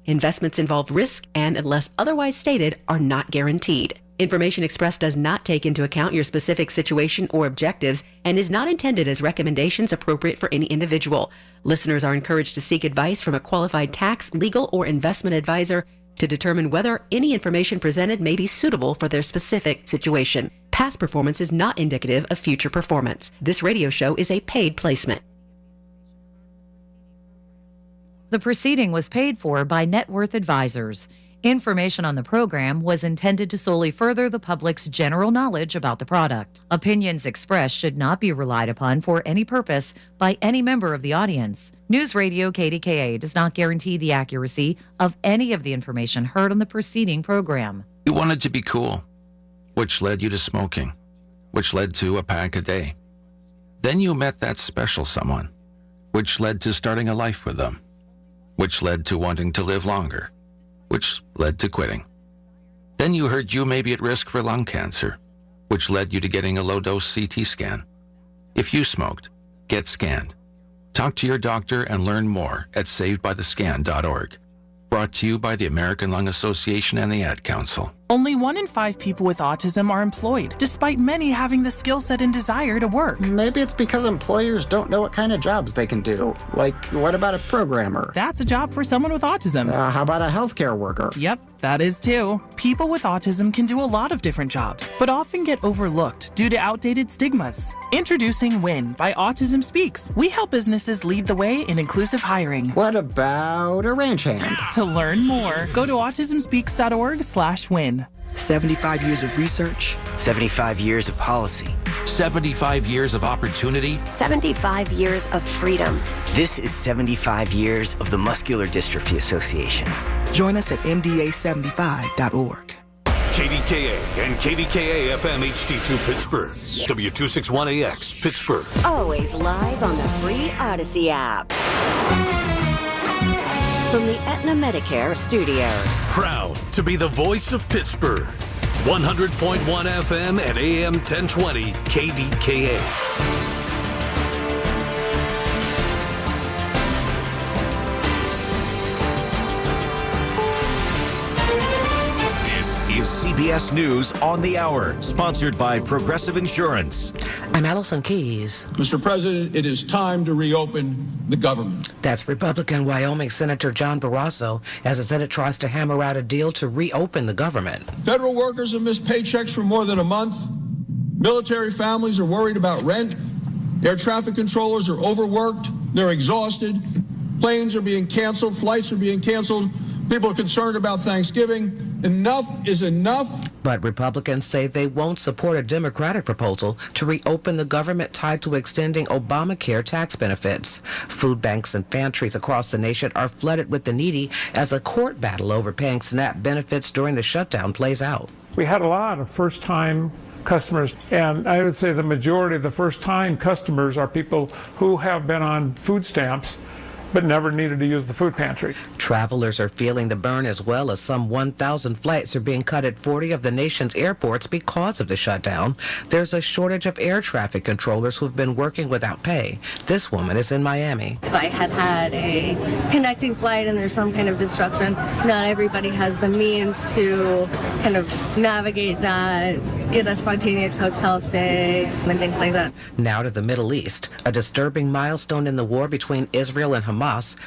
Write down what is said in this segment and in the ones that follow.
Investments involve risk and, unless otherwise stated, are not guaranteed. Information expressed does not take into account your specific situation or objectives and is not intended as recommendations appropriate for any individual. Listeners are encouraged to seek advice from a qualified tax, legal, or investment advisor to determine whether any information presented may be suitable for their specific situation. Past performance is not indicative of future performance. This radio show is a paid placement. The proceeding was paid for by Net Worth Advisors. Information on the program was intended to solely further the public's general knowledge about the product. Opinions expressed should not be relied upon for any purpose by any member of the audience. News Radio KDKA does not guarantee the accuracy of any of the information heard on the preceding program. You wanted to be cool, which led you to smoking, which led to a pack a day. Then you met that special someone, which led to starting a life with them, which led to wanting to live longer, which led to quitting. Then you heard you may be at risk for lung cancer, which led you to getting a low-dose CT scan. If you smoked, get scanned. Talk to your doctor and learn more at savedbythescan.org. Brought to you by the American Lung Association and the Ad Council. Only 1 in 5 people with autism are employed, despite many having the skill set and desire to work. Maybe it's because employers don't know what kind of jobs they can do. Like, what about a programmer? That's a job for someone with autism. How about a healthcare worker? Yep, that is too. People with autism can do a lot of different jobs, but often get overlooked due to outdated stigmas. Introducing WIN by Autism Speaks. We help businesses lead the way in inclusive hiring. What about a ranch hand? To learn more, go to autismspeaks.org/win. 75 years of research. 75 years of policy. 75 years of opportunity. 75 years of freedom. This is 75 years of the Muscular Dystrophy Association. Join us at mda75.org. KDKA and KDKA-FM HD2 Pittsburgh. W261AX Pittsburgh. Always live on the free Odyssey app. From the Aetna Medicare studios. Proud to be the voice of Pittsburgh. 100.1 FM and AM 1020 KDKA. Is CBS News on the Hour, sponsored by Progressive Insurance. I'm Allison Keyes. Mr. President, it is time to reopen the government. That's Republican Wyoming Senator John Barrasso as the Senate tries to hammer out a deal to reopen the government. Federal workers have missed paychecks for more than a month. Military families are worried about rent. Air traffic controllers are overworked. They're exhausted. Planes are being canceled. Flights are being canceled. People are concerned about Thanksgiving. Enough is enough. But Republicans say they won't support a Democratic proposal to reopen the government tied to extending Obamacare tax benefits. Food banks and pantries across the nation are flooded with the needy as a court battle over paying SNAP benefits during the shutdown plays out. We had a lot of first-time customers, and I would say the majority of the first-time customers are people who have been on food stamps but never needed to use the food pantry. Travelers are feeling the burn as well as some 1,000 flights are being cut at 40 of the nation's airports because of the shutdown. There's a shortage of air traffic controllers who've been working without pay. This woman is in Miami. If I had a connecting flight and there's some kind of disruption, not everybody has the means to kind of navigate that, get a spontaneous hotel stay, and things like that. Now to the Middle East, a disturbing milestone in the war between Israel and Hamas.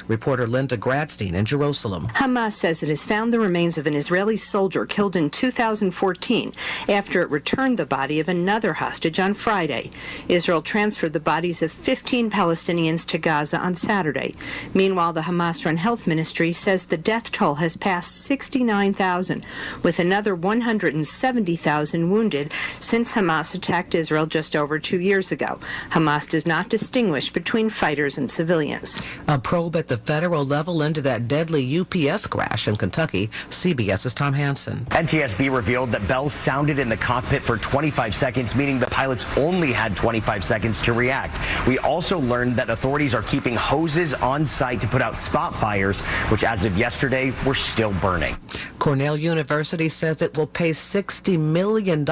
Reporter Linda Gradstein in Jerusalem. Hamas says it has found the remains of an Israeli soldier killed in 2014 after it returned the body of another hostage on Friday. Israel transferred the bodies of 15 Palestinians to Gaza on Saturday. Meanwhile, the Hamas-run health ministry says the death toll has passed 69,000, with another 170,000 wounded since Hamas attacked Israel just over 2 years ago. Hamas does not distinguish between fighters and civilians. A probe at the federal level into that deadly UPS crash in Kentucky. CBS's Tom Hansen. NTSB revealed that bells sounded in the cockpit for 25 seconds, meaning the pilots only had 25 seconds to react. We also learned that authorities are keeping hoses on site to put out spot fires, which as of yesterday were still burning. Cornell University says it will pay $60 million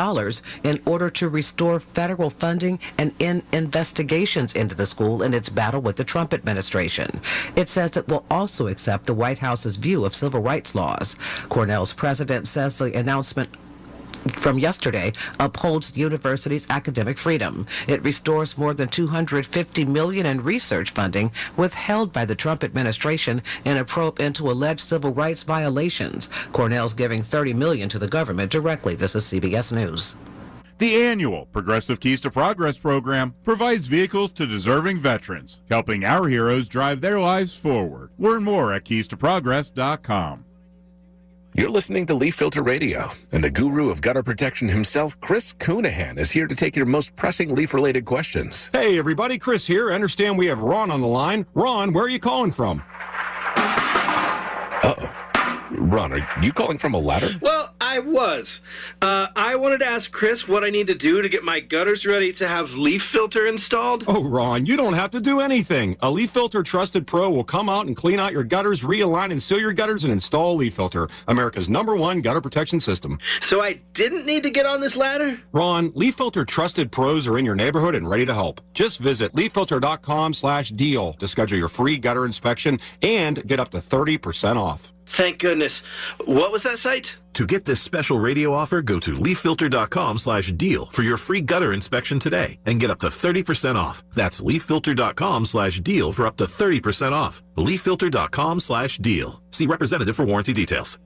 in order to restore federal funding and end investigations into the school in its battle with the Trump administration. It says it will also accept the White House's view of civil rights laws. Cornell's president says the announcement from yesterday upholds the university's academic freedom. It restores more than $250 million in research funding withheld by the Trump administration in a probe into alleged civil rights violations. Cornell's giving $30 million to the government directly. This is CBS News. The annual Progressive Keys to Progress program provides vehicles to deserving veterans, helping our heroes drive their lives forward. Learn more at keystoprogress.com. You're listening to Leaf Filter Radio, and the guru of gutter protection himself, Chris Coonahan, is here to take your most pressing leaf-related questions. Hey, everybody, Chris here. I understand we have Ron on the line. Ron, where are you calling from? Uh-oh. Ron, are you calling from a ladder? Well, I was. I wanted to ask Chris what I need to do to get my gutters ready to have Leaf Filter installed. Oh, Ron, you don't have to do anything. A Leaf Filter Trusted Pro will come out and clean out your gutters, realign and seal your gutters, and install Leaf Filter, America's #1 gutter protection system. So I didn't need to get on this ladder? Ron, Leaf Filter Trusted Pros are in your neighborhood and ready to help. Just visit leaffilter.com/deal to schedule your free gutter inspection and get up to 30% off. Thank goodness. What was that site? To get this special radio offer, go to leaffilter.com/deal for your free gutter inspection today and get up to 30% off. That's leaffilter.com/deal for up to 30% off. leaffilter.com/deal. See representative for warranty details.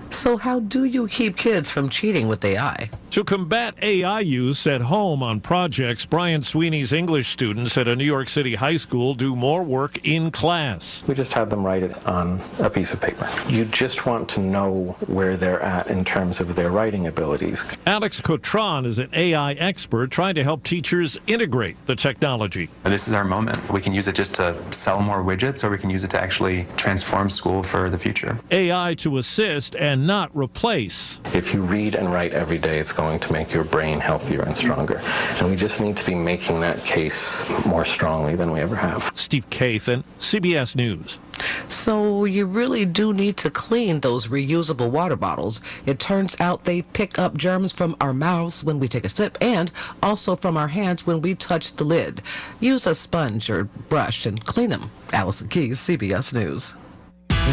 So how do you keep kids from cheating with AI? To combat AI use at home on projects, Brian Sweeney's English students at a New York City high school do more work in class. We just had them write it on a piece of paper. You just want to know where they're at in terms of their writing abilities. Alex Cotron is an AI expert trying to help teachers integrate the technology. This is our moment. We can use it just to sell more widgets, or we can use it to actually transform school for the future. AI to assist and not replace. If you read and write every day, it's going to make your brain healthier and stronger. And we just need to be making that case more strongly than we ever have. Steve Kathan, CBS News. So you really do need to clean those reusable water bottles. It turns out they pick up germs from our mouths when we take a sip and also from our hands when we touch the lid. Use a sponge or brush and clean them. Allison Keys, CBS News.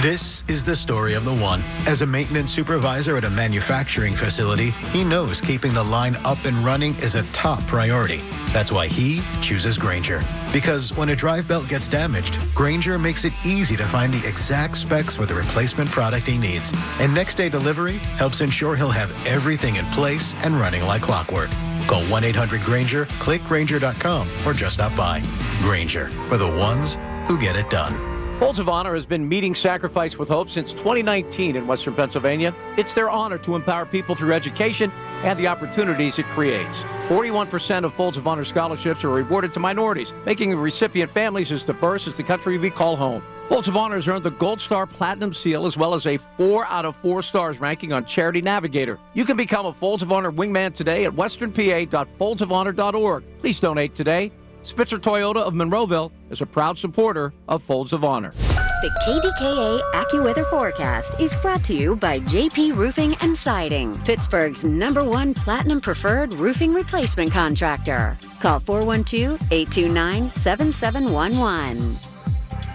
This is the story of the one. As a maintenance supervisor at a manufacturing facility, he knows keeping the line up and running is a top priority. That's why he chooses Grainger. Because when a drive belt gets damaged, Grainger makes it easy to find the exact specs for the replacement product he needs. And next day delivery helps ensure he'll have everything in place and running like clockwork. Call 1-800-GRAINGER, click Grainger.com, or just stop by. Grainger, for the ones who get it done. Folds of Honor has been meeting Sacrifice with Hope since 2019 in Western Pennsylvania. It's their honor to empower people through education and the opportunities it creates. 41% of Folds of Honor scholarships are awarded to minorities, making the recipient families as diverse as the country we call home. Folds of Honor has earned the Gold Star Platinum Seal as well as a 4 out of 4 stars ranking on Charity Navigator. You can become a Folds of Honor wingman today at westernpa.foldsofhonor.org. Please donate today. Spitzer Toyota of Monroeville is a proud supporter of Folds of Honor. The KDKA AccuWeather forecast is brought to you by JP Roofing and Siding, Pittsburgh's #1 Platinum Preferred Roofing Replacement Contractor. Call 412-829-7711.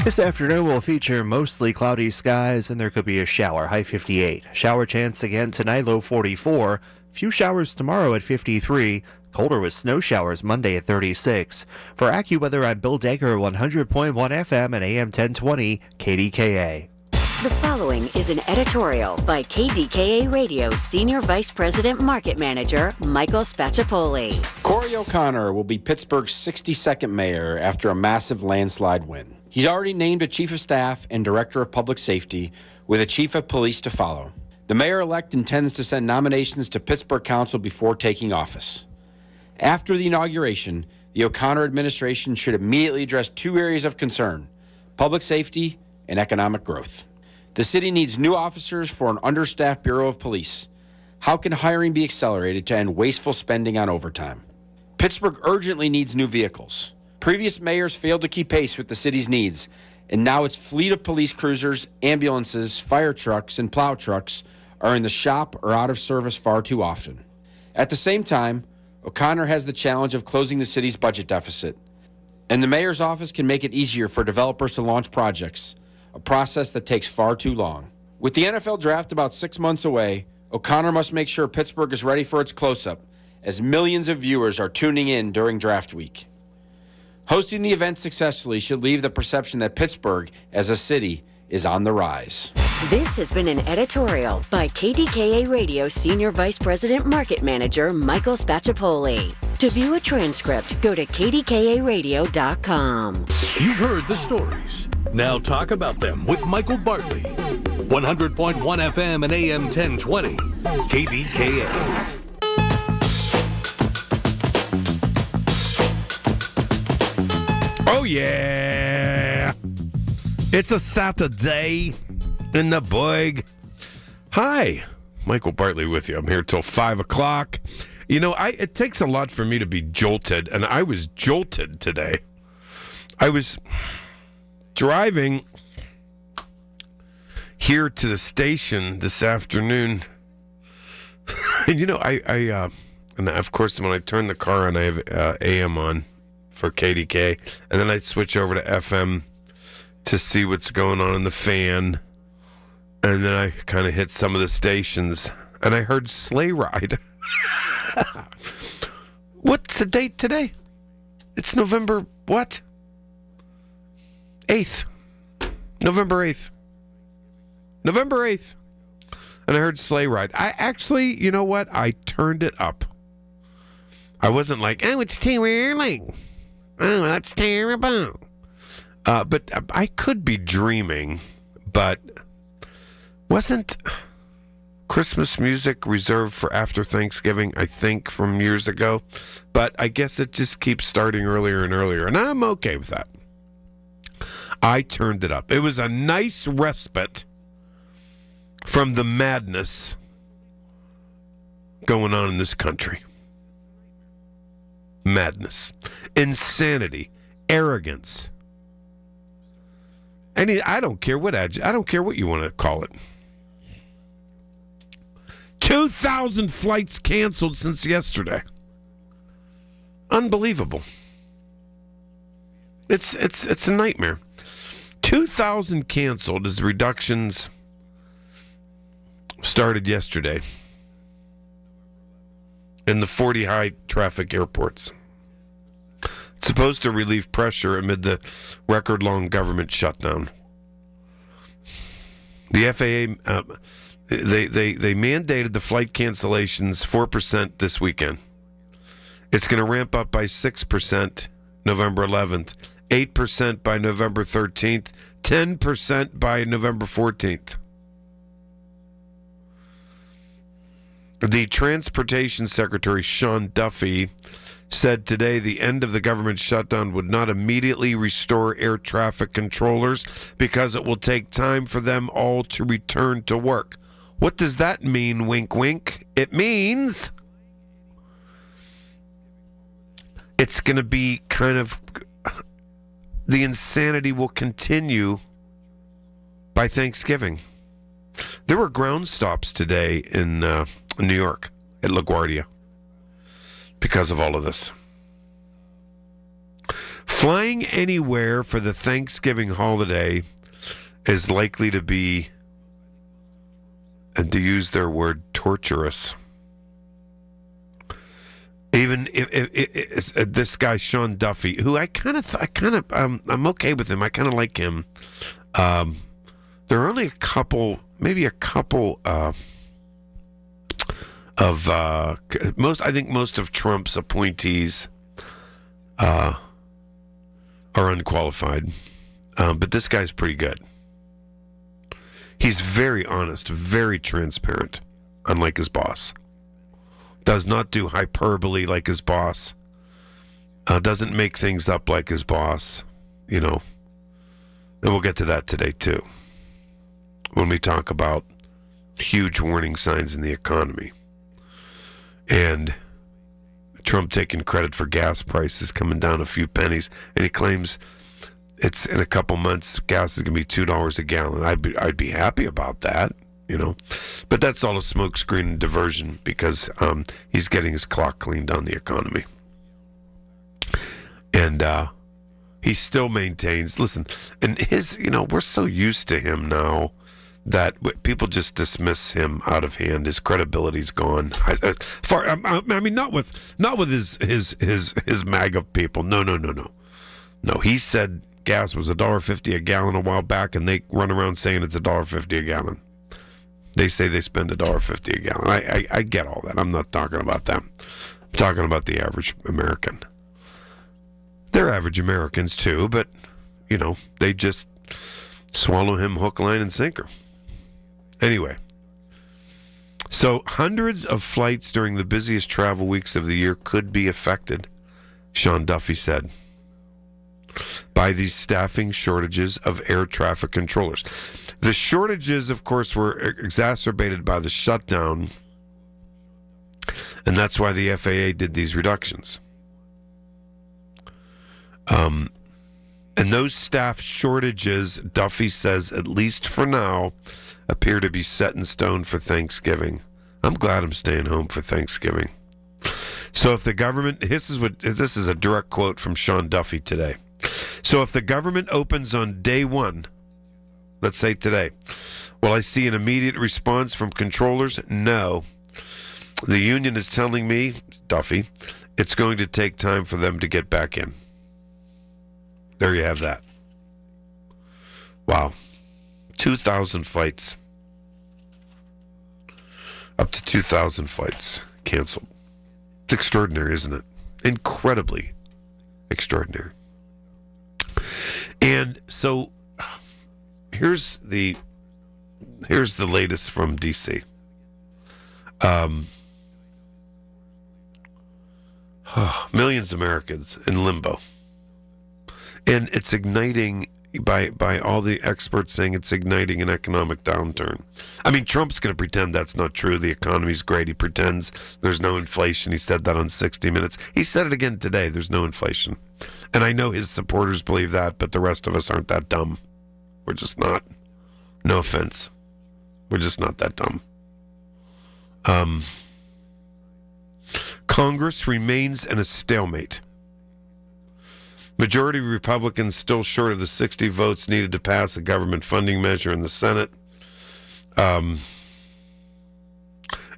This afternoon will feature mostly cloudy skies and there could be a shower, high 58. Shower chance again tonight, low 44. Few showers tomorrow at 53. Colder with snow showers Monday at 36. For AccuWeather, I'm Bill Degger, 100.1 FM and AM 1020 KDKA. The following is an editorial by KDKA Radio Senior Vice President Market Manager Michael Spacciapoli. Corey O'Connor will be Pittsburgh's 62nd mayor after a massive landslide win. He's already named a chief of staff and director of public safety with a chief of police to follow. The mayor-elect intends to send nominations to Pittsburgh Council before taking office. After the inauguration, the O'Connor administration should immediately address 2 areas of concern: public safety and economic growth. The city needs new officers for an understaffed Bureau of Police. How can hiring be accelerated to end wasteful spending on overtime? Pittsburgh urgently needs new vehicles. Previous mayors failed to keep pace with the city's needs, and now its fleet of police cruisers, ambulances, fire trucks, and plow trucks are in the shop or out of service far too often. At the same time, O'Connor has the challenge of closing the city's budget deficit. And the mayor's office can make it easier for developers to launch projects, a process that takes far too long. With the NFL draft about 6 months away, O'Connor must make sure Pittsburgh is ready for its close-up, as millions of viewers are tuning in during draft week. Hosting the event successfully should leave the perception that Pittsburgh, as a city, is on the rise. This has been an editorial by KDKA Radio Senior Vice President Market Manager Michael Spacciapoli. To view a transcript, go to kdkaradio.com. You've heard the stories. Now talk about them with Michael Bartley. 100.1 FM and AM 1020. KDKA. Oh, yeah. It's a Saturday in the bug. Hi, Michael Bartley with you. I'm here till 5 o'clock. You know, it takes a lot for me to be jolted, and I was jolted today. I was driving here to the station this afternoon, and you know, and of course, when I turn the car on, I have AM on for KDK, and then I switch over to FM to see what's going on in the fan, and then I kind of hit some of the stations, and I heard Sleigh Ride. What's the date today? It's November what? 8th. November 8th. November 8th. And I heard Sleigh Ride. I actually, you know what? I turned it up. I wasn't like, oh, it's too early. Oh, that's terrible. But I could be dreaming, but wasn't Christmas music reserved for after Thanksgiving, I think, from years ago? But I guess it just keeps starting earlier and earlier, and I'm okay with that. I turned it up. It was a nice respite from the madness going on in this country. Madness, insanity, arrogance. I don't care what you want to call it. 2,000 flights canceled since yesterday. Unbelievable. It's a nightmare. 2,000 canceled as reductions started yesterday in the 40 high traffic airports. It's supposed to relieve pressure amid the record-long government shutdown. The FAA, they mandated the flight cancellations 4% this weekend. It's going to ramp up by 6% November 11th, 8% by November 13th, 10% by November 14th. The Transportation Secretary, Sean Duffy, said today the end of the government shutdown would not immediately restore air traffic controllers because it will take time for them all to return to work. What does that mean, wink, wink? It means it's going to be kind of, the insanity will continue by Thanksgiving. There were ground stops today in New York at LaGuardia because of all of this. Flying anywhere for the Thanksgiving holiday is likely to be, and to use their word, torturous. Even if this guy Sean Duffy, who I'm okay with him. I kind of like him. There are only maybe a couple of most of Trump's appointees are unqualified, but this guy's pretty good. He's very honest, very transparent, unlike his boss. Does not do hyperbole like his boss. Doesn't make things up like his boss. You know, and we'll get to that today too, when we talk about huge warning signs in the economy. And Trump taking credit for gas prices coming down a few pennies, and he claims it's in a couple months gas is going to be $2 a gallon. I'd be happy about that. But that's all a smokescreen and diversion because he's getting his clock cleaned on the economy. And he still maintains, listen, and we're so used to him now that people just dismiss him out of hand. His credibility's gone. I mean, not with his MAGA people. No. He said gas was $1.50 a gallon a while back, and they run around saying it's $1.50 a gallon. They say they spend $1.50 a gallon. I get all that. I'm not talking about them. I'm talking about the average American. They're average Americans too, but they just swallow him hook, line, and sinker. Anyway, so hundreds of flights during the busiest travel weeks of the year could be affected, Sean Duffy said, by these staffing shortages of air traffic controllers. The shortages, of course, were exacerbated by the shutdown, and that's why the FAA did these reductions. And those staff shortages, Duffy says, at least for now, appear to be set in stone for Thanksgiving. I'm glad I'm staying home for Thanksgiving. So if the government, this is a direct quote from Sean Duffy today. So if the government opens on day one, let's say today, will I see an immediate response from controllers? No. The union is telling me, Duffy, it's going to take time for them to get back in. There you have that. Wow. 2,000 flights. Up to 2,000 flights canceled. It's extraordinary, isn't it? Incredibly extraordinary. And so here's the latest from DC. Millions of Americans in limbo. And it's igniting, by all the experts saying it's igniting an economic downturn. I mean, Trump's going to pretend that's not true. The economy's great. He pretends there's no inflation. He said that on 60 Minutes. He said it again today. There's no inflation. And I know his supporters believe that, but the rest of us aren't that dumb. We're just not. No offense. We're just not that dumb. Congress remains in a stalemate. Majority Republicans still short of the 60 votes needed to pass a government funding measure in the Senate. And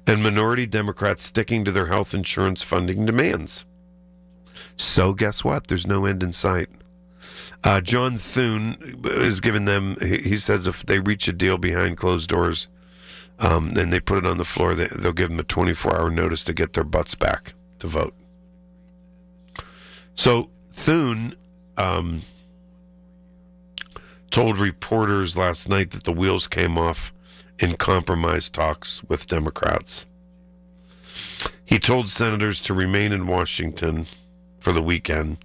minority Democrats sticking to their health insurance funding demands. So guess what? There's no end in sight. John Thune is giving them, he says if they reach a deal behind closed doors and they put it on the floor, they'll give them a 24-hour notice to get their butts back to vote. So Thune told reporters last night that the wheels came off in compromise talks with Democrats. He told senators to remain in Washington for the weekend.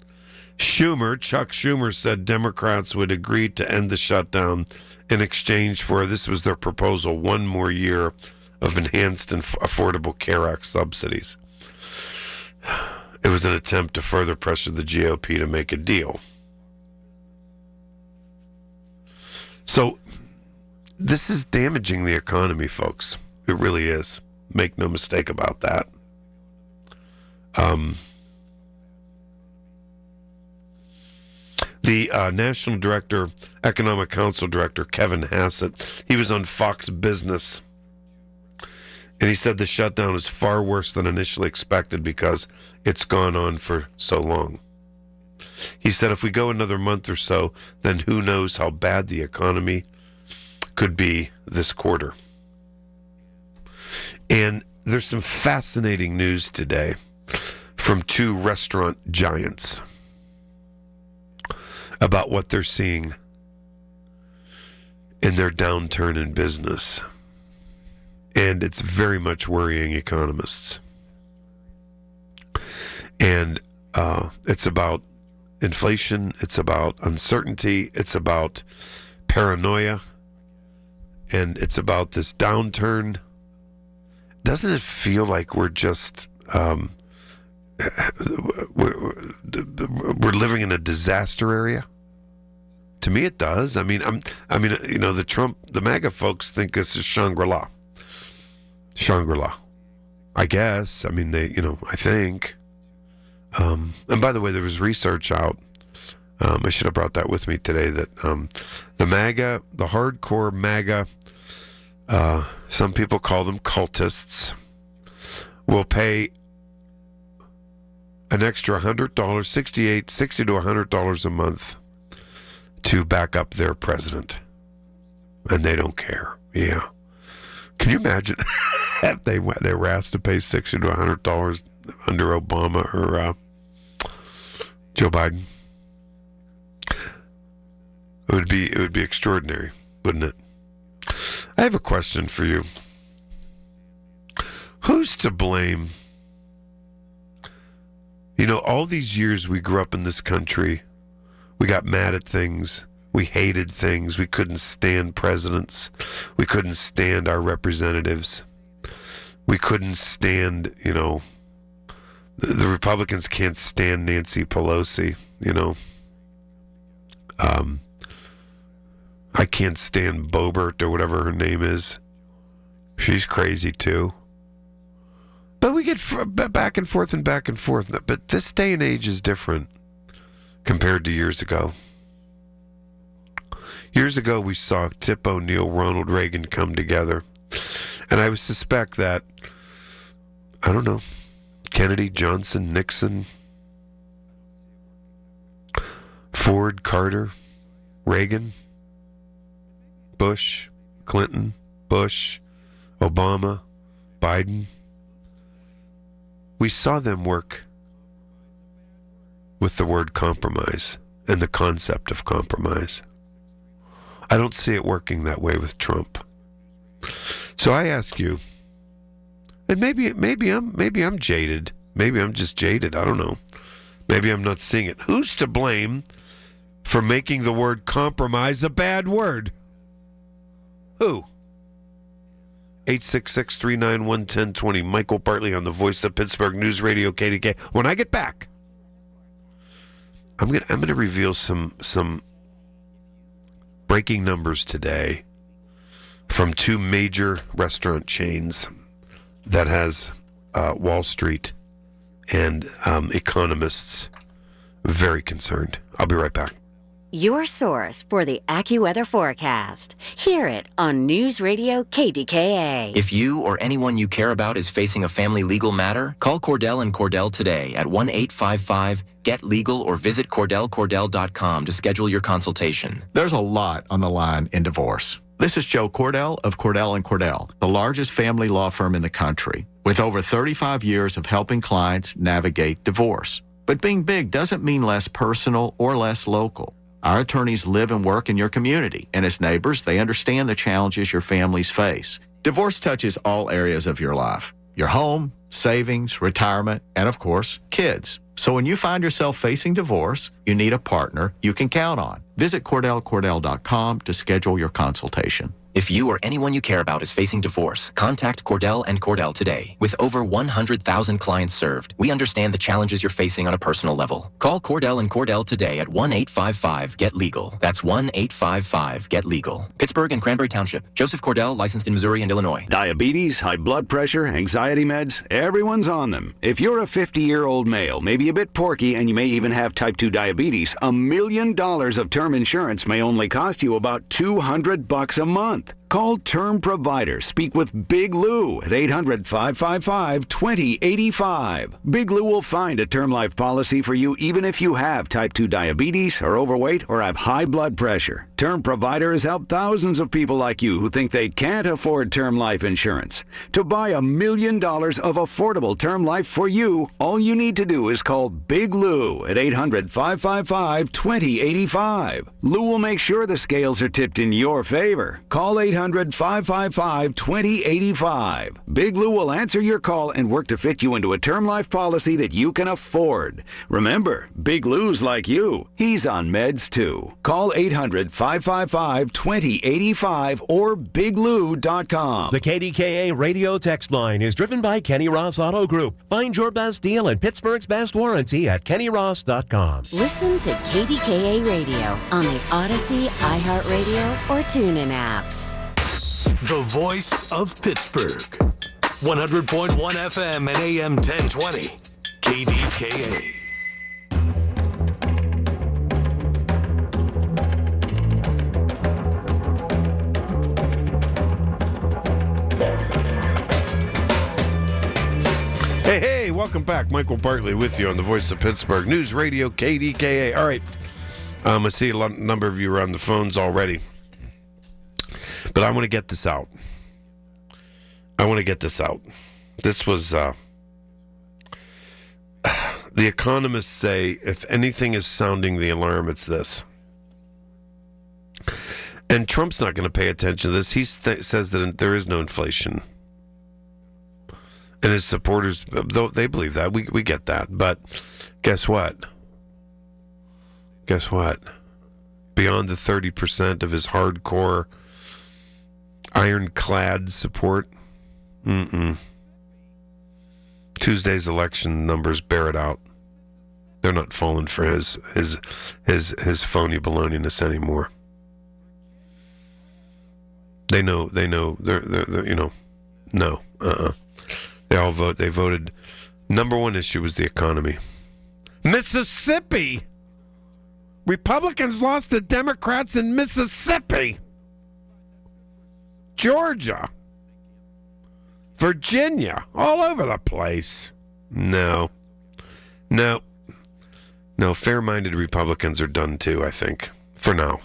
Chuck Schumer said Democrats would agree to end the shutdown in exchange for, this was their proposal, 1 more year of enhanced and Affordable Care Act subsidies. It was an attempt to further pressure the GOP to make a deal. So this is damaging the economy, folks. It really is. Make no mistake about that. The National Director, Economic Council Director, Kevin Hassett, he was on Fox Business. And he said the shutdown is far worse than initially expected because it's gone on for so long. He said if we go another month or so, then who knows how bad the economy could be this quarter. And there's some fascinating news today from 2 restaurant giants about what they're seeing in their downturn in business. And it's very much worrying economists. And it's about inflation, it's about uncertainty, it's about paranoia, and it's about this downturn. Doesn't it feel like we're just we're living in a disaster area? To me, it does. I mean, the MAGA folks think this is Shangri-La. Shangri-La, I guess. I mean, I think. And by the way, there was research out. I should have brought that with me today. That the MAGA, the hardcore MAGA, some people call them cultists, will pay an extra $100, $60 to $100 a month to back up their president, and they don't care. Yeah, can you imagine if they were asked to pay $60 to $100 under Obama or Joe Biden? It would be extraordinary, wouldn't it? I have a question for you. Who's to blame? All these years we grew up in this country, we got mad at things. We hated things. We couldn't stand presidents. We couldn't stand our representatives. We couldn't stand, the Republicans can't stand Nancy Pelosi, I can't stand Boebert or whatever her name is. She's crazy too. But we get back and forth. But this day and age is different compared to years ago. Years ago, we saw Tip O'Neill, Ronald Reagan come together. And I would suspect that, I don't know, Kennedy, Johnson, Nixon, Ford, Carter, Reagan, Bush, Clinton, Bush, Obama, Biden. We saw them work with the word compromise and the concept of compromise. I don't see it working that way with Trump. So I ask you, and maybe I'm jaded. Maybe I'm just jaded. I don't know. Maybe I'm not seeing it. Who's to blame for making the word compromise a bad word? Who? 866-391-1020. Michael Bartley on the Voice of Pittsburgh News Radio KDK. When I get back, I'm gonna reveal some breaking numbers today from two major restaurant chains that has Wall Street and economists very concerned. I'll be right back. Your source for the AccuWeather forecast. Hear it on News Radio KDKA. If you or anyone you care about is facing a family legal matter, call Cordell & Cordell today at 1-855-GET-LEGAL or visit CordellCordell.com to schedule your consultation. There's a lot on the line in divorce. This is Joe Cordell of Cordell & Cordell, the largest family law firm in the country, with over 35 years of helping clients navigate divorce. But being big doesn't mean less personal or less local. Our attorneys live and work in your community, and as neighbors, they understand the challenges your families face. Divorce touches all areas of your life: your home, savings, retirement, and of course, kids. So when you find yourself facing divorce, you need a partner you can count on. Visit CordellCordell.com to schedule your consultation. If you or anyone you care about is facing divorce, contact Cordell & Cordell today. With over 100,000 clients served, we understand the challenges you're facing on a personal level. Call Cordell & Cordell today at 1-855-GET-LEGAL. That's 1-855-GET-LEGAL. Pittsburgh and Cranberry Township. Joseph Cordell, licensed in Missouri and Illinois. Diabetes, high blood pressure, anxiety meds, everyone's on them. If you're a 50-year-old male, maybe a bit porky, and you may even have type 2 diabetes, $1 million of term insurance may only cost you about $200 a month. Call Term Provider. Speak with Big Lou at 800-555-2085. Big Lou will find a term life policy for you even if you have type 2 diabetes, are overweight, or have high blood pressure. Term Provider has helped thousands of people like you who think they can't afford term life insurance. To buy $1 million of affordable term life for you, all you need to do is call Big Lou at 800-555-2085. Lou will make sure the scales are tipped in your favor. Call 800-555-2085. Big Lou will answer your call and work to fit you into a term life policy that you can afford. Remember, Big Lou's like you. He's on meds too. Call 800-555-2085. 1-855-2085 or biglou.com. The KDKA radio text line is driven by Kenny Ross Auto Group. Find your best deal and Pittsburgh's best warranty at kennyross.com. Listen to KDKA Radio on the Odyssey, iHeartRadio, or TuneIn apps. The voice of Pittsburgh. 100.1 FM and AM 1020. KDKA. Hey, welcome back. Michael Bartley with you on the Voice of Pittsburgh News Radio, KDKA. All right. I see a number of you are on the phones already. But I want to get this out. This was, the economists say, if anything is sounding the alarm, it's this. And Trump's not going to pay attention to this. He says that there is no inflation. And his supporters, though they believe that, we get that. But guess what? Beyond the 30% of his hardcore, ironclad support, Tuesday's election numbers bear it out. They're not falling for his phony baloney-ness anymore. They know. They're no. They all vote. They voted. Number one issue was the economy. Mississippi. Republicans lost to Democrats in Mississippi. Georgia. Virginia. All over the place. No. Fair-minded Republicans are done too, I think. For now.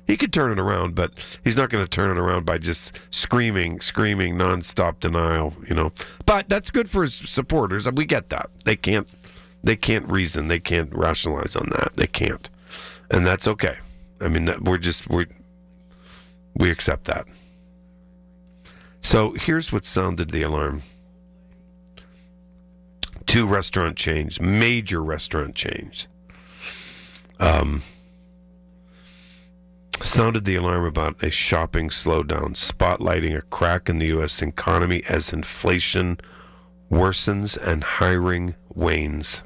He could turn it around, but he's not going to turn it around by just screaming nonstop denial, But that's good for his supporters. We get that. They can't reason. They can't rationalize on that. They can't. And that's okay. I mean, we accept that. So here's what sounded the alarm. Two restaurant chains, major restaurant chains, sounded the alarm about a shopping slowdown, spotlighting a crack in the U.S. economy as inflation worsens and hiring wanes.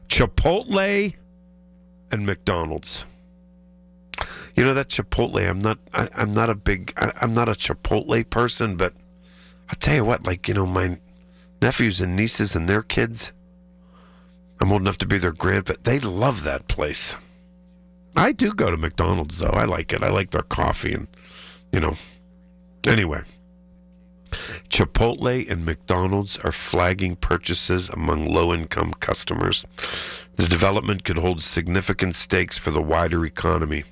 Chipotle and McDonald's. That Chipotle, I'm not a Chipotle person, but I'll tell you what, my nephews and nieces and their kids, I'm old enough to be their grandpa, they love that place. I do go to McDonald's, though. I like it. I like their coffee and, Anyway, Chipotle and McDonald's are flagging purchases among low-income customers. The development could hold significant stakes for the wider economy,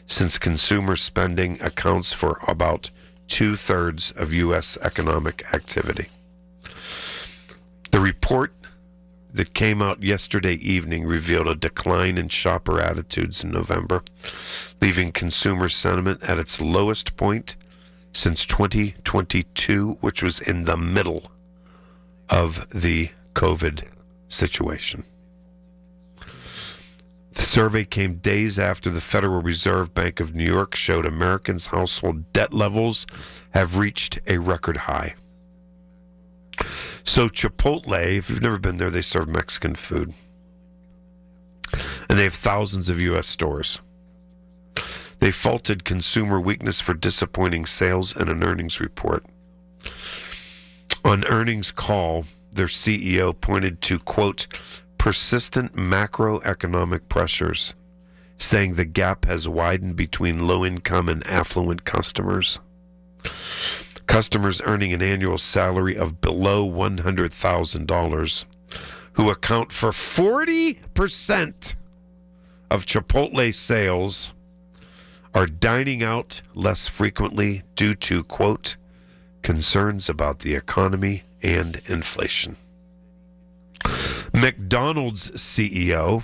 since consumer spending accounts for about 2/3 of U.S. economic activity. The report that came out yesterday evening revealed a decline in shopper attitudes in November, leaving consumer sentiment at its lowest point since 2022, which was in the middle of the COVID situation. The survey came days after the Federal Reserve Bank of New York showed Americans' household debt levels have reached a record high. So Chipotle, if you've never been there, they serve Mexican food. And they have thousands of U.S. stores. They faulted consumer weakness for disappointing sales in an earnings report. On earnings call, their CEO pointed to, quote, persistent macroeconomic pressures, saying the gap has widened between low-income and affluent customers. Customers earning an annual salary of below $100,000, who account for 40% of Chipotle sales, are dining out less frequently due to, quote, concerns about the economy and inflation. McDonald's CEO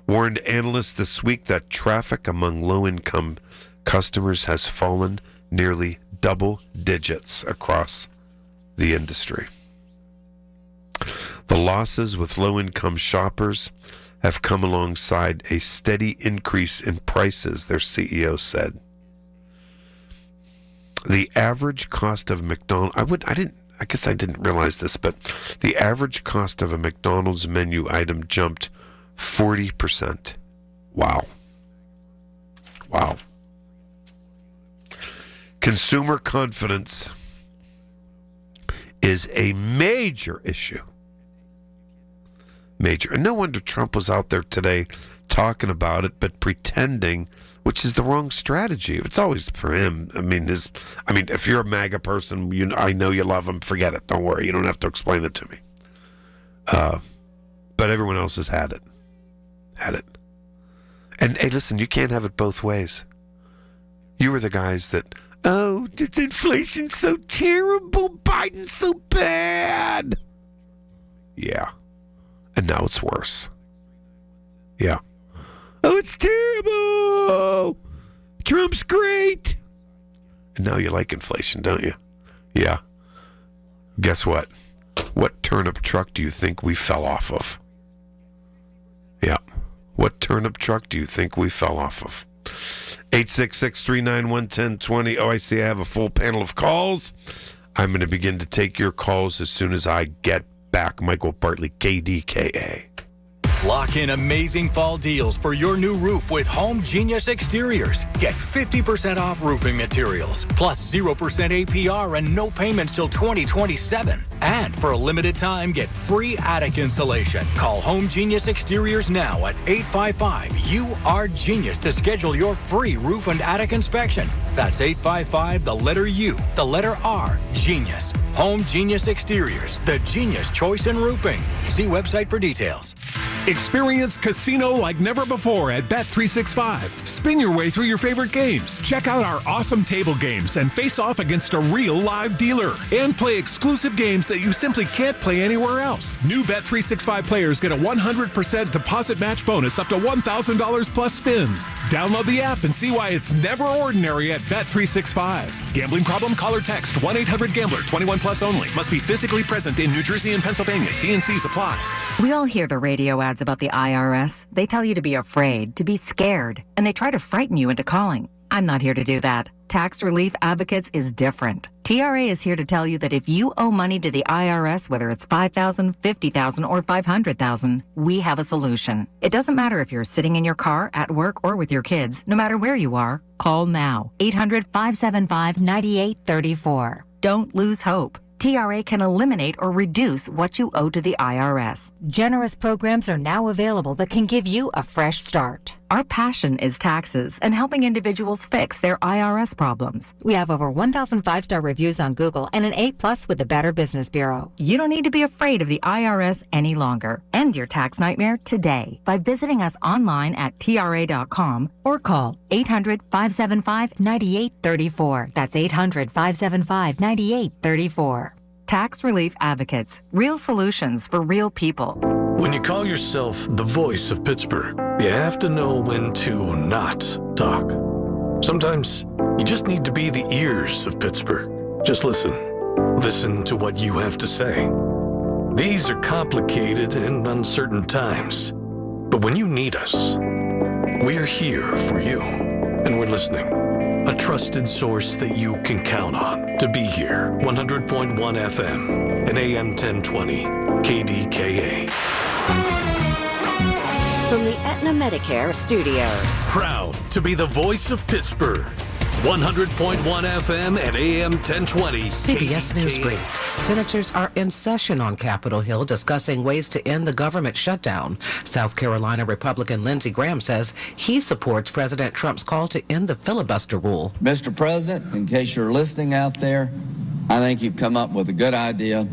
warned analysts this week that traffic among low-income customers has fallen nearly double digits across the industry. The losses with low-income shoppers have come alongside a steady increase in prices, their CEO said. The average cost of McDonald's, I guess I didn't realize this, but the average cost of a McDonald's menu item jumped 40%. Wow. Wow. Consumer confidence is a major issue. Major. And no wonder Trump was out there today talking about it, but pretending, which is the wrong strategy. It's always for him. I mean, if you're a MAGA person, I know you love him. Forget it. Don't worry. You don't have to explain it to me. But everyone else has had it. And hey, listen, you can't have it both ways. You were the guys that, oh, inflation's so terrible. Biden's so bad. Yeah. And now it's worse. Yeah. Oh, it's terrible. Trump's great. And now you like inflation, don't you? Yeah. Guess what? What turnip truck do you think we fell off of? Yeah. What turnip truck do you think we fell off of? 866-391-1020. Oh, I see I have a full panel of calls. I'm going to begin to take your calls as soon as I get back. Michael Bartley, KDKA. Lock in amazing fall deals for your new roof with Home Genius Exteriors. Get 50% off roofing materials, plus 0% APR and no payments till 2027. And for a limited time, get free attic insulation. Call Home Genius Exteriors now at 855-U-R-GENIUS to schedule your free roof and attic inspection. That's 855, the letter U, the letter R, Genius. Home Genius Exteriors, the genius choice in roofing. See website for details. Experience casino like never before at Bet365. Spin your way through your favorite games. Check out our awesome table games and face off against a real live dealer. And play exclusive games that you simply can't play anywhere else. New Bet365 players get a 100% deposit match bonus up to $1,000 plus spins. Download the app and see why it's never ordinary at Bet365. Gambling problem? Call or text 1-800-GAMBLER. 21 plus only. Must be physically present in New Jersey and Pennsylvania. T&Cs apply. We all hear the radio ads about the IRS. They tell you to be afraid, to be scared, and they try to frighten you into calling. I'm not here to do that. Tax Relief Advocates is different. TRA is here to tell you that if you owe money to the IRS, whether it's $5,000, $50,000, or $500,000, we have a solution. It doesn't matter if you're sitting in your car, at work, or with your kids. No matter where you are, call now. 800-575-9834. Don't lose hope. TRA can eliminate or reduce what you owe to the IRS. Generous programs are now available that can give you a fresh start. Our passion is taxes and helping individuals fix their IRS problems. We have over 1,000 5-star reviews on Google and an A+ with the Better Business Bureau. You don't need to be afraid of the IRS any longer. End your tax nightmare today by visiting us online at TRA.com or call 800-575-9834. That's 800-575-9834. Tax Relief Advocates. Real solutions for real people. When you call yourself the voice of Pittsburgh, you have to know when to not talk. Sometimes you just need to be the ears of Pittsburgh. Just listen. Listen to what you have to say. These are complicated and uncertain times. But when you need us, we are here for you. And we're listening. A trusted source that you can count on to be here. 100.1 FM and AM 1020 KDKA. From the Aetna Medicare Studios. Proud to be the voice of Pittsburgh. 100.1 FM and AM 1020 CBS News Brief. Senators are in session on Capitol Hill discussing ways to end the government shutdown. South Carolina Republican Lindsey Graham says he supports President Trump's call to end the filibuster rule. Mr. President, in case you're listening out there, I think you've come up with a good idea.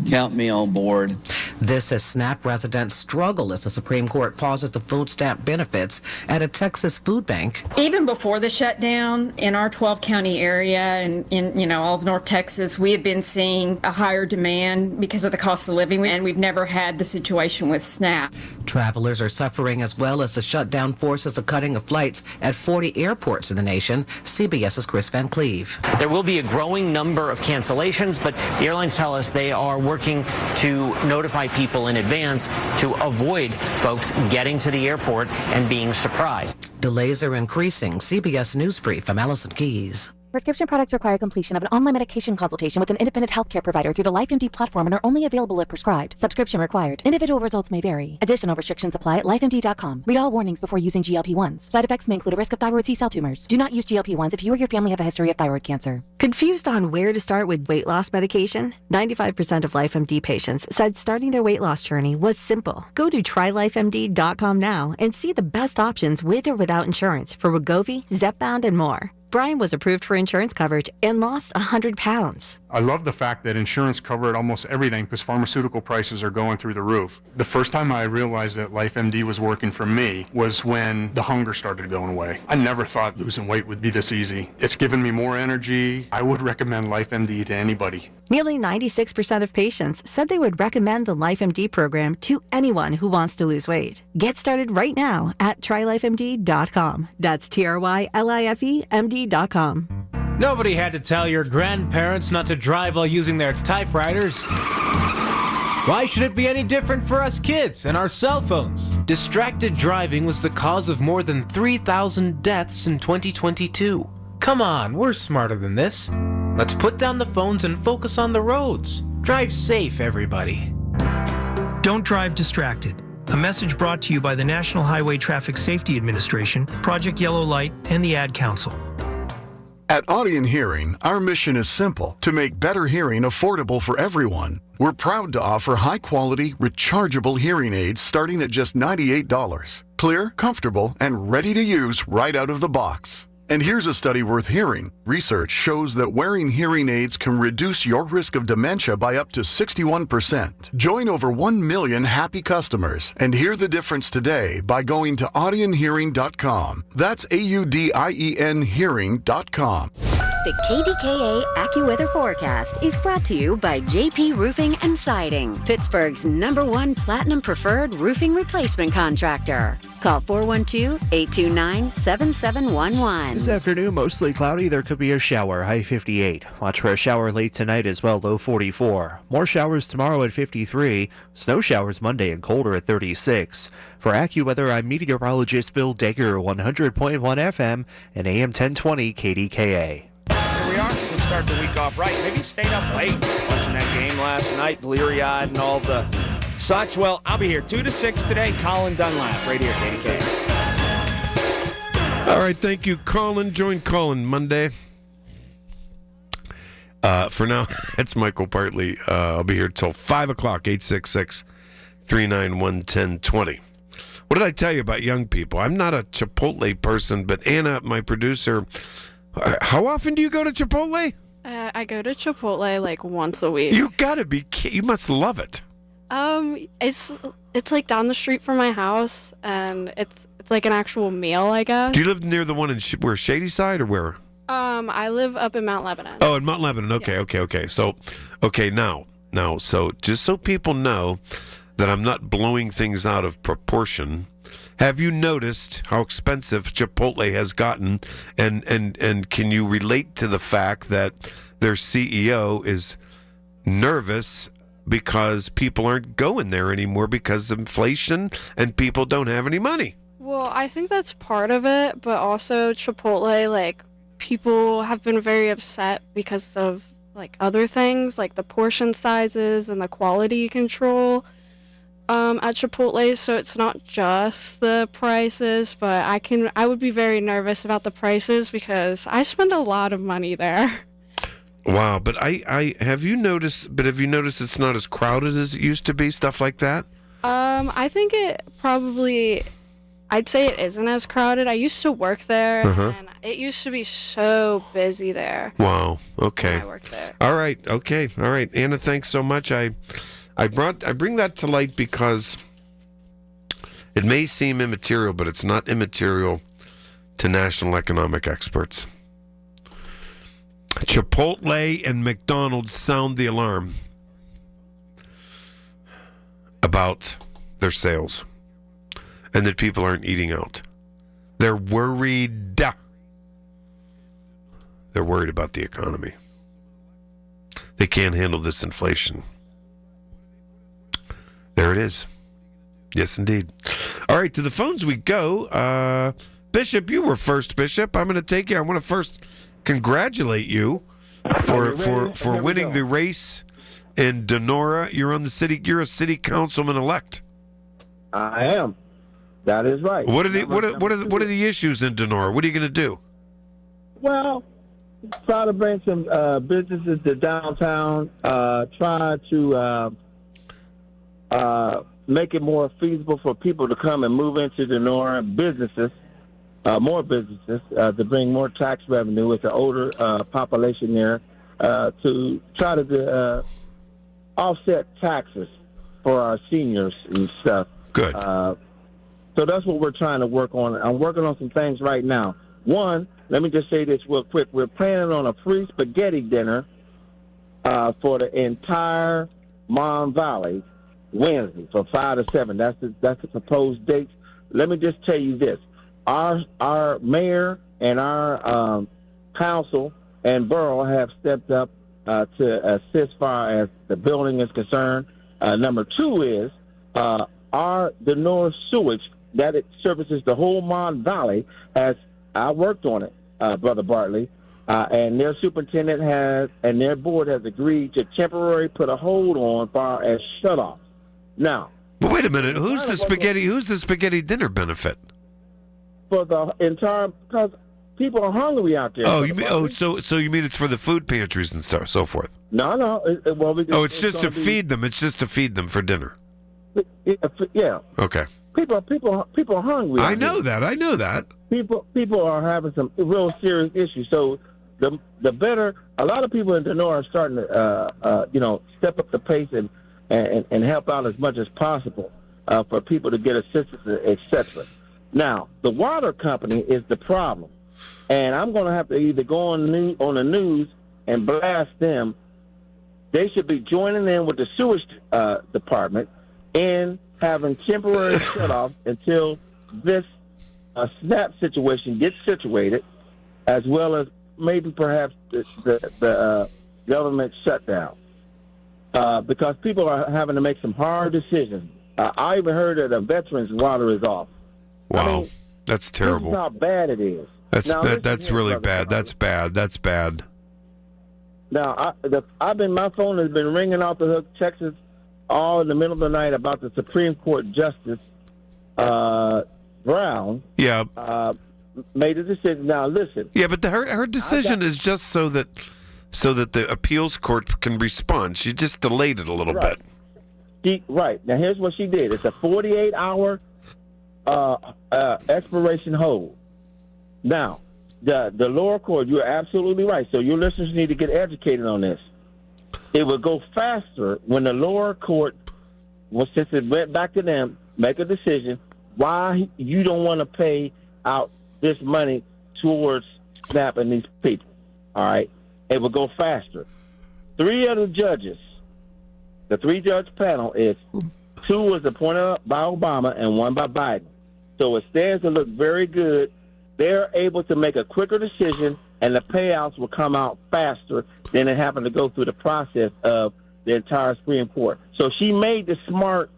Count me on board. This as SNAP residents struggle as the Supreme Court pauses the food stamp benefits at a Texas food bank. Even before the shutdown, in our 12-county area and in all of North Texas, we have been seeing a higher demand because of the cost of living, and we've never had the situation with SNAP. Travelers are suffering as well as the shutdown forces a cutting of flights at 40 airports in the nation. CBS's Chris Van Cleve. There will be a growing number of cancellations, but the airlines tell us they are working to notify notify people in advance to avoid folks getting to the airport and being surprised. Delays are increasing. CBS News Brief. I'm Allison Keys. Prescription products require completion of an online medication consultation with an independent healthcare provider through the LifeMD platform and are only available if prescribed. Subscription required. Individual results may vary. Additional restrictions apply at lifemd.com. Read all warnings before using GLP-1s. Side effects may include a risk of thyroid C-cell tumors. Do not use GLP-1s if you or your family have a history of thyroid cancer. Confused on where to start with weight loss medication? 95% of LifeMD patients said starting their weight loss journey was simple. Go to trylifemd.com now and see the best options with or without insurance for Wegovy, Zepbound, and more. Brian was approved for insurance coverage and lost 100 pounds. I love the fact that insurance covered almost everything because pharmaceutical prices are going through the roof. The first time I realized that LifeMD was working for me was when the hunger started going away. I never thought losing weight would be this easy. It's given me more energy. I would recommend LifeMD to anybody. Nearly 96% of patients said they would recommend the LifeMD program to anyone who wants to lose weight. Get started right now at trylifemd.com. That's TRYLIFEMD.com. Nobody had to tell your grandparents not to drive while using their typewriters. Why should it be any different for us kids and our cell phones? Distracted driving was the cause of more than 3,000 deaths in 2022. Come on, we're smarter than this. Let's put down the phones and focus on the roads. Drive safe, everybody. Don't drive distracted. A message brought to you by the National Highway Traffic Safety Administration, Project Yellow Light, and the Ad Council. At Audion Hearing, our mission is simple: to make better hearing affordable for everyone. We're proud to offer high-quality, rechargeable hearing aids starting at just $98. Clear, comfortable, and ready to use right out of the box. And here's a study worth hearing. Research shows that wearing hearing aids can reduce your risk of dementia by up to 61%. Join over 1 million happy customers and hear the difference today by going to audionhearing.com. That's AUDIEN hearing.com. The KDKA AccuWeather forecast is brought to you by JP Roofing and Siding, Pittsburgh's #1 Platinum Preferred Roofing Replacement Contractor. Call 412-829-7711. This afternoon, mostly cloudy. There could be a shower, high 58. Watch for a shower late tonight as well, low 44. More showers tomorrow at 53. Snow showers Monday and colder at 36. For AccuWeather, I'm meteorologist Bill Degger, 100.1 FM and AM 1020 KDKA. Here we are. We'll start the week off right. Maybe stayed up late watching that game last night, bleary-eyed and all the such. Well, I'll be here 2 to 6 today. Colin Dunlap, right here, KDK. All right, thank you, Colin. Join Colin Monday. For now, it's Michael Bartley. I'll be here till 5 o'clock, 866-391-1020. What did I tell you about young people? I'm not a Chipotle person, but Anna, my producer, how often do you go to Chipotle? I go to Chipotle like once a week. You gotta be kidding. You must love it. It's like down the street from my house, and it's like an actual meal, I guess. Do you live near the one in where Shady Side or where? I live up in Mount Lebanon. Oh, in Mount Lebanon. Okay, yeah. Okay. So, now, so just so people know that I'm not blowing things out of proportion. Have you noticed how expensive Chipotle has gotten? And can you relate to the fact that their CEO is nervous because people aren't going there anymore because of inflation and people don't have any money? Well, I think that's part of it, but also Chipotle, like, people have been very upset because of, like, other things, like the portion sizes and the quality control at Chipotle. So it's not just the prices, but I would be very nervous about the prices because I spend a lot of money there. Wow, but have you noticed it's not as crowded as it used to be, stuff like that? I think I'd say it isn't as crowded. I used to work there, and it used to be so busy there. Wow, okay. When I worked there. All right, okay, all right. Anna, thanks so much. I bring that to light because it may seem immaterial, but it's not immaterial to national economic experts. Chipotle and McDonald's sound the alarm about their sales and that people aren't eating out. They're worried. They're worried about the economy. They can't handle this inflation. There it is. Yes, indeed. All right, to the phones we go. Bishop, you were first, Bishop. I'm going to take you. I want to first congratulate you for winning the race in Donora. You're a city councilman-elect. I am. That is right. What are the issues in Donora? What are you going to do? Well, try to bring some businesses to downtown. Try to make it more feasible for people to come and move into Donora. More businesses to bring more tax revenue with the older population there. To try to offset taxes for our seniors and stuff. Good. So that's what we're trying to work on. I'm working on some things right now. One, let me just say this real quick. We're planning on a free spaghetti dinner for the entire Mon Valley Wednesday from 5 to 7. That's the proposed date. Let me just tell you this. Our mayor and our council and borough have stepped up to assist as far as the building is concerned. Number two is the North Sewage that it services the whole Mon Valley. I worked on it, Brother Bartley, and their superintendent and their board has agreed to temporarily put a hold on as far as shutoffs. Now, but wait a minute. Who's the spaghetti dinner benefit? For the entire, because people are hungry out there. Oh, you mean so you mean it's for the food pantries and so forth? No. It's just to feed them. It's just to feed them for dinner. Yeah. Okay. People are hungry. I know that. People are having some real serious issues. So the better. A lot of people in Donora are starting to step up the pace and help out as much as possible for people to get assistance, etc. Now, the water company is the problem, and I'm going to have to either go on the news and blast them. They should be joining in with the sewage department in having temporary shutoffs until this SNAP situation gets situated, as well as maybe perhaps the government shutdown, because people are having to make some hard decisions. I even heard that a veteran's water is off. Wow, I mean, that's terrible. This is how bad it is. That's really bad. That's bad. Now, my phone has been ringing off the hook, Texas, all in the middle of the night about the Supreme Court Justice Brown. Yeah. Made a decision. Now, listen. Yeah, but her decision is just so that the appeals court can respond. She just delayed it a little bit. Right. Now, here's what she did. It's a 48-hour expiration hold. Now, the lower court, you're absolutely right. So your listeners need to get educated on this. It would go faster when the lower court, since it went back to them, make a decision why you don't want to pay out this money towards SNAP and these people. All right? It would go faster. 3 of the judges, the 3-judge panel is 2 was appointed by Obama and 1 by Biden. So it stands to look very good. They're able to make a quicker decision, and the payouts will come out faster than it happened to go through the process of the entire Supreme Court. So she made the smart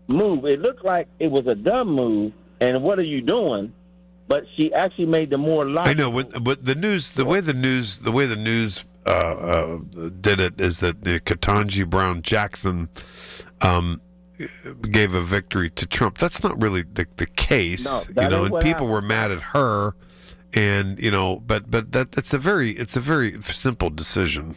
move. It looked like it was a dumb move, and what are you doing? But she actually made the more logical. I know, but the way the news did it is that Ketanji Brown Jackson gave a victory to Trump. That's not really the case, and people happened. Were mad at her, and but that's a very simple decision.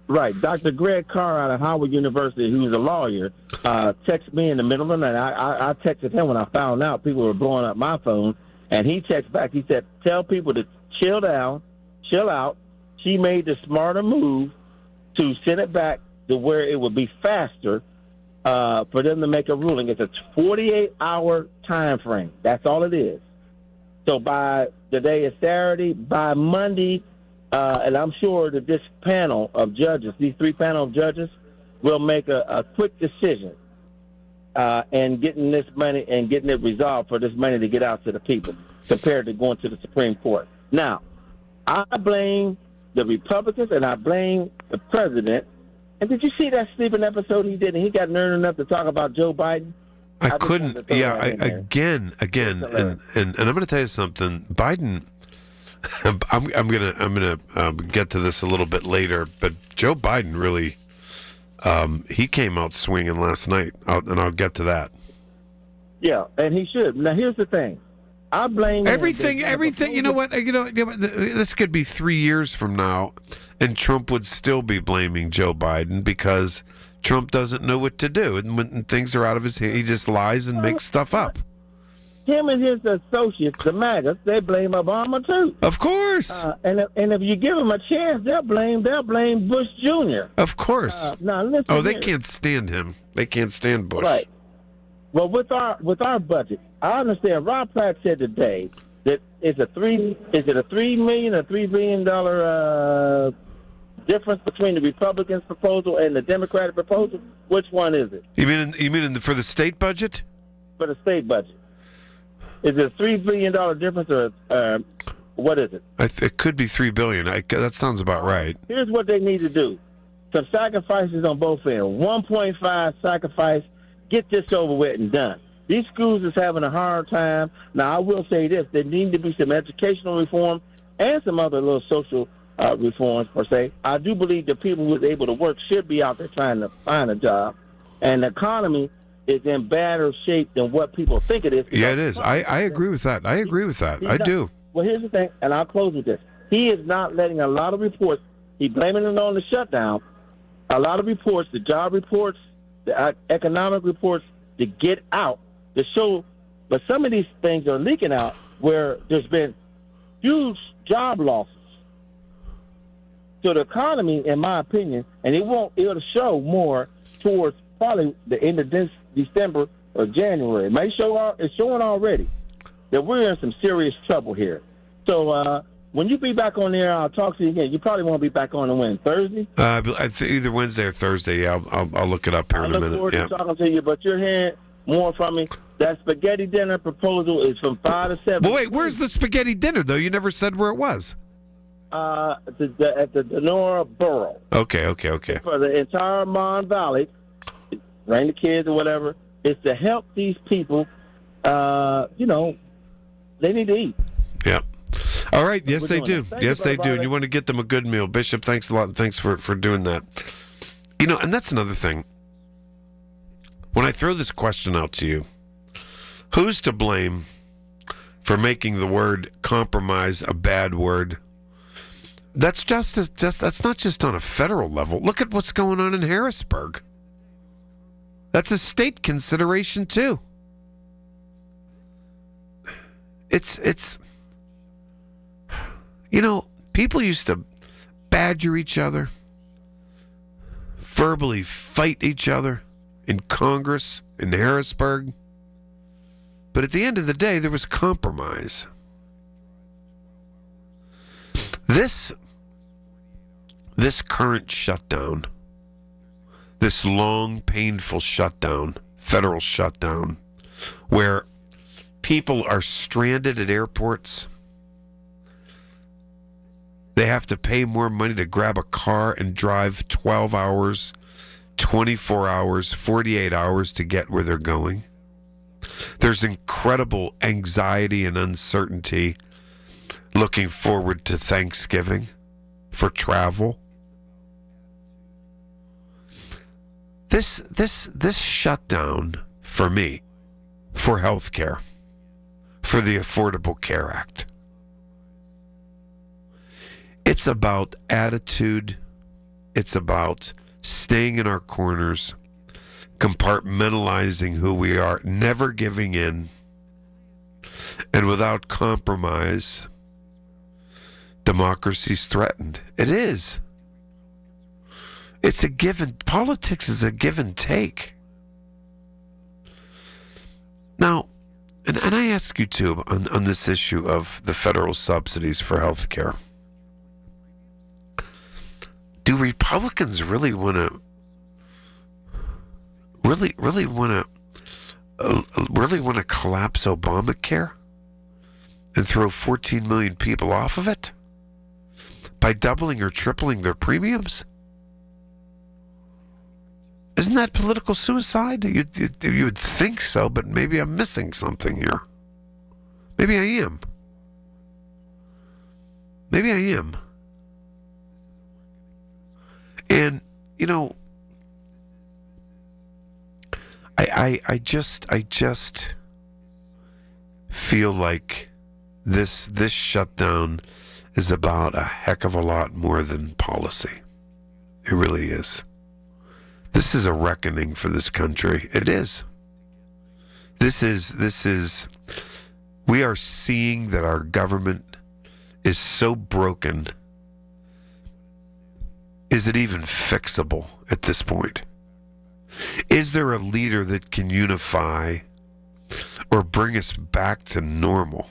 Right. Dr. Greg Carr out of Howard University, who's a lawyer, texted me in the middle of the night. I texted him when I found out people were blowing up my phone, and he texted back. He said, "Tell people to chill down, chill out." She made the smarter move to send it back to where it would be faster for them to make a ruling. It's a 48-hour time frame. That's all it is. So by the day is Saturday, by Monday, and I'm sure that this panel of judges, these 3 panel of judges, will make a quick decision and getting this money and getting it resolved for this money to get out to the people compared to going to the Supreme Court. Now, I blame the Republicans and I blame the president And did you see that sleeping episode he did? And he got nerve enough to talk about Joe Biden. I couldn't. Yeah, again, and I'm going to tell you something. Biden. I'm gonna get to this a little bit later, but Joe Biden really, he came out swinging last night, and I'll get to that. Yeah, and he should. Now here's the thing. I blame everything. You know what? This could be 3 years from now, and Trump would still be blaming Joe Biden because Trump doesn't know what to do, and when things are out of his hand, he just lies and makes stuff up. Him and his associates, the MAGAs, they blame Obama too. Of course. And if you give them a chance, they'll blame Bush Jr. Of course. Now listen. They can't stand him. They can't stand Bush. Right. Well, with our budget, I understand. Rob Platt said today that is it a $3 million or $3 billion difference between the Republicans' proposal and the Democratic proposal? Which one is it? You mean for the state budget? For the state budget. Is it a $3 billion difference, or what is it? It could be $3 billion. That sounds about right. Here's what they need to do: some sacrifices on both ends. 1.5 sacrifice. Get this over with and done. These schools is having a hard time. Now, I will say this: there need to be some educational reform and some other little social reforms per se. I do believe that people who are able to work should be out there trying to find a job, and the economy is in badder shape than what people think it is. Yeah, it is. I agree with that. I do. Well, here's the thing, and I'll close with this. He is not letting a lot of reports, he's blaming it on the shutdown, a lot of reports, the job reports, the economic reports, to get out, to show, but some of these things are leaking out where there's been huge job losses. So the economy, in my opinion, and it'll show more towards probably the end of this December or January. It's showing already that we're in some serious trouble here. So when you be back on there, I'll talk to you again. You probably won't be back on when? Thursday? Either Wednesday or Thursday. Yeah, I'll look it up here in a minute. I look forward to talking to you, but you're hearing more from me. That spaghetti dinner proposal is from 5 to 7. Well, wait, where's the spaghetti dinner, though? You never said where it was. At the Denora Borough. Okay. For the entire Mon Valley, bring the kids or whatever, is to help these people, they need to eat. Yeah. All right. Yes, they do. Yes, they do. And you want to get them a good meal. Bishop, thanks a lot, and thanks for doing that. And that's another thing. When I throw this question out to you, who's to blame for making the word compromise a bad word? That's that's not just on a federal level. Look at what's going on in Harrisburg. That's a state consideration too. It's people used to badger each other, verbally fight each other in Congress, in Harrisburg. But at the end of the day, there was compromise. This current shutdown, this long, painful shutdown, federal shutdown, where people are stranded at airports. They have to pay more money to grab a car and drive 12 hours, 24 hours, 48 hours to get where they're going. There's incredible anxiety and uncertainty looking forward to Thanksgiving for travel. This shutdown for me, for healthcare, for the Affordable Care Act, it's about attitude. It's about staying in our corners, compartmentalizing who we are, never giving in, and without compromise, democracy's threatened. It is. It's a given. Politics is a give and take. Now, and I ask you too on this issue of the federal subsidies for health care. Do Republicans really want to collapse Obamacare and throw 14 million people off of it by doubling or tripling their premiums? Isn't that political suicide? You would think so, but maybe I'm missing something here. Maybe I am. Maybe I am. And, you know, I just feel like this shutdown is about a heck of a lot more than policy. It really is. This is a reckoning for this country. It is. This is, we are seeing that our government is so broken. Is it even fixable at this point? Is there a leader that can unify or bring us back to normal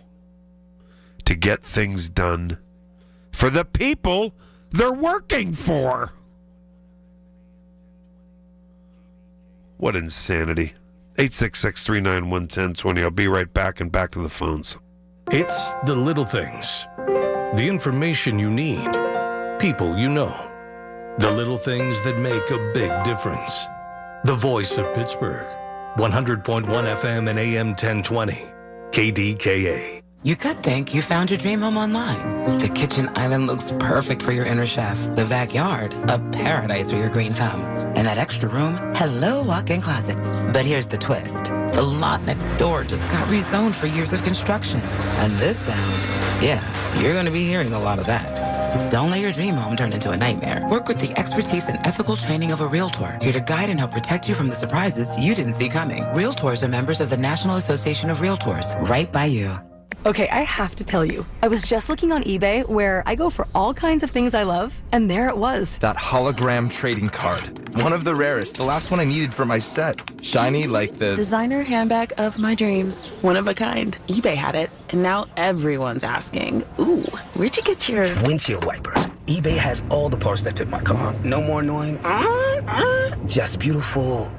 to get things done for the people they're working for? What insanity. 866-391-1020. I'll be right back and back to the phones. It's the little things. The information you need. People you know. The little things that make a big difference. The voice of Pittsburgh. 100.1 FM and AM 1020. KDKA. You could think you found your dream home online. The kitchen island looks perfect for your inner chef. The backyard, a paradise for your green thumb. And that extra room, hello walk-in closet. But here's the twist. The lot next door just got rezoned for years of construction. And this sound, yeah, you're going to be hearing a lot of that. Don't let your dream home turn into a nightmare. Work with the expertise and ethical training of a Realtor, here to guide and help protect you from the surprises you didn't see coming. Realtors are members of the National Association of Realtors, right by you. Okay, I have to tell you, I was just looking on eBay where I go for all kinds of things I love, and there it was. That hologram trading card. One of the rarest, the last one I needed for my set. Shiny like the designer handbag of my dreams. One of a kind. eBay had it, and now everyone's asking, ooh, where'd you get your windshield wipers? eBay has all the parts that fit my car. No more annoying, just beautiful.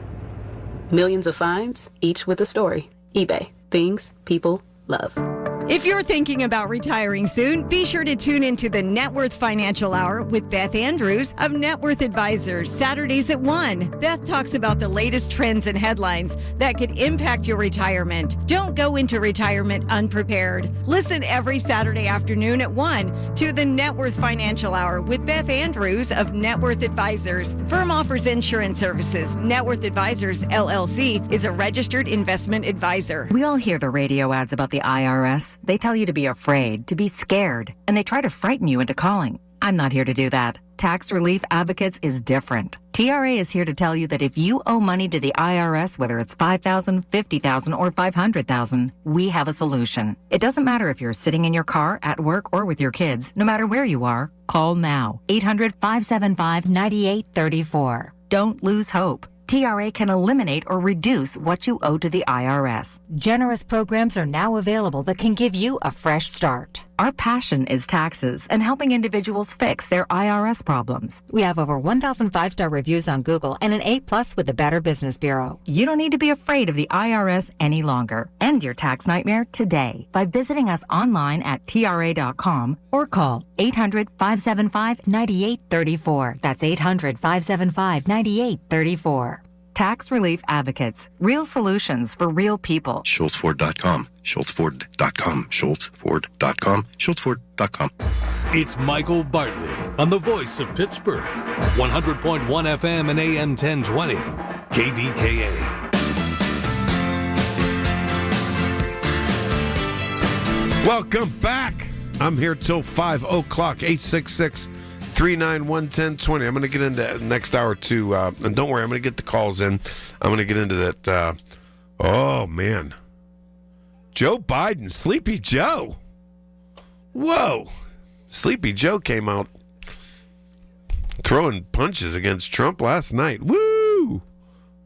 Millions of finds, each with a story. eBay. Things people love. If you're thinking about retiring soon, be sure to tune into the Net Worth Financial Hour with Beth Andrews of Net Worth Advisors, Saturdays at 1. Beth talks about the latest trends and headlines that could impact your retirement. Don't go into retirement unprepared. Listen every Saturday afternoon at 1 to the Net Worth Financial Hour with Beth Andrews of Net Worth Advisors. Firm offers insurance services. Net Worth Advisors, LLC, is a registered investment advisor. We all hear the radio ads about the IRS. They tell you to be afraid, to be scared, and they try to frighten you into calling. I'm not here to do that. Tax Relief Advocates is different. TRA is here to tell you that if you owe money to the IRS, whether it's $5,000, $50,000, or $500,000, we have a solution. It doesn't matter if you're sitting in your car, at work, or with your kids. No matter where you are, call now. 800-575-9834. Don't lose hope. TRA can eliminate or reduce what you owe to the IRS. Generous programs are now available that can give you a fresh start. Our passion is taxes and helping individuals fix their IRS problems. We have over 1,000 5-star reviews on Google and an A+ with the Better Business Bureau. You don't need to be afraid of the IRS any longer. End your tax nightmare today by visiting us online at TRA.com or call 800-575-9834. That's 800-575-9834. Tax Relief Advocates. Real solutions for real people. SchultzFord.com. SchultzFord.com. SchultzFord.com. SchultzFord.com. It's Michael Bartley on the voice of Pittsburgh. 100.1 FM and AM 1020. KDKA. Welcome back. I'm here till 5 o'clock. 866-391-1020. I'm going to get into next hour too. And don't worry, I'm going to get the calls in. I'm going to get into that. Oh, man. Joe Biden, Sleepy Joe. Whoa. Sleepy Joe came out throwing punches against Trump last night. Woo!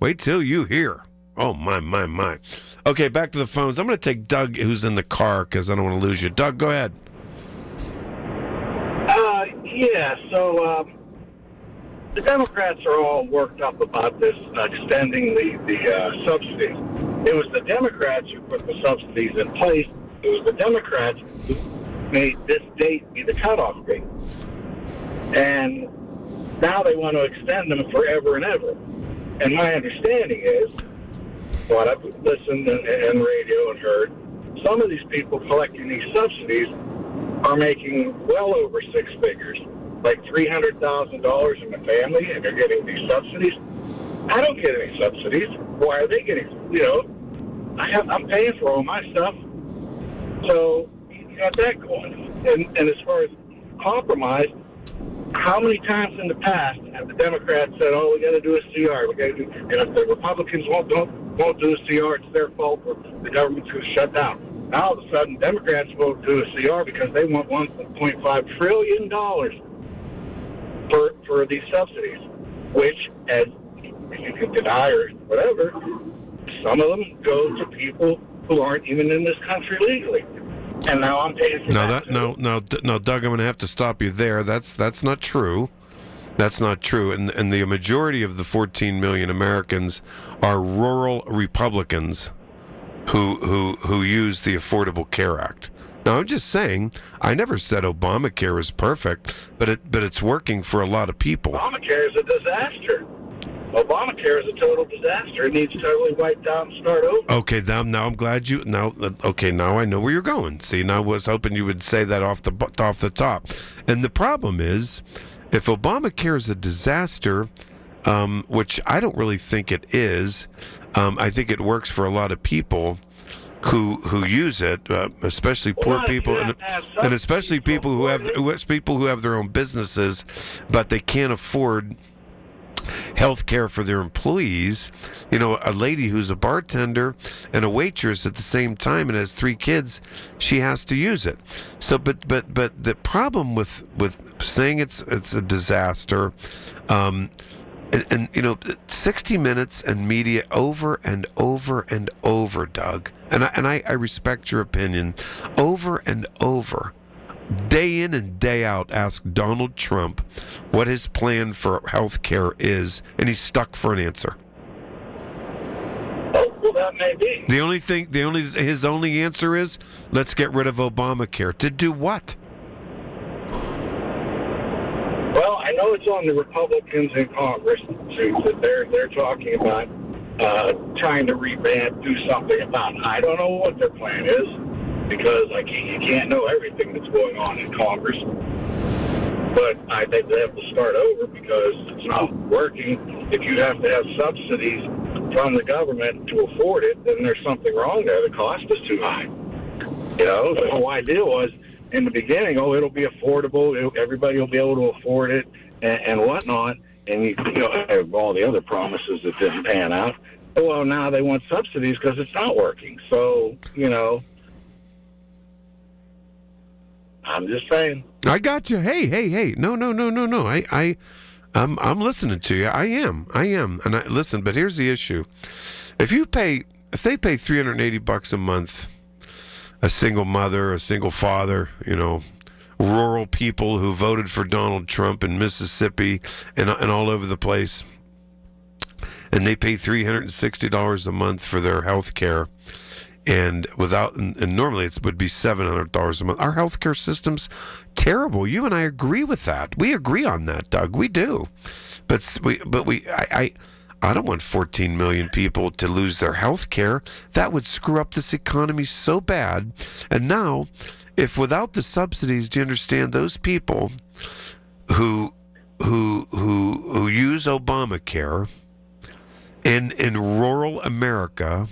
Wait till you hear. Oh, my. Okay, back to the phones. I'm going to take Doug, who's in the car, because I don't want to lose you. Doug, go ahead. So the Democrats are all worked up about this extending the subsidies. It was the Democrats who put the subsidies in place. It was the Democrats who made this date be the cutoff date. And now they want to extend them forever and ever. And my understanding is, what I've listened and radio and heard, some of these people collecting these subsidies are making well over six figures, like $300,000 in a family, and they're getting these subsidies. I don't get any subsidies. Why are they getting? I'm paying for all my stuff, so you got that going. And as far as compromise, how many times in the past have the Democrats said, "Oh, we got to do a CR"? We got to do, and if the Republicans won't do a CR, it's their fault. Or the government's going to shut down. Now all of a sudden, Democrats won't do a CR because they want $1.5 trillion for these subsidies, which, as you can deny or whatever, some of them go to people who aren't even in this country legally. And now I'm paying for that. No, Doug, I'm going to have to stop you there. That's not true. That's not true. And the majority of the 14 million Americans are rural Republicans who use the Affordable Care Act. Now, I'm just saying, I never said Obamacare is perfect, but it's working for a lot of people. Obamacare is a disaster. Obamacare is a total disaster. It needs totally wiped out and start over. Okay, now I'm glad you now I know where you're going. See, now I was hoping you would say that off the top. And the problem is, if Obamacare is a disaster, which I don't really think it is, I think it works for a lot of people who use it, especially poor people, and especially people who have their own businesses, but they can't afford health care for their employees. A lady who's a bartender and a waitress at the same time and has 3 kids, she has to use it. So but the problem with saying it's a disaster, and 60 Minutes and media over and over and over, Doug, and I respect your opinion, over and over, day in and day out, ask Donald Trump what his plan for health care is, and he's stuck for an answer. Oh, well, that may be. His only answer is, let's get rid of Obamacare. To do what? Well, I know it's on the Republicans in Congress too, that they're talking about trying to revamp, do something about it. I don't know what their plan is, because you can't know everything that's going on in Congress. But I think they have to start over because it's not working. If you have to have subsidies from the government to afford it, then there's something wrong there. The cost is too high. The whole idea was, in the beginning, it'll be affordable. Everybody will be able to afford it and whatnot. And you have all the other promises that didn't pan out. Well, now they want subsidies because it's not working. So, I'm just saying. I got you. Hey. No. I'm listening to you. I am. And listen, but here's the issue. If they pay $380 a month, a single mother, a single father, rural people who voted for Donald Trump in Mississippi and all over the place, and they pay $360 a month for their health care, and normally it would be $700 a month. Our healthcare system's terrible. You and I agree with that. We agree on that, Doug. We do. But I don't want 14 million people to lose their health care. That would screw up this economy so bad. And now, if without the subsidies, do you understand those people who use Obamacare in rural America,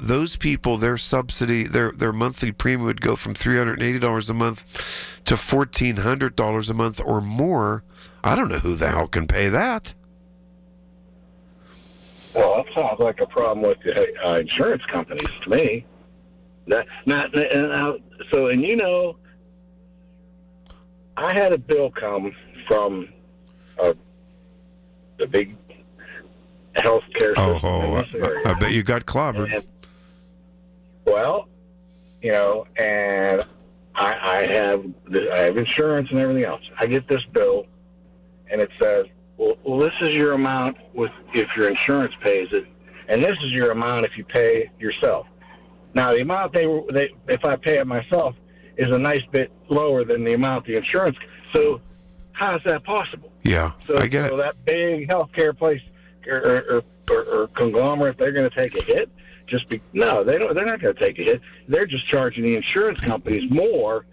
those people, their subsidy, their monthly premium would go from $380 a month to $1,400 a month or more. I don't know who the hell can pay that. Well, that sounds like a problem with the insurance companies to me. I had a bill come from the big healthcare system. I bet you got clobbered. And I have insurance and everything else. I get this bill, and it says, well, this is your amount if your insurance pays it, and this is your amount if you pay yourself. Now, the amount if I pay it myself is a nice bit lower than the amount the insurance. So, how is that possible? Yeah, I get it. So that big healthcare place or conglomerate, they're going to take a hit. No, they don't. They're not going to take a hit. They're just charging the insurance companies more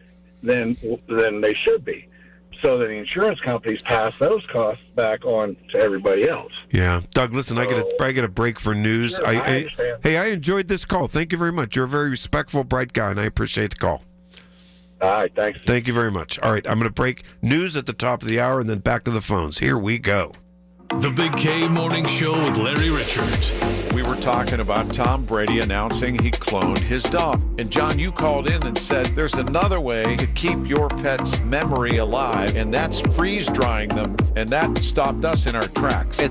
than they should be, so that the insurance companies pass those costs back on to everybody else. Yeah, Doug. Listen, I get a break for news. Sure, I understand. Hey, I enjoyed this call. Thank you very much. You're a very respectful, bright guy, and I appreciate the call. All right, thanks. Thank you very much. All right, I'm going to break news at the top of the hour and then back to the phones. Here we go. The Big K Morning Show with Larry Richards. We were talking about Tom Brady announcing he cloned his dog. And John, you called in and said there's another way to keep your pet's memory alive, and that's freeze drying them. And that stopped us in our tracks.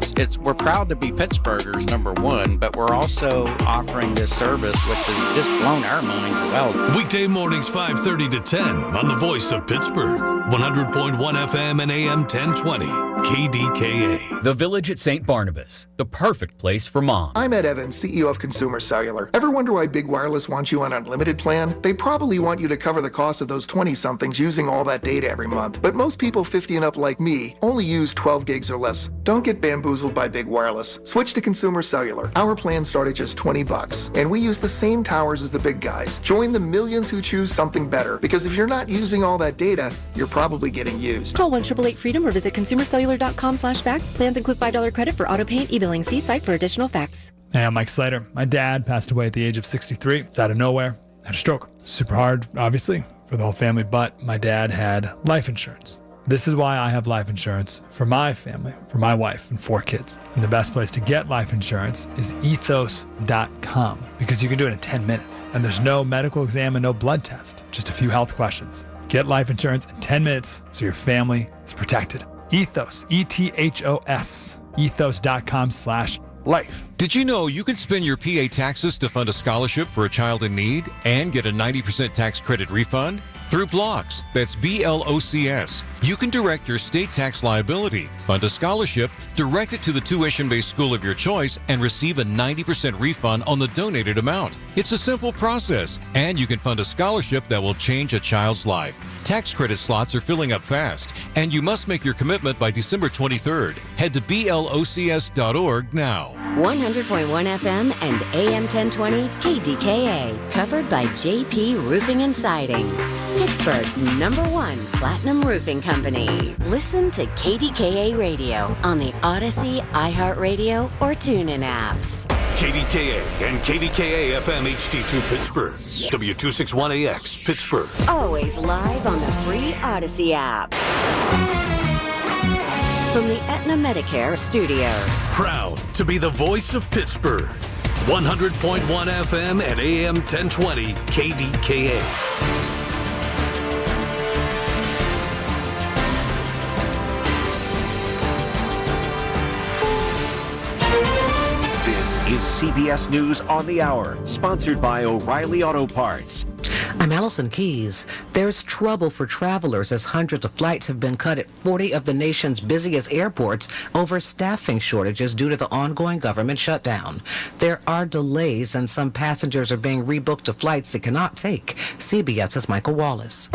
We're proud to be Pittsburghers, number one, but we're also offering this service, which has just blown our minds as well. Weekday mornings 5:30 to 10 on the Voice of Pittsburgh. 100.1 FM and AM 1020. KDKA. The Village at St. Barnabas, the perfect place for mom. I'm Ed Evans, CEO of Consumer Cellular. Ever wonder why Big Wireless wants you on an unlimited plan? They probably want you to cover the cost of those 20-somethings using all that data every month. But most people 50 and up like me only use 12 gigs or less. Don't get bamboozled by Big Wireless. Switch to Consumer Cellular. Our plans start at just $20, and we use the same towers as the big guys. Join the millions who choose something better, because if you're not using all that data, you're probably getting used. Call 1-888-FREEDOM or visit consumercellular.com/facts. Plans include $5 credit for auto pay and e-billing. See site for additional facts. Hey, I'm Mike Slater. My dad passed away at the age of 63. It's out of nowhere. Had a stroke. Super hard, obviously, for the whole family, but my dad had life insurance. This is why I have life insurance for my family, for my wife and 4 kids. And the best place to get life insurance is ethos.com, because you can do it in 10 minutes. And there's no medical exam and no blood test, just a few health questions. Get life insurance in 10 minutes so your family is protected. Ethos, ETHOS, ethos.com/life. Did you know you can spend your PA taxes to fund a scholarship for a child in need and get a 90% tax credit refund? Through Blocks, that's BLOCS, you can direct your state tax liability, fund a scholarship, direct it to the tuition-based school of your choice, and receive a 90% refund on the donated amount. It's a simple process, and you can fund a scholarship that will change a child's life. Tax credit slots are filling up fast, and you must make your commitment by December 23rd. Head to BLOCS.org now. 100.1 FM and AM 1020 KDKA, covered by JP Roofing and Siding, Pittsburgh's #1 platinum roofing company. Listen to KDKA Radio on the Odyssey, iHeartRadio, or TuneIn apps. KDKA and KDKA FM HD2 Pittsburgh. W261AX Pittsburgh. Always live on the free Odyssey app. From the Aetna Medicare studios. Proud to be the voice of Pittsburgh. 100.1 FM and AM 1020 KDKA. This is CBS News on the Hour, sponsored by O'Reilly Auto Parts. I'm Allison Keys. There's trouble for travelers as hundreds of flights have been cut at 40 of the nation's busiest airports over staffing shortages due to the ongoing government shutdown. There are delays and some passengers are being rebooked to flights they cannot take. CBS's Michael Wallace.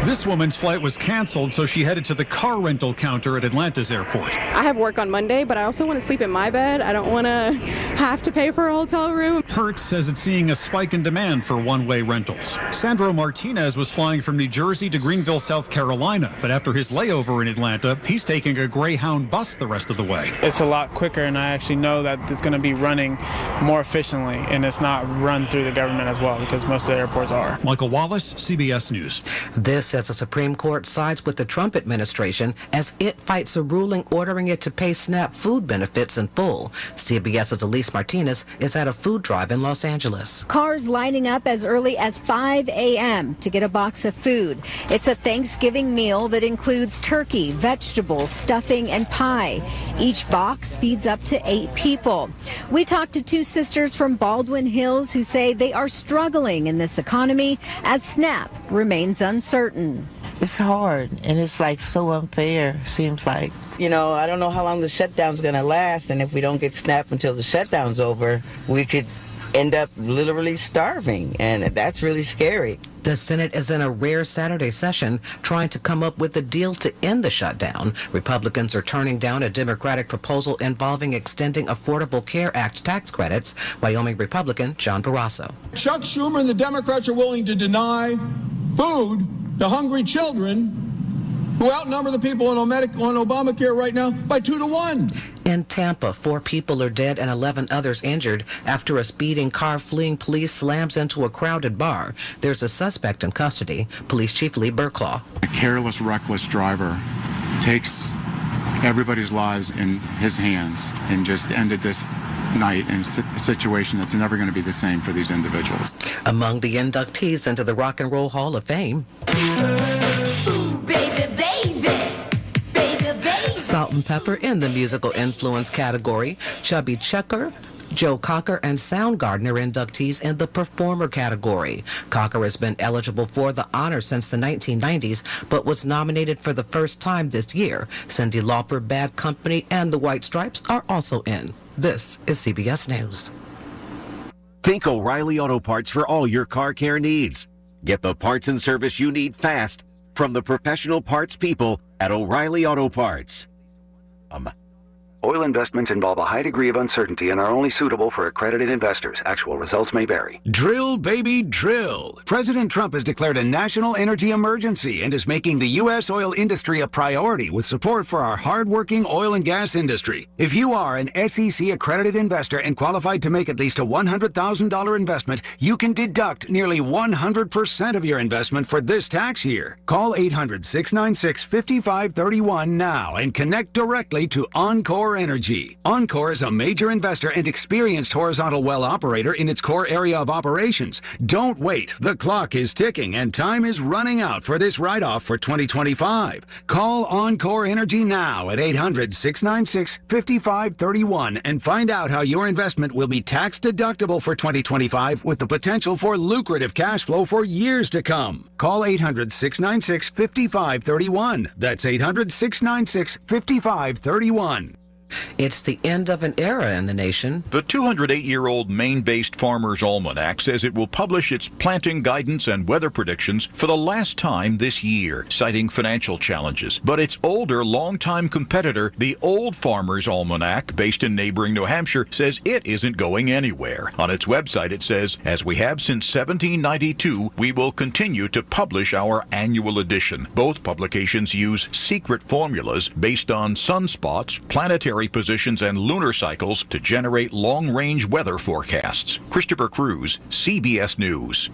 This woman's flight was canceled, so she headed to the car rental counter at Atlanta's airport. I have work on Monday, but I also want to sleep in my bed. I don't want to have to pay for a hotel room. Hertz says it's seeing a spike in demand for one-way rentals. Sandro Martinez was flying from New Jersey to Greenville, South Carolina, but after his layover in Atlanta, he's taking a Greyhound bus the rest of the way. It's a lot quicker, and I actually know that it's going to be running more efficiently, and it's not run through the government as well, because most of the airports are. Michael Wallace, CBS News. This as the Supreme Court sides with the Trump administration as it fights a ruling ordering it to pay SNAP food benefits in full. CBS's Elise Martinez is at a food drive in Los Angeles. Cars lining up as early as 5 a.m. to get a box of food. It's a Thanksgiving meal that includes turkey, vegetables, stuffing, and pie. Each box feeds up to 8 people. We talked to 2 sisters from Baldwin Hills who say they are struggling in this economy as SNAP remains uncertain. It's hard, and it's like so unfair, seems like. You know, I don't know how long the shutdown's going to last, and if we don't get SNAP until the shutdown's over, we could end up literally starving, and that's really scary. The Senate is in a rare Saturday session trying to come up with a deal to end the shutdown. Republicans are turning down a Democratic proposal involving extending Affordable Care Act tax credits. Wyoming Republican John Barrasso. Chuck Schumer and the Democrats are willing to deny food to hungry children who outnumber the people on Obamacare right now by 2-1. In Tampa, 4 people are dead and 11 others injured after a speeding car fleeing police slams into a crowded bar. There's a suspect in custody. Police Chief Lee Burklaw. A careless, reckless driver takes everybody's lives in his hands and just ended this night in a situation that's never going to be the same for these individuals. Among the inductees into the Rock and Roll Hall of Fame, Salt and Pepper in the musical influence category, Chubby Checker, Joe Cocker, and Soundgarden are inductees in the performer category. Cocker has been eligible for the honor since the 1990s, but was nominated for the first time this year. Cyndi Lauper, Bad Company, and the White Stripes are also in. This is CBS News. Think O'Reilly Auto Parts for all your car care needs. Get the parts and service you need fast from the professional parts people at O'Reilly Auto Parts. Oil investments involve a high degree of uncertainty and are only suitable for accredited investors. Actual results may vary. Drill, baby, drill. President Trump has declared a national energy emergency and is making the U.S. oil industry a priority with support for our hardworking oil and gas industry. If you are an SEC-accredited investor and qualified to make at least a $100,000 investment, you can deduct nearly 100% of your investment for this tax year. Call 800-696-5531 now and connect directly to Encore Energy. Encore is a major investor and experienced horizontal well operator in its core area of operations. Don't wait. The clock is ticking and time is running out for this write-off for 2025. Call Encore Energy now at 800-696-5531 and find out how your investment will be tax deductible for 2025 with the potential for lucrative cash flow for years to come. Call 800-696-5531. That's 800-696-5531. It's the end of an era in the nation. The 208-year-old Maine-based Farmer's Almanac says it will publish its planting guidance and weather predictions for the last time this year, citing financial challenges. But its older, longtime competitor, the Old Farmer's Almanac, based in neighboring New Hampshire, says it isn't going anywhere. On its website, it says, as we have since 1792, we will continue to publish our annual edition. Both publications use secret formulas based on sunspots, planetary positions, and lunar cycles to generate long-range weather forecasts. Christopher Cruz, CBS News.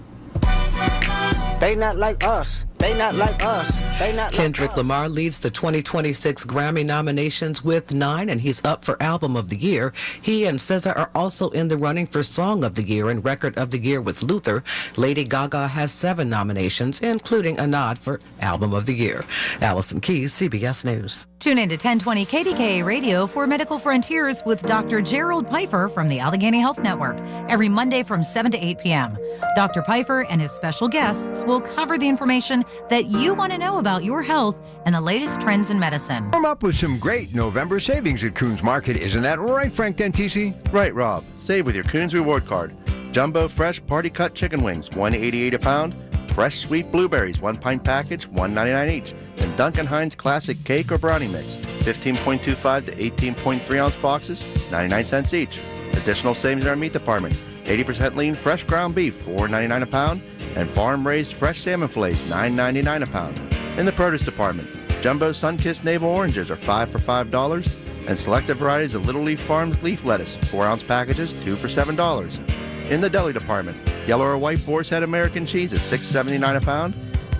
They not like us. They not like us. They not Kendrick like us. Lamar leads the 2026 Grammy nominations with 9, and he's up for Album of the Year. He and SZA are also in the running for Song of the Year and Record of the Year with Luther. Lady Gaga has 7 nominations, including a nod for Album of the Year. Allison Keys, CBS News. Tune in to 1020 KDKA Radio for Medical Frontiers with Dr. Gerald Pfeiffer from the Allegheny Health Network every Monday from 7 to 8 p.m. Dr. Pfeiffer and his special guests will cover the information that you want to know about your health and the latest trends in medicine. Warm up with some great November savings at Coons Market. Isn't that right, Frank Dentisi? Right, Rob. Save with your Coons Reward Card. Jumbo fresh party cut chicken wings, $1.88 a pound. Fresh sweet blueberries, 1 pint package, $1.99 each. And Duncan Hines Classic Cake or Brownie Mix, 15.25 to 18.3 ounce boxes, 99 cents each. Additional savings in our meat department. 80% lean fresh ground beef, $4.99 a pound. And farm-raised fresh salmon fillets, $9.99 a pound. In the produce department, Jumbo Sunkissed Navel Oranges are 5 for $5. And selected varieties of Little Leaf Farms leaf lettuce, 4 ounce packages, 2 for $7. In the deli department, yellow or white Boar's Head American cheese is $6.79 a pound.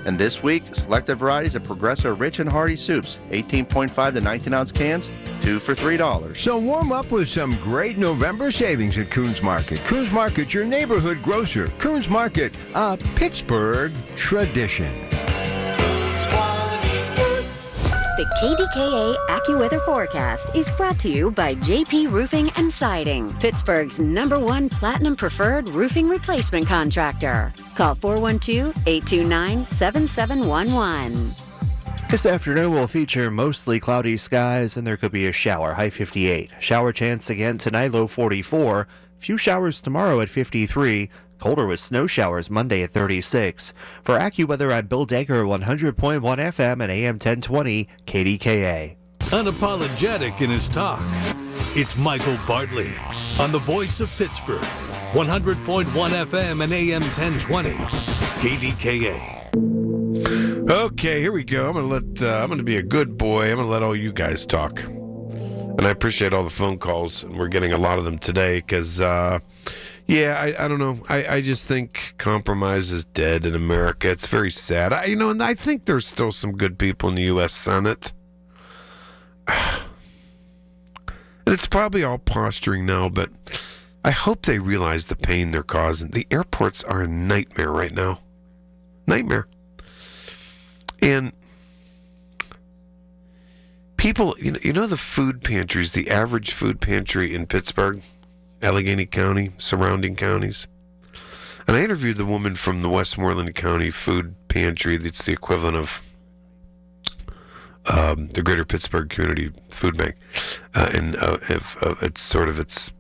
And this week, selected varieties of Progresso Rich and Hearty soups, 18.5 to 19 ounce cans, 2 for $3. So warm up with some great November savings at Coons Market. Coons Market, your neighborhood grocer. Coons Market, a Pittsburgh tradition. The KDKA AccuWeather forecast is brought to you by JP Roofing and Siding, Pittsburgh's #1 Platinum Preferred Roofing Replacement Contractor. Call 412-829-7711. This afternoon will feature mostly cloudy skies and there could be a shower, high 58. Shower chance again tonight, low 44. Few showers tomorrow at 53. Colder with snow showers Monday at 36. For AccuWeather, I'm Bill Dager, 100.1 FM and AM 1020 KDKA. Unapologetic in his talk. It's Michael Bartley on the voice of Pittsburgh. 100.1 FM and AM 1020 KDKA. Okay, here we go. I'm gonna be a good boy. I'm gonna let all you guys talk, and I appreciate all the phone calls, and we're getting a lot of them today because, I don't know. I just think compromise is dead in America. It's very sad. And I think there's still some good people in the U.S. Senate, and it's probably all posturing now, but I hope they realize the pain they're causing. The airports are a nightmare right now. Nightmare. And people, the food pantries, the average food pantry in Pittsburgh, Allegheny County, surrounding counties. And I interviewed the woman from the Westmoreland County food pantry. That's the equivalent of the Greater Pittsburgh Community Food Bank. It's sort of its,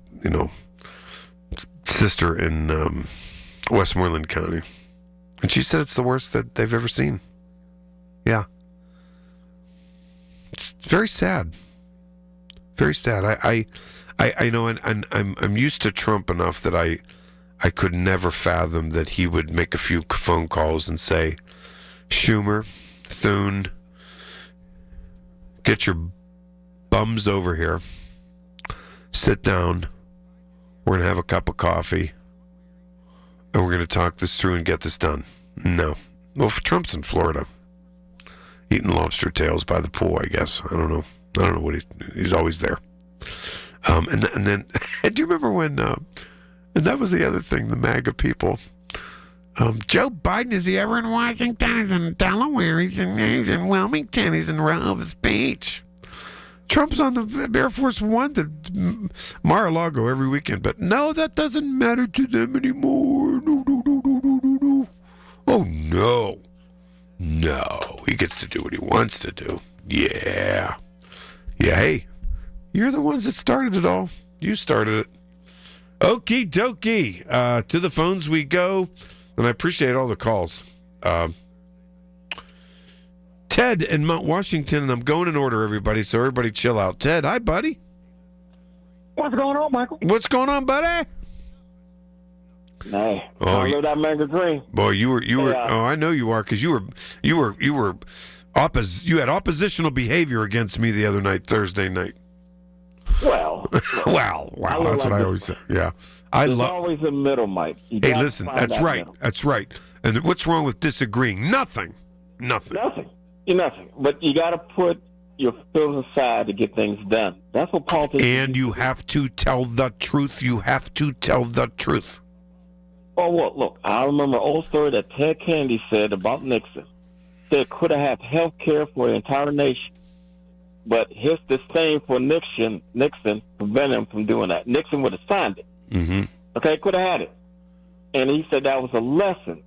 sister in Westmoreland County. And she said it's the worst that they've ever seen. Yeah. It's very sad. Very sad. I know, and I'm used to Trump enough that I could never fathom that he would make a few phone calls and say, Schumer, Thune, get your bums over here. Sit down. We're going to have a cup of coffee. And we're going to talk this through and get this done. No. Well, Trump's in Florida. Eating lobster tails by the pool, I guess. I don't know what he's always there. And then, do you remember when, and that was the other thing, the MAGA people. Joe Biden, is he ever in Washington? He's in Delaware. He's in Wilmington. He's in Rehoboth Beach. Trump's on the Air Force One to Mar-a-Lago every weekend. But no, that doesn't matter to them anymore. No. Oh, no. No, he gets to do what he wants to do. Yeah. Hey, you're the ones that started it all. You started it. Okie dokie. To the phones we go. And I appreciate all the calls. Ted in Mount Washington, and I'm going in order, everybody, so everybody chill out. Ted, hi, buddy. What's going on, Michael? What's going on, buddy? Hey, I live that American dream. Boy, you were. Oh, I know you are, because you had oppositional behavior against me the other night, Thursday night. Well, wow. That's what I always say. Yeah, There's always a middle, Mike. Hey, listen, that's right. Middle. That's right. And what's wrong with disagreeing? Nothing. You're nothing. But you got to put your feelings aside to get things done. That's what politics. And you have to tell the truth. Oh, well, look, I remember an old story that Ted Kennedy said about Nixon. Said could have had health care for the entire nation. But his disdain for Nixon prevented him from doing that. Nixon would have signed it. Mm-hmm. Okay, could have had it. And he said that was a lesson.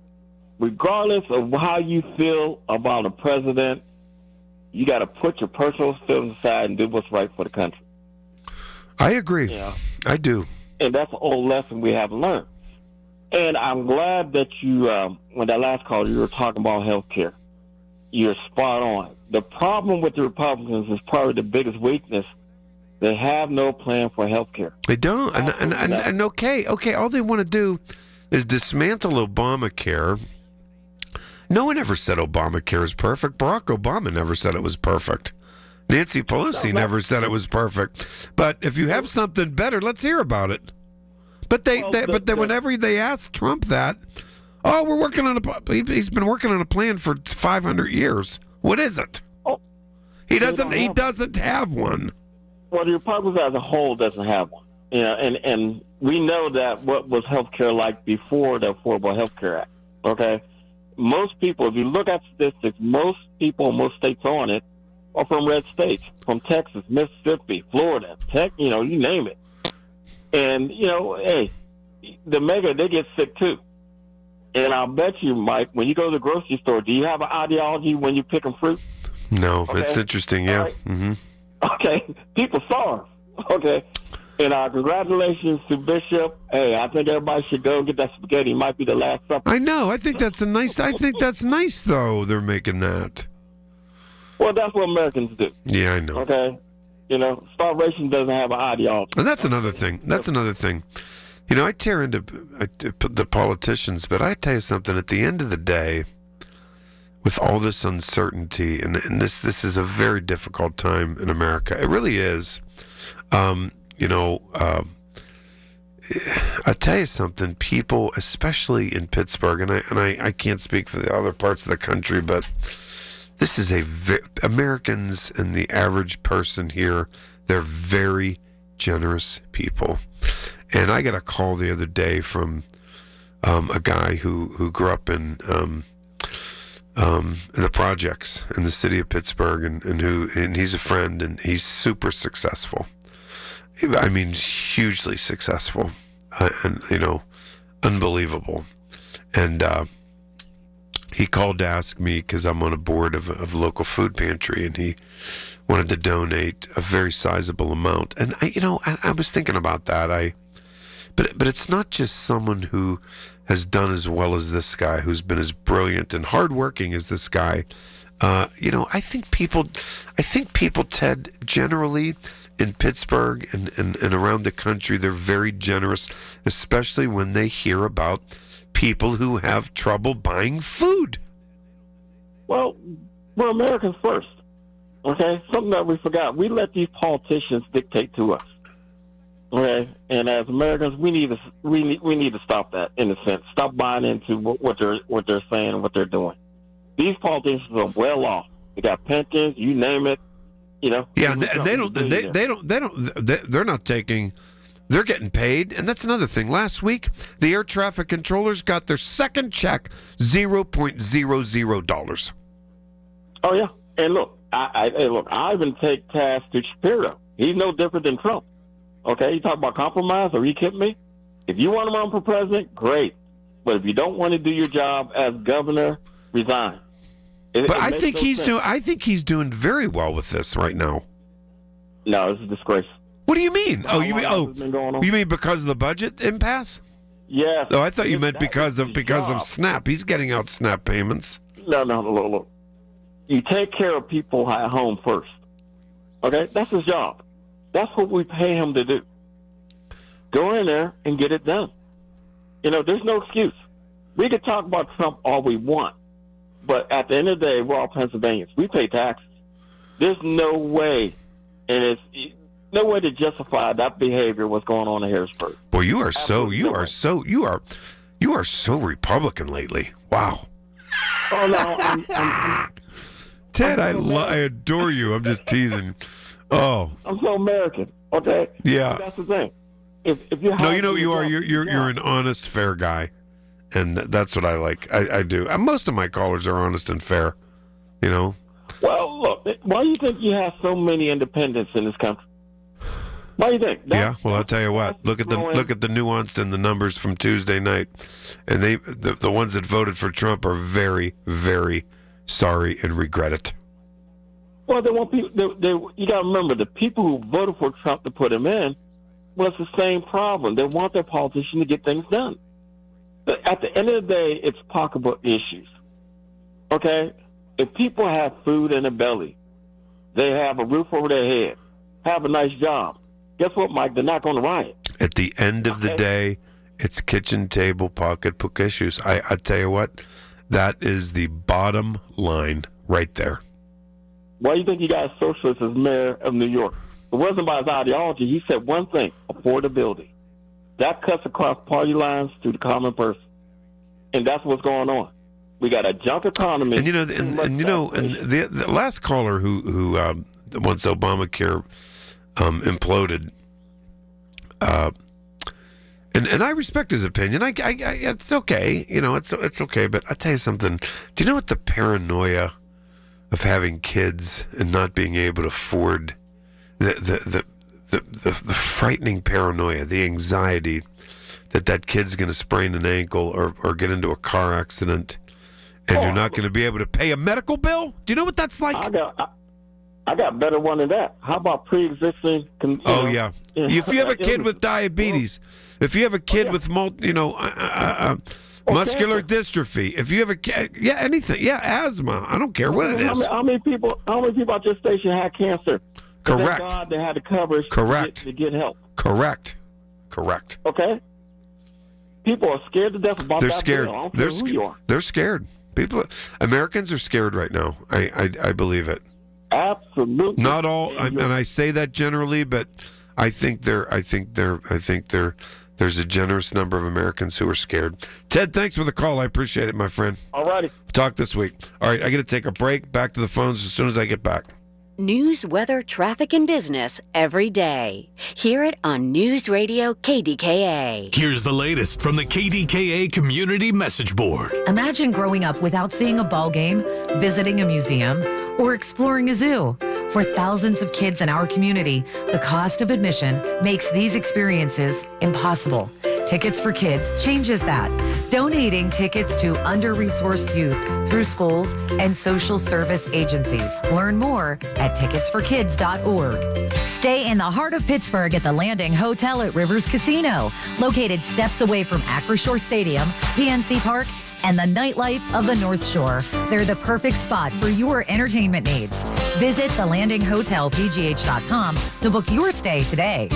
Regardless of how you feel about a president, you got to put your personal feelings aside and do what's right for the country. I agree. I do. And that's an old lesson we have learned. And I'm glad that you, when that last call, you were talking about health care. You're spot on. The problem with the Republicans is probably the biggest weakness. They have no plan for health care. They don't. And okay, all they want to do is dismantle Obamacare. No one ever said Obamacare is perfect. Barack Obama never said it was perfect. Nancy Pelosi never said it was perfect. But if you have something better, let's hear about it. But whenever they ask Trump that, we're working on he's been working on a plan for 500 years. What is it? He doesn't have one. Well, the Republicans as a whole doesn't have one. And we know that what was health care like before the Affordable Health Care Act. Okay? Most people, if you look at statistics, most people in most states on it are from red states, from Texas, Mississippi, Florida, you name it. And, hey, the mega, they get sick too. And I'll bet you, Mike, when you go to the grocery store, do you have an ideology when you're picking fruit? No, okay. That's interesting, yeah. Right. Mm-hmm. Okay, people starve, okay? And congratulations to Bishop. Hey, I think everybody should go get that spaghetti. It might be the last supper. I know. I think that's nice, though. They're making that. Well, that's what Americans do. Yeah, I know. Okay, starvation doesn't have an ideology. And that's another thing. I tear into the politicians, but I tell you something. At the end of the day, with all this uncertainty, and this is a very difficult time in America. It really is. I tell you something. People, especially in Pittsburgh, and I can't speak for the other parts of the country, but this is Americans and the average person here. They're very generous people. And I got a call the other day from a guy who grew up in the projects in the city of Pittsburgh, and he's a friend, and he's super successful. I mean, hugely successful, and unbelievable. And he called to ask me, because I'm on a board of a local food pantry, and he wanted to donate a very sizable amount. And I was thinking about that. But it's not just someone who has done as well as this guy, who's been as brilliant and hardworking as this guy. I think people, Ted, generally in Pittsburgh and around the country, they're very generous, especially when they hear about people who have trouble buying food. Well, we're Americans first. Okay, something that we forgot. We let these politicians dictate to us. Okay, and as Americans, we need to stop that, in a sense. Stop buying into what they're saying, what they're doing. These politicians are well off. They got pensions, you name it. Yeah, and they're not taking. They're getting paid, and that's another thing. Last week, the air traffic controllers got their second check, $0.00. Oh yeah, and look, I even take task to Shapiro. He's no different than Trump. Okay, you talk about compromise? Are you kidding me? If you want to run for president, great. But if you don't want to do your job as governor, resign. I think he's doing very well with this right now. No, it's a disgrace. What do you mean? You mean because of the budget impasse? Yes. Oh, I thought you meant because of SNAP. He's getting out SNAP payments. No, look. You take care of people at home first. Okay, that's his job. That's what we pay him to do. Go in there and get it done. There's no excuse. We could talk about Trump all we want, but at the end of the day, we're all Pennsylvanians. We pay taxes. There's no way, and it's no way to justify that behavior. What's going on in Harrisburg? Boy, you are so Republican lately. Wow. Oh no, I'm Ted, I adore you. I'm just teasing. Oh, I'm so American. Okay. Yeah. That's the thing. If you you are. You're an honest, fair guy, and that's what I like. I do. Most of my callers are honest and fair. Well, look. Why do you think you have so many independents in this country? Why do you think? Yeah. Well, I'll tell you what. Look at the nuance in the numbers from Tuesday night, and the ones that voted for Trump are very, very sorry and regret it. Well, they want people. You got to remember, the people who voted for Trump to put him in was the same problem. They want their politician to get things done. But at the end of the day, it's pocketbook issues. Okay, if people have food in their belly, they have a roof over their head, have a nice job. Guess what, Mike? They're not going to riot. At the end of the day, it's kitchen table pocketbook issues. I tell you what, that is the bottom line right there. Why do you think he got a socialist as mayor of New York? It wasn't by his ideology. He said one thing: affordability. That cuts across party lines to the common person, and that's what's going on. We got a junk economy. And the last caller who once Obamacare imploded, and I respect his opinion. I it's okay. It's okay. But I tell you something. Do you know what the paranoia of having kids and not being able to afford the frightening paranoia, the anxiety that kid's going to sprain an ankle or get into a car accident, and you're not going to be able to pay a medical bill? Do you know what that's like? I I got a better one than that. How about pre-existing? Oh yeah. If you have a kid with diabetes, if you have a kid with muscular dystrophy, if you have a kid, anything, asthma. I don't care what it is. How many people at your station had cancer? Correct. Thank God they had the coverage. Correct. To get help. Correct. Okay. People are scared to death about They're that scared. bill. I don't care who you are. They're scared. Americans are scared right now. I believe it. Absolutely. Not all, and I say that generally, but I think there's a generous number of Americans who are scared. Ted, thanks for the call. I appreciate it, my friend. All righty. Talk this week. All right, I got to take a break. Back to the phones as soon as I get back. News, weather, traffic, and business every day. Hear it on News Radio KDKA. Here's the latest from the KDKA Community Message Board. Imagine growing up without seeing a ball game, visiting a museum, or exploring a zoo. For thousands of kids in our community, the cost of admission makes these experiences impossible. Tickets for Kids changes that, donating tickets to under-resourced youth through schools and social service agencies. Learn more at ticketsforkids.org. Stay in the heart of Pittsburgh at the Landing Hotel at Rivers Casino, located steps away from Acroshore Stadium, PNC Park, and the nightlife of the North Shore. They're the perfect spot for your entertainment needs. Visit thelandinghotelpgh.com to book your stay today.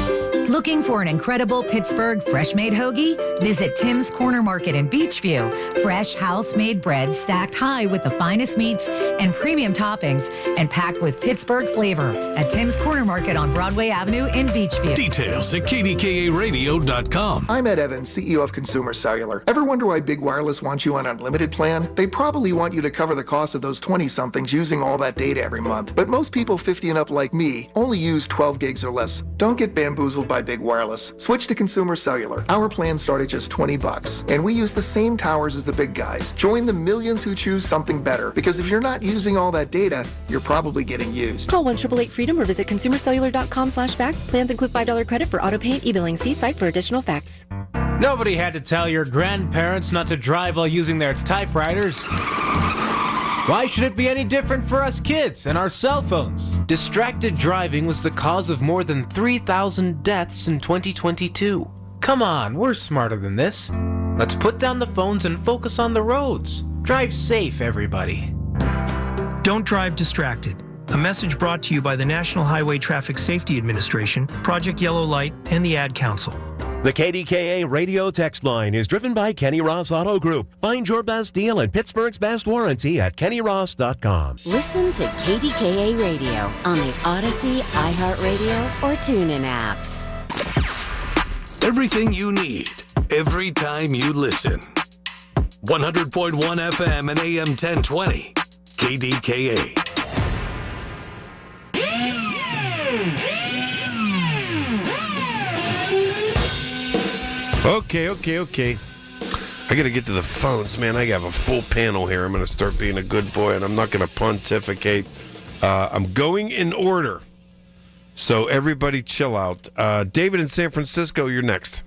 Looking for an incredible Pittsburgh fresh-made hoagie? Visit Tim's Corner Market in Beachview. Fresh house-made bread stacked high with the finest meats and premium toppings and packed with Pittsburgh flavor at Tim's Corner Market on Broadway Avenue in Beachview. Details at KDKARadio.com. I'm Ed Evans, CEO of Consumer Cellular. Ever wonder why Big Wireless wants you on an unlimited plan? They probably want you to cover the cost of those 20-somethings using all that data every month. But most people 50 and up like me only use 12 gigs or less. Don't get bamboozled by Big Wireless. Switch to Consumer Cellular. Our plans start at just $20, and we use the same towers as the big guys. Join the millions who choose something better, because if you're not using all that data, you're probably getting used. Call 1-888-FREEDOM or visit consumercellular.com/facts. Plans include $5 credit for auto pay and e-billing. See site for additional facts. Nobody had to tell your grandparents not to drive while using their typewriters. Why should it be any different for us kids and our cell phones? Distracted driving was the cause of more than 3,000 deaths in 2022. Come on, we're smarter than this. Let's put down the phones and focus on the roads. Drive safe, everybody. Don't drive distracted. A message brought to you by the National Highway Traffic Safety Administration, Project Yellow Light, and the Ad Council. The KDKA radio text line is driven by Kenny Ross Auto Group. Find your best deal and Pittsburgh's best warranty at kennyross.com. Listen to KDKA Radio on the Odyssey, iHeartRadio, or TuneIn apps. Everything you need, every time you listen. 100.1 FM and AM 1020. KDKA. Okay. I got to get to the phones, man. I have a full panel here. I'm going to start being a good boy, and I'm not going to pontificate. I'm going in order. So everybody chill out. David in San Francisco, you're next.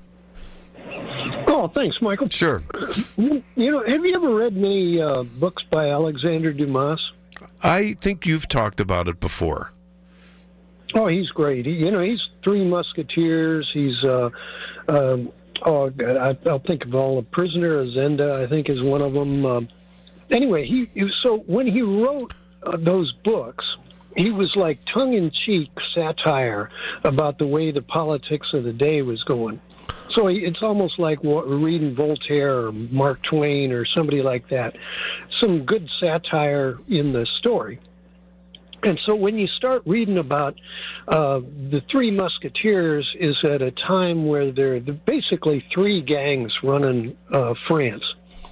Oh, thanks, Michael. Sure. You know, have you ever read many books by Alexander Dumas? I think you've talked about it before. Oh, he's great. He's Three Musketeers. He's I'll think of all. A Prisoner of Zenda, I think, is one of them. Anyway, so when he wrote those books, he was like tongue-in-cheek satire about the way the politics of the day was going. So it's almost like reading Voltaire or Mark Twain or somebody like that. Some good satire in the story. And so when you start reading about the Three Musketeers is at a time where there are basically three gangs running France.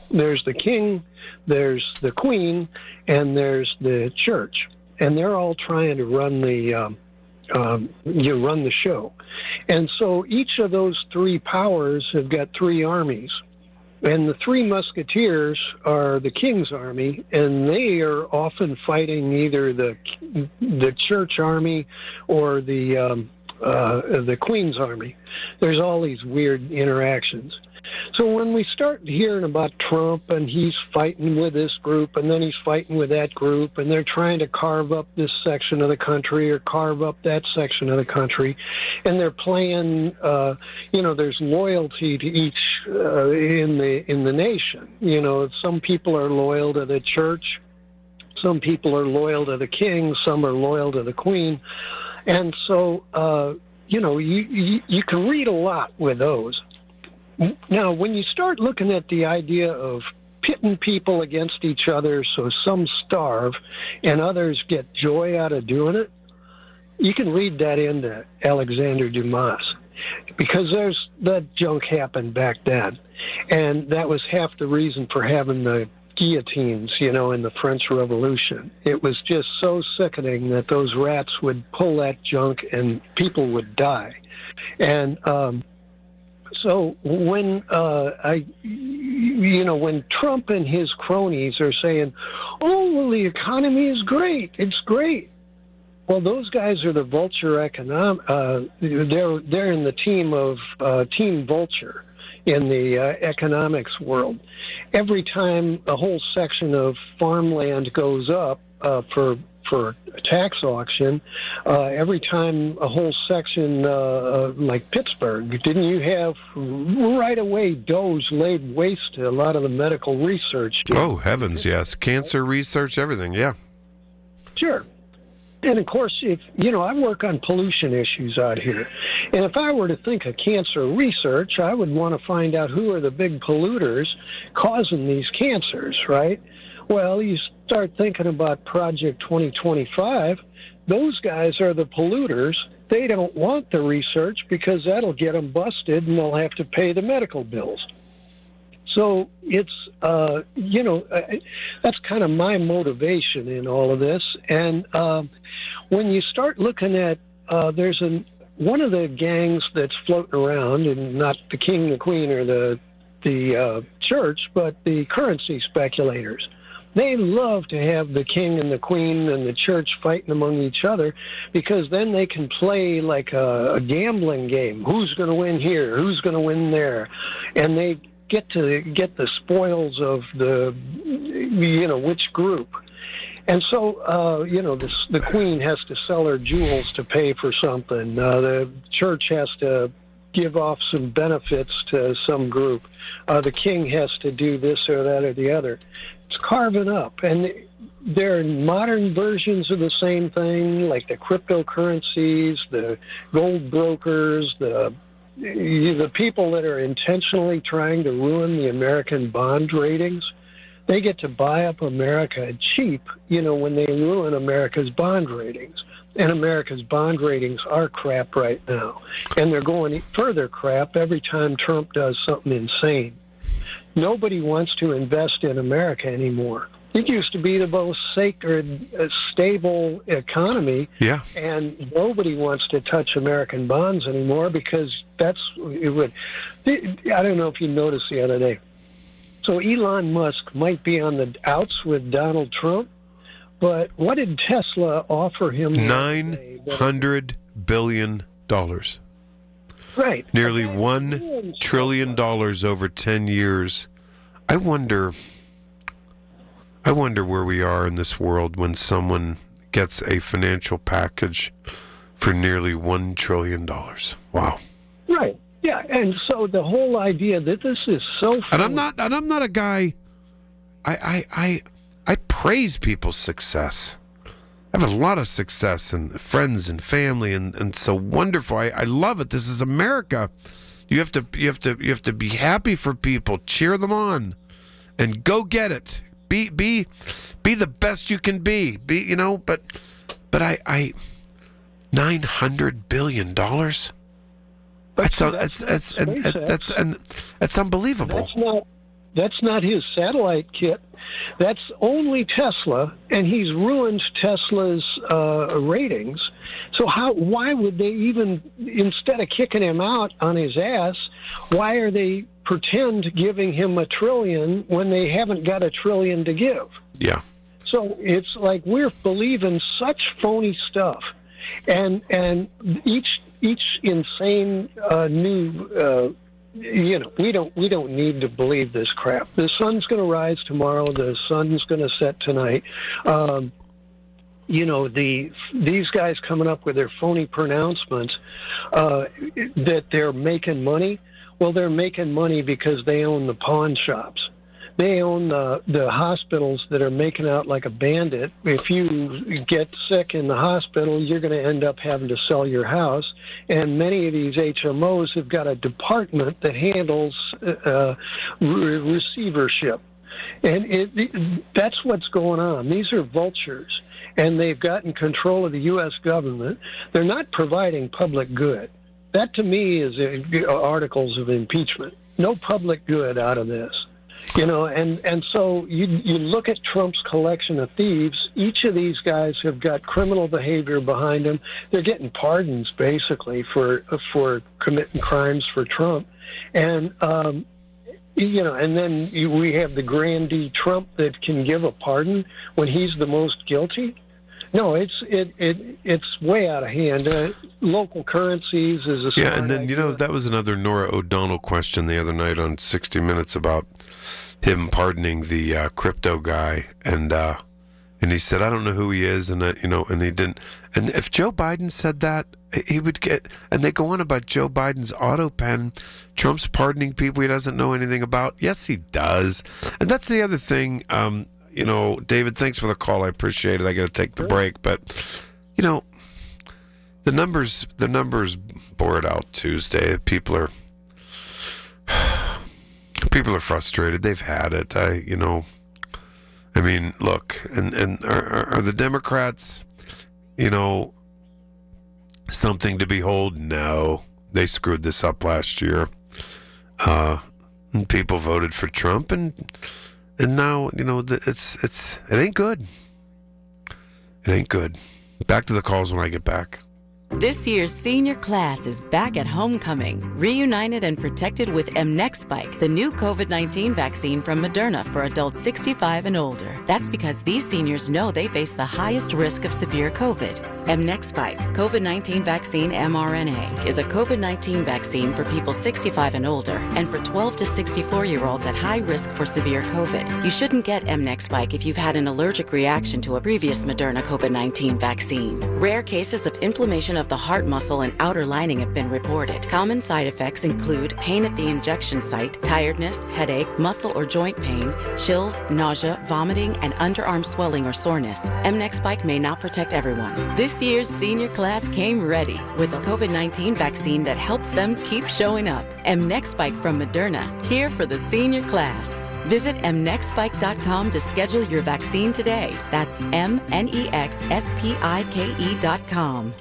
There's the king, there's the queen, and there's the church. And they're all trying to run the show. And so each of those three powers have got three armies. And the Three Musketeers are the king's army, and they are often fighting either the church army or the queen's army. There's all these weird interactions. So when we start hearing about Trump and he's fighting with this group and then he's fighting with that group and they're trying to carve up this section of the country or carve up that section of the country, and they're playing, there's loyalty to each in the nation. Some people are loyal to the church, some people are loyal to the king, some are loyal to the queen, and so you can read a lot with those. Now, when you start looking at the idea of pitting people against each other so some starve and others get joy out of doing it, you can read that into Alexander Dumas, because that junk happened back then. And that was half the reason for having the guillotines, in the French Revolution. It was just so sickening that those rats would pull that junk and people would die. And so when when Trump and his cronies are saying, "Oh, well, the economy is great. It's great." Well, those guys are the vulture they're in the team of Team Vulture in the economics world. Every time a whole section of farmland goes up for a tax auction, every time a whole section like Pittsburgh, didn't you have right away Doe's laid waste to a lot of the medical research? Oh, heavens, yes. Cancer research, everything, yeah. Sure. And of course, I work on pollution issues out here. And if I were to think of cancer research, I would want to find out who are the big polluters causing these cancers, right? Well, you start thinking about Project 2025, those guys are the polluters. They don't want the research because that'll get them busted and they'll have to pay the medical bills. So it's, that's kind of my motivation in all of this. And when you start looking at, there's one of the gangs that's floating around, and not the king, the queen, or the church, but the currency speculators. They love to have the king and the queen and the church fighting among each other, because then they can play like a gambling game. Who's going to win here? Who's going to win there? And they get the spoils of the, which group. And so, the queen has to sell her jewels to pay for something. The church has to give off some benefits to some group. The king has to do this or that or the other. It's carving up. And there are modern versions of the same thing, like the cryptocurrencies, the gold brokers, the people that are intentionally trying to ruin the American bond ratings. They get to buy up America cheap, when they ruin America's bond ratings. And America's bond ratings are crap right now. And they're going further crap every time Trump does something insane. Nobody wants to invest in America anymore. It used to be the most sacred, stable economy. Yeah. And nobody wants to touch American bonds anymore because I don't know if you noticed the other day. So Elon Musk might be on the outs with Donald Trump, but what did Tesla offer him? $900 billion. Right. Nearly $1 trillion over 10 years. I wonder where we are in this world when someone gets a financial package for nearly $1 trillion. Wow. Right. Yeah, and so the whole idea that this is so And I'm not a guy I praise people's success. I have a lot of success and friends and family and so wonderful. I love it. This is America. You have to be happy for people, cheer them on, and go get it. Be the best you can be. But I $900 billion. That's unbelievable. That's not his satellite kit. That's only Tesla, and he's ruined Tesla's ratings. So why would they even, instead of kicking him out on his ass, why are they pretend giving him $1 trillion when they haven't got $1 trillion to give? Yeah. So it's like we're believing such phony stuff, and each insane new we don't need to believe this crap. The sun's going to rise tomorrow. The sun's going to set tonight. These guys coming up with their phony pronouncements that they're making money. Well, they're making money because they own the pawn shops. They own the hospitals that are making out like a bandit. If you get sick in the hospital, you're going to end up having to sell your house. And many of these HMOs have got a department that handles receivership. And that's what's going on. These are vultures, and they've gotten control of the U.S. government. They're not providing public good. That, to me, is articles of impeachment. No public good out of this. And so you look at Trump's collection of thieves. Each of these guys have got criminal behavior behind them. They're getting pardons, basically, for committing crimes for Trump. And and then we have the grandee Trump that can give a pardon when he's the most guilty. No, it's way out of hand. Local currencies is a yeah, and then that was another Nora O'Donnell question the other night on 60 Minutes about him pardoning the crypto guy, and he said, I don't know who he is, and and he didn't. And if Joe Biden said that, he would get. And they go on about Joe Biden's auto pen. Trump's pardoning people he doesn't know anything about. Yes, he does, and that's the other thing. David, thanks for the call. I appreciate it. I got to take the break, but the numbers bore it out Tuesday. People are frustrated. They've had it. Look, and are the Democrats, something to behold? No, they screwed this up last year. And people voted for Trump, and now, it ain't good. It ain't good. Back to the calls when I get back. This year's senior class is back at homecoming, reunited and protected with mNEXSpike, the new COVID-19 vaccine from Moderna for adults 65 and older. That's because these seniors know they face the highest risk of severe COVID. mNEXSpike, COVID-19 vaccine mRNA, is a COVID-19 vaccine for people 65 and older and for 12 to 64-year-olds at high risk for severe COVID. You shouldn't get mNEXSpike if you've had an allergic reaction to a previous Moderna COVID-19 vaccine. Rare cases of inflammation of the heart muscle and outer lining have been reported. Common side effects include pain at the injection site, tiredness, headache, muscle or joint pain, chills, nausea, vomiting, and underarm swelling or soreness. mNEXSpike may not protect everyone. This year's senior class came ready with a COVID-19 vaccine that helps them keep showing up. mNEXSpike from Moderna, here for the senior class. Visit mnexspike.com to schedule your vaccine today. That's mnexspike.com.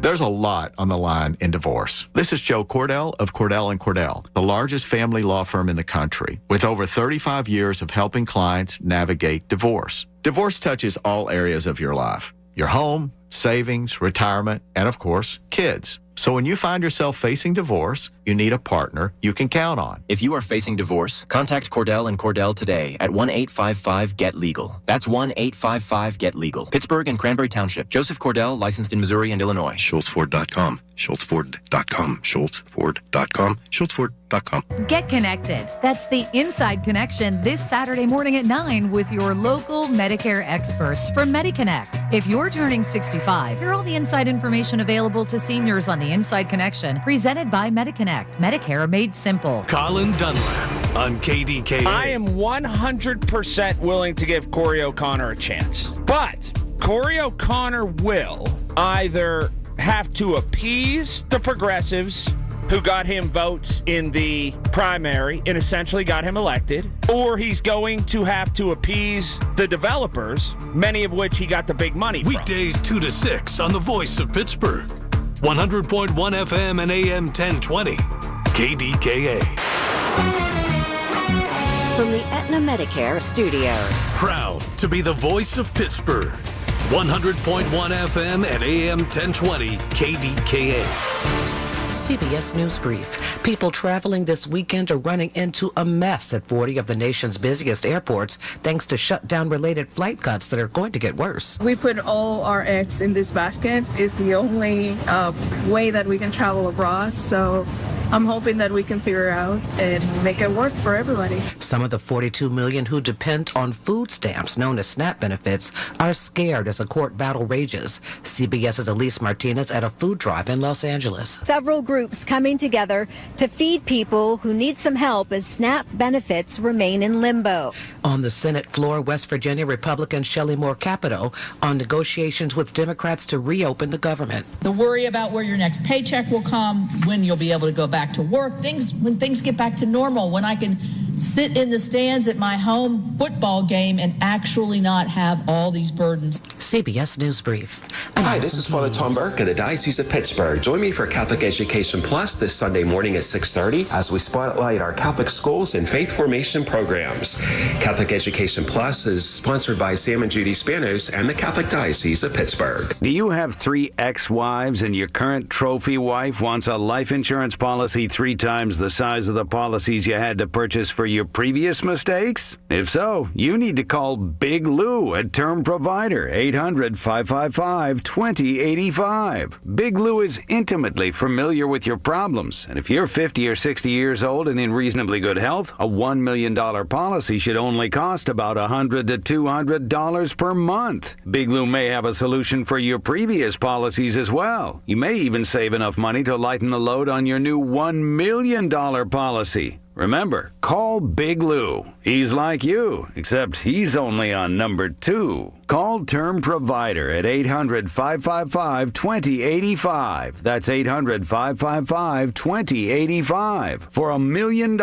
There's a lot on the line in divorce. This is Joe Cordell of Cordell & Cordell, the largest family law firm in the country, with over 35 years of helping clients navigate divorce. Divorce touches all areas of your life: your home, savings, retirement, and of course, kids. So when you find yourself facing divorce, you need a partner you can count on. If you are facing divorce, contact Cordell & Cordell today at 1-855-GET-LEGAL. That's 1-855-GET-LEGAL. Pittsburgh and Cranberry Township. Joseph Cordell, licensed in Missouri and Illinois. SchultzFord.com. SchultzFord.com. SchultzFord.com. SchultzFord.com. Get connected. That's the Inside Connection this Saturday morning at 9 with your local Medicare experts from MediConnect. If you're turning 65, hear all the inside information available to seniors on the Inside Connection, presented by MediConnect. Medicare made simple. Colin Dunlap on KDKA. I am 100% willing to give Corey O'Connor a chance. But Corey O'Connor will either have to appease the progressives who got him votes in the primary and essentially got him elected, or he's going to have to appease the developers, many of which he got the big money from. Weekdays 2 to 6 on the Voice of Pittsburgh. 100.1 FM and AM 1020. KDKA. From the Aetna Medicare studios. Proud to be the voice of Pittsburgh. 100.1 FM and AM 1020. KDKA. CBS News Brief. People traveling this weekend are running into a mess at 40 of the nation's busiest airports thanks to shutdown-related flight cuts that are going to get worse. We put all our eggs in this basket. It's the only way that we can travel abroad. So I'm hoping that we can figure out and make it work for everybody. Some of the 42 million who depend on food stamps, known as SNAP benefits, are scared as a court battle rages. CBS's Elise Martinez at a food drive in Los Angeles. Several groups coming together to feed people who need some help as SNAP benefits remain in limbo. On the Senate floor, West Virginia Republican Shelley Moore Capito on negotiations with Democrats to reopen the government. The worry about where your next paycheck will come, when you'll be able to go back to work, when things get back to normal, when I can sit in the stands at my home football game and actually not have all these burdens. CBS News Brief. Hi, this is Father Tom Burke of the Diocese of Pittsburgh. Join me for Catholic Education Plus this Sunday morning at 6:30 as we spotlight our Catholic schools and faith formation programs. Catholic Education Plus is sponsored by Sam and Judy Spanos and the Catholic Diocese of Pittsburgh. Do you have 3 ex-wives and your current trophy wife wants a life insurance policy 3 times the size of the policies you had to purchase for your previous mistakes? If so, you need to call Big Lou at Term Provider, 800-555-2085. Big Lou is intimately familiar with your problems, and if you're 50 or 60 years old and in reasonably good health, a $1 million policy should only cost about $100 to $200 per month. Big Lou may have a solution for your previous policies as well. You may even save enough money to lighten the load on your new $1 million policy. Remember, call Big Lou. He's like you, except he's only on number 2. Call Term Provider at 800-555-2085. That's 800-555-2085. For $1 million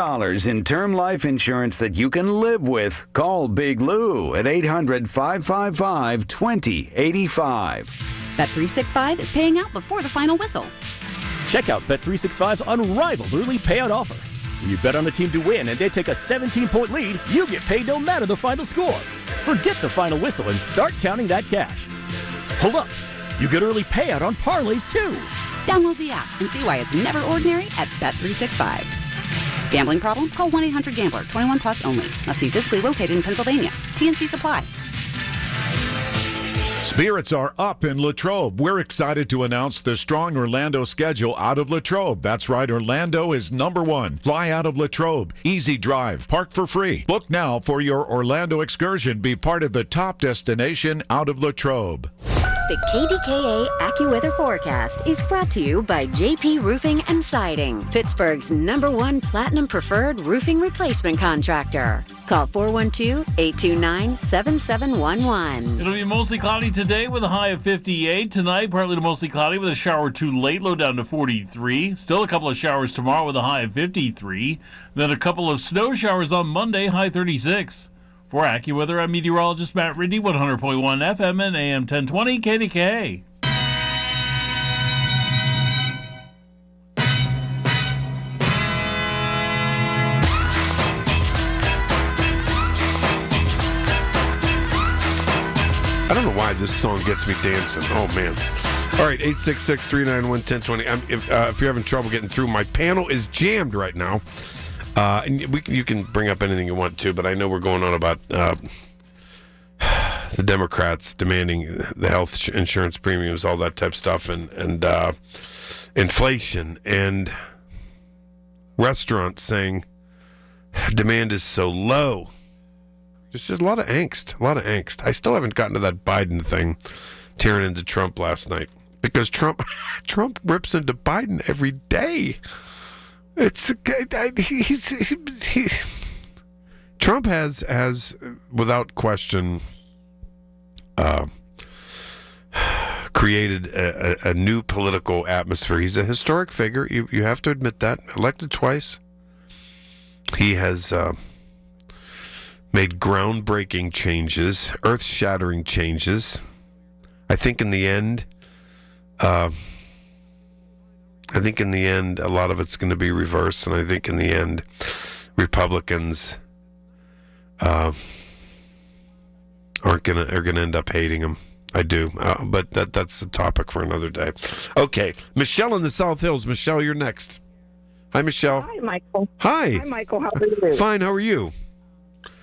in term life insurance that you can live with, call Big Lou at 800-555-2085. Bet365 is paying out before the final whistle. Check out Bet365's unrivaled early payout offer. When you bet on a team to win and they take a 17-point lead, you get paid no matter the final score. Forget the final whistle and start counting that cash. Hold up. You get early payout on parlays, too. Download the app and see why it's never ordinary at Bet365. Gambling problem? Call 1-800-GAMBLER. 21 plus only. Must be physically located in Pennsylvania. TNC Supply. Spirits are up in Latrobe. We're excited to announce the strong Orlando schedule out of Latrobe. That's right, Orlando is number 1. Fly out of Latrobe. Easy drive. Park for free. Book now for your Orlando excursion. Be part of the top destination out of Latrobe. The KDKA AccuWeather forecast is brought to you by JP Roofing and Siding, Pittsburgh's #1 Platinum Preferred Roofing Replacement Contractor. Call 412-829-7711. It'll be mostly cloudy today with a high of 58. Tonight, partly to mostly cloudy with a shower or 2 late, low down to 43. Still a couple of showers tomorrow with a high of 53. Then a couple of snow showers on Monday, high 36. For AccuWeather, I'm meteorologist Matt Ridley, 100.1 FM and AM 1020 KDKA. I don't know why this song gets me dancing. Oh, man. All right, 866-391-1020. If you're having trouble getting through, my panel is jammed right now. And you can bring up anything you want to, but I know we're going on about the Democrats demanding the health insurance premiums, all that type of stuff, and inflation, and restaurants saying demand is so low. There's just a lot of angst. I still haven't gotten to that Biden thing, tearing into Trump last night, because Trump rips into Biden every day. Trump has without question created a new political atmosphere. He's a historic figure. You have to admit that. Elected twice. He has made groundbreaking changes, earth-shattering changes. I think in the end, a lot of it's going to be reversed, and I think in the end, Republicans are going to end up hating him. I do, but that's the topic for another day. Okay, Michelle in the South Hills. Michelle, you're next. Hi, Michelle. Hi, Michael. Hi. Hi, Michael. How are you? Fine. How are you?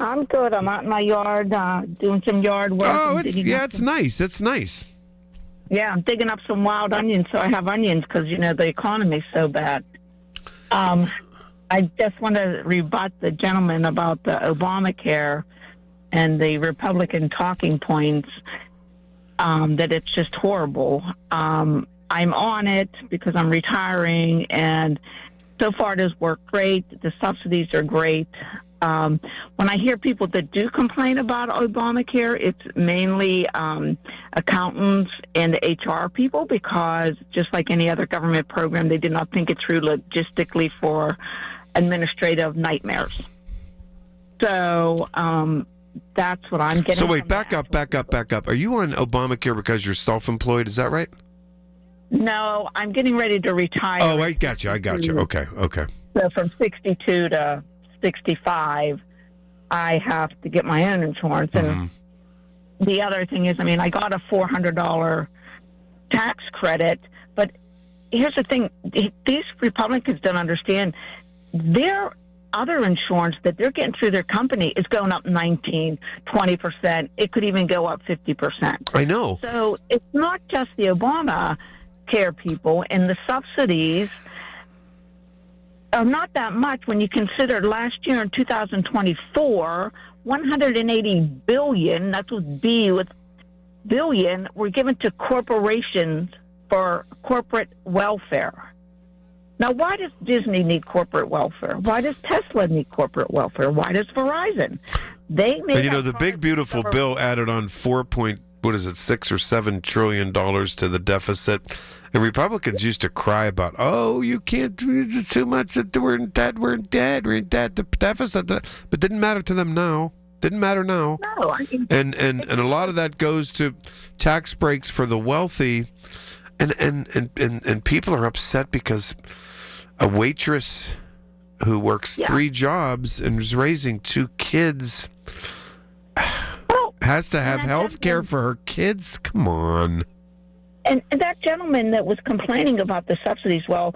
I'm good. I'm out in my yard doing some yard work. Oh, it's nice. It's nice. Yeah, I'm digging up some wild onions so I have onions because, the economy's so bad. I just want to rebut the gentleman about the Obamacare and the Republican talking points, that it's just horrible. I'm on it because I'm retiring, and so far it has worked great. The subsidies are great. When I hear people that do complain about Obamacare, it's mainly accountants and HR people, because just like any other government program, they did not think it through logistically for administrative nightmares. So that's what I'm getting. So wait, back up. Are you on Obamacare because you're self-employed? Is that right? No, I'm getting ready to retire. Oh, I got you. Okay. So from 62 to 65, I have to get my own insurance. And the other thing is, I got a $400 tax credit, but here's the thing. These Republicans don't understand. Their other insurance that they're getting through their company is going up 19, 20%. It could even go up 50%. I know. So it's not just the Obamacare people, and the subsidies are not that much when you consider last year in 2024, $180 billion, that's with B with billion, were given to corporations for corporate welfare. Now, why does Disney need corporate welfare? Why does Tesla need corporate welfare? Why does Verizon? They may. And the big beautiful bill added on 6 or $7 trillion to the deficit. And Republicans used to cry about, you can't do too much. We're in debt. The deficit. But didn't matter to them now. Didn't matter now. No, and a lot of that goes to tax breaks for the wealthy, and people are upset because a waitress who works 3 jobs and is raising 2 kids has to have health care for her kids. Come on. And that gentleman that was complaining about the subsidies, well,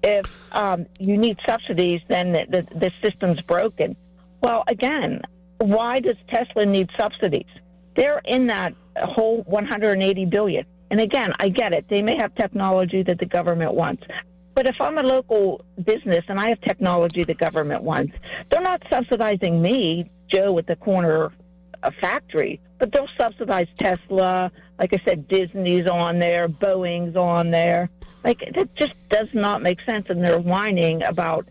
if you need subsidies, then the system's broken. Well, again, why does Tesla need subsidies? They're in that whole $180 billion. And again, I get it. They may have technology that the government wants. But if I'm a local business and I have technology the government wants, they're not subsidizing me, Joe, at the corner factory, but they'll subsidize Tesla. Like I said, Disney's on there, Boeing's on there. That just does not make sense. And they're whining about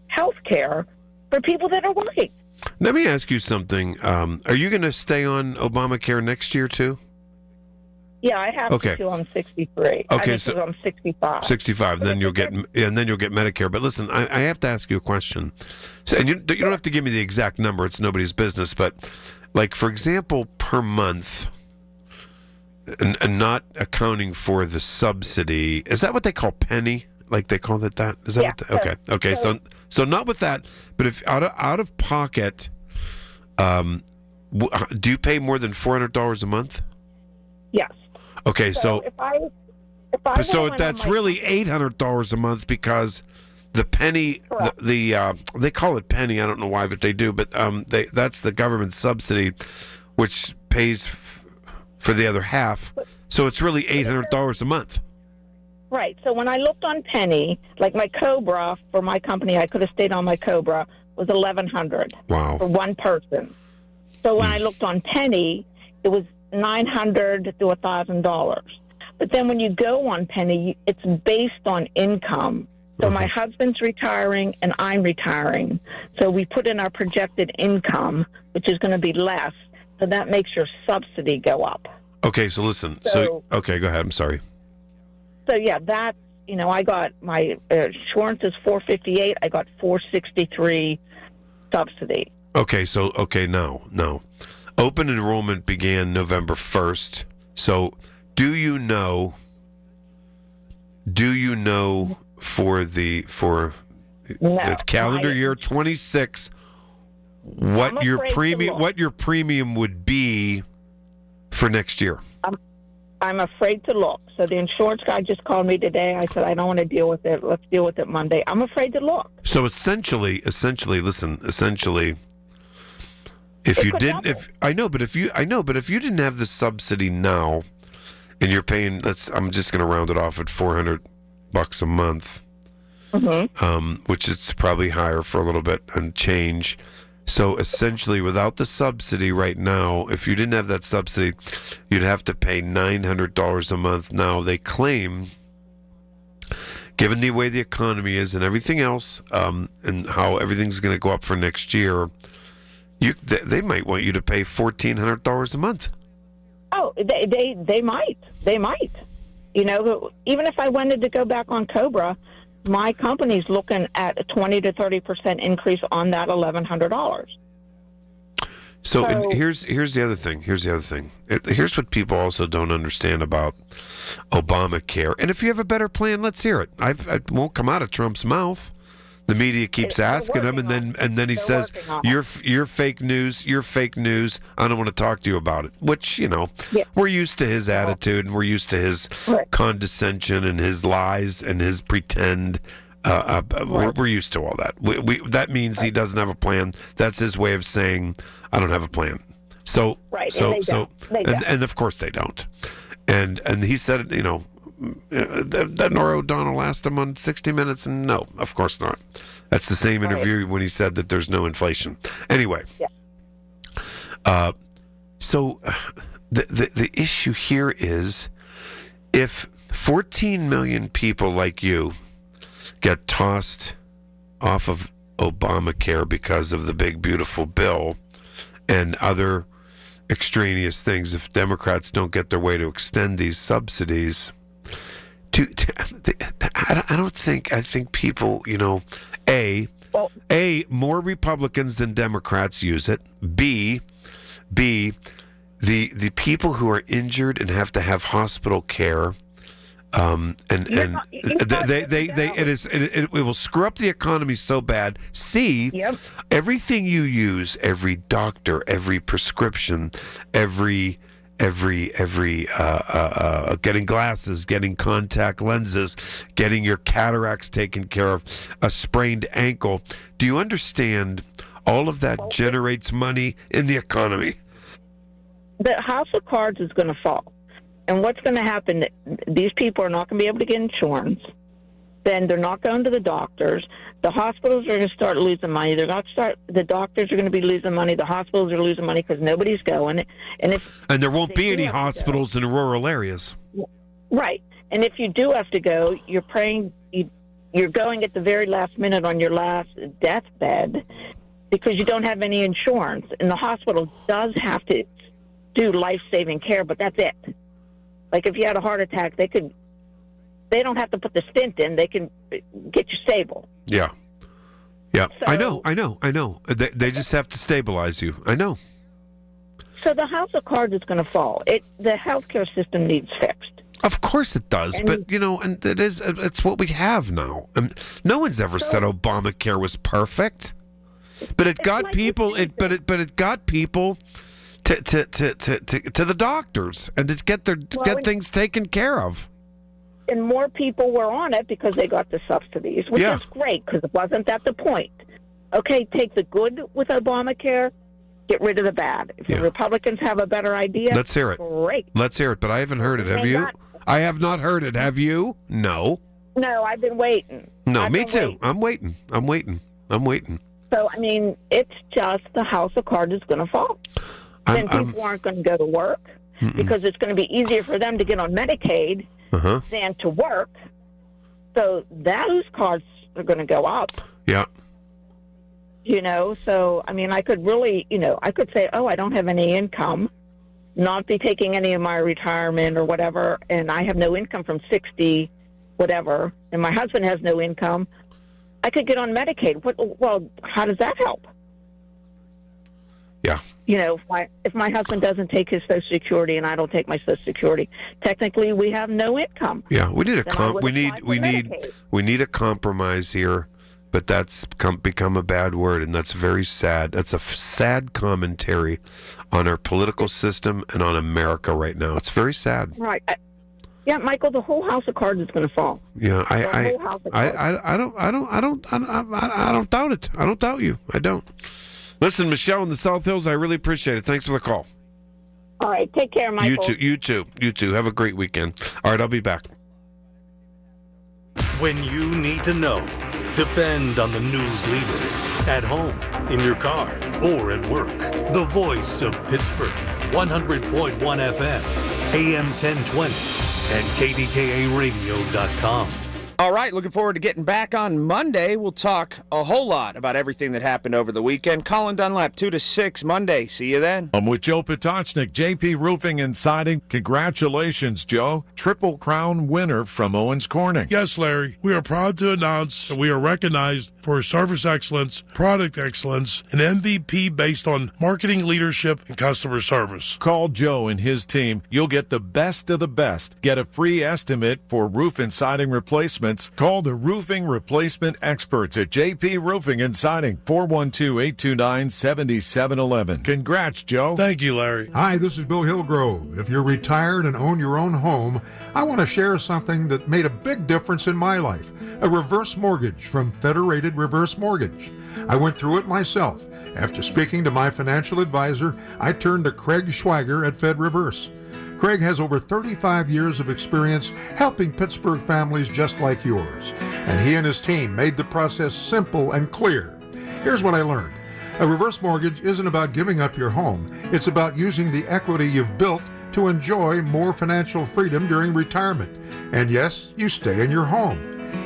health care for people that are working. Let me ask you something. Are you going to stay on Obamacare next year too? Yeah, I have to till I'm 63. Okay, so I'm 65. 65, then you'll get Medicare. But listen, I have to ask you a question. So, and you don't have to give me the exact number. It's nobody's business. But, for example, per month, and not accounting for the subsidy, is that what they call penny? They call it that? Is that okay? So not with that, but if out of pocket, do you pay more than $400 a month? Yes. Okay, so if that's really $800 a month because the penny, they call it penny. I don't know why, but they do. But that's the government subsidy, which pays for the other half. So it's really $800 a month. Right. So when I looked on Penny, my Cobra for my company, I could have stayed on my Cobra, was $1,100 for one person. So when I looked on Penny, it was $900 to $1,000. But then when you go on Penny, it's based on income. So my husband's retiring and I'm retiring. So we put in our projected income, which is going to be less. So that makes your subsidy go up. Okay, so listen. Okay, go ahead. I'm sorry. So yeah, that's, I got my insurance is $458. I got $463 subsidy. Okay, so now. Open enrollment began November 1st. So do you know for the calendar year 26 what your premium would be for next year? I'm afraid to look. So the insurance guy just called me today. I said, I don't want to deal with it. Let's deal with it Monday. I'm afraid to look. So essentially, if you didn't, if you didn't have the subsidy now, and you're paying, I'm just going to round it off at $400 a month. which is probably higher for a little bit and change. So essentially, without the subsidy right now, if you didn't have that subsidy, you'd have to pay $900 a month. Now, they claim, given the way the economy is and everything else, and how everything's going to go up for next year, they might want you to pay $1,400 a month. Oh, they might. They might. You know, even if I wanted to go back on COBRA, my company's looking at a 20 to 30% increase on that $1,100. So and here's the other thing. Here's what people also don't understand about Obamacare. And if you have a better plan, let's hear it. It won't come out of Trump's mouth. The media keeps asking him, and then he says, "You're fake news. You're fake news. I don't want to talk to you about it." Which, you know, we're used to his attitude, and we're used to his condescension and his lies and his pretend. We're used to all that. That means he doesn't have a plan. That's his way of saying, "I don't have a plan." So and of course they don't. And he said, you know. That Norah O'Donnell asked him on 60 Minutes, and no, of course not. That's the same interview when he said that there's no inflation. Anyway, so the issue here is if 14 million people like you get tossed off of Obamacare because of the big, beautiful bill and other extraneous things, if Democrats don't get their way to extend these subsidies, I think people, you know, more Republicans than Democrats use it. B, the people who are injured and have to have hospital care, it will screw up the economy so bad. C, everything you use, every doctor, every prescription, every getting glasses, getting contact lenses, getting your cataracts taken care of, a sprained ankle. Do you understand? All of that generates money in the economy. The house of cards is going to fall. And what's going to happen, these people are not going to be able to get insurance. Then they're not going to the doctors. The hospitals are going to start losing money. The doctors are going to be losing money. The hospitals are losing money because nobody's going. And there won't be any hospitals in rural areas. Right. And if you do have to go, you're going at the very last minute on your last deathbed because you don't have any insurance. And the hospital does have to do life-saving care, but that's it. Like if you had a heart attack, they don't have to put the stent in. They can get you stable. Yeah. So, I know. They just have to stabilize you. I know. So the house of cards is going to fall. The healthcare system needs fixed. Of course it does, but you know, and it's what we have now. No one's ever said Obamacare was perfect, but it got people. It got people to the doctors and to get things taken care of. And more people were on it because they got the subsidies, which is great because it wasn't that the point. Okay, take the good with Obamacare, get rid of the bad. If the Republicans have a better idea, let's hear it. Great. Let's hear it, but I haven't heard it. Have you? I have not heard it. Have you? No. No, I've been waiting. No, me too. I'm waiting. So, I mean, it's just the house of cards is going to fall. Then people aren't going to go to work because it's going to be easier for them to get on Medicaid than to work. So those cards are going to go up. Yeah. You know, so, I mean, I could really, I could say, I don't have any income, not be taking any of my retirement or whatever, and I have no income from 60, whatever, and my husband has no income. I could get on Medicaid. Well, how does that help? Yeah. If my husband doesn't take his Social Security and I don't take my Social Security, technically we have no income. Yeah, we need we need a compromise here, but that's become a bad word, and that's very sad. That's a sad commentary on our political system and on America right now. It's very sad. Right. Yeah, Michael, the whole house of cards is going to fall. Yeah, I don't doubt it. I don't doubt you. I don't. Listen, Michelle in the South Hills, I really appreciate it. Thanks for the call. All right. Take care, Michael. You too. Have a great weekend. All right, I'll be back. When you need to know, depend on the news leader. At home, in your car, or at work. The voice of Pittsburgh. 100.1 FM, AM 1020, and KDKA-radio.com. All right, looking forward to getting back on Monday. We'll talk a whole lot about everything that happened over the weekend. Colin Dunlap, 2 to 6 Monday. See you then. I'm with Joe Potocznik, JP Roofing and Siding. Congratulations, Joe. Triple Crown winner from Owens Corning. Yes, Larry. We are proud to announce that we are recognized for service excellence, product excellence, and MVP based on marketing leadership and customer service. Call Joe and his team. You'll get the best of the best. Get a free estimate for roof and siding replacements. Call the roofing replacement experts at JP Roofing and Siding, 412-829-7711. Congrats, Joe. Thank you, Larry. Hi, this is Bill Hillgrove. If you're retired and own your own home, I want to share something that made a big difference in my life. A reverse mortgage from Federated Reverse Mortgage. I went through it myself. After speaking to my financial advisor, I turned to Craig Schwager at Fed Reverse. Craig has over 35 years of experience helping Pittsburgh families just like yours, and he and his team made the process simple and clear. Here's what I learned. A reverse mortgage isn't about giving up your home. It's about using the equity you've built to enjoy more financial freedom during retirement. And yes, you stay in your home.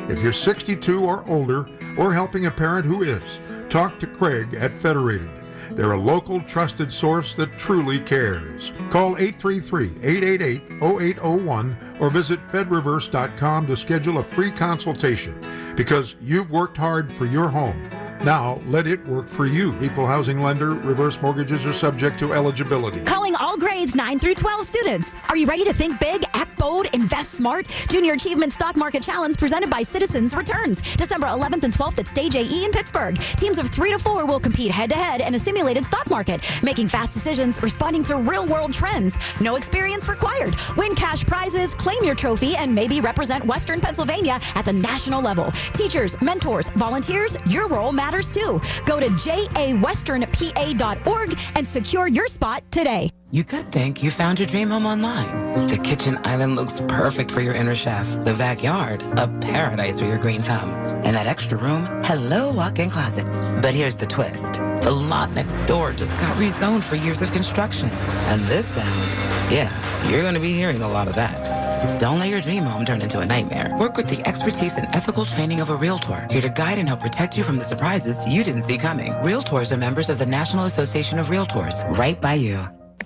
If you're 62 or older, or helping a parent who is, talk to Craig at Federated. They're a local trusted source that truly cares. Call 833-888-0801 or visit fedreverse.com to schedule a free consultation, because you've worked hard for your home. Now, let it work for you. Equal housing lender. Reverse mortgages are subject to eligibility. Calling all grades 9 through 12 students. Are you ready to think big, act bold, invest smart? Junior Achievement Stock Market Challenge presented by Citizens returns December 11th and 12th at Stage AE in Pittsburgh. Teams of 3 to 4 will compete head-to-head in a simulated stock market, making fast decisions, responding to real-world trends. No experience required. Win cash prizes, claim your trophy, and maybe represent Western Pennsylvania at the national level. Teachers, mentors, volunteers, your role matters too. Go to jawesternpa.org and secure your spot today. You could think you found your dream home online. The kitchen island looks perfect for your inner chef. The backyard, a paradise for your green thumb. And that extra room, hello walk-in closet. But here's the twist. The lot next door just got rezoned for years of construction. And this sound, yeah, you're going to be hearing a lot of that. Don't let your dream home turn into a nightmare. Work with the expertise and ethical training of a Realtor, here to guide and help protect you from the surprises you didn't see coming. Realtors are members of the National Association of Realtors, right by you.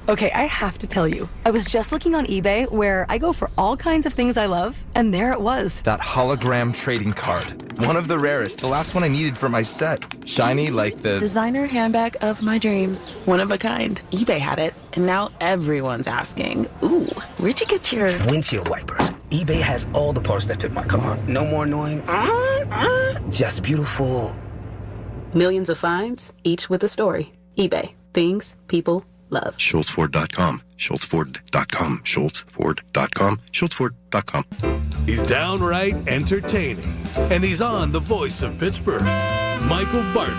Okay, I have to tell you, I was just looking on eBay where I go for all kinds of things I love, and there it was. That hologram trading card. One of the rarest, the last one I needed for my set. Shiny like the designer handbag of my dreams. One of a kind. eBay had it, and now everyone's asking, ooh, where'd you get your windshield wipers? eBay has all the parts that fit my car. No more annoying, just beautiful. Millions of finds, each with a story. eBay. Things people love. SchultzFord.com. SchultzFord.com. SchultzFord.com. SchultzFord.com. He's downright entertaining, and he's on the voice of Pittsburgh. Michael Bartley,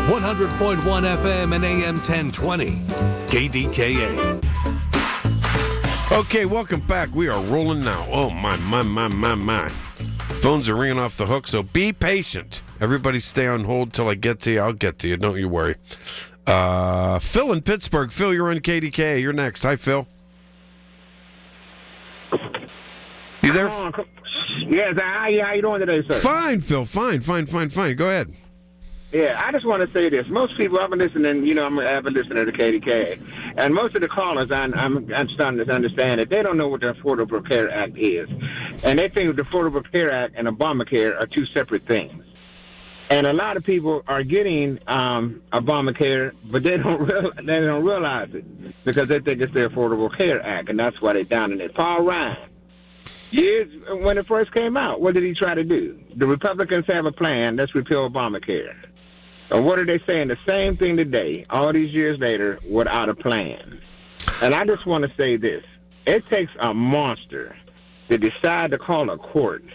100.1 FM and AM 1020, KDKA. Okay, welcome back. We are rolling now. Oh, my. Phones are ringing off the hook, so be patient. Everybody stay on hold till I get to you. I'll get to you. Don't you worry. Phil in Pittsburgh. Phil, you're on KDKA. You're next. Hi, Phil. You there? Yes, how you doing today, sir? Fine, Phil. Fine. Go ahead. Yeah, I just want to say this. Most people, I've been listening, I'm an avid listener to KDKA, and most of the callers, I'm starting to understand that they don't know what the Affordable Care Act is. And they think the Affordable Care Act and Obamacare are two separate things. And a lot of people are getting Obamacare, but they don't realize it because they think it's the Affordable Care Act, and that's why they're down in it. Paul Ryan, years when it first came out, what did he try to do? The Republicans have a plan. Let's repeal Obamacare. And what are they saying? The same thing today, all these years later, without a plan. And I just want to say this. It takes a monster to decide to call a court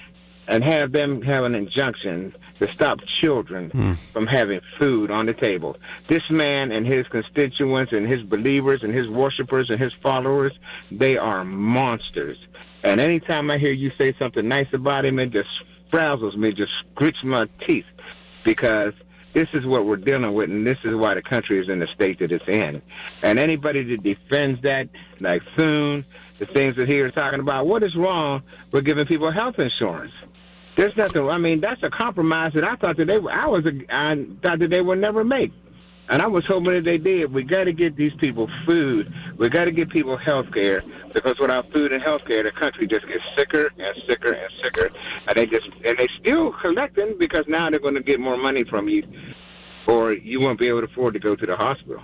and have them have an injunction to stop children from having food on the table. This man and his constituents and his believers and his worshipers and his followers, they are monsters. And anytime I hear you say something nice about him, it just frazzles me, just grits my teeth, because this is what we're dealing with, and this is why the country is in the state that it's in. And anybody that defends that, like Thune, the things that he was talking about, what is wrong with giving people health insurance? There's nothing. I mean, that's a compromise that I thought that I thought that they would never make. And I was hoping that they did. We got to get these people food. We got to get people health care, because without food and health care, the country just gets sicker and sicker and sicker. And they still collecting, because now they're going to get more money from you, or you won't be able to afford to go to the hospital.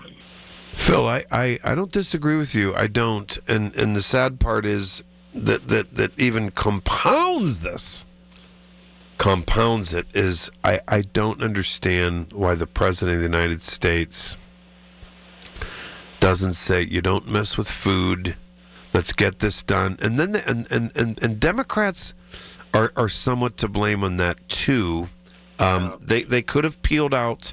Phil, I don't disagree with you. I don't. And the sad part is that even compounds it is I don't understand why the President of the United States doesn't say, you don't mess with food, let's get this done. And then and Democrats are somewhat to blame on that too. They could have peeled out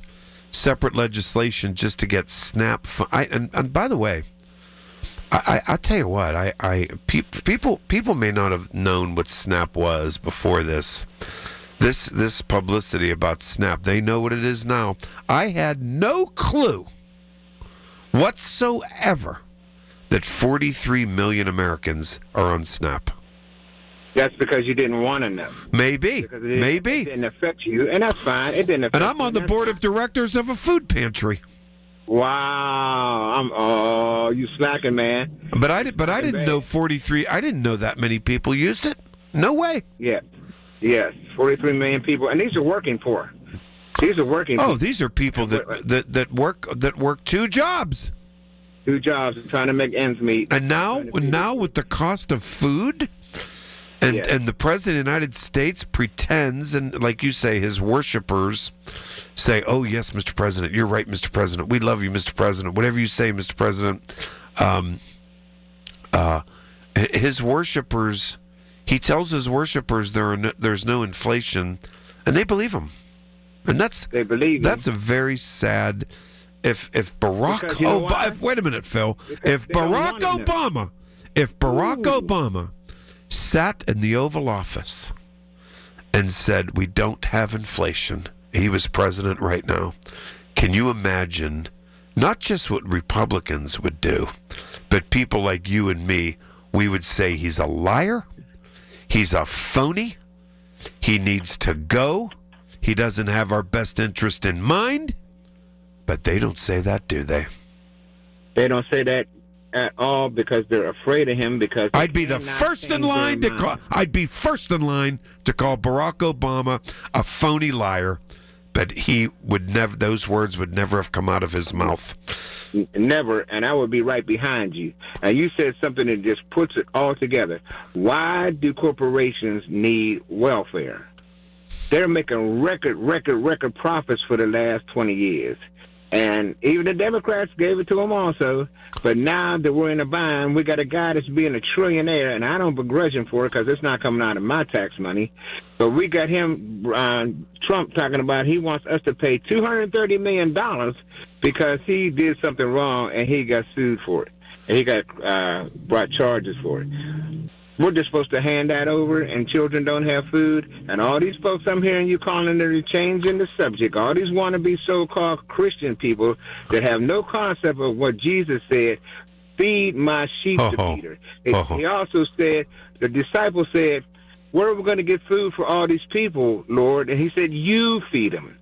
separate legislation just to get SNAP. And by the way, I tell you what, people may not have known what SNAP was before this. This publicity about SNAP, they know what it is now. I had no clue whatsoever that 43 million Americans are on SNAP. That's because you didn't want to know. Maybe. It didn't affect you, and that's fine. It didn't affect and I'm on the board of directors of a food pantry. Wow, you slacking, man. But I didn't know 43. I didn't know that many people used it. No way. Yeah. Yes, 43 million people, and these are working poor. These are working. Oh, these are people that work two jobs. Two jobs, trying to make ends meet. And now with the cost of food, and the President of the United States pretends, and like you say, his worshipers say, "Oh yes, Mr. President, you're right, Mr. President. We love you, Mr. President. Whatever you say, Mr. President." His worshipers. He tells his worshipers there's no inflation, and they believe him. And that's a very sad. If Barack Obama, wait a minute, Phil. If Barack Obama sat in the Oval Office and said, "We don't have inflation," he was president right now. Can you imagine not just what Republicans would do, but people like you and me? We would say he's a liar. He's a phony. He needs to go. He doesn't have our best interest in mind. But they don't say that, do they? They don't say that at all, because they're afraid of him. Because I'd be the first in line to call. I'd be first in line to call Barack Obama a phony liar. But he would never. Those words would never have come out of his mouth. Never, and I would be right behind you. And you said something that just puts it all together. Why do corporations need welfare? They're making record profits for the last 20 years. And even the Democrats gave it to them also. But now that we're in a bind, we got a guy that's being a trillionaire, and I don't begrudge him for it, because it's not coming out of my tax money. But we got him, Trump, talking about he wants us to pay $230 million because he did something wrong and he got sued for it. And he got brought charges for it. We're just supposed to hand that over, and children don't have food. And all these folks I'm hearing you calling, they're changing the subject. All these wannabe so-called Christian people that have no concept of what Jesus said, feed my sheep to Peter. He also said, the disciples said, where are we going to get food for all these people, Lord? And he said, you feed them.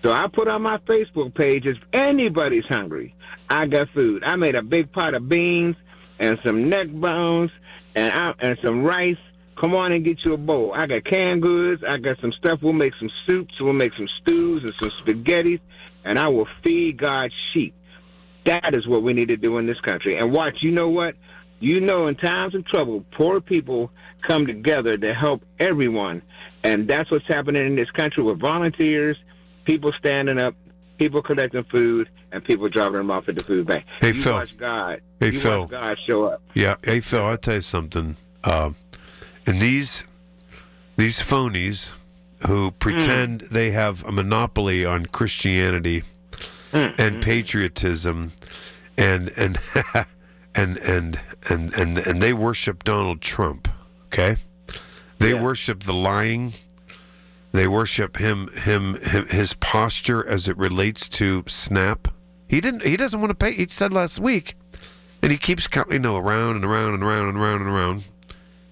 So I put on my Facebook page, if anybody's hungry, I got food. I made a big pot of beans and some neck bones and some rice. Come on and get you a bowl. I got canned goods. I got some stuff. We'll make some soups. We'll make some stews and some spaghetti, and I will feed God's sheep. That is what we need to do in this country. And watch, you know what? You know, in times of trouble, poor people come together to help everyone. And that's what's happening in this country with volunteers, people standing up, people collecting food, and people dropping them off at the food bank. Hey, you Phil. Watch God. Hey, you Phil. Watch God show up. Yeah. Hey, Phil, I'll tell you something. And these phonies who pretend they have a monopoly on Christianity and patriotism and they worship Donald Trump, okay? They worship the lying, They worship his posture as it relates to SNAP. He doesn't want to pay. He said last week, and he keeps around and around and around and around and around.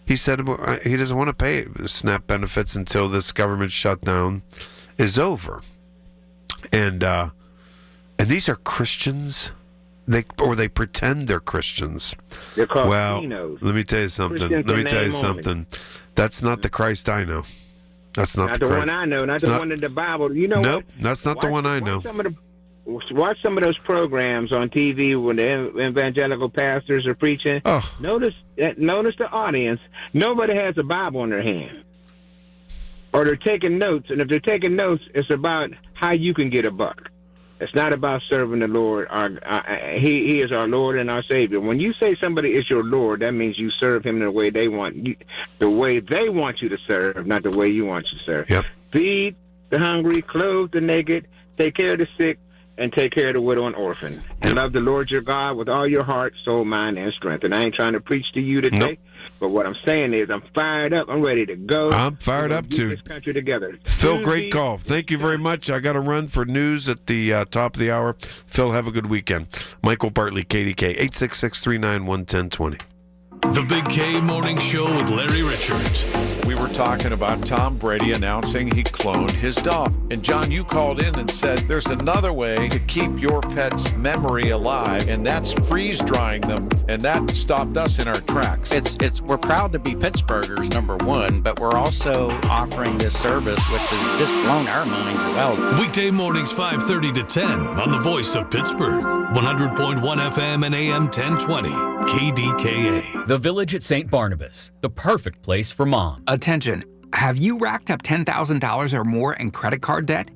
He said he doesn't want to pay SNAP benefits until this government shutdown is over. And these are Christians. They pretend they're Christians. They're called well, Chinos. let me tell you something. That's not the Christ I know. That's not the one I know. Not the one in the Bible. You know Nope, what? that's not the one I know. Watch some of those programs on TV when the evangelical pastors are preaching. Oh. Notice the audience. Nobody has a Bible in their hand. Or they're taking notes, and if they're taking notes, it's about how you can get a buck. It's not about serving the Lord. He is our Lord and our Savior. When you say somebody is your Lord, that means you serve him the way they want you to serve, not the way you want you to serve. Yep. Feed the hungry, clothe the naked, take care of the sick, and take care of the widow and orphan. And love the Lord your God with all your heart, soul, mind, and strength. And I ain't trying to preach to you today, but what I'm saying is I'm fired up. I'm ready to go. I'm fired up too. Get this country together. Phil, great call. Thank you very much. I got to run for news at the top of the hour. Phil, have a good weekend. Michael Bartley, KDK, 866-391-1020. The Big K Morning Show with Larry Richards. We were talking about Tom Brady announcing he cloned his dog. And John, you called in and said there's another way to keep your pet's memory alive, and that's freeze drying them. And that stopped us in our tracks. We're proud to be Pittsburghers, number one, but we're also offering this service, which has just blown our minds as well. Weekday mornings 5:30 to 10 on the Voice of Pittsburgh, 100.1 FM and AM 1020, KDKA. The Village at St. Barnabas, the perfect place for mom. Attention, have you racked up $10,000 or more in credit card debt?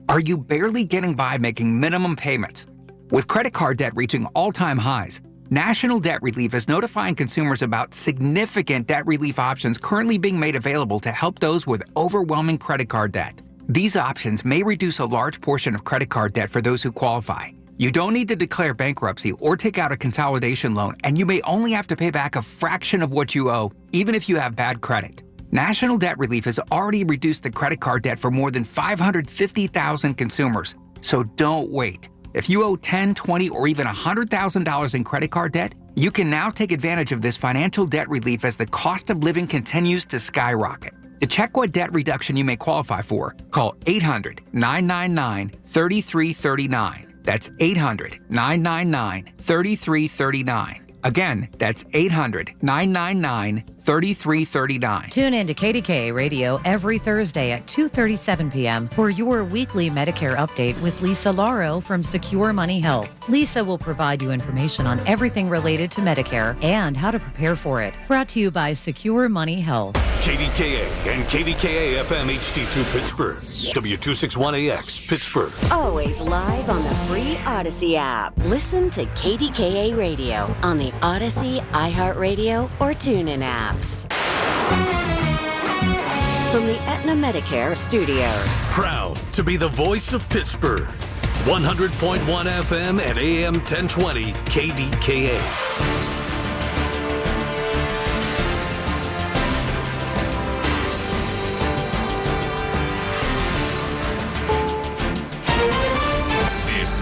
Are you barely getting by making minimum payments? With credit card debt reaching all-time highs, National Debt Relief is notifying consumers about significant debt relief options currently being made available to help those with overwhelming credit card debt. These options may reduce a large portion of credit card debt for those who qualify. You don't need to declare bankruptcy or take out a consolidation loan, and you may only have to pay back a fraction of what you owe, even if you have bad credit. National Debt Relief has already reduced the credit card debt for more than 550,000 consumers, so don't wait. If you owe $10,000, $20,000, or even $100,000 in credit card debt, you can now take advantage of this financial debt relief as the cost of living continues to skyrocket. To check what debt reduction you may qualify for, call 800-999-3339. That's 800-999-3339. Again, that's 800-999-3339. Tune in to KDKA Radio every Thursday at 2:37 p.m. for your weekly Medicare update with Lisa Lauro from Secure Money Health. Lisa will provide you information on everything related to Medicare and how to prepare for it. Brought to you by Secure Money Health. KDKA and KDKA-FM HD2 Pittsburgh. W261AX Pittsburgh. Always live on the free Odyssey app. Listen to KDKA Radio on the Odyssey, iHeartRadio, or TuneIn apps. From the Aetna Medicare Studios. Proud to be the voice of Pittsburgh. 100.1 FM and AM 1020 KDKA.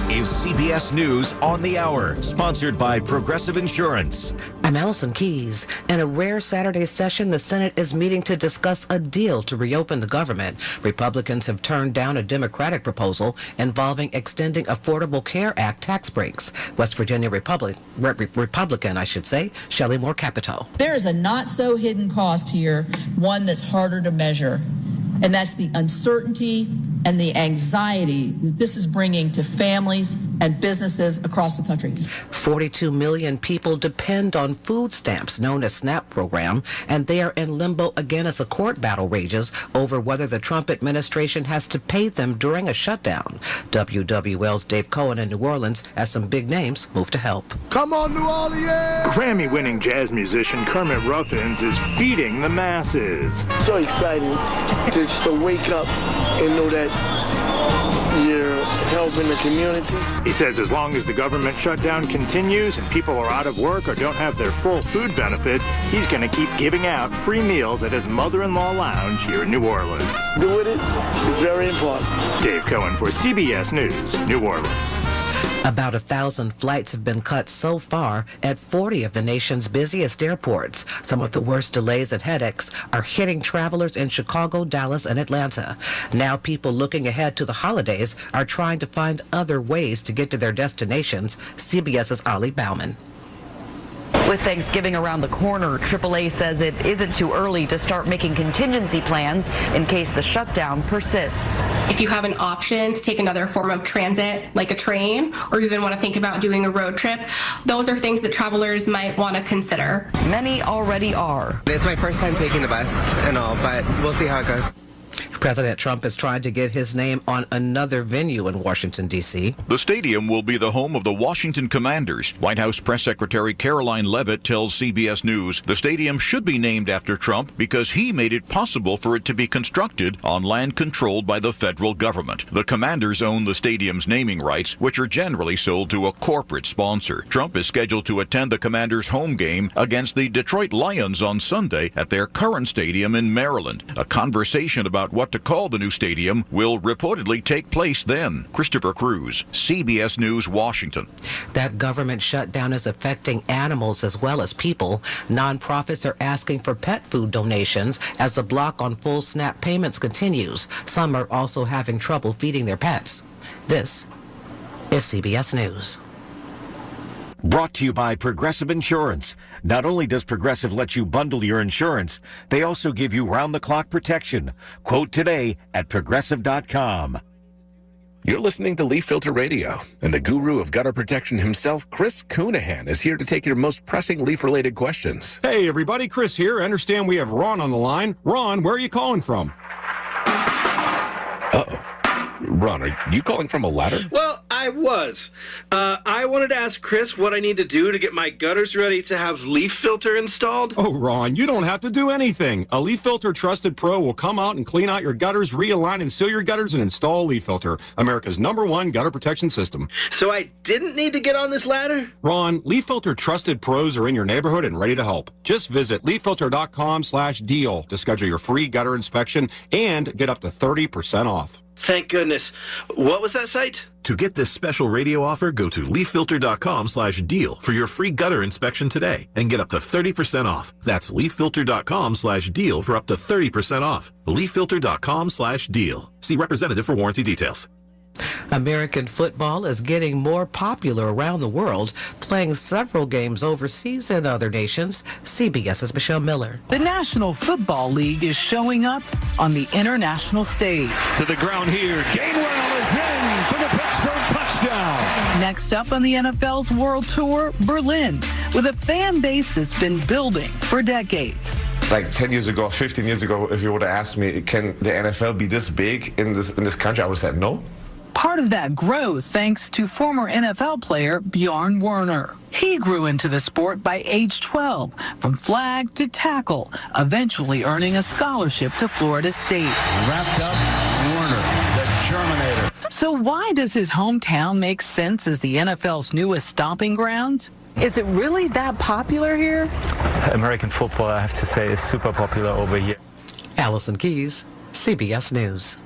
Is CBS News on the Hour, sponsored by Progressive Insurance. I'm Allison Keys. In a rare Saturday session, the Senate is meeting to discuss a deal to reopen the government. Republicans have turned down a Democratic proposal involving extending Affordable Care Act tax breaks. West Virginia Republican, Shelley Moore Capito. There is a not-so-hidden cost here, one that's harder to measure, and that's the uncertainty and the anxiety that this is bringing to families and businesses across the country. 42 million people depend on food stamps, known as SNAP program, and they are in limbo again as a court battle rages over whether the Trump administration has to pay them during a shutdown. WWL's Dave Cohen in New Orleans has some big names move to help. Come on, New Orleans! Grammy-winning jazz musician Kermit Ruffins is feeding the masses. So exciting just to wake up and know that you're helping the community. He says as long as the government shutdown continues and people are out of work or don't have their full food benefits, he's going to keep giving out free meals at his mother-in-law lounge here in New Orleans. Do it. It's very important. Dave Cohen for CBS News, New Orleans. About 1,000 flights have been cut so far at 40 of the nation's busiest airports. Some of the worst delays and headaches are hitting travelers in Chicago, Dallas, and Atlanta. Now people looking ahead to the holidays are trying to find other ways to get to their destinations. CBS's Ali Bauman. With Thanksgiving around the corner, AAA says it isn't too early to start making contingency plans in case the shutdown persists. If you have an option to take another form of transit, like a train, or even want to think about doing a road trip, those are things that travelers might want to consider. Many already are. It's my first time taking the bus and all, but we'll see how it goes. President Trump is trying to get his name on another venue in Washington, D.C. The stadium will be the home of the Washington Commanders. White House Press Secretary Caroline Leavitt tells CBS News the stadium should be named after Trump because he made it possible for it to be constructed on land controlled by the federal government. The Commanders own the stadium's naming rights, which are generally sold to a corporate sponsor. Trump is scheduled to attend the Commanders' home game against the Detroit Lions on Sunday at their current stadium in Maryland. A conversation about what to call the new stadium will reportedly take place then. Christopher Cruz, CBS News, Washington. That government shutdown is affecting animals as well as people. Nonprofits are asking for pet food donations as the block on full SNAP payments continues. Some are also having trouble feeding their pets. This is CBS News. Brought to you by Progressive Insurance. Not only does Progressive let you bundle your insurance, they also give you round-the-clock protection. Quote today at Progressive.com. You're listening to Leaf Filter Radio, and the guru of gutter protection himself, Chris Coonahan, is here to take your most pressing leaf-related questions. Hey, everybody, Chris here. I understand we have Ron on the line. Ron, where are you calling from? Uh-oh. Ron, are you calling from a ladder? Well, I was. I wanted to ask Chris what I need to do to get my gutters ready to have Leaf Filter installed. Oh, Ron, you don't have to do anything. A Leaf Filter Trusted Pro will come out and clean out your gutters, realign and seal your gutters, and install Leaf Filter, America's #1 gutter protection system. So I didn't need to get on this ladder? Ron, Leaf Filter Trusted Pros are in your neighborhood and ready to help. Just visit leaffilter.com/deal to schedule your free gutter inspection and get up to 30% off. Thank goodness. What was that site? To get this special radio offer, go to leaffilter.com/deal for your free gutter inspection today and get up to 30% off. That's leaffilter.com/deal for up to 30% off. leaffilter.com/deal. See representative for warranty details. American football is getting more popular around the world, playing several games overseas in other nations. CBS's Michelle Miller. The National Football League is showing up on the international stage. To the ground here, Gainwell is in for the Pittsburgh touchdown. Next up on the NFL's World Tour, Berlin, with a fan base that's been building for decades. Like 10 years ago, 15 years ago, if you would have asked me, can the NFL be this big in this country, I would have said no. Part of that growth thanks to former NFL player Bjorn Werner. He grew into the sport by age 12, from flag to tackle, eventually earning a scholarship to Florida State. Wrapped up, Werner, the Germinator. So why does his hometown make sense as the NFL's newest stomping grounds? Is it really that popular here? American football, I have to say, is super popular over here. Allison Keys, CBS News.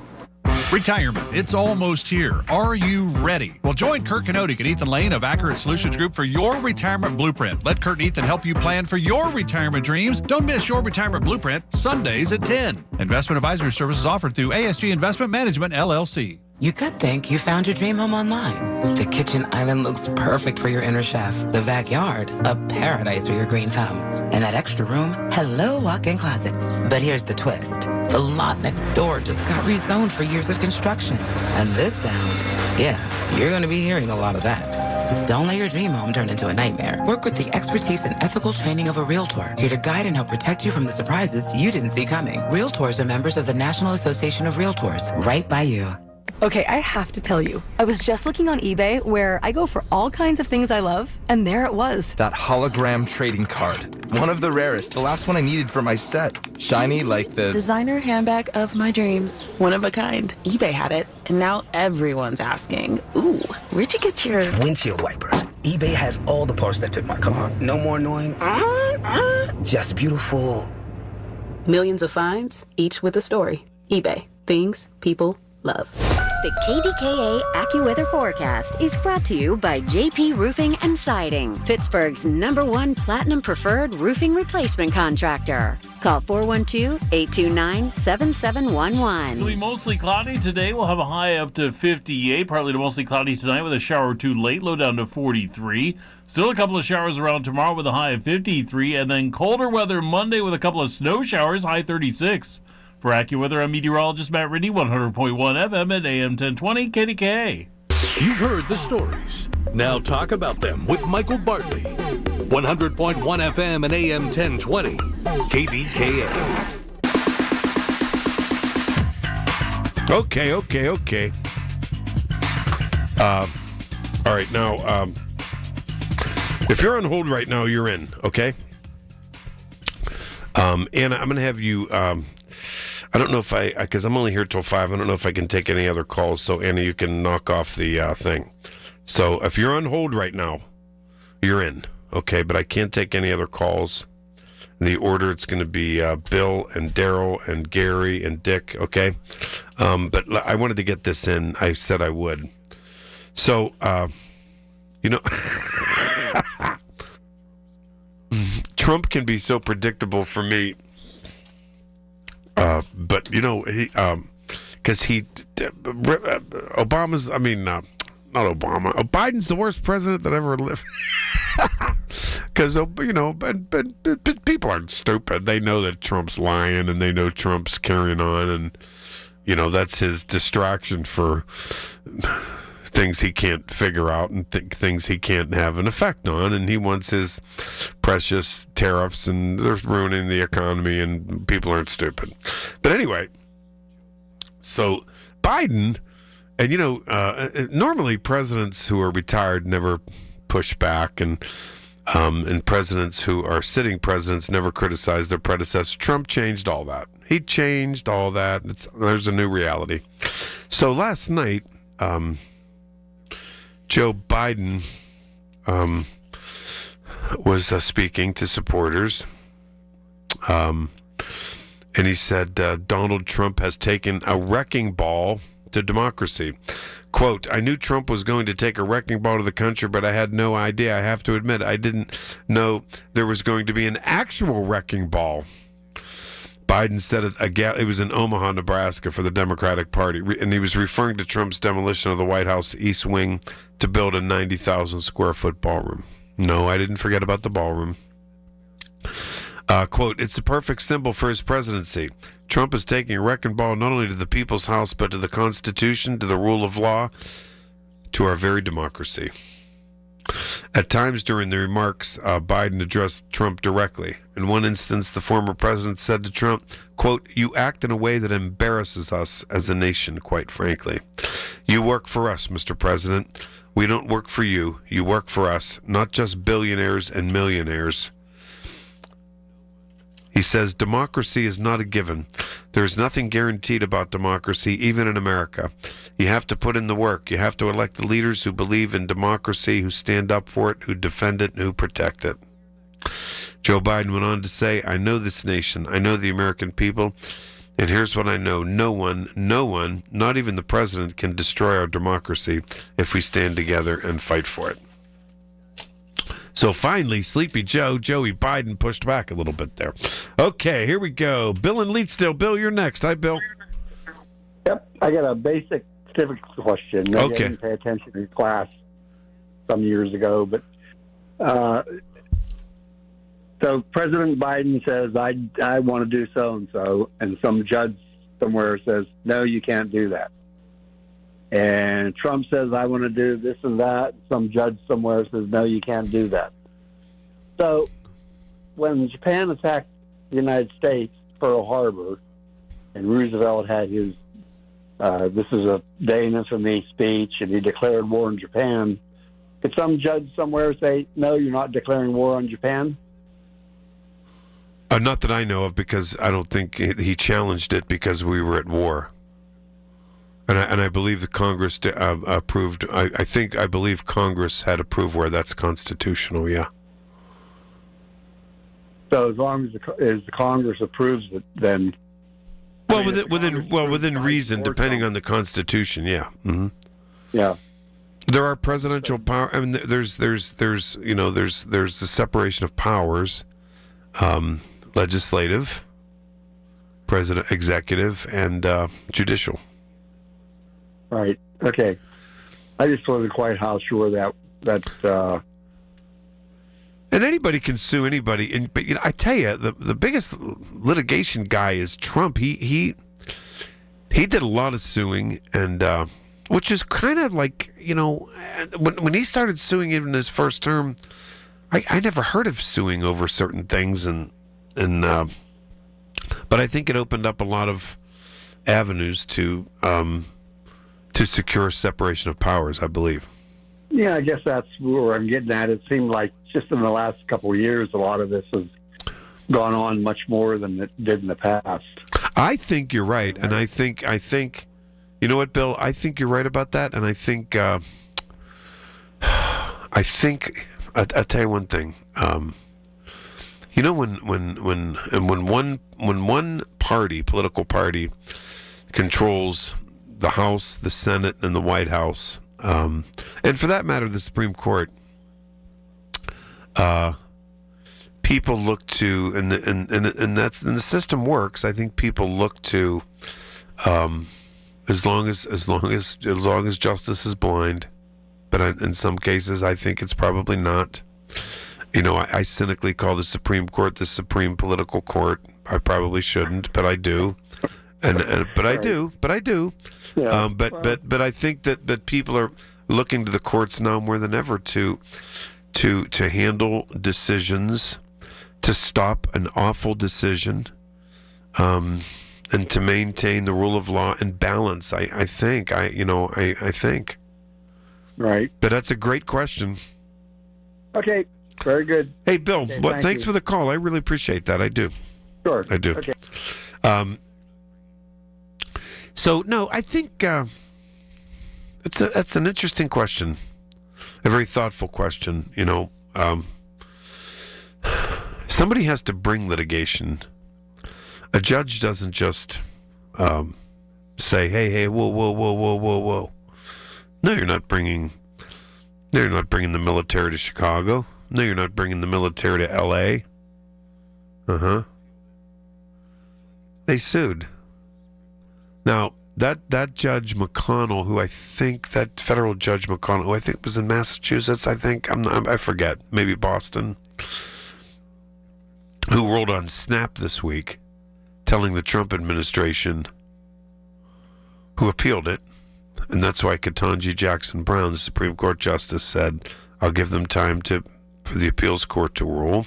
Retirement, it's almost here. Are you ready? Well, join Kurt Kanodik and Ethan Lane of Accurate Solutions Group for your retirement blueprint. Let Kurt and Ethan help you plan for your retirement dreams. Don't miss your retirement blueprint Sundays at 10. Investment advisory services offered through ASG Investment Management, LLC. You could think you found your dream home online. The kitchen island looks perfect for your inner chef. The backyard, a paradise for your green thumb. And that extra room, hello walk-in closet. But here's the twist. The lot next door just got rezoned for years of construction. And this sound, yeah, you're going to be hearing a lot of that. Don't let your dream home turn into a nightmare. Work with the expertise and ethical training of a Realtor, here to guide and help protect you from the surprises you didn't see coming. Realtors are members of the National Association of Realtors, right by you. Okay, I have to tell you, I was just looking on eBay where I go for all kinds of things I love, and there it was. That hologram trading card. One of the rarest, the last one I needed for my set. Shiny like the designer handbag of my dreams. One of a kind. eBay had it, and now everyone's asking, ooh, where'd you get your windshield wipers? eBay has all the parts that fit my car. No more annoying, just beautiful. Millions of finds, each with a story. eBay. Things people love. The KDKA AccuWeather forecast is brought to you by JP Roofing and Siding, Pittsburgh's #1 Platinum Preferred Roofing Replacement Contractor. Call 412-829-7711. It'll be mostly cloudy today. We'll have a high up to 58, partly to mostly cloudy tonight with a shower or two late, low down to 43. Still a couple of showers around tomorrow with a high of 53, and then colder weather Monday with a couple of snow showers, high 36. For AccuWeather, I'm meteorologist Matt Riddy, 100.1 FM at AM 1020 KDKA. You've heard the stories. Now talk about them with Michael Bartley. 100.1 FM and AM 1020 KDKA. Okay. All right, now, if you're on hold right now, you're in, okay? Anna, I'm going to have you... I don't know if because I'm only here till 5. I don't know if I can take any other calls. So, Anna, you can knock off the thing. So, if you're on hold right now, you're in. Okay, but I can't take any other calls. In the order, it's going to be Bill and Daryl and Gary and Dick, okay? But I wanted to get this in. I said I would. So, Trump can be so predictable for me. But Biden's the worst president that ever lived. Because, but people aren't stupid. They know that Trump's lying and they know Trump's carrying on and, that's his distraction for things he can't figure out and things he can't have an effect on, and he wants his precious tariffs, and they're ruining the economy, and people aren't stupid. But anyway, so Biden, and normally presidents who are retired never push back, and presidents who are sitting presidents never criticize their predecessor. Trump changed all that. He changed all that. There's a new reality. So last night, Joe Biden was speaking to supporters, and he said Donald Trump has taken a wrecking ball to democracy. Quote, I knew Trump was going to take a wrecking ball to the country, but I had no idea. I have to admit, I didn't know there was going to be an actual wrecking ball. Biden said it was in Omaha, Nebraska for the Democratic Party, and he was referring to Trump's demolition of the White House East Wing to build a 90,000 square foot ballroom. No, I didn't forget about the ballroom. Quote, it's a perfect symbol for his presidency. Trump is taking a wrecking ball not only to the people's house, but to the Constitution, to the rule of law, to our very democracy. At times during the remarks, Biden addressed Trump directly. In one instance, the former president said to Trump, quote, you act in a way that embarrasses us as a nation, quite frankly. You work for us, Mr. President. We don't work for you. You work for us, not just billionaires and millionaires. He says, democracy is not a given. There is nothing guaranteed about democracy, even in America. You have to put in the work. You have to elect the leaders who believe in democracy, who stand up for it, who defend it, and who protect it. Joe Biden went on to say, I know this nation. I know the American people. And here's what I know. No one, not even the president, can destroy our democracy if we stand together and fight for it. So finally, Sleepy Joey Biden, pushed back a little bit there. Okay, here we go. Bill in Leetsdale. Bill, you're next. Hi, Bill. Yep, I got a basic civics question. Maybe I didn't pay attention in class some years ago, but so President Biden says, I want to do so-and-so, and some judge somewhere says, no, you can't do that. And Trump says, I want to do this and that. Some judge somewhere says, no, you can't do that. So when Japan attacked the United States, Pearl Harbor, and Roosevelt had his this is a day in infamy speech, and he declared war on Japan. Could some judge somewhere say, no, you're not declaring war on Japan? Not that I know of, because I don't think he challenged it because we were at war. And I believe the Congress approved. I believe Congress had approved where that's constitutional. Yeah. So as long as the Congress approves it, then within reason, depending on the Constitution. Yeah. Mm-hmm. Yeah. There are presidential power. I mean, there's the separation of powers, legislative, president, executive, and judicial. Right. Okay. I just wasn't quite how sure that. And anybody can sue anybody. But I tell you, the biggest litigation guy is Trump. He did a lot of suing, and which is kind of like, when he started suing even in his first term, I never heard of suing over certain things, but I think it opened up a lot of avenues to secure separation of powers, I believe. Yeah, I guess that's where I'm getting at. It seemed like just in the last couple of years, a lot of this has gone on much more than it did in the past. I think you're right, and I think, you know what, Bill? I think you're right about that, and I think, I'll tell you one thing. When one political party, controls the House, the Senate, and the White House, and for that matter, the Supreme Court, people look to, and the system works. I think people look to, as long as justice is blind, but in some cases, I think it's probably not. I cynically call the Supreme Court the Supreme Political Court. I probably shouldn't, but I do. But I do. Yeah. But I think that people are looking to the courts now more than ever to handle decisions, to stop an awful decision, and to maintain the rule of law and balance. I think. Right. But that's a great question. Okay. Very good. Hey, Bill. Okay, thanks for the call. I really appreciate that. I do. Sure. I do. Okay. So no, I think it's an interesting question, a very thoughtful question. Somebody has to bring litigation. A judge doesn't just say, "Hey, whoa." No, you're not bringing the military to Chicago. No, you're not bringing the military to L.A. They sued. Now, that Judge McConnell, that federal Judge McConnell, who I think was in Massachusetts, I forget, maybe Boston, who rolled on Snap this week, telling the Trump administration, who appealed it, and that's why Ketanji Jackson Brown, the Supreme Court Justice, said, I'll give them time for the appeals court to rule.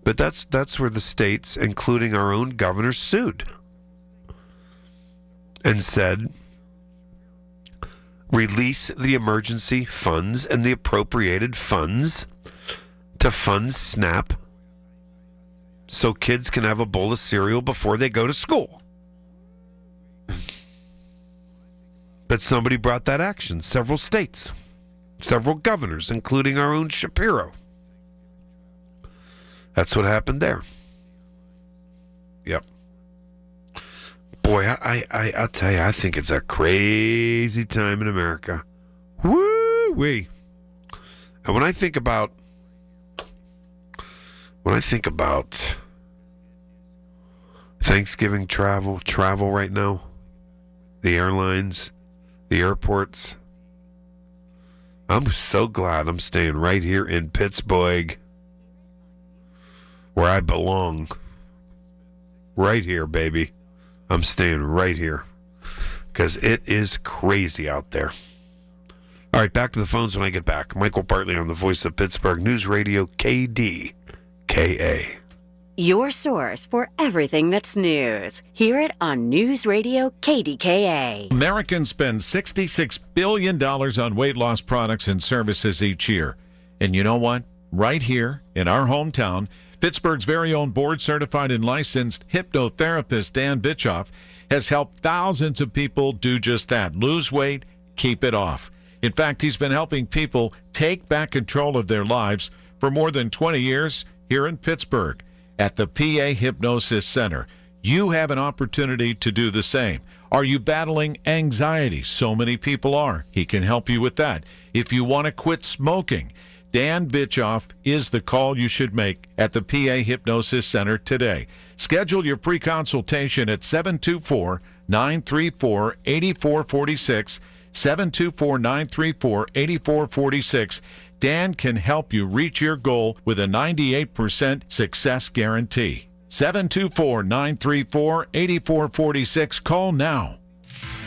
But that's where the states, including our own governor, sued and said, release the emergency funds and the appropriated funds to fund SNAP so kids can have a bowl of cereal before they go to school. But somebody brought that action. Several states, several governors, including our own Shapiro. That's what happened there. Yep. Boy, I'll tell you, I think it's a crazy time in America. Woo-wee. And when I think about Thanksgiving travel right now, the airlines, the airports, I'm so glad I'm staying right here in Pittsburgh, where I belong. Right here, baby. I'm staying right here because it is crazy out there. All right, back to the phones when I get back. Michael Bartley on the Voice of Pittsburgh News Radio, KDKA. your source for everything that's news. Hear it on News Radio KDKA. Americans spend $66 billion on weight loss products and services each year. And you know what? Right here in our hometown, Pittsburgh's very own board-certified and licensed hypnotherapist Dan Bitchoff has helped thousands of people do just that. Lose weight, keep it off. In fact, he's been helping people take back control of their lives for more than 20 years here in Pittsburgh at the PA Hypnosis Center. You have an opportunity to do the same. Are you battling anxiety? So many people are. He can help you with that. If you want to quit smoking, Dan Bitchoff is the call you should make at the PA Hypnosis Center today. Schedule your free consultation at 724-934-8446, 724-934-8446. Dan can help you reach your goal with a 98% success guarantee. 724-934-8446. Call now.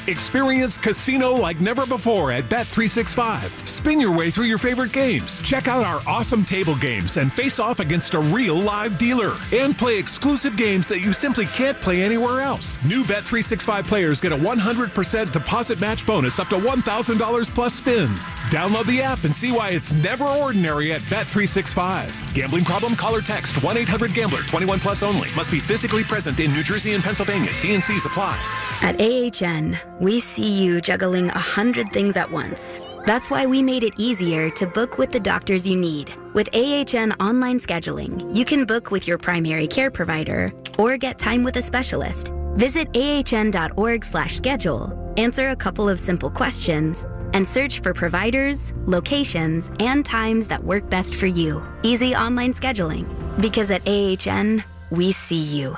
Experience casino like never before at Bet365. Spin your way through your favorite games. Check out our awesome table games and face off against a real live dealer. And play exclusive games that you simply can't play anywhere else. New Bet365 players get a 100% deposit match bonus up to $1,000 plus spins. Download the app and see why it's never ordinary at Bet365. Gambling problem? Call or text 1-800-GAMBLER. 21 plus only. Must be physically present in New Jersey and Pennsylvania. T&Cs apply. At AHN, we see you juggling 100 things at once. That's why we made it easier to book with the doctors you need. With AHN online scheduling, you can book with your primary care provider or get time with a specialist. Visit ahn.org/schedule, answer a couple of simple questions, and search for providers, locations, and times that work best for you. Easy online scheduling. Because at AHN, we see you.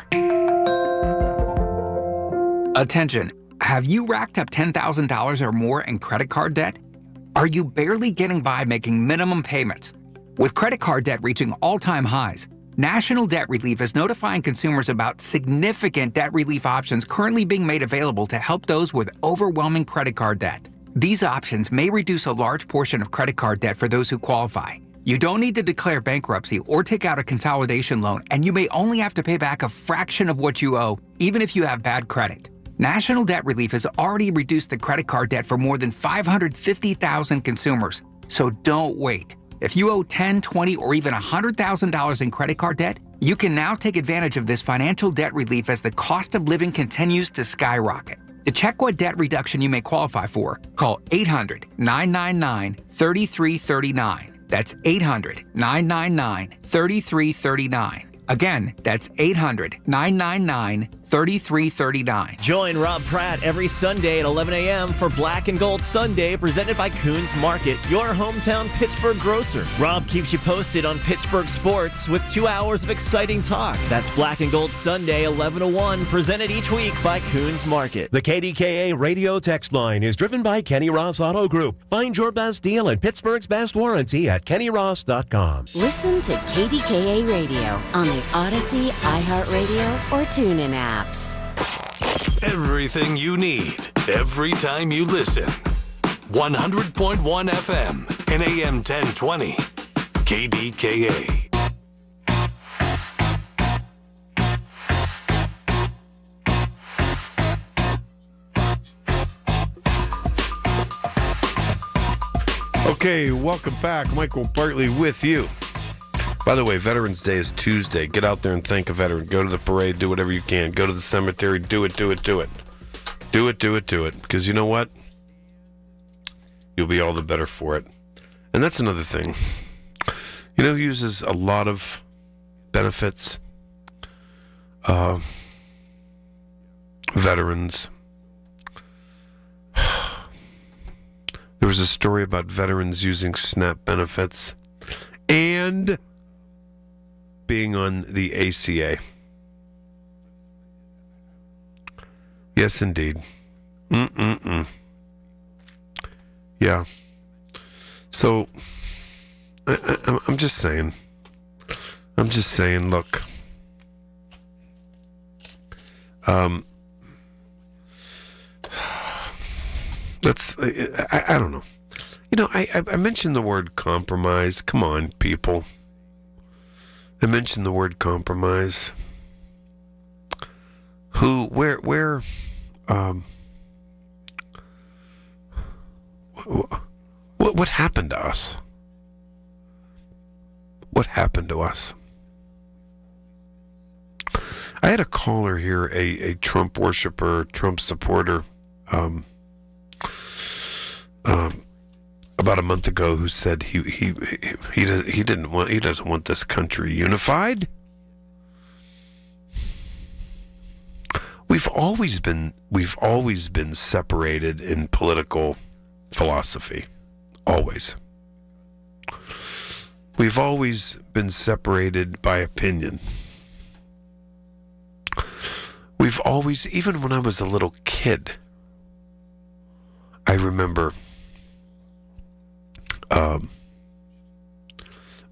Attention. Have you racked up $10,000 or more in credit card debt? Are you barely getting by making minimum payments? With credit card debt reaching all-time highs, National Debt Relief is notifying consumers about significant debt relief options currently being made available to help those with overwhelming credit card debt. These options may reduce a large portion of credit card debt for those who qualify. You don't need to declare bankruptcy or take out a consolidation loan, and you may only have to pay back a fraction of what you owe, even if you have bad credit. National Debt Relief has already reduced the credit card debt for more than 550,000 consumers. So don't wait. If you owe $10,000, $20,000, or even $100,000 in credit card debt, you can now take advantage of this financial debt relief as the cost of living continues to skyrocket. To check what debt reduction you may qualify for, call 800-999-3339. That's 800-999-3339. Again, that's 800-999-3339. Join Rob Pratt every Sunday at 11 a.m. for Black and Gold Sunday, presented by Coons Market, your hometown Pittsburgh grocer. Rob keeps you posted on Pittsburgh sports with 2 hours of exciting talk. That's Black and Gold Sunday, 11 to 1, presented each week by Coons Market. The KDKA radio text line is driven by Kenny Ross Auto Group. Find your best deal and Pittsburgh's best warranty at kennyross.com. Listen to KDKA Radio on the Odyssey, iHeartRadio, or TuneIn apps. Everything you need, every time you listen. 100.1 FM and AM 1020. KDKA. Okay, welcome back. Michael Bartley with you. By the way, Veterans Day is Tuesday. Get out there and thank a veteran. Go to the parade, do whatever you can. Go to the cemetery, do it. Do it. Because you know what? You'll be all the better for it. And that's another thing. You know who uses a lot of benefits? Veterans. There was a story about veterans using SNAP benefits and being on the ACA. Yes, indeed. Yeah. So, I'm just saying. Look. I don't know. You know, I mentioned the word compromise. Come on, people. I mentioned the word compromise. What happened to us? What happened to us? I had a caller here, a Trump worshiper, Trump supporter, about a month ago, who said he doesn't want this country unified. We've always been separated in political philosophy. Always. We've always been separated by opinion. We've always, even when I was a little kid, I remember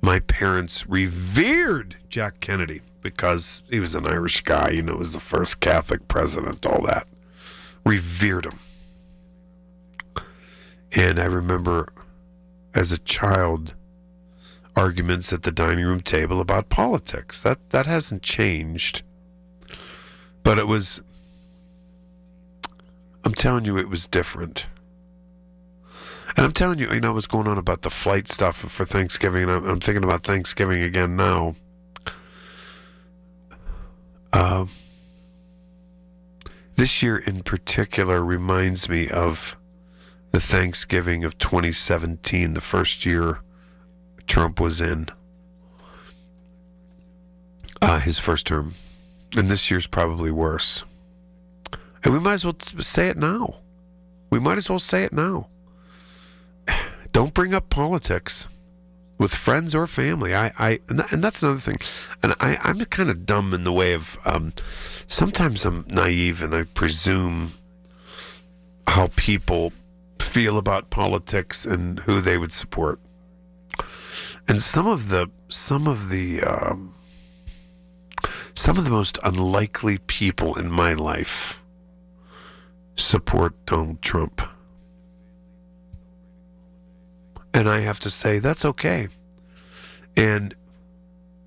my parents revered Jack Kennedy because he was an Irish guy, was the first Catholic president, all that. Revered him. And I remember as a child arguments at the dining room table about politics. That hasn't changed. But I'm telling you, it was different. And I'm telling you, I was going on about the flight stuff for Thanksgiving, and I'm thinking about Thanksgiving again now. This year in particular reminds me of the Thanksgiving of 2017, the first year Trump was in his first term. And this year's probably worse. And we might as well say it now. Don't bring up politics with friends or family. And that's another thing. And I'm kind of dumb in the way of, sometimes I'm naive and I presume how people feel about politics and who they would support. And some of the most unlikely people in my life support Donald Trump. And I have to say, that's okay. And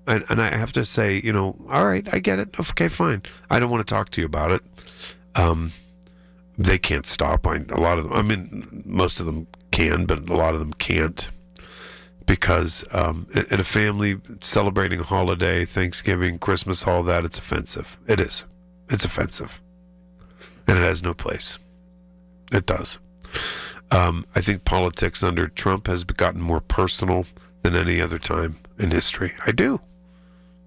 I have to say, all right, I get it. Okay, fine. I don't want to talk to you about it. They can't stop. Most of them can, but a lot of them can't. Because in a family celebrating a holiday, Thanksgiving, Christmas, all that, it's offensive. It is. It's offensive. And it has no place. It does. I think politics under Trump has gotten more personal than any other time in history. I do.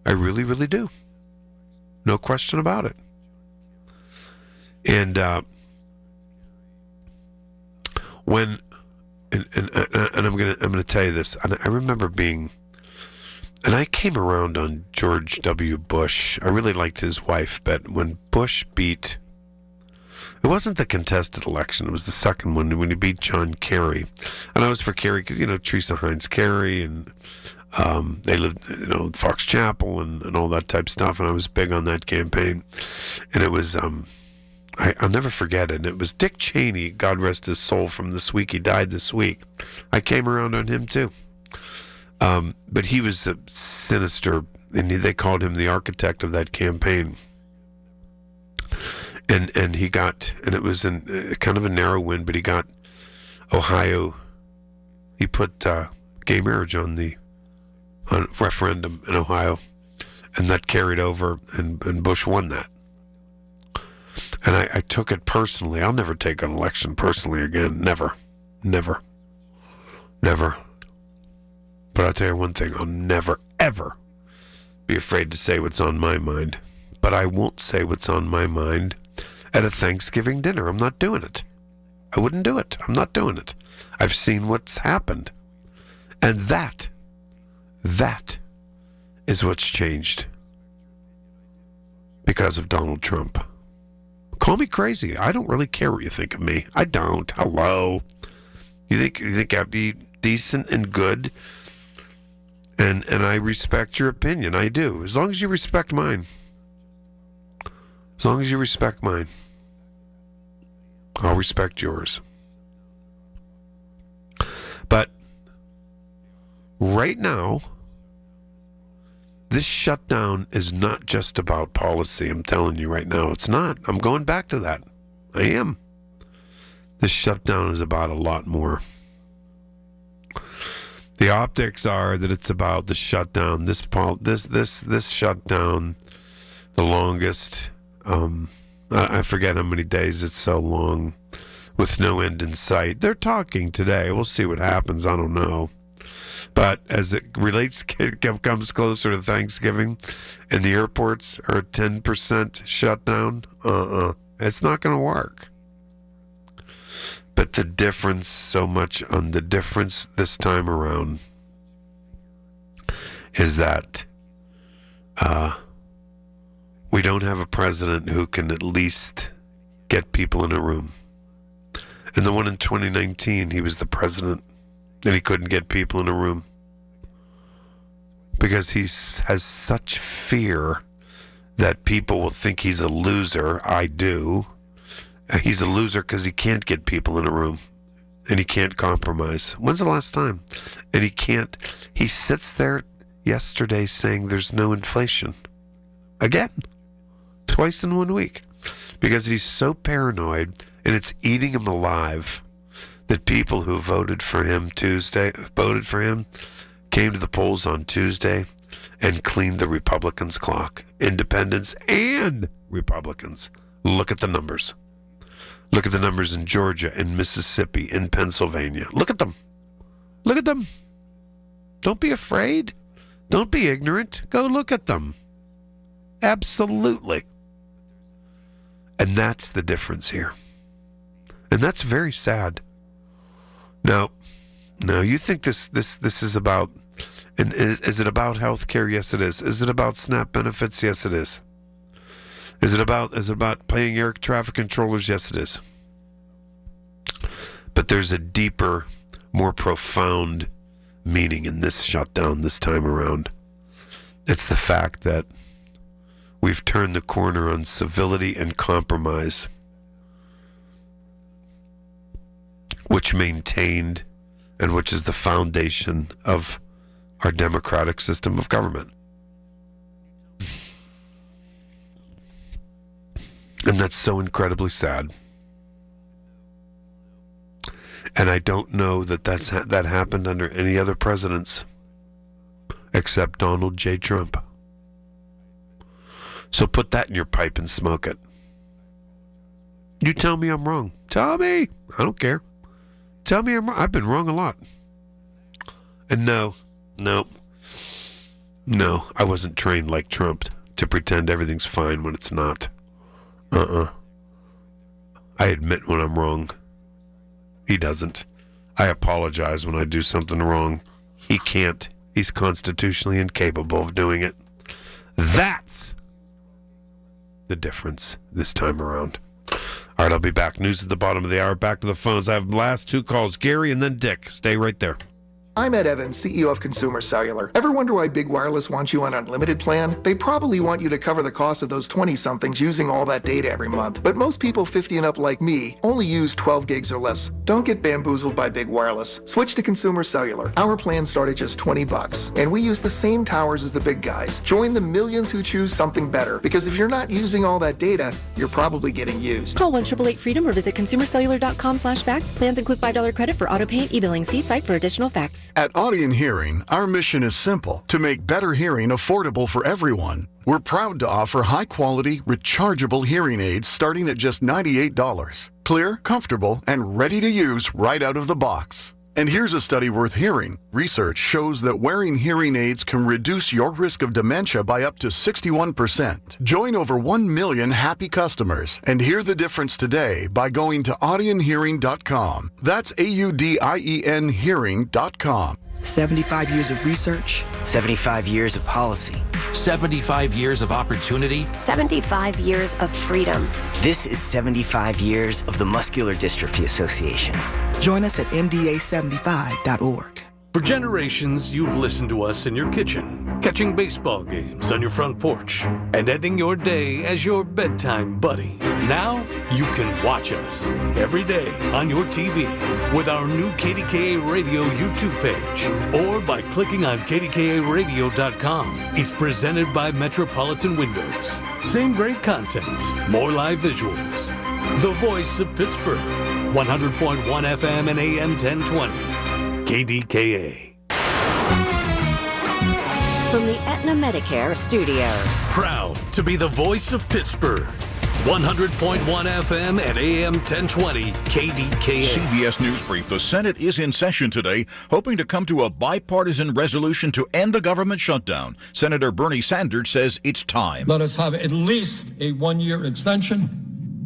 I really, really do. No question about it. And when... And I'm gonna tell you this. And I remember and I came around on George W. Bush. I really liked his wife, but when Bush beat, it wasn't the contested election. It was the second one when he beat John Kerry, and I was for Kerry because Teresa Heinz Kerry, and they lived Fox Chapel and all that type of stuff, and I was big on that campaign, and it was I'll never forget it. And it was Dick Cheney, God rest his soul, from this week. He died this week. I came around on him too. But he was a sinister, and they called him the architect of that campaign. And he got, and it was kind of a narrow win, but he got Ohio. He put gay marriage on referendum in Ohio, and that carried over, and Bush won that. And I took it personally. I'll never take an election personally again. Never. Never. Never. But I'll tell you one thing. I'll never, ever be afraid to say what's on my mind. But I won't say what's on my mind at a Thanksgiving dinner. I'm not doing it. I wouldn't do it. I'm not doing it. I've seen what's happened. And that is what's changed because of Donald Trump. Call me crazy. I don't really care what you think of me. I don't. Hello. You think I'd be decent and good? And I respect your opinion. I do. As long as you respect mine. As long as you respect mine. I'll respect yours. But right now, This shutdown is not just about policy. I'm telling you right now, it's not. I'm going back to that. I am. This shutdown is about a lot more. The optics are that it's about the shutdown. This shutdown, the longest. I forget how many days. It's so long, with no end in sight. They're talking today. We'll see what happens. I don't know. But as it relates, comes closer to Thanksgiving, and the airports are 10% shut down, it's not going to work. But the difference this time around is that we don't have a president who can at least get people in a room. And the one in 2019, he was the president, and he couldn't get people in a room because he has such fear that people will think he's a loser. I do. He's a loser because he can't get people in a room, and he can't compromise. When's the last time? And he can't. He sits there yesterday saying there's no inflation. Again. Twice in 1 week. Because he's so paranoid, and it's eating him alive, that people who voted for him, came to the polls on Tuesday and cleaned the Republicans' clock. Independents and Republicans. Look at the numbers. Look at the numbers in Georgia, in Mississippi, in Pennsylvania. Look at them. Look at them. Don't be afraid. Don't be ignorant. Go look at them. Absolutely. And that's the difference here. And that's very sad. Now, you think this is about, and is it about health care? Yes, it is. Is it about SNAP benefits? Yes, it is. Is it about paying air traffic controllers? Yes, it is. But there's a deeper, more profound meaning in this shutdown this time around. It's the fact that we've turned the corner on civility and compromise, which maintained and which is the foundation of our democratic system of government. And that's so incredibly sad. And I don't know that that happened under any other presidents except Donald J. Trump. So put that in your pipe and smoke it. You tell me I'm wrong. Tell me. I don't care. Tell me I'm wrong. I've been wrong a lot. And no, I wasn't trained like Trump to pretend everything's fine when it's not. I admit when I'm wrong. He doesn't. I apologize when I do something wrong. He can't. He's constitutionally incapable of doing it. That's the difference this time around. All right, I'll be back. News at the bottom of the hour. Back to the phones. I have last two calls. Gary and then Dick. Stay right there. I'm Ed Evans, CEO of Consumer Cellular. Ever wonder why Big Wireless wants you on an unlimited plan? They probably want you to cover the cost of those 20-somethings using all that data every month. But most people 50 and up like me only use 12 gigs or less. Don't get bamboozled by Big Wireless. Switch to Consumer Cellular. Our plans start at just $20, and we use the same towers as the big guys. Join the millions who choose something better, because if you're not using all that data, you're probably getting used. Call 1-888-FREEDOM or visit consumercellular.com/facts. Plans include $5 credit for auto pay and e-billing. See site for additional facts. At Audion Hearing, our mission is simple: to make better hearing affordable for everyone. We're proud to offer high-quality, rechargeable hearing aids starting at just $98. Clear, comfortable, and ready to use right out of the box. And here's a study worth hearing. Research shows that wearing hearing aids can reduce your risk of dementia by up to 61%. Join over 1 million happy customers and hear the difference today by going to audionhearing.com. That's AUDIEN hearing.com. 75 years of research. 75 years of policy. 75 years of opportunity. 75 years of freedom. This is 75 years of the Muscular Dystrophy Association. Join us at MDA75.org. For generations, you've listened to us in your kitchen, catching baseball games on your front porch, and ending your day as your bedtime buddy. Now, you can watch us every day on your TV with our new KDKA Radio YouTube page or by clicking on KDKARadio.com. It's presented by Metropolitan Windows. Same great content, more live visuals. The voice of Pittsburgh, 100.1 FM and AM 1020. KDKA. From the Aetna Medicare Studios. Proud to be the voice of Pittsburgh. 100.1 FM and AM 1020 KDKA. CBS News Brief. The Senate is in session today, hoping to come to a bipartisan resolution to end the government shutdown. Senator Bernie Sanders says it's time. Let us have at least a one-year extension.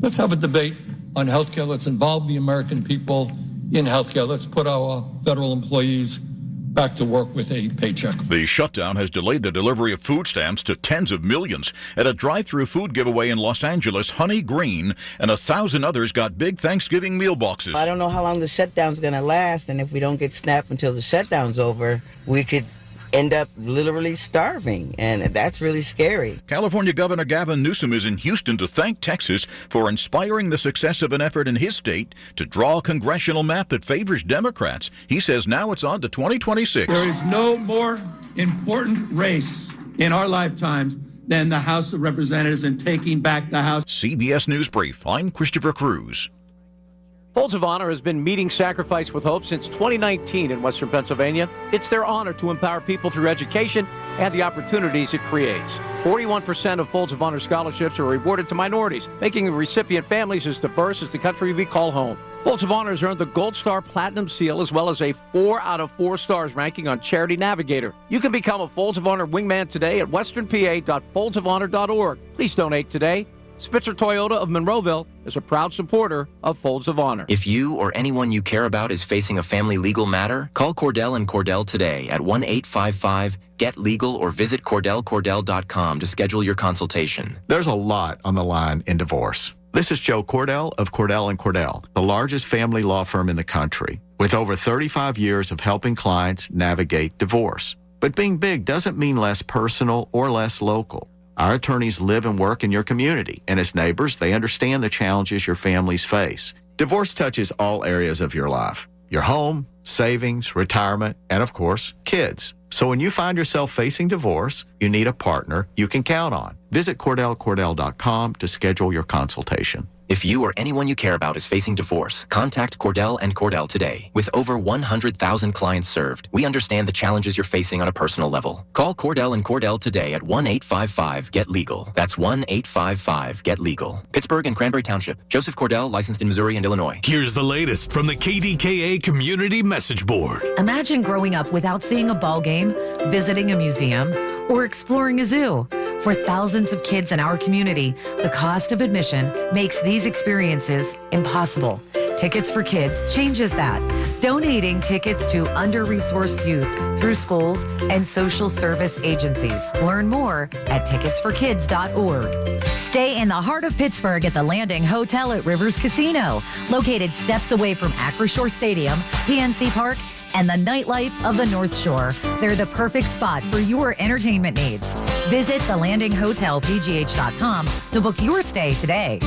Let's have a debate on health care. Let's involve the American people in healthcare. Let's put our federal employees back to work with a paycheck. The shutdown has delayed the delivery of food stamps to tens of millions. At a drive-through food giveaway in Los Angeles, Honey Green and 1,000 others got big Thanksgiving meal boxes. I don't know how long the shutdown's going to last, and if we don't get SNAP until the shutdown's over, we could end up literally starving, and that's really scary. California Governor Gavin Newsom is in Houston to thank Texas for inspiring the success of an effort in his state to draw a congressional map that favors Democrats. He says now it's on to 2026. There is no more important race in our lifetimes than the House of Representatives and taking back the House. CBS News Brief. I'm Christopher Cruz. Folds of Honor has been meeting Sacrifice with Hope since 2019 in Western Pennsylvania. It's their honor to empower people through education and the opportunities it creates. 41% of Folds of Honor scholarships are awarded to minorities, making recipient families as diverse as the country we call home. Folds of Honor has earned the Gold Star Platinum Seal as well as a 4 out of 4 stars ranking on Charity Navigator. You can become a Folds of Honor wingman today at westernpa.foldsofhonor.org. Please donate today. Spitzer Toyota of Monroeville is a proud supporter of Folds of Honor. If you or anyone you care about is facing a family legal matter, call Cordell & Cordell today at 1-855-GET-LEGAL or visit CordellCordell.com to schedule your consultation. There's a lot on the line in divorce. This is Joe Cordell of Cordell & Cordell, the largest family law firm in the country, with over 35 years of helping clients navigate divorce. But being big doesn't mean less personal or less local. Our attorneys live and work in your community, and as neighbors, they understand the challenges your families face. Divorce touches all areas of your life: your home, savings, retirement, and of course, kids. So when you find yourself facing divorce, you need a partner you can count on. Visit CordellCordell.com to schedule your consultation. If you or anyone you care about is facing divorce, contact Cordell & Cordell today. With over 100,000 clients served, we understand the challenges you're facing on a personal level. Call Cordell & Cordell today at 1-855-GET-LEGAL. That's 1-855-GET-LEGAL. Pittsburgh and Cranberry Township. Joseph Cordell, licensed in Missouri and Illinois. Here's the latest from the KDKA Community Message Board. Imagine growing up without seeing a ball game, visiting a museum, or exploring a zoo. For thousands of kids in our community, the cost of admission makes these experiences impossible. Tickets for Kids changes that. Donating tickets to under-resourced youth through schools and social service agencies. Learn more at ticketsforkids.org. Stay in the heart of Pittsburgh at the Landing Hotel at Rivers Casino, located steps away from Acroshore Stadium, PNC Park, and the nightlife of the North Shore. They're the perfect spot for your entertainment needs. Visit thelandinghotelpgh.com to book your stay today.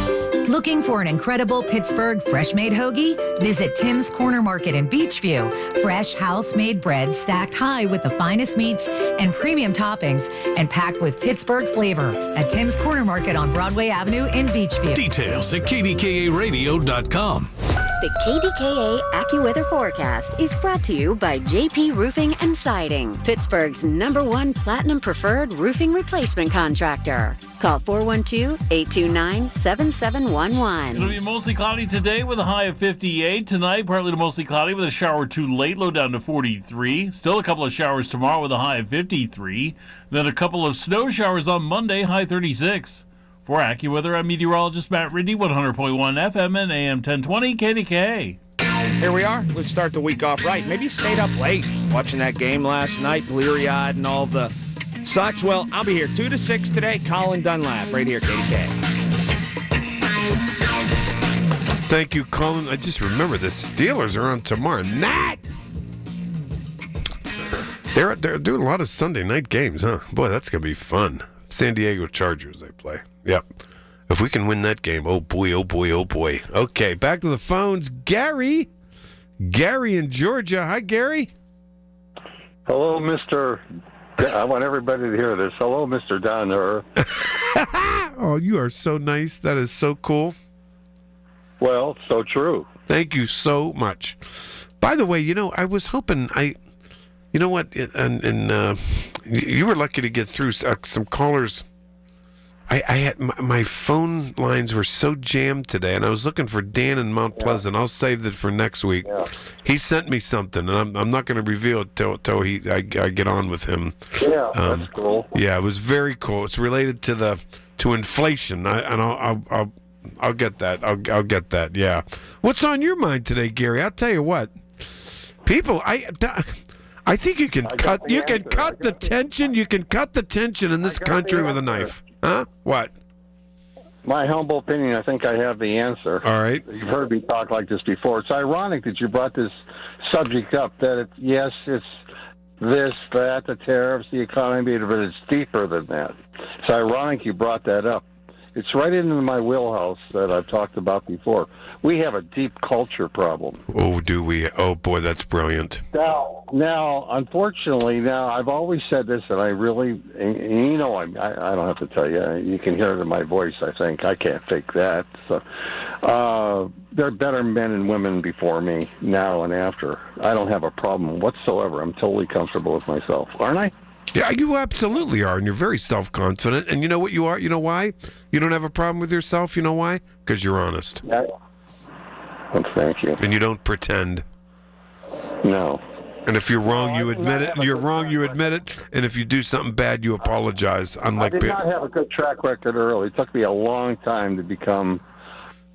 Looking for an incredible Pittsburgh fresh-made hoagie? Visit Tim's Corner Market in Beachview. Fresh house-made bread stacked high with the finest meats and premium toppings and packed with Pittsburgh flavor at Tim's Corner Market on Broadway Avenue in Beachview. Details at KDKARadio.com. The KDKA AccuWeather forecast is brought to you by JP Roofing and Siding, Pittsburgh's #1 Platinum Preferred Roofing Replacement Contractor. Call 412-829-7711. It'll be mostly cloudy today with a high of 58. Tonight, partly to mostly cloudy with a shower or two late, low down to 43. Still a couple of showers tomorrow with a high of 53. Then a couple of snow showers on Monday, high 36. For AccuWeather, I'm meteorologist Matt Ridney, 100.1 FM and AM 1020 KDKA. Here we are. Let's start the week off right. Maybe you stayed up late watching that game last night, bleary-eyed and all the such. Well, I'll be here 2 to 6 today. Colin Dunlap, right here, KDKA. Thank you, Colin. I just remember the Steelers are on tomorrow night. They're doing a lot of Sunday night games, huh? Boy, that's going to be fun. San Diego Chargers, they play. Yep. If we can win that game, oh boy, oh boy, oh boy. Okay, back to the phones. Gary. Gary in Georgia. Hi, Gary. Hello, Mr. I want everybody to hear this. Hello, Mr. Down to Earth. Oh, you are so nice. That is so cool. Well, so true. Thank you so much. By the way, I was hoping you know what? And you were lucky to get through some callers. I had my phone lines were so jammed today, and I was looking for Dan in Mount Pleasant. I'll save it for next week. Yeah. He sent me something, and I'm not going to reveal it till I get on with him. Yeah, that's cool. Yeah, it was very cool. It's related to inflation. I'll get that. I'll get that. Yeah. What's on your mind today, Gary? I'll tell you what. People, I think you can cut the tension. You can cut the tension in this country with a knife. Huh? What? My humble opinion, I think I have the answer. All right. You've heard me talk like this before. It's ironic that you brought this subject up, that it's this, that, the tariffs, the economy, but it's deeper than that. It's ironic you brought that up. It's right into my wheelhouse that I've talked about before. We have a deep culture problem. Oh, do we? Oh, boy, that's brilliant. Now, unfortunately, I've always said this, and I really, and I don't have to tell you. You can hear it in my voice, I think. I can't fake that. So, there are better men and women before me, now and after. I don't have a problem whatsoever. I'm totally comfortable with myself. Aren't I? Yeah, you absolutely are, and you're very self-confident. And you know what you are? You know why? You don't have a problem with yourself. You know why? Because you're honest. Yeah. Well, thank you. And you don't pretend. No. And if you're wrong, you admit it. You're wrong, you admit it. And if you do something bad, you apologize. Unlike I did not have a good track record early. It took me a long time to become,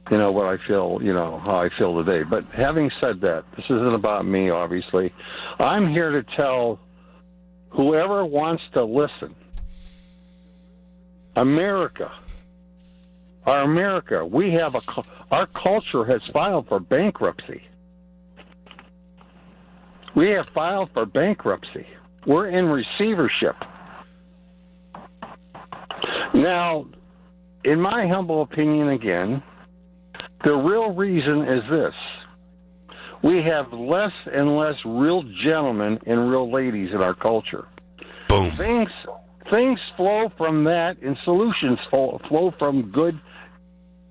what I feel, how I feel today. But having said that, this isn't about me, obviously. I'm here to tell whoever wants to listen, America, we have our culture has filed for bankruptcy. We have filed for bankruptcy. We're in receivership. Now, in my humble opinion again, the real reason is this. We have less and less real gentlemen and real ladies in our culture. Boom. Things flow from that, and solutions flow from good.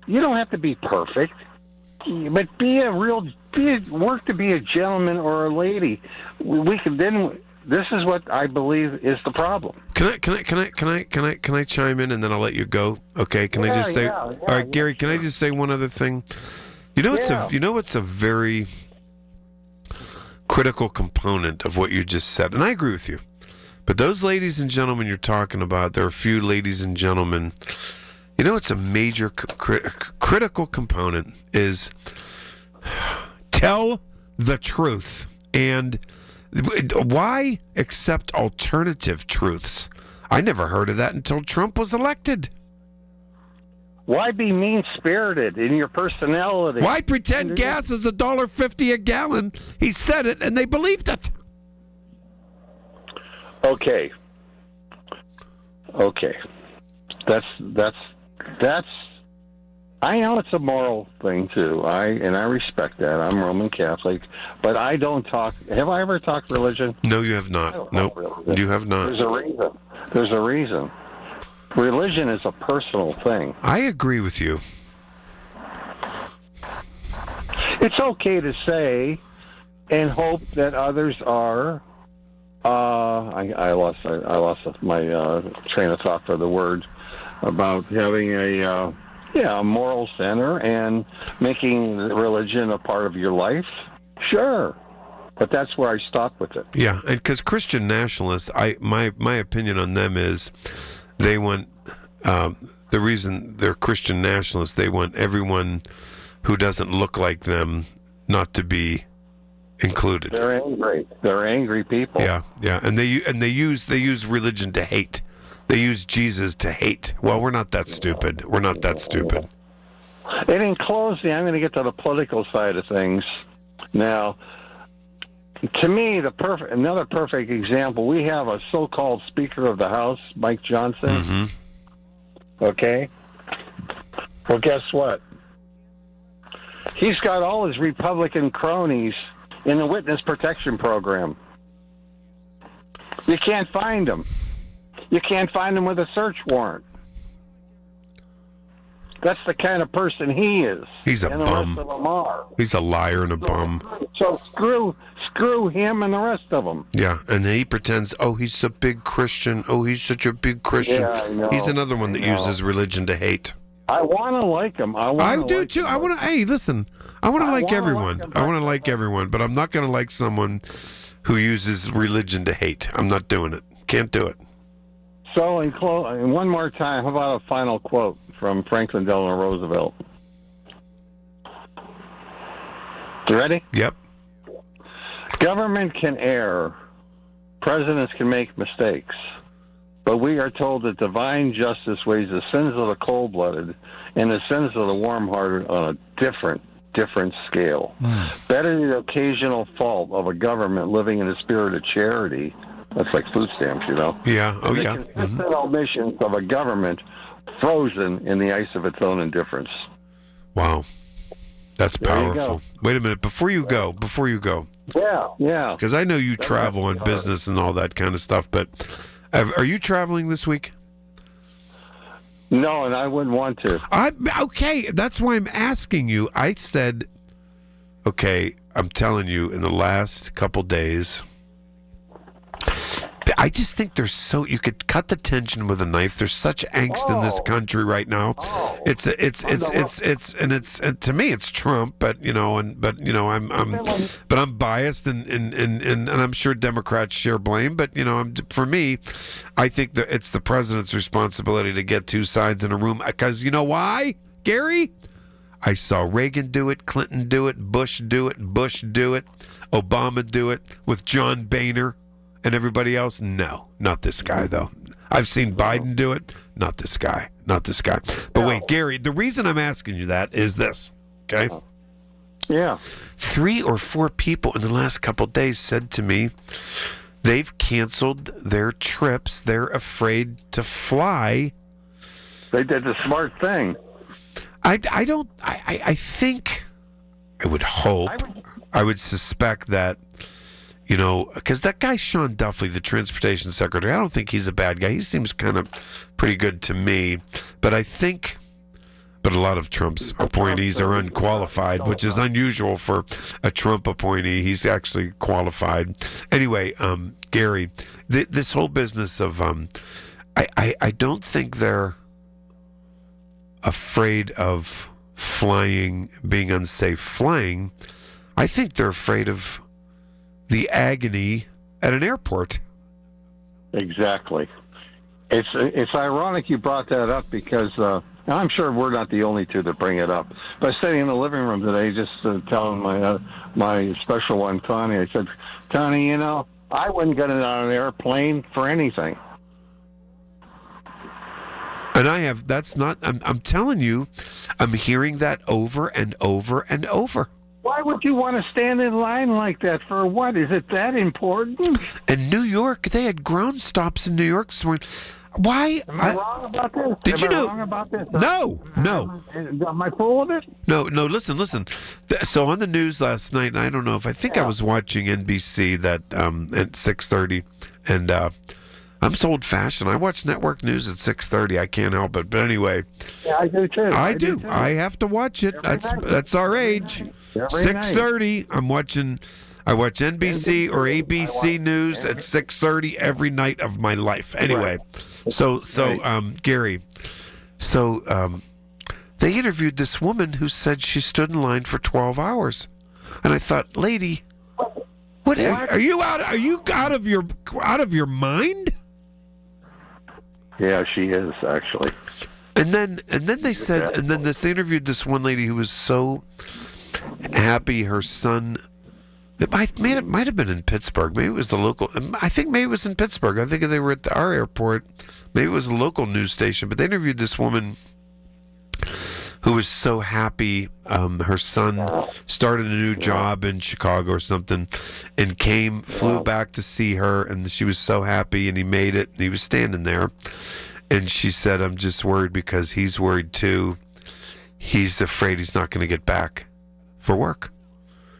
You don't have to be perfect, but work to be a gentleman or a lady. We can then. This is what I believe is the problem. Can I chime in and then I'll let you go? Okay? Can I just say? All right, Gary. Can I just say one other thing? It's a very critical component of what you just said, and I agree with you. But those ladies and gentlemen you're talking about, there are a few ladies and gentlemen. It's a major critical component is tell the truth. And why accept alternative truths? I never heard of that until Trump was elected. Why be mean-spirited in your personality? Why pretend gas is $1.50 a gallon? He said it, and they believed it. Okay. That's. I know it's a moral thing too. I respect that. I'm Roman Catholic, but I don't talk. Have I ever talked religion? No, you have not. No, you have not. There's a reason. Religion is a personal thing. I agree with you. It's okay to say and hope that others are. I lost my train of thought for the word about having a moral center and making religion a part of your life. Sure. But that's where I stop with it. Yeah, and because Christian nationalists, my opinion on them is they want, the reason they're Christian nationalists, they want everyone who doesn't look like them not to be included. They're angry. They're angry people. Yeah, and they use religion to hate. They use Jesus to hate. Well, we're not that stupid. We're not that stupid. And in closing, I'm going to get to the political side of things. Now, To me, another perfect example, we have a so-called Speaker of the House, Mike Johnson. Mm-hmm. Okay? Well, guess what? He's got all his Republican cronies in the witness protection program. You can't find them. You can't find them with a search warrant. That's the kind of person he is. He's a and the bum. rest of them are. He's a liar and a bum. So screw him and the rest of them. Yeah, and then he pretends, oh, he's a big Christian. Oh, he's such a big Christian. Yeah, I know. He's another one that uses religion to hate. I want to like him. I do too. I want to. Hey, listen. I want to like everyone. I want to like everyone, but I'm not going to like someone who uses religion to hate. I'm not doing it. Can't do it. So, one more time, how about a final quote from Franklin Delano Roosevelt? You ready? Yep. Government can err. Presidents can make mistakes. But we are told that divine justice weighs the sins of the cold-blooded and the sins of the warm-hearted on a different scale. Better the occasional fault of a government living in a spirit of charity. That's like food stamps, you know. Yeah. Oh, the yeah. consistent omissions of a government frozen in the ice of its own indifference. Wow. That's There you powerful. go. Wait a minute. Before you go. Yeah. Because I know you travel on business and all that kind of stuff, but are you traveling this week? No, and I wouldn't want to. Okay, that's why I'm asking you. I said, okay, I'm telling you, in the last couple days, I just think you could cut the tension with a knife. There's such angst in this country right now. And to me it's Trump, but I'm biased and I'm sure Democrats share blame, but for me, I think that it's the president's responsibility to get two sides in a room, because you know why, Gary? I saw Reagan do it, Clinton do it, Bush do it, Obama do it with John Boehner. And everybody else, no, not this guy, though. I've seen Biden do it, not this guy. But wait, Gary, the reason I'm asking you that is this, okay? Yeah. 3 or 4 people in the last couple of days said to me they've canceled their trips. They're afraid to fly. They did the smart thing. I think, I would hope, I would suspect that, because that guy Sean Duffy, the transportation secretary, I don't think he's a bad guy. He seems kind of pretty good to me. But a lot of Trump's appointees are unqualified, which is unusual for a Trump appointee. He's actually qualified. Anyway, Gary, this whole business of, I don't think they're afraid of being unsafe flying. I think they're afraid of the agony at an airport. Exactly. It's ironic you brought that up because I'm sure we're not the only two that bring it up. But sitting in the living room today, just telling my special one, Connie, I said, Connie, I wouldn't get it on an airplane for anything. And I'm telling you, I'm hearing that over and over and over. Why would you want to stand in line like that? For what? Is it that important? In New York, they had ground stops in New York. Why? Am I wrong about this? Did you know? Wrong about this? No. Am I full of it? No, listen. So on the news last night, and I don't know if I was watching NBC that at 6:30, and I'm so old-fashioned. I watch network news at 6:30. I can't help it. But anyway. Yeah, I do too. I do. I have to watch it. That's our age. 6:30. I watch NBC or ABC News at 6:30 every night of my life. Anyway, so Gary, they interviewed this woman who said she stood in line for 12 hours, and I thought, lady, what are you out? Are you out of your mind? Yeah, she is actually. And then they said, and then they interviewed this one lady who was so happy her son. It might have been in Pittsburgh. Maybe it was the local. I think maybe it was in Pittsburgh. I think they were at our airport. Maybe it was a local news station. But they interviewed this woman who was so happy. Her son started a new job in Chicago or something, and flew back to see her, and she was so happy, and he made it, and he was standing there, and she said, "I'm just worried because he's worried too. He's afraid he's not going to get back for work.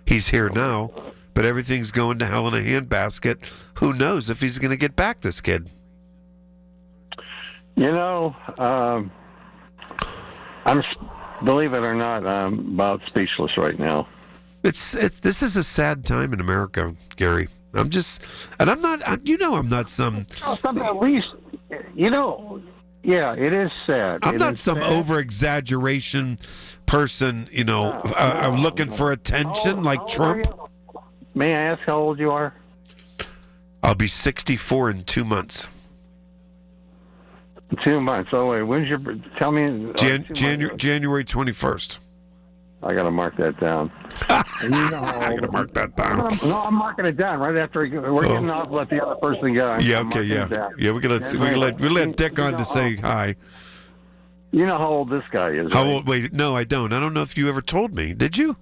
He's here now, but everything's going to hell in a handbasket. Who knows if he's going to get back, this kid?" Believe it or not, I'm about speechless right now. This is a sad time in America, Gary. I'm not some. At least, yeah, it is sad. I'm not some over-exaggeration person, looking for attention like Trump. May I ask how old you are? I'll be 64 in 2 months. 2 months. Oh wait, when's your? Tell me. January 21st. I got to mark that down. I got to mark that down. No, I'm marking it down right after we're getting off. Let the other person go. Yeah. We let Dick on to say hi. You know how old this guy is? How right? old? Wait, no, I don't. I don't know if you ever told me. Did you?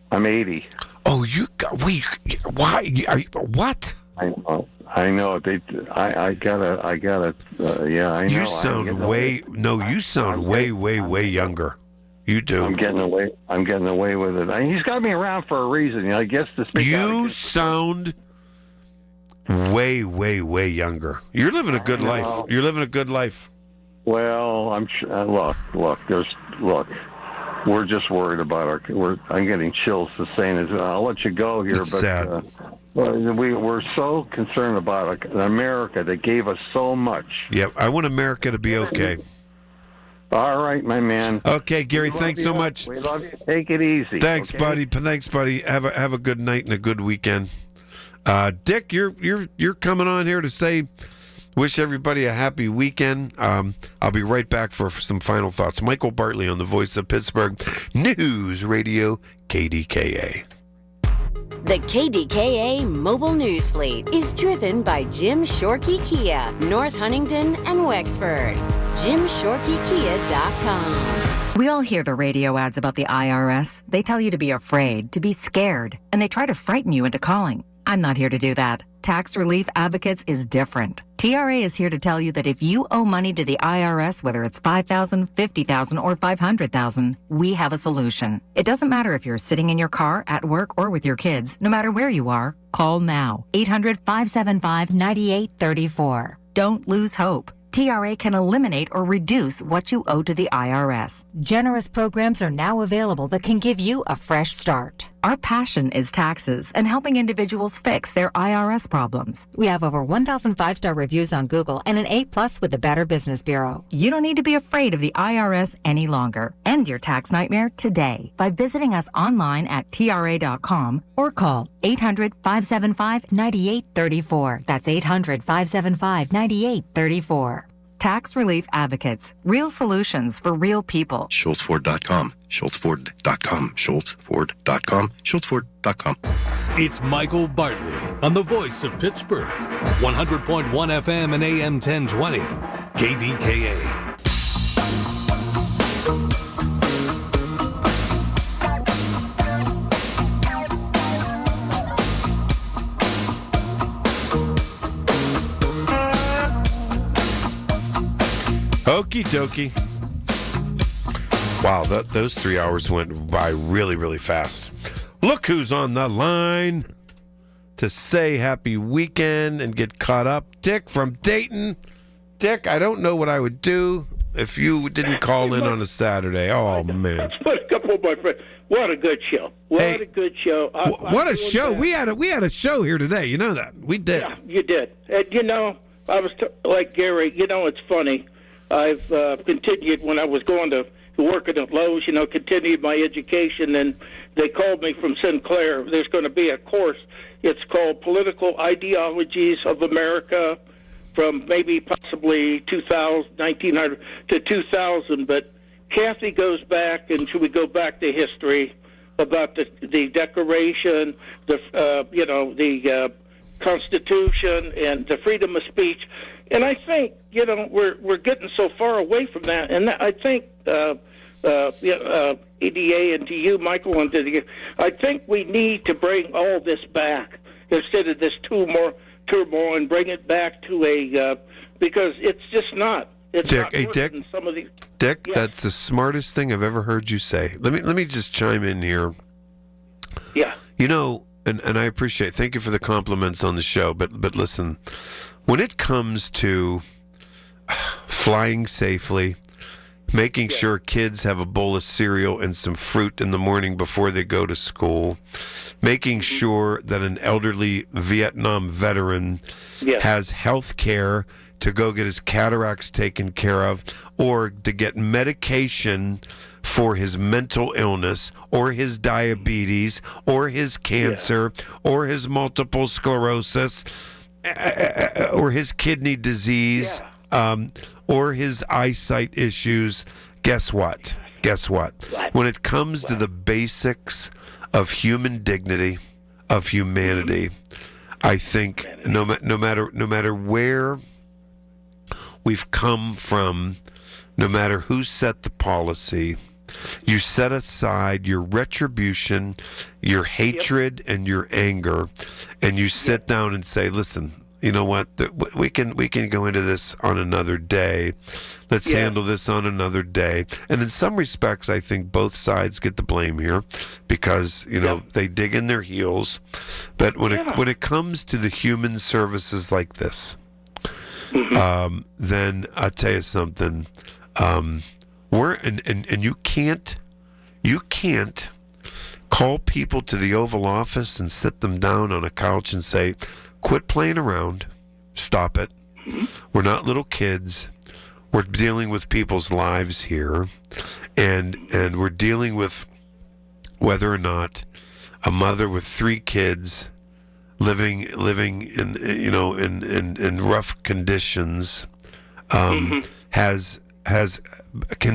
I'm 80. Oh, you got? Wait, why? What? I know. I gotta. Yeah, I know. You sound you sound way younger. You do. I'm getting away with it. He's got me around for a reason. I guess to speak. You sound way younger. You're living a good life. You're living a good life. Well, I'm look. We're just worried about I'm getting chills to saying it. I'll let you go here, it's sad. We're so concerned about America that gave us so much. Yep, I want America to be okay. All right, my man. Okay, Gary, thanks so much. We love you. Take it easy. Thanks, okay? buddy. Thanks, buddy. Have a good night and a good weekend. Dick, you're coming on here to say wish everybody a happy weekend. I'll be right back for some final thoughts. Michael Bartley on the Voice of Pittsburgh News Radio, KDKA. The KDKA Mobile News Fleet is driven by Jim Shorkey Kia, North Huntington and Wexford. JimShorkeyKia.com. We all hear the radio ads about the IRS. They tell you to be afraid, to be scared, and they try to frighten you into calling. I'm not here to do that. Tax Relief Advocates is different. TRA is here to tell you that if you owe money to the IRS, whether it's $5,000, $50,000, or $500,000, we have a solution. It doesn't matter if you're sitting in your car, at work, or with your kids. No matter where you are, call now. 800-575-9834. Don't lose hope. TRA can eliminate or reduce what you owe to the IRS. Generous programs are now available that can give you a fresh start. Our passion is taxes and helping individuals fix their IRS problems. We have over 1,000 5-star reviews on Google and an A+ with the Better Business Bureau. You don't need to be afraid of the IRS any longer. End your tax nightmare today by visiting us online at TRA.com or call 800-575-9834. That's 800-575-9834. Tax Relief Advocates. Real solutions for real people. SchultzFord.com. SchultzFord.com. SchultzFord.com. SchultzFord.com. It's Michael Bartley on the Voice of Pittsburgh. 100.1 FM and AM 1020. KDKA. Okie dokie. Wow, those 3 hours went by really, really fast. Look who's on the line to say happy weekend and get caught up. Dick from Dayton. Dick, I don't know what I would do if you didn't call in on a Saturday. Oh, man. Let's put a couple of my friends. What a good show. What a good show. What a show. We had a show here today. You know that. We did. Yeah, you did. And, I was like Gary, it's funny. I've continued when I was going to work at Lowe's, continued my education, and they called me from Sinclair. There's going to be a course. It's called Political Ideologies of America from possibly 1900 to 2000. But Kathy goes back, and should we go back to history about the Declaration, the Constitution, and the freedom of speech. And I think, we're getting so far away from that. And I think EDA and to you, Michael, and to the, I think we need to bring all this back instead of this turmoil and bring it back to a because it's just not. It's Dick, not hey, working Dick, in some of the, Dick, yes. that's the smartest thing I've ever heard you say. Let me just chime in here. Yeah. You know, and I appreciate. Thank you for the compliments on the show. But listen, when it comes to flying safely, making sure kids have a bowl of cereal and some fruit in the morning before they go to school, making sure that an elderly Vietnam veteran has health care to go get his cataracts taken care of, or to get medication for his mental illness, or his diabetes, or his cancer, or his multiple sclerosis, or his kidney disease, or his eyesight issues. Guess what? When it comes to the basics of human dignity, of humanity, I think no matter where we've come from, no matter who set the policy, you set aside your retribution, your hatred, and your anger, and you sit down and say, listen, you know what, we can go into this on another day. Let's handle this on another day. And in some respects, I think both sides get the blame here because, you know, they dig in their heels. But when it comes to the human services like this, then I'll tell you something. And you can't call people to the Oval Office and sit them down on a couch and say, quit playing around, stop it. We're not little kids. We're dealing with people's lives here, and we're dealing with whether or not a mother with 3 kids living in in rough conditions can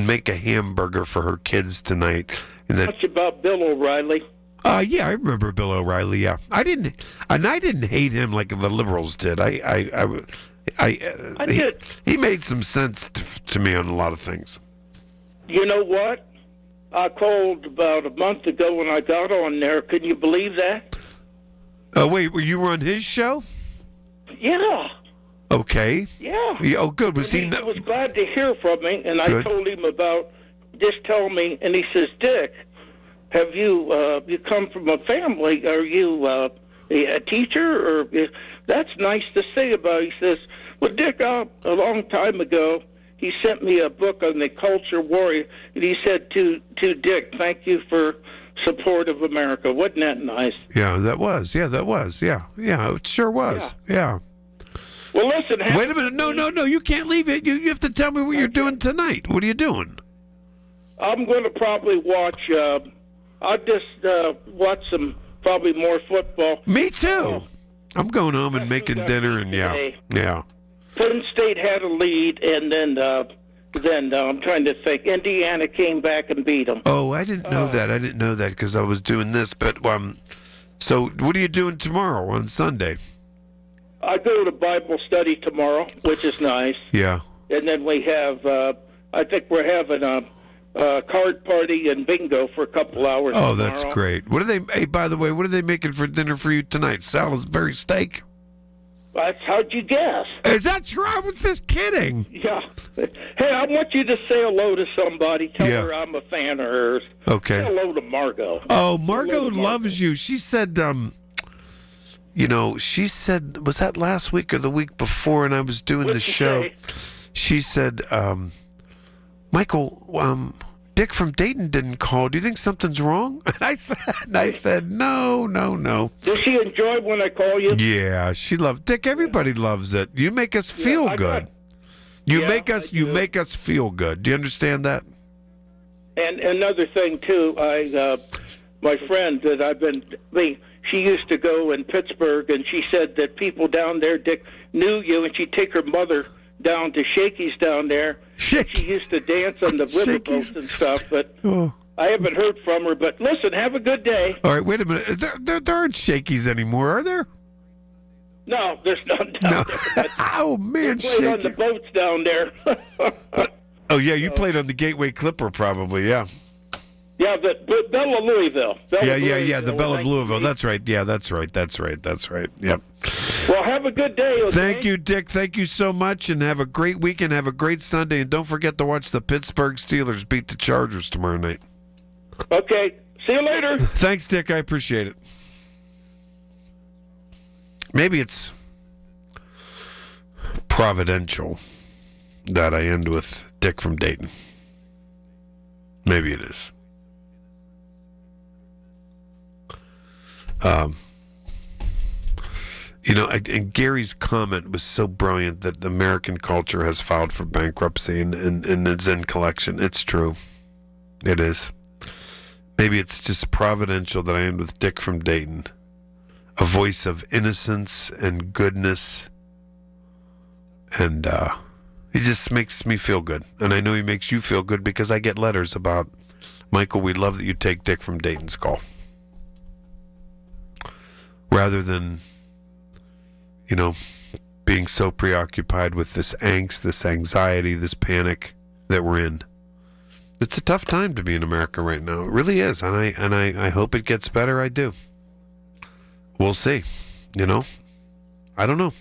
make a hamburger for her kids tonight. And What's about Bill O'Reilly? Yeah, I remember Bill O'Reilly. Yeah, I didn't hate him like the liberals did. I did. He made some sense to me on a lot of things. You know what? I called about a month ago when I got on there. Can you believe that? Wait, were you on his show? Yeah. Okay. Yeah. Oh, good. He was glad to hear from me, and I told him about just tell me, and he says, Dick, have you you come from a family? Are you a teacher? Or that's nice to say about. He says, well, Dick, a long time ago, he sent me a book on the culture warrior, and he said to Dick, thank you for support of America. Wasn't that nice? Yeah, that was. Yeah, it sure was. Yeah. Well, listen. Wait a minute. No. You can't leave it. You have to tell me what you're doing tonight. What are you doing? I'm going to probably watch. I'll just watch some probably more football. Me too. I'm going home and making dinner, and yeah. Penn State had a lead, and then I'm trying to think. Indiana came back and beat them. Oh, I didn't know that. I didn't know that because I was doing this. But so what are you doing tomorrow on Sunday? I go to Bible study tomorrow, which is nice. Yeah. And then we have. I think we're having a card party and bingo for a couple hours. Oh, tomorrow. That's great. What are they? Hey, by the way, what are they making for dinner for you tonight? Salisbury steak. How'd you guess? Is that true? I was just kidding. Yeah. Hey, I want you to say hello to somebody. Tell her I'm a fan of hers. Okay. Say hello to Margot. Oh, Margot loves you. She said, she said, was that last week or the week before? And I was doing the show. Say? She said, Michael, Dick from Dayton didn't call. Do you think something's wrong? And I said, no. Does she enjoy when I call you? Yeah, she loves Dick. Everybody loves it. You make us feel good. You make us feel good. Do you understand that? And another thing too, my friend that she used to go in Pittsburgh, and she said that people down there, Dick, knew you, and she'd take her mother down to Shakey's down there. She used to dance on the riverboats and stuff, but I haven't heard from her. But listen, have a good day. All right, wait a minute. There aren't Shakey's anymore, are there? No, there's none down there. Oh, man, Shaky. On the boats down there. Oh, yeah, you played on the Gateway Clipper probably, yeah. Yeah, the Bell of Louisville. Yeah, the Bell of Louisville. That's right. Yeah, that's right. Yep. Well, have a good day, okay? Thank you, Dick. Thank you so much, and have a great weekend. Have a great Sunday, and don't forget to watch the Pittsburgh Steelers beat the Chargers tomorrow night. Okay. See you later. Thanks, Dick. I appreciate it. Maybe it's providential that I end with Dick from Dayton. Maybe it is. And Gary's comment was so brilliant that the American culture has filed for bankruptcy and it's in collection. It's true. It is. Maybe it's just providential that I end with Dick from Dayton, a voice of innocence and goodness, and he just makes me feel good. And I know he makes you feel good because I get letters about, Michael, we'd love that you take Dick from Dayton's call. Rather than, being so preoccupied with this angst, this anxiety, this panic that we're in. It's a tough time to be in America right now. It really is. And I hope it gets better. I do. We'll see. I don't know.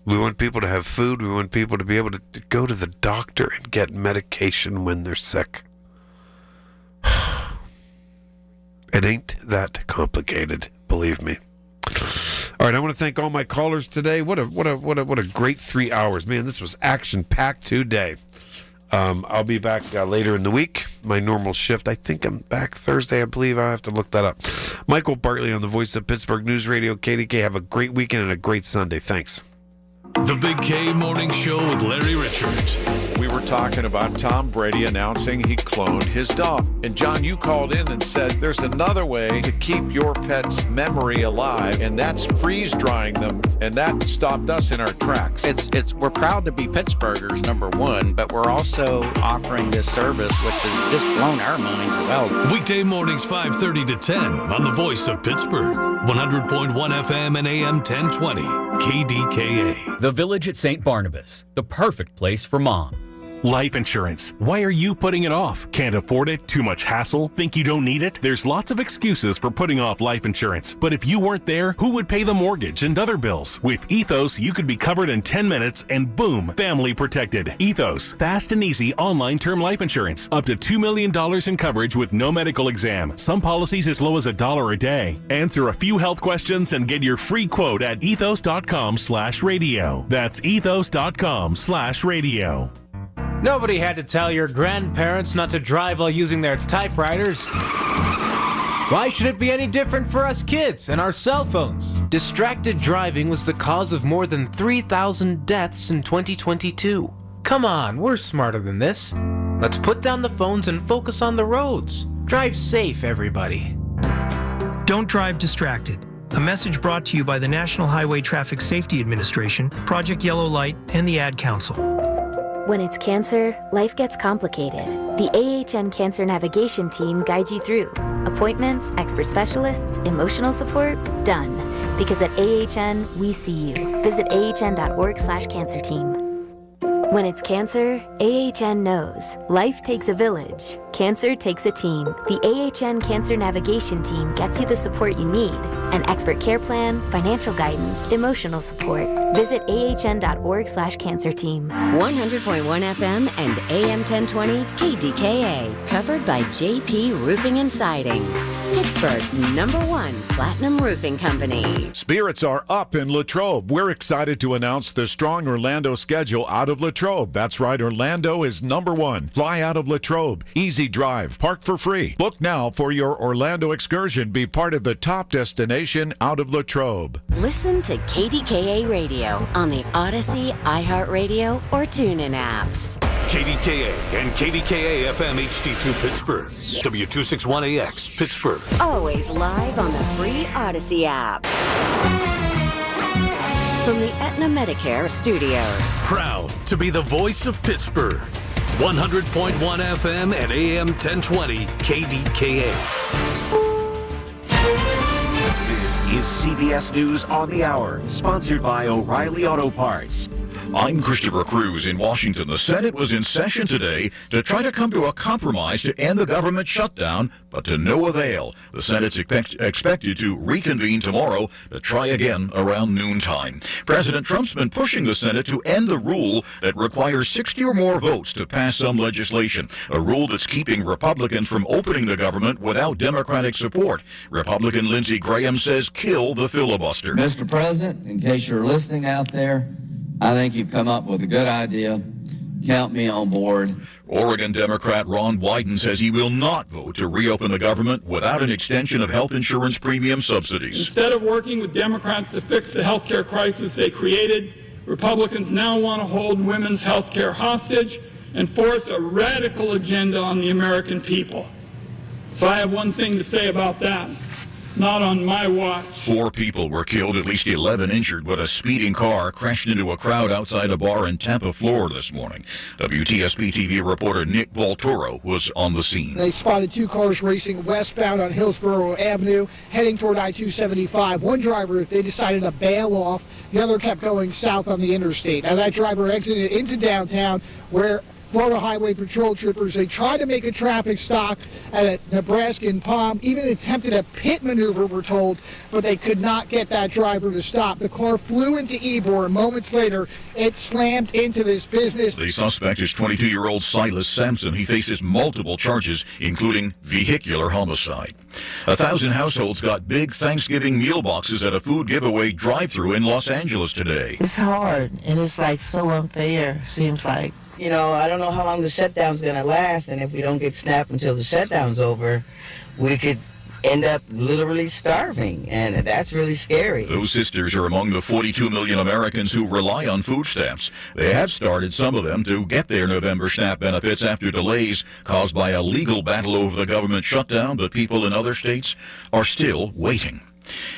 We want people to have food. We want people to be able to go to the doctor and get medication when they're sick. It ain't that complicated, believe me. All right, I want to thank all my callers today. What a great 3 hours, man! This was action-packed today. I'll be back later in the week. My normal shift. I think I'm back Thursday. I believe I have to look that up. Michael Bartley on the Voice of Pittsburgh News Radio, KDK. Have a great weekend and a great Sunday. Thanks. The Big K Morning Show with Larry Richards. We were talking about Tom Brady announcing he cloned his dog. And John, you called in and said there's another way to keep your pet's memory alive, and that's freeze drying them. And that stopped us in our tracks. We're proud to be Pittsburghers, number one, but we're also offering this service, which has just blown our minds as well. Weekday mornings 5:30 to 10 on the Voice of Pittsburgh, 100.1 FM and AM 1020, KDKA. The Village at St. Barnabas, the perfect place for mom. Life insurance. Why are you putting it off? Can't afford it? Too much hassle? Think you don't need it? There's lots of excuses for putting off life insurance. But if you weren't there, who would pay the mortgage and other bills? With Ethos, you could be covered in 10 minutes and boom, family protected. Ethos, fast and easy online term life insurance. Up to $2 million in coverage with no medical exam. Some policies as low as $1 a day. Answer a few health questions and get your free quote at ethos.com/radio. That's ethos.com/radio. Nobody had to tell your grandparents not to drive while using their typewriters. Why should it be any different for us kids and our cell phones? Distracted driving was the cause of more than 3,000 deaths in 2022. Come on, we're smarter than this. Let's put down the phones and focus on the roads. Drive safe, everybody. Don't drive distracted. A message brought to you by the National Highway Traffic Safety Administration, Project Yellow Light, and the Ad Council. When it's cancer, life gets complicated. The AHN Cancer Navigation Team guides you through. Appointments, expert specialists, emotional support, done. Because at AHN, we see you. Visit ahn.org/cancer team. When it's cancer, AHN knows. Life takes a village. Cancer takes a team. The AHN Cancer Navigation Team gets you the support you need. An expert care plan, financial guidance, emotional support. Visit ahn.org/cancer team. 100.1 FM and AM 1020 KDKA. Covered by JP Roofing and Siding. Pittsburgh's #1 platinum roofing company. Spirits are up in Latrobe. We're excited to announce the strong Orlando schedule out of Latrobe. That's right, Orlando is #1. Fly out of Latrobe. Easy drive. Park for free. Book now for your Orlando excursion. Be part of the top destination out of Latrobe. Listen to KDKA Radio on the Odyssey, iHeartRadio, or TuneIn apps. KDKA and KDKA-FM HD2 Pittsburgh. W261AX Pittsburgh. Always live on the free Odyssey app. From the Aetna Medicare Studios. Proud to be the Voice of Pittsburgh. 100.1 FM and AM 1020 KDKA. This is CBS News on the Hour, sponsored by O'Reilly Auto Parts. I'm Christopher Cruz in Washington. The Senate was in session today to try to come to a compromise to end the government shutdown, but to no avail. The Senate's expected to reconvene tomorrow to try again around noontime. President Trump's been pushing the Senate to end the rule that requires 60 or more votes to pass some legislation, a rule that's keeping Republicans from opening the government without Democratic support. Republican Lindsey Graham says kill the filibuster. Mr. President, in case you're listening out there, I think you've come up with a good idea. Count me on board. Oregon Democrat Ron Wyden says he will not vote to reopen the government without an extension of health insurance premium subsidies. Instead of working with Democrats to fix the health care crisis they created, Republicans now want to hold women's health care hostage and force a radical agenda on the American people. So I have one thing to say about that. Not on my watch. 4 people were killed, at least 11 injured, when a speeding car crashed into a crowd outside a bar in Tampa, Florida this morning. WTSP-TV reporter Nick Voltoro was on the scene. They spotted 2 cars racing westbound on Hillsborough Avenue, heading toward I-275. One driver, they decided to bail off. The other kept going south on the interstate. Now that driver exited into downtown where Florida Highway Patrol troopers, they tried to make a traffic stop at a Nebraskan Palm, even attempted a pit maneuver, we're told, but they could not get that driver to stop. The car flew into Ybor, and moments later, it slammed into this business. The suspect is 22-year-old Silas Sampson. He faces multiple charges, including vehicular homicide. 1,000 households got big Thanksgiving meal boxes at a food giveaway drive-thru in Los Angeles today. It's hard, and it's like so unfair, seems like. You know, I don't know how long the shutdown's going to last, and if we don't get SNAP until the shutdown's over, we could end up literally starving, and that's really scary. Those sisters are among the 42 million Americans who rely on food stamps. They have started, some of them, to get their November SNAP benefits after delays caused by a legal battle over the government shutdown, but people in other states are still waiting.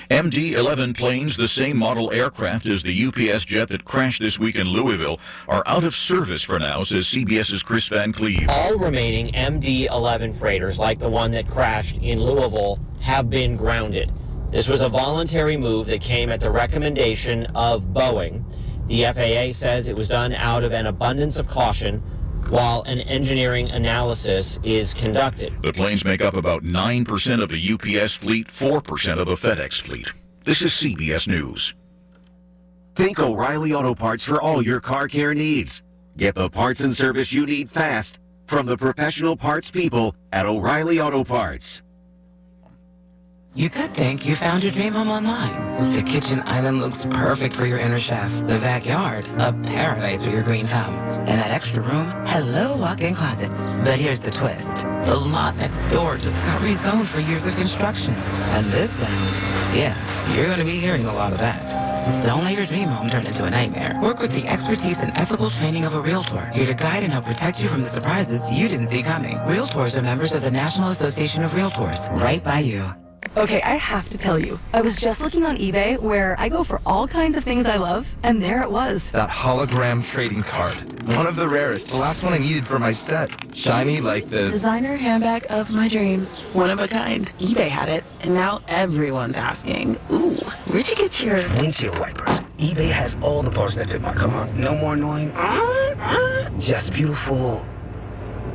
MD-11 planes, the same model aircraft as the UPS jet that crashed this week in Louisville, are out of service for now, says CBS's Chris Van Cleve. All remaining MD-11 freighters, like the one that crashed in Louisville, have been grounded. This was a voluntary move that came at the recommendation of Boeing. The FAA says it was done out of an abundance of caution, while an engineering analysis is conducted. The planes make up about 9% of the UPS fleet, 4% of the FedEx fleet. This is CBS News. Think O'Reilly Auto Parts for all your car care needs. Get the parts and service you need fast from the professional parts people at O'Reilly Auto Parts. You could think you found your dream home online. The kitchen island looks perfect for your inner chef. The backyard, a paradise for your green thumb. And that extra room, hello walk-in closet. But here's the twist. The lot next door just got rezoned for years of construction. And this sound, yeah, you're going to be hearing a lot of that. Don't let your dream home turn into a nightmare. Work with the expertise and ethical training of a Realtor, here to guide and help protect you from the surprises you didn't see coming. Realtors are members of the National Association of Realtors, right by you. Okay, I have to tell you, I was just looking on eBay where I go for all kinds of things I love, and there it was. That hologram trading card. One of the rarest, the last one I needed for my set. Shiny like the designer handbag of my dreams. One of a kind. eBay had it, and now everyone's asking, ooh, where'd you get your windshield wipers? eBay has all the parts that fit my car. No more annoying, just beautiful.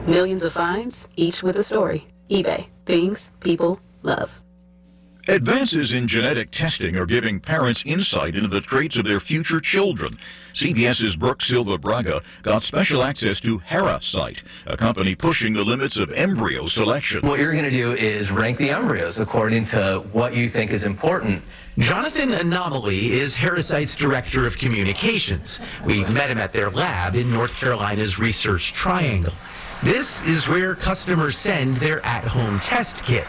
Millions of finds, each with a story. eBay. Things people love. Advances in genetic testing are giving parents insight into the traits of their future children. CBS's Brooke Silva Braga got special access to HeraSite, a company pushing the limits of embryo selection. What you're going to do is rank the embryos according to what you think is important. Jonathan Anomaly is HeraSite's Director of Communications. We met him at their lab in North Carolina's Research Triangle. This is where customers send their at-home test kit.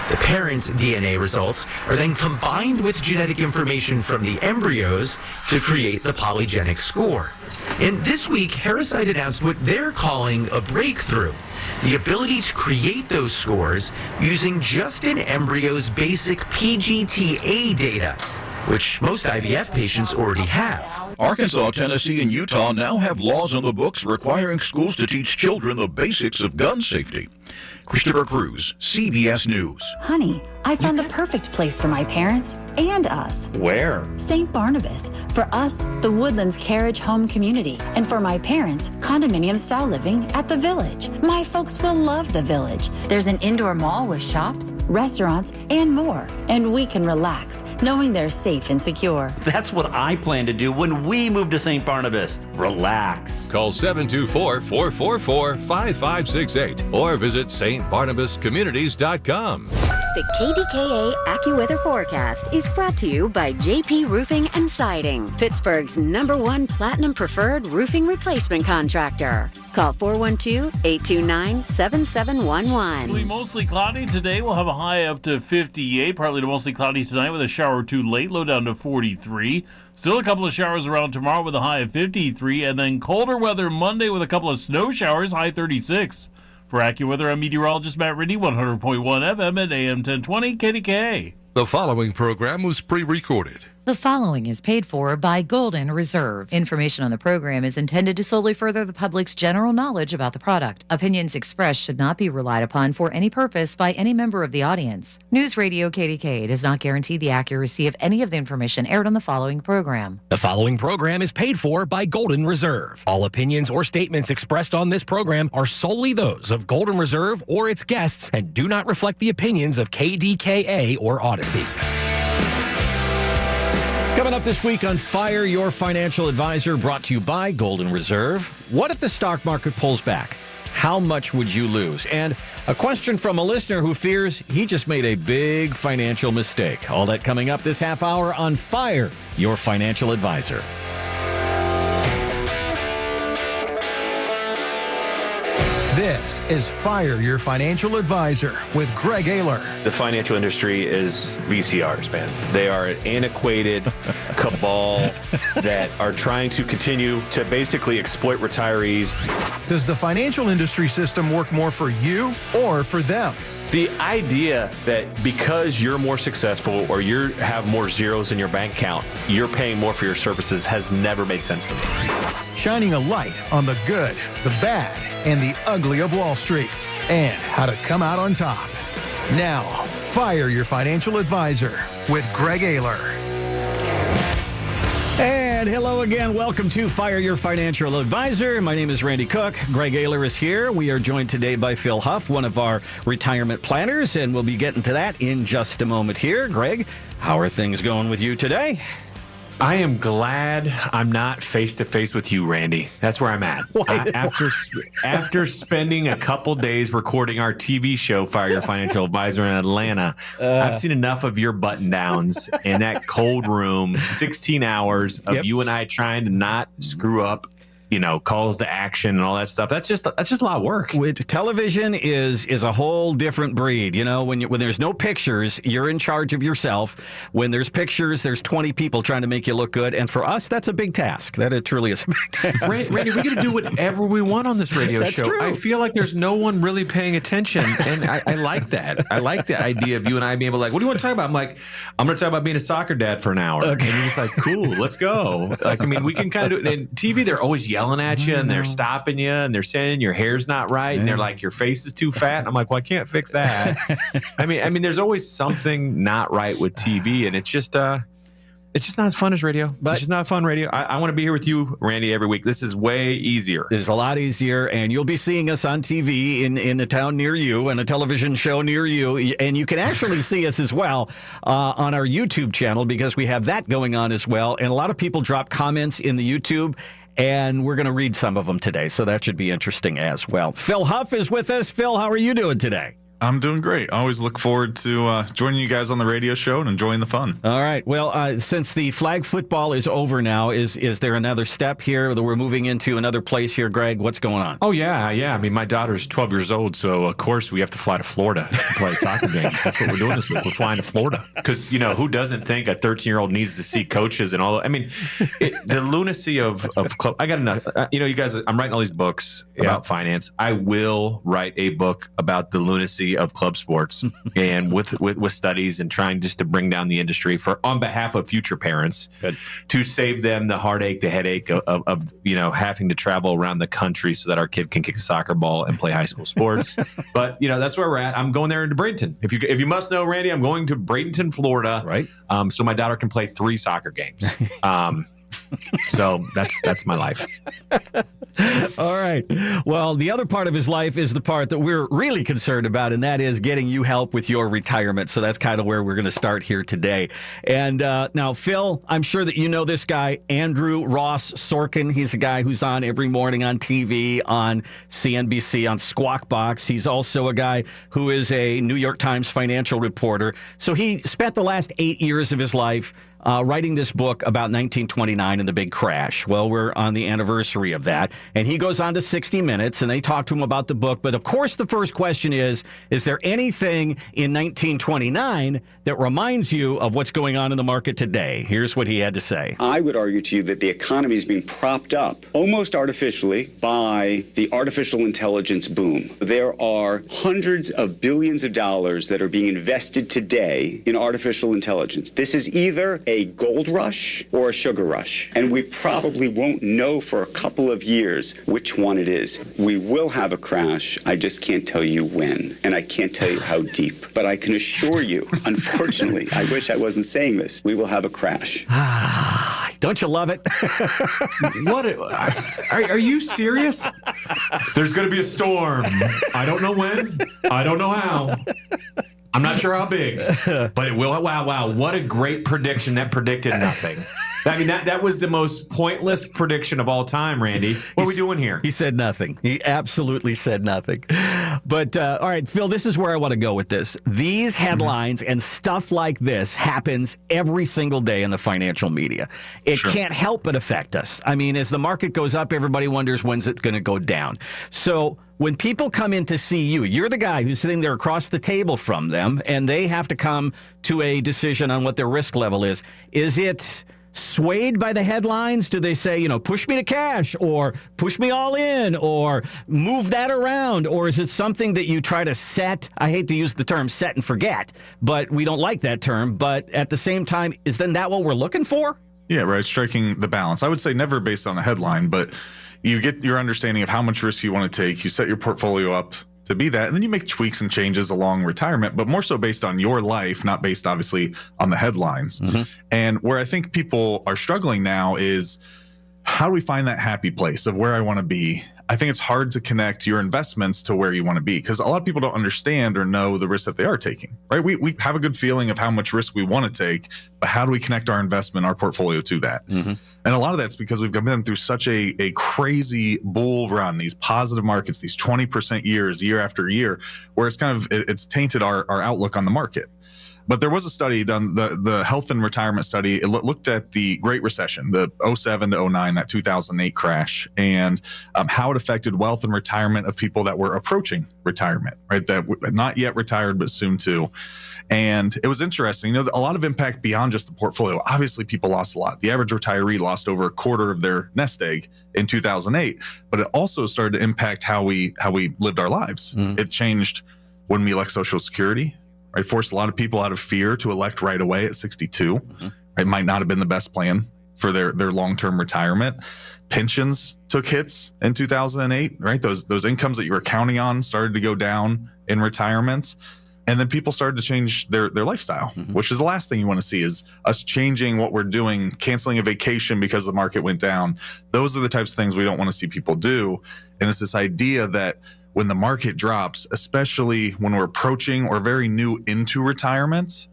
The parents' DNA results are then combined with genetic information from the embryos to create the polygenic score. And this week, HeraSite announced what they're calling a breakthrough: the ability to create those scores using just an embryo's basic PGTA data, which most IVF patients already have. Arkansas, Tennessee, and Utah now have laws on the books requiring schools to teach children the basics of gun safety. Christopher Cruz, CBS News. Honey, I found the perfect place for my parents and us. Where? St. Barnabas. For us, the Woodlands Carriage Home Community. And for my parents, condominium-style living at the Village. My folks will love the Village. There's an indoor mall with shops, restaurants, and more. And we can relax, knowing they're safe and secure. That's what I plan to do when we move to St. Barnabas. Relax. Call 724-444-5568 or visit stbarnabascommunities.com. The KDKA AccuWeather forecast is brought to you by JP Roofing and Siding, Pittsburgh's #1 Platinum Preferred Roofing Replacement Contractor. Call 412-829-7711. Mostly cloudy today. We'll have a high up to 58. Partly to mostly cloudy tonight with a shower or two late. Low down to 43. Still a couple of showers around tomorrow with a high of 53. And then colder weather Monday with a couple of snow showers, high 36. For AccuWeather, I'm meteorologist Matt Riddy, 100.1 FM at AM 1020 KDKA. The following program was pre-recorded. The following is paid for by Golden Reserve. Information on the program is intended to solely further the public's general knowledge about the product. Opinions expressed should not be relied upon for any purpose by any member of the audience. News Radio KDKA does not guarantee the accuracy of any of the information aired on the following program. The following program is paid for by Golden Reserve. All opinions or statements expressed on this program are solely those of Golden Reserve or its guests and do not reflect the opinions of KDKA or Odyssey. Coming up this week on Fire Your Financial Advisor, brought to you by Golden Reserve. What if the stock market pulls back? How much would you lose? And a question from a listener who fears he just made a big financial mistake. All that coming up this half hour on Fire Your Financial Advisor. This is Fire Your Financial Advisor with Greg Ayler. The financial industry is VCRs, man. They are an antiquated cabal that are trying to continue to basically exploit retirees. Does the financial industry system work more for you or for them? The idea that because you're more successful or you have more zeros in your bank account, you're paying more for your services has never made sense to me. Shining a light on the good, the bad, and the ugly of Wall Street, and how to come out on top. Now, Fire Your Financial Advisor with Greg Ayler. And hello again. Welcome to Fire Your Financial Advisor. My name is Randy Cook. Greg Ayler is here. We are joined today by Phil Huff, one of our retirement planners, and we'll be getting to that in just a moment here. Greg, how are things going with you today? I am glad I'm not face-to-face with you, Randy. That's where I'm at. After spending a couple days recording our TV show, Fire Your Financial Advisor in Atlanta, I've seen enough of your button-downs in that cold room, 16 hours of you and I trying to not screw up, calls to action and all that stuff. That's just a lot of work. Television is a whole different breed. When there's no pictures, you're in charge of yourself. When there's pictures, there's 20 people trying to make you look good. And for us, that's a big task. That it truly is a big task. Randy, we get to do whatever we want on this radio show. True. I feel like there's no one really paying attention. And I like that. I like the idea of you and I being able to what do you want to talk about? I'm like, I'm going to talk about being a soccer dad for an hour. Okay. And you're just like, cool, let's go. We can kind of do it. And TV, they're always yelling at you and they're stopping you and they're saying your hair's not right and they're like your face is too fat and I'm like, well, I can't fix that. I mean there's always something not right with TV and it's just not as fun as radio. It's just not fun radio. I want to be here with you, Randy, every week. This is way easier. It's a lot easier, and you'll be seeing us on TV in a town near you and a television show near you. And you can actually see us as well on our YouTube channel because we have that going on as well. And a lot of people drop comments in the YouTube, and we're going to read some of them today, so that should be interesting as well. Phil Huff is with us. Phil, how are you doing today? I'm doing great. I always look forward to joining you guys on the radio show and enjoying the fun. All right. Well, since the flag football is over now, is there another step here that we're moving into another place here, Greg? What's going on? Oh, yeah. I mean, my daughter's 12 years old, so of course we have to fly to Florida to play soccer games. That's what we're doing this week. We're flying to Florida because, who doesn't think a 13-year-old needs to see coaches and all that? I mean, the lunacy of club. I got enough. You guys, I'm writing all these books about finance. I will write a book about the lunacy history of club sports and with studies and trying just to bring down the industry on behalf of future parents to save them the heartache, the headache of having to travel around the country so that our kid can kick a soccer ball and play high school sports. But that's where we're at. I'm going there into Bradenton. If you must know, Randy, I'm going to Bradenton, Florida, right? So my daughter can play 3 soccer games. So that's my life. All right. Well, the other part of his life is the part that we're really concerned about, and that is getting you help with your retirement. So that's kind of where we're going to start here today. And now, Phil, I'm sure that you know this guy, Andrew Ross Sorkin. He's a guy who's on every morning on TV, on CNBC, on Squawk Box. He's also a guy who is a New York Times financial reporter. So he spent the last 8 years of his life writing this book about 1929 and the big crash. Well, we're on the anniversary of that. And he goes on to 60 Minutes, and they talk to him about the book. But, of course, the first question is there anything in 1929 that reminds you of what's going on in the market today? Here's what he had to say. I would argue to you that the economy is being propped up almost artificially by the artificial intelligence boom. There are hundreds of billions of dollars that are being invested today in artificial intelligence. This is either a gold rush or a sugar rush. And we probably won't know for a couple of years which one it is. We will have a crash. I just can't tell you when. And I can't tell you how deep. But I can assure you, unfortunately, I wish I wasn't saying this, we will have a crash. Don't you love it? What? Are you serious? There's going to be a storm. I don't know when. I don't know how. I'm not sure how big, but it will. Wow. What a great prediction. That predicted nothing. I mean, that was the most pointless prediction of all time, Randy. What are we doing here? He said nothing. He absolutely said nothing. But, all right, Phil, this is where I want to go with this. These headlines and stuff like this happens every single day in the financial media. It can't help but affect us. I mean, as the market goes up, everybody wonders when's it going to go down. So when people come in to see you, you're the guy who's sitting there across the table from them, and they have to come to a decision on what their risk level is. Is it swayed by the headlines? Do they say, push me to cash, or push me all in, or move that around? Or is it something that you try to set? I hate to use the term set and forget, but we don't like that term. But at the same time, is then that what we're looking for? Yeah, right. Striking the balance. I would say never based on a headline, but you get your understanding of how much risk you want to take. You set your portfolio up to be that, and then you make tweaks and changes along retirement, but more so based on your life, not based obviously on the headlines. And where I think people are struggling now is, how do we find that happy place of where I want to be? I think it's hard to connect your investments to where you want to be, because a lot of people don't understand or know the risk that they are taking, right? We have a good feeling of how much risk we want to take, but how do we connect our investment, our portfolio to that? And a lot of that's because we've been through such a crazy bull run, these positive markets, these 20% years, year after year, where it's tainted our outlook on the market. But there was a study done, the health and retirement study. It looked at the Great Recession, the 07 to 09, that 2008 crash, and how it affected wealth and retirement of people that were approaching retirement, right? That not yet retired, but soon to. And it was interesting, a lot of impact beyond just the portfolio. Obviously, people lost a lot. The average retiree lost over a quarter of their nest egg in 2008, but it also started to impact how we lived our lives. It changed when we elect Social Security. Right, forced a lot of people out of fear to elect right away at 62. It might not have been the best plan for their long-term retirement. Pensions took hits in 2008. Right, those incomes that you were counting on started to go down in retirement, and then people started to change their lifestyle, which is the last thing you want to see, is us changing what we're doing, canceling a vacation because the market went down. Those are the types of things we don't want to see people do. And it's this idea that when the market drops, especially when we're approaching or very new into retirement,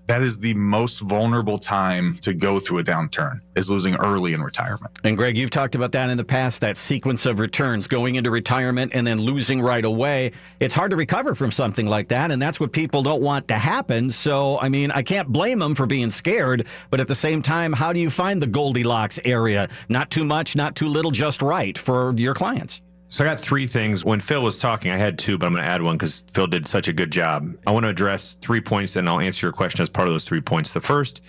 that is the most vulnerable time to go through a downturn, is losing early in retirement. And Greg, you've talked about that in the past, that sequence of returns, going into retirement and then losing right away. It's hard to recover from something like that, and that's what people don't want to happen. So, I mean, I can't blame them for being scared, but at the same time, how do you find the Goldilocks area? Not too much, not too little, just right for your clients. So I got 3 things. When Phil was talking, I had 2, but I'm going to add one because Phil did such a good job. I want to address 3 points, and I'll answer your question as part of those 3 points. The first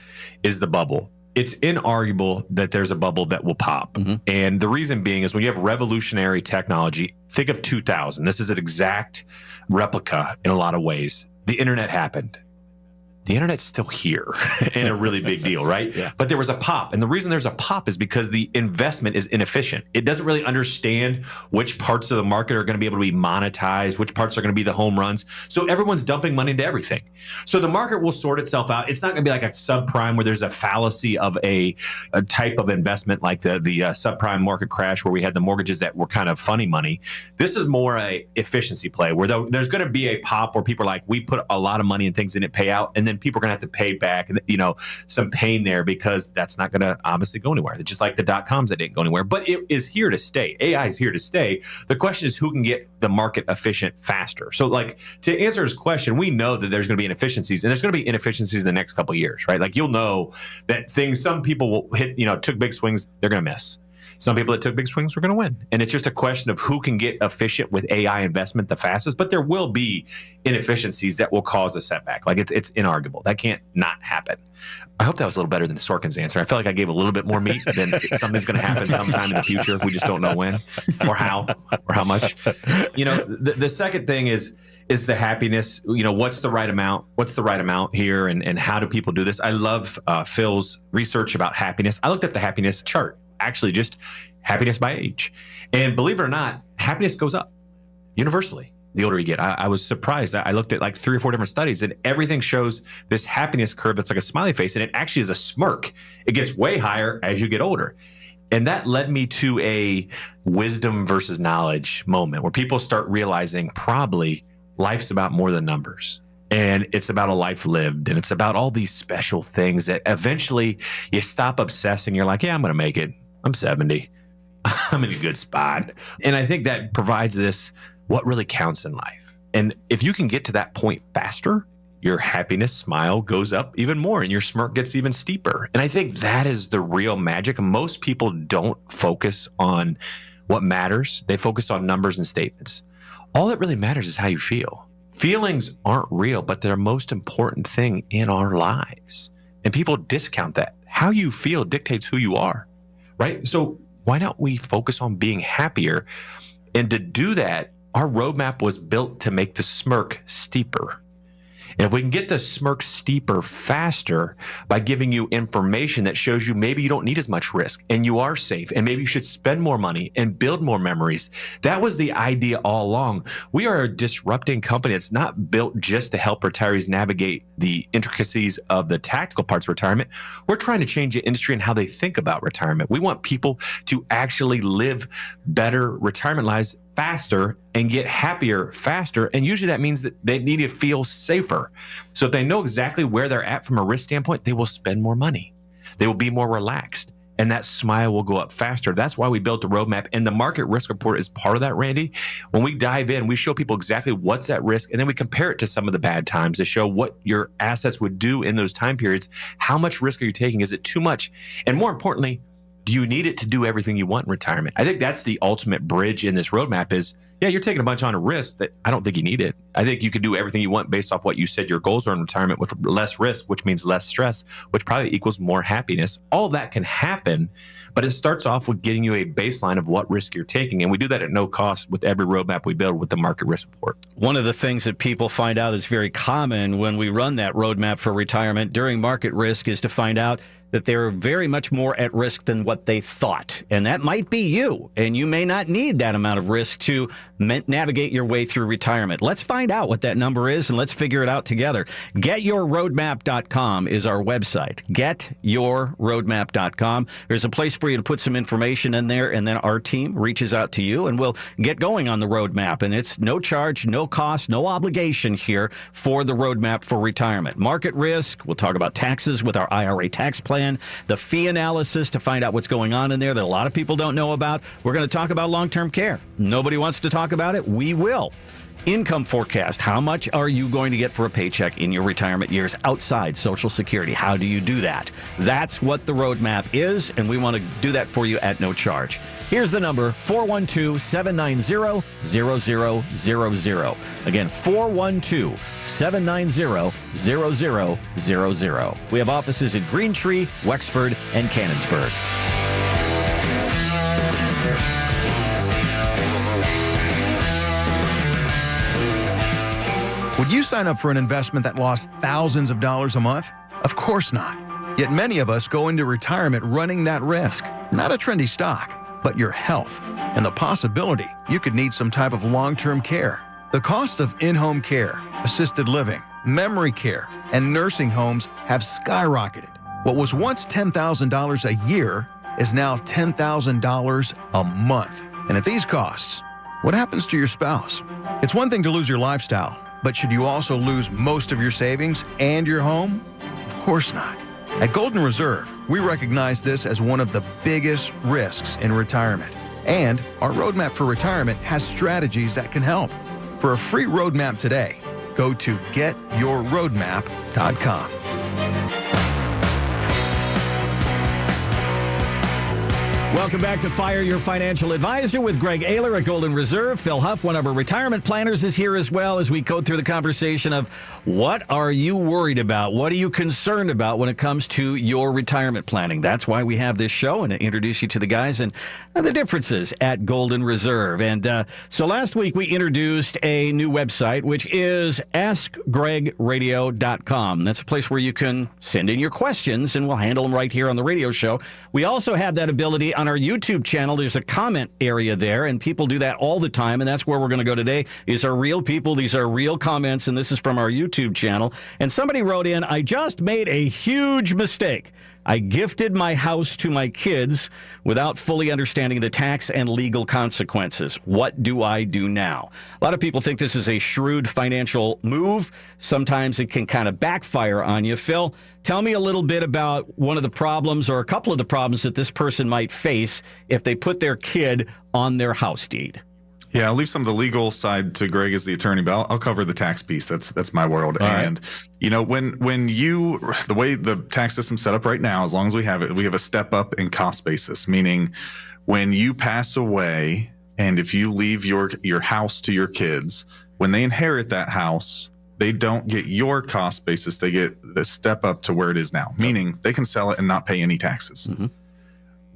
is the bubble. it's inarguable that there's a bubble that will pop. And the reason being is when you have revolutionary technology, think of 2000. This is an exact replica in a lot of ways. The internet happened. The internet's still here and a really big deal, right? Yeah. But there was a pop. And the reason there's a pop is because the investment is inefficient. It doesn't really understand which parts of the market are going to be able to be monetized, which parts are going to be the home runs. So everyone's dumping money into everything. So the market will sort itself out. It's not going to be like a subprime where there's a fallacy of a type of investment like the subprime market crash where we had the mortgages that were kind of funny money. This is more a efficiency play where there's going to be a pop where people are like, we put a lot of money in things and it pay out. And then people are going to have to pay back, some pain there because that's not going to obviously go anywhere. It's just like the .coms that didn't go anywhere, but it is here to stay. AI is here to stay. The question is who can get the market efficient faster. So like to answer his question, we know that there's going to be inefficiencies and there's going to be inefficiencies in the next couple of years, right? Like you'll know that some people will hit, took big swings, they're going to miss. Some people that took big swings were going to win. And it's just a question of who can get efficient with AI investment the fastest. But there will be inefficiencies that will cause a setback. Like it's inarguable. That can't not happen. I hope that was a little better than Sorkin's answer. I felt like I gave a little bit more meat than something's going to happen sometime in the future. We just don't know when or how much. The second thing is the happiness. What's the right amount? What's the right amount here? And how do people do this? I love Phil's research about happiness. I looked at the happiness chart. Actually, just happiness by age. And believe it or not, happiness goes up universally the older you get. I was surprised. I looked at like 3 or 4 different studies and everything shows this happiness curve that's like a smiley face. And it actually is a smirk. It gets way higher as you get older. And that led me to a wisdom versus knowledge moment where people start realizing probably life's about more than numbers. And it's about a life lived. And it's about all these special things that eventually you stop obsessing. You're like, yeah, I'm going to make it. I'm 70. I'm in a good spot. And I think that provides this, what really counts in life. And if you can get to that point faster, your happiness smile goes up even more and your smirk gets even steeper. And I think that is the real magic. Most people don't focus on what matters. They focus on numbers and statements. All that really matters is how you feel. Feelings aren't real, but they're the most important thing in our lives. And people discount that. How you feel dictates who you are. Right? So why don't we focus on being happier? And to do that, our roadmap was built to make the smirk steeper. And if we can get the smirk steeper faster by giving you information that shows you maybe you don't need as much risk and you are safe and maybe you should spend more money and build more memories. That was the idea all along. We are a disrupting company. It's not built just to help retirees navigate the intricacies of the tactical parts of retirement. We're trying to change the industry and how they think about retirement. We want people to actually live better retirement lives faster and get happier faster. And usually that means that they need to feel safer. So if they know exactly where they're at from a risk standpoint, they will spend more money. They will be more relaxed and that smile will go up faster. That's why we built the roadmap, and the market risk report is part of that, Randy. When we dive in, we show people exactly what's at risk, and then we compare it to some of the bad times to show what your assets would do in those time periods. How much risk are you taking? Is it too much? And more importantly, do you need it to do everything you want in retirement? I think that's the ultimate bridge in this roadmap is, yeah, you're taking a bunch on a risk that I don't think you need it. I think you can do everything you want based off what you said your goals are in retirement with less risk, which means less stress, which probably equals more happiness. All of that can happen, but it starts off with getting you a baseline of what risk you're taking. And we do that at no cost with every roadmap we build with the market risk report. One of the things that people find out is very common when we run that roadmap for retirement during market risk is to find out that they're very much more at risk than what they thought. And that might be you. And you may not need that amount of risk to navigate your way through retirement. Let's find out what that number is and let's figure it out together. GetYourRoadmap.com is our website. GetYourRoadmap.com. There's a place for you to put some information in there, and then our team reaches out to you and we'll get going on the roadmap. And it's no charge, no cost, no obligation here for the roadmap for retirement. Market risk, we'll talk about taxes with our IRA tax plan, the fee analysis to find out what's going on in there that a lot of people don't know about. We're going to talk about long-term care. Nobody wants to talk about it. We will. income forecast. How much are you going to get for a paycheck in your retirement years outside Social Security? How do you do that? That's what the roadmap is, and we want to do that for you at no charge. Here's the number, 412-790-0000. Again, 412-790-0000. We have offices in Greentree, Wexford, and Canonsburg. Would you sign up for an investment that lost thousands of dollars a month? Of course not. Yet many of us go into retirement running that risk. Not a trendy stock, but your health and the possibility you could need some type of long-term care. The cost of in-home care, assisted living, memory care, and nursing homes have skyrocketed. What was once $10,000 a year is now $10,000 a month. And at these costs, what happens to your spouse? It's one thing to lose your lifestyle, but should you also lose most of your savings and your home? Of course not. At Golden Reserve, we recognize this as one of the biggest risks in retirement. And our roadmap for retirement has strategies that can help. For a free roadmap today, go to getyourroadmap.com. Welcome back to Fire Your Financial Advisor with Greg Ayler at Golden Reserve. Phil Huff, one of our retirement planners, is here as well as we go through the conversation of what are you worried about? What are you concerned about when it comes to your retirement planning? That's why we have this show and to introduce you to the guys and the differences at Golden Reserve. And so last week we introduced a new website, which is AskGregRadio.com. That's a place where you can send in your questions and we'll handle them right here on the radio show. We also have that ability on our YouTube channel. There's a comment area there, and people do that all the time, and that's where we're going to go today. These are real people. These are real comments, and this is from our YouTube channel. And somebody wrote in, I just made a huge mistake. I gifted my house to my kids without fully understanding the tax and legal consequences. What do I do now? A lot of people think this is a shrewd financial move. Sometimes it can kind of backfire on you. Phil, tell me a little bit about one of the problems or a couple of the problems that this person might face if they put their kid on their house deed. Yeah, I'll leave some of the legal side to Greg as the attorney, but I'll cover the tax piece. That's my world. All and right. You know, when you, the way the tax system's set up right now, as long as we have it, we have a step up in cost basis, meaning when you pass away and if you leave your house to your kids, when they inherit that house, they don't get your cost basis. They get the step up to where it is now, meaning they can sell it and not pay any taxes. Mm-hmm.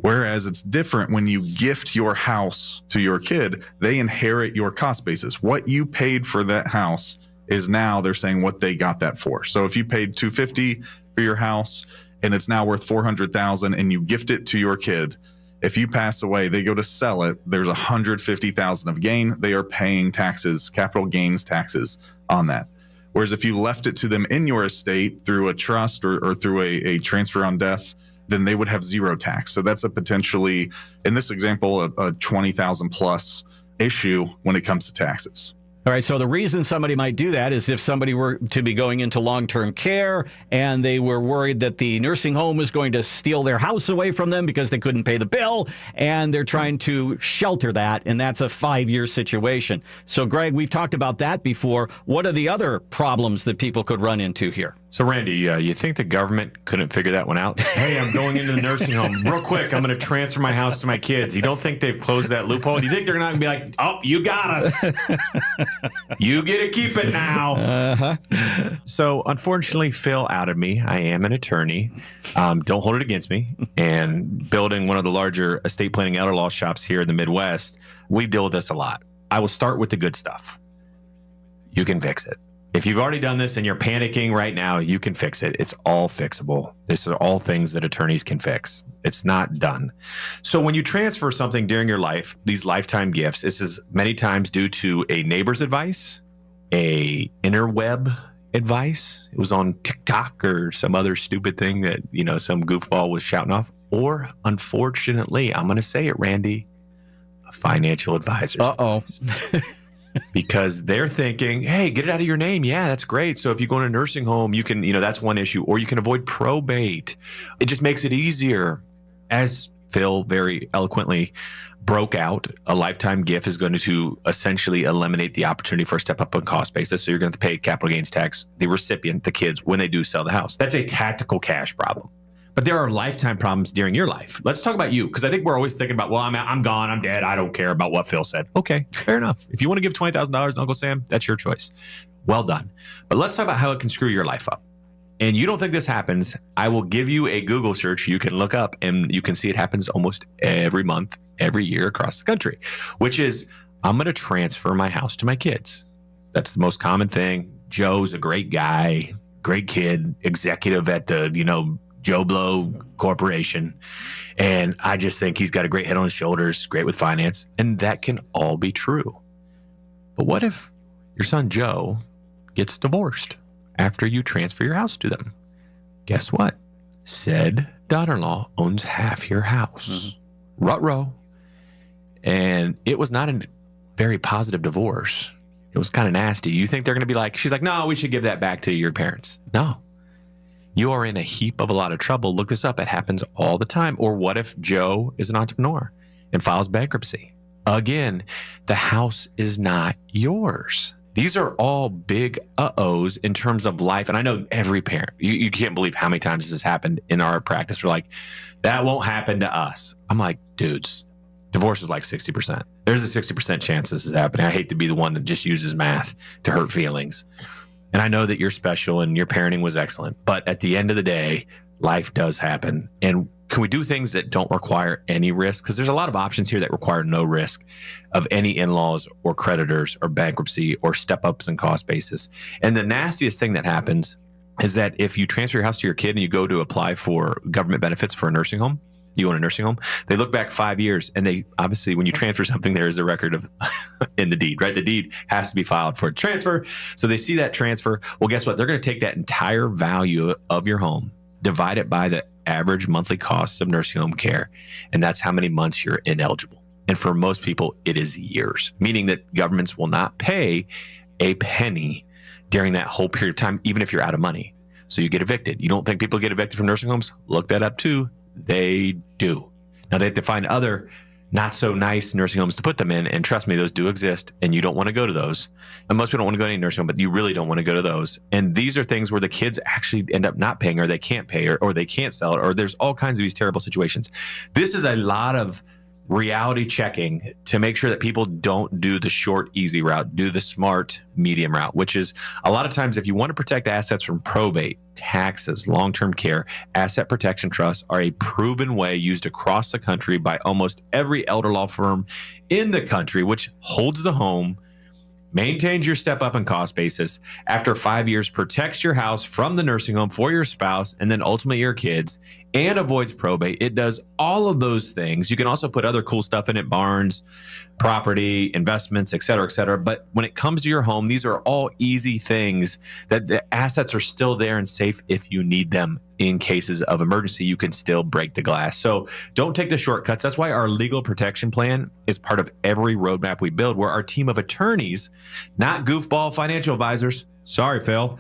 Whereas it's different when you gift your house to your kid, they inherit your cost basis. What you paid for that house is now they're saying what they got that for. So if you paid $250 for your house and it's now worth $400,000 and you gift it to your kid, if you pass away, they go to sell it. There's $150,000 of gain. They are paying taxes, capital gains taxes on that. Whereas if you left it to them in your estate through a trust or through a transfer on death, then they would have zero tax. So that's a potentially, in this example, a $20,000 plus issue when it comes to taxes. All right, so the reason somebody might do that is if somebody were to be going into long-term care and they were worried that the nursing home was going to steal their house away from them because they couldn't pay the bill, and they're trying to shelter that, and that's a 5-year situation. So, Greg, we've talked about that before. What are the other problems that people could run into here? So, Randy, you think the government couldn't figure that one out? Hey, I'm going into the nursing home. Real quick, I'm going to transfer my house to my kids. You don't think they've closed that loophole? Do you think they're not going to be like, oh, you got us. You get to keep it now. Uh-huh. So, unfortunately, Phil outed me. I am an attorney. Don't hold it against me. And building one of the larger estate planning elder law shops here in the Midwest, we deal with this a lot. I will start with the good stuff. You can fix it. If you've already done this and you're panicking right now, you can fix it. It's all fixable. These are all things that attorneys can fix. It's not done. So when you transfer something during your life, these lifetime gifts, this is many times due to a neighbor's advice, a interweb advice. It was on TikTok or some other stupid thing that, some goofball was shouting off. Or unfortunately, I'm going to say it, Randy, a financial advisor. Uh-oh. Because they're thinking, hey, get it out of your name. Yeah, that's great. So if you go in a nursing home, you can, that's one issue. Or you can avoid probate. It just makes it easier. As Phil very eloquently broke out, a lifetime gift is going to essentially eliminate the opportunity for a step up on cost basis. So you're going to pay capital gains tax, the recipient, the kids, when they do sell the house. That's a tactical cash problem. But there are lifetime problems during your life. Let's talk about you, because I think we're always thinking about, well, I'm gone, I'm dead, I don't care about what Phil said. Okay, fair enough. If you want to give $20,000 to Uncle Sam, that's your choice. Well done. But let's talk about how it can screw your life up. And you don't think this happens, I will give you a Google search you can look up, and you can see it happens almost every month, every year across the country, which is, I'm going to transfer my house to my kids. That's the most common thing. Joe's a great guy, great kid, executive at the, Joe Blow Corporation. And I just think he's got a great head on his shoulders, great with finance. And that can all be true. But what if your son Joe gets divorced after you transfer your house to them? Guess what? Said daughter-in-law owns half your house. Ruh-roh. And it was not a very positive divorce. It was kind of nasty. You think they're going to be like, she's like, no, we should give that back to your parents. No. You are in a heap of a lot of trouble. Look this up. It happens all the time. Or what if Joe is an entrepreneur and files bankruptcy? Again, the house is not yours. These are all big uh-ohs in terms of life. And I know every parent, you can't believe how many times this has happened in our practice. We're like, that won't happen to us. I'm like, dudes, divorce is like 60%. There's a 60% chance this is happening. I hate to be the one that just uses math to hurt feelings. And I know that you're special and your parenting was excellent. But at the end of the day, life does happen. And can we do things that don't require any risk? Because there's a lot of options here that require no risk of any in-laws or creditors or bankruptcy or step-ups in cost basis. And the nastiest thing that happens is that if you transfer your house to your kid and you go to apply for government benefits for a nursing home, you own a nursing home, they look back 5 years and they obviously, when you transfer something, there is a record of in the deed, right? The deed has to be filed for a transfer. So they see that transfer. Well, guess what? They're going to take that entire value of your home, divide it by the average monthly costs of nursing home care. And that's how many months you're ineligible. And for most people, it is years, meaning that governments will not pay a penny during that whole period of time, even if you're out of money. So you get evicted. You don't think people get evicted from nursing homes? Look that up too. They do. Now they have to find other not so nice nursing homes to put them in. And trust me, those do exist. And you don't want to go to those. And most people don't want to go to any nursing home, but you really don't want to go to those. And these are things where the kids actually end up not paying, or they can't pay, or they can't sell it, or there's all kinds of these terrible situations. This is a lot of reality checking to make sure that people don't do the short, easy route, do the smart, medium route, which is a lot of times if you want to protect assets from probate, taxes, long-term care, asset protection trusts are a proven way used across the country by almost every elder law firm in the country, which holds the home, maintains your step up in cost basis, after 5 years protects your house from the nursing home for your spouse and then ultimately your kids, and avoids probate. It does all of those things. You can also put other cool stuff in it, barns, property, investments, et cetera, et cetera. But when it comes to your home, these are all easy things that the assets are still there and safe if you need them. In cases of emergency, you can still break the glass. So don't take the shortcuts. That's why our legal protection plan is part of every roadmap we build, where our team of attorneys, not goofball financial advisors, sorry, Phil,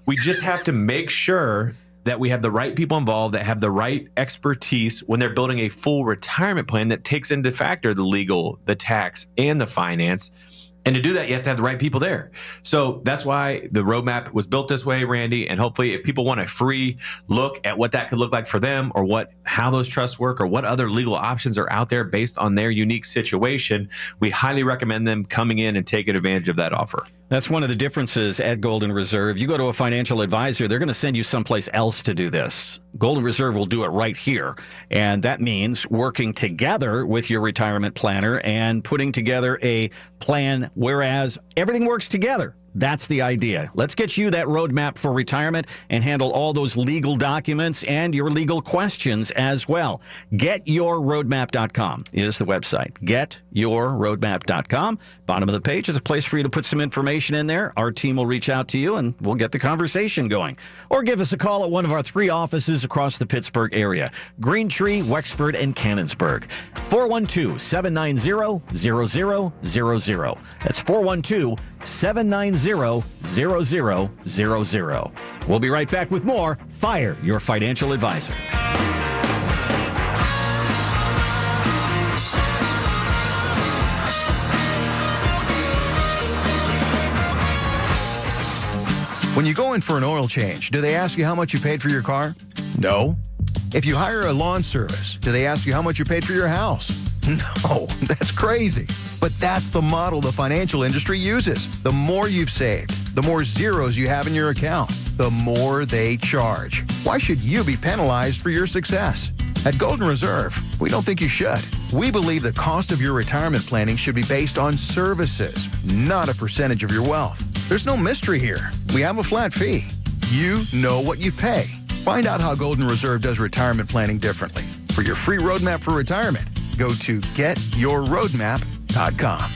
we just have to make sure that we have the right people involved that have the right expertise when they're building a full retirement plan that takes into factor the legal, the tax, and the finance. And to do that, you have to have the right people there. So that's why the roadmap was built this way, Randy. And hopefully if people want a free look at what that could look like for them, or how those trusts work, or what other legal options are out there based on their unique situation, we highly recommend them coming in and taking advantage of that offer. That's one of the differences at Golden Reserve. You go to a financial advisor, they're going to send you someplace else to do this. Golden Reserve will do it right here. And that means working together with your retirement planner and putting together a plan, whereas everything works together. That's the idea. Let's get you that roadmap for retirement and handle all those legal documents and your legal questions as well. GetYourRoadmap.com is the website. GetYourRoadmap.com. Bottom of the page is a place for you to put some information in there. Our team will reach out to you and we'll get the conversation going. Or give us a call at one of our 3 offices across the Pittsburgh area: Green Tree, Wexford, and Canonsburg. 412-790-0000. That's 412-790-0000. We'll be right back with more Fire Your Financial Advisor. When you go in for an oil change, do they ask you how much you paid for your car? No. If you hire a lawn service, do they ask you how much you paid for your house? No, that's crazy. But that's the model the financial industry uses. The more you've saved, the more zeros you have in your account, the more they charge. Why should you be penalized for your success? At Golden Reserve, we don't think you should. We believe the cost of your retirement planning should be based on services, not a percentage of your wealth. There's no mystery here. We have a flat fee. You know what you pay. Find out how Golden Reserve does retirement planning differently. For your free roadmap for retirement, go to getyourroadmap.com.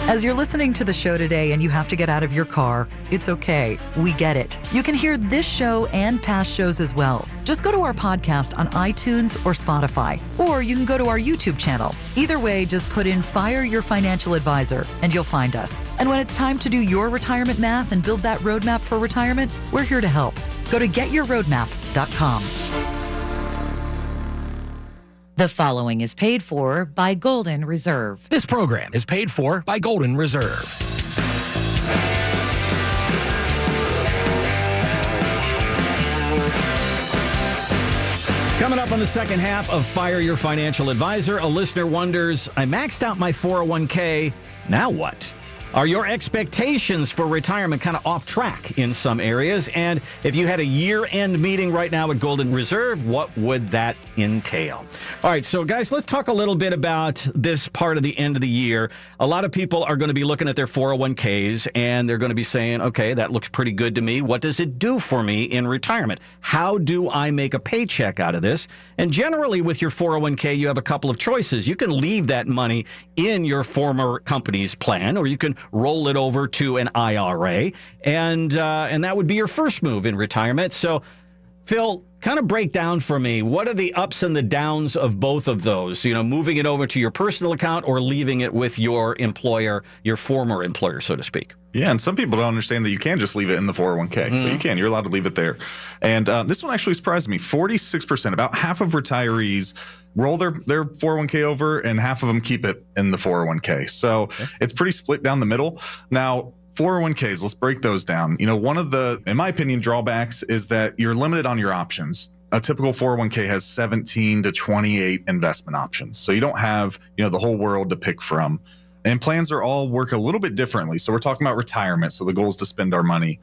As you're listening to the show today and you have to get out of your car, it's okay. We get it. You can hear this show and past shows as well. Just go to our podcast on iTunes or Spotify, or you can go to our YouTube channel. Either way, just put in Fire Your Financial Advisor and you'll find us. And when it's time to do your retirement math and build that roadmap for retirement, we're here to help. Go to getyourroadmap.com. The following is paid for by Golden Reserve. This program is paid for by Golden Reserve. Coming up on the second half of Fire Your Financial Advisor, a listener wonders, I maxed out my 401k, now what? Are your expectations for retirement kind of off track in some areas? And if you had a year-end meeting right now at Golden Reserve, what would that entail? All right, so guys, let's talk a little bit about this part of the end of the year. A lot of people are going to be looking at their 401ks and they're going to be saying, okay, that looks pretty good to me. What does it do for me in retirement? How do I make a paycheck out of this? And generally with your 401k, you have a couple of choices. You can leave that money in your former company's plan, or you can roll it over to an IRA, and that would be your first move in retirement. So, Phil, kind of break down for me, what are the ups and the downs of both of those? You know, moving it over to your personal account or leaving it with your employer, your former employer, so to speak. Yeah, and some people don't understand that you can just leave it in the 401k, but you can. You're allowed to leave it there. And this one actually surprised me. 46%, about half of retirees roll their 401k over, and half of them keep it in the 401k. So it's pretty split down the middle. Now, 401ks, let's break those down. You know, one of the, in my opinion, drawbacks is that you're limited on your options. A typical 401k has 17 to 28 investment options. So you don't have, you know, the whole world to pick from. And plans are all work a little bit differently. So we're talking about retirement. So the goal is to spend our money.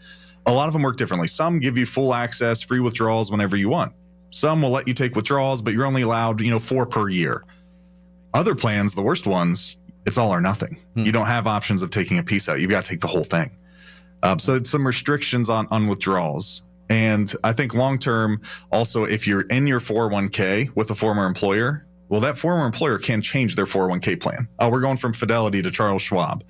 A lot of them work differently. Some give you full access, free withdrawals whenever you want. Some will let you take withdrawals, but you're only allowed, 4 per year. Other plans, the worst ones, it's all or nothing. You don't have options of taking a piece out. You've got to take the whole thing. So it's some restrictions on withdrawals. And I think long-term, also, if you're in your 401k with a former employer, well, that former employer can change their 401k plan. Oh, we're going from Fidelity to Charles Schwab.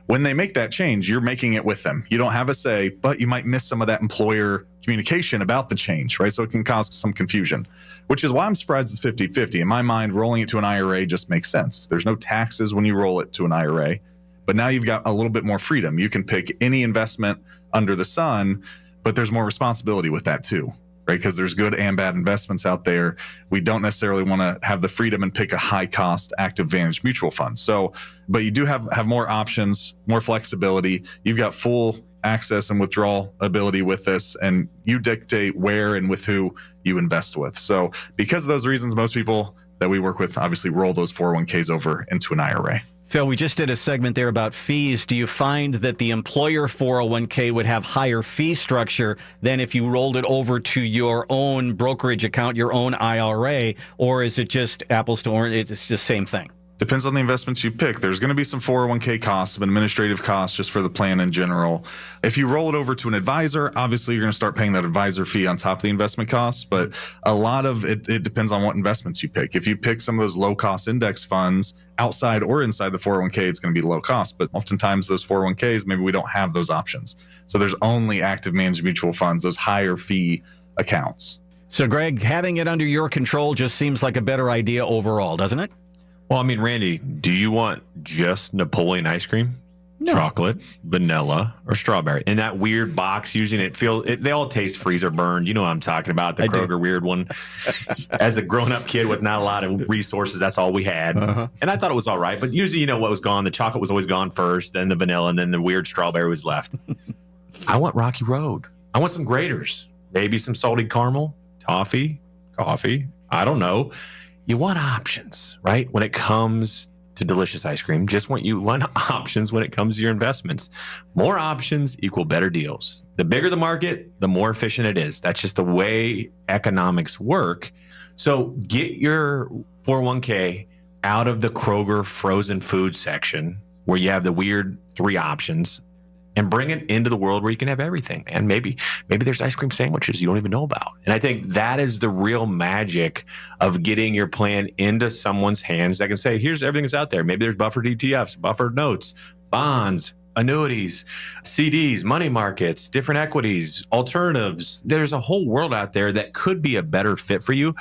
When they make that change, you're making it with them. You don't have a say, but you might miss some of that employer communication about the change, right? So it can cause some confusion, which is why I'm surprised it's 50-50. In my mind, rolling it to an IRA just makes sense. There's no taxes when you roll it to an IRA, but now you've got a little bit more freedom. You can pick any investment under the sun, but there's more responsibility with that too, right? Because there's good and bad investments out there. We don't necessarily want to have the freedom and pick a high cost active advantage mutual fund. So, but you do have more options, more flexibility. You've got full access and withdrawal ability with this, and you dictate where and with who you invest with. So because of those reasons, most people that we work with obviously roll those 401ks over into an IRA. Phil, we just did a segment there about fees. Do you find that the employer 401k would have higher fee structure than if you rolled it over to your own brokerage account, your own IRA, or is it just apples to oranges? It's just same thing? Depends on the investments you pick. There's going to be some 401k costs, some administrative costs just for the plan in general. If you roll it over to an advisor, obviously you're going to start paying that advisor fee on top of the investment costs, but a lot of it depends on what investments you pick. If you pick some of those low cost index funds outside or inside the 401k, it's going to be low cost, but oftentimes those 401ks, maybe we don't have those options. So there's only active managed mutual funds, those higher fee accounts. So Greg, having it under your control just seems like a better idea overall, doesn't it? Well, I mean, Randy, do you want just Napoleon ice cream? No. Chocolate, vanilla, or strawberry? In that weird box, using it, they all taste freezer burned. You know what I'm talking about, the Kroger weird one. As a grown-up kid with not a lot of resources, that's all we had. And I thought it was all right. But usually, you know what was gone? The chocolate was always gone first, then the vanilla, and then the weird strawberry was left. I want Rocky Road. I want some graters, maybe some salted caramel, toffee, coffee. I don't know. You want options, right? When it comes to delicious ice cream, you want options when it comes to your investments. More options equal better deals. The bigger the market, the more efficient it is. That's just the way economics work. So get your 401k out of the Kroger frozen food section where you have the weird 3 options and bring it into the world where you can have everything. And maybe there's ice cream sandwiches you don't even know about. And I think that is the real magic of getting your plan into someone's hands that can say, here's everything that's out there. Maybe there's buffered ETFs, buffered notes, bonds, annuities, CDs, money markets, different equities, alternatives. There's a whole world out there that could be a better fit for you.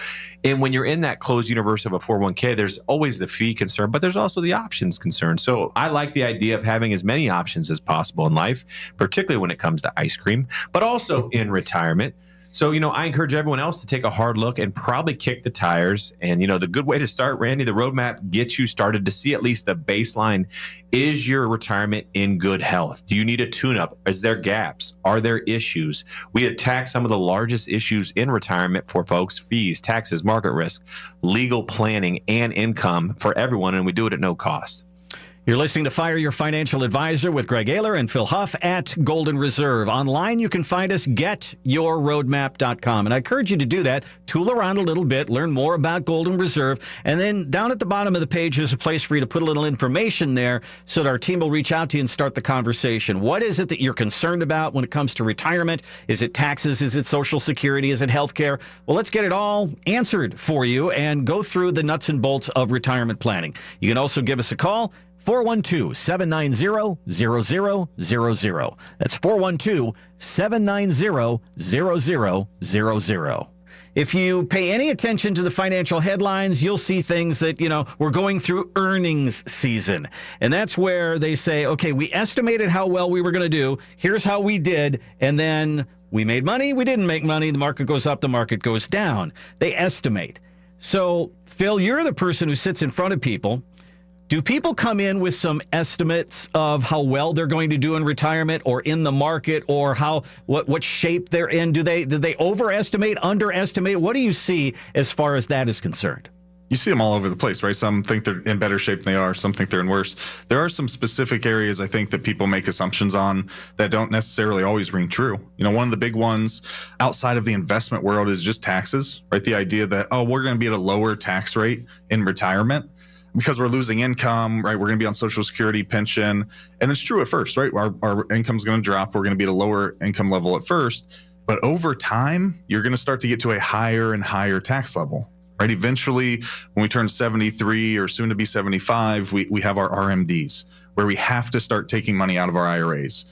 And when you're in that closed universe of a 401k, there's always the fee concern, but there's also the options concern. So I like the idea of having as many options as possible in life, particularly when it comes to ice cream, but also in retirement. So, I encourage everyone else to take a hard look and probably kick the tires. And, the good way to start, Randy, the roadmap gets you started to see at least the baseline. Is your retirement in good health? Do you need a tune-up? Is there gaps? Are there issues? We attack some of the largest issues in retirement for folks: fees, taxes, market risk, legal planning, and income for everyone. And we do it at no cost. You're listening to Fire Your Financial Advisor with Greg Ayler and Phil Huff at Golden Reserve. Online, you can find us, getyourroadmap.com. And I encourage you to do that. Tool around a little bit, learn more about Golden Reserve. And then down at the bottom of the page is a place for you to put a little information there so that our team will reach out to you and start the conversation. What is it that you're concerned about when it comes to retirement? Is it taxes? Is it Social Security? Is it health care? Well, let's get it all answered for you and go through the nuts and bolts of retirement planning. You can also give us a call. 412-790-0000. That's 412-790-0000. If you pay any attention to the financial headlines, you'll see things that, we're going through earnings season. And that's where they say, okay, we estimated how well we were going to do. Here's how we did. And then we made money. We didn't make money. The market goes up. The market goes down. They estimate. So, Phil, you're the person who sits in front of people. Do people come in with some estimates of how well they're going to do in retirement or in the market, or what shape they're in? Do they overestimate, underestimate? What do you see as far as that is concerned? You see them all over the place, right? Some think they're in better shape than they are. Some think they're in worse. There are some specific areas I think that people make assumptions on that don't necessarily always ring true. One of the big ones outside of the investment world is just taxes, right? The idea that, we're going to be at a lower tax rate in retirement because we're losing income, right? We're going to be on Social Security, pension. And it's true at first, right? Our income's going to drop. We're going to be at a lower income level at first. But over time, you're going to start to get to a higher and higher tax level, right? Eventually, when we turn 73 or soon to be 75, we have our RMDs where we have to start taking money out of our IRAs.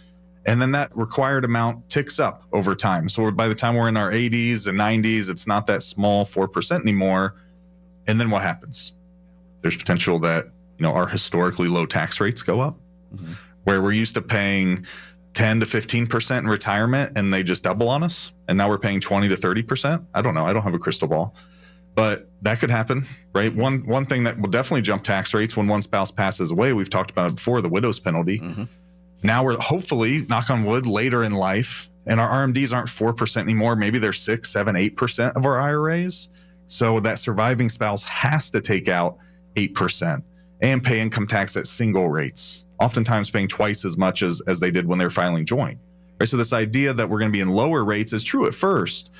And then that required amount ticks up over time. So by the time we're in our 80s and 90s, it's not that small 4% anymore. And then what happens? There's potential that, our historically low tax rates go up, where we're used to paying 10 to 15% in retirement and they just double on us. And now we're paying 20 to 30%. I don't know. I don't have a crystal ball, but that could happen, right? One thing that will definitely jump tax rates when one spouse passes away, we've talked about it before, the widow's penalty. Now we're hopefully, knock on wood, later in life, and our RMDs aren't 4% anymore. Maybe they're 6, 7, 8% of our IRAs. So that surviving spouse has to take out 8% and pay income tax at single rates, oftentimes paying twice as much as they did when they were filing joint. Right? So this idea that we're going to be in lower rates is true at first,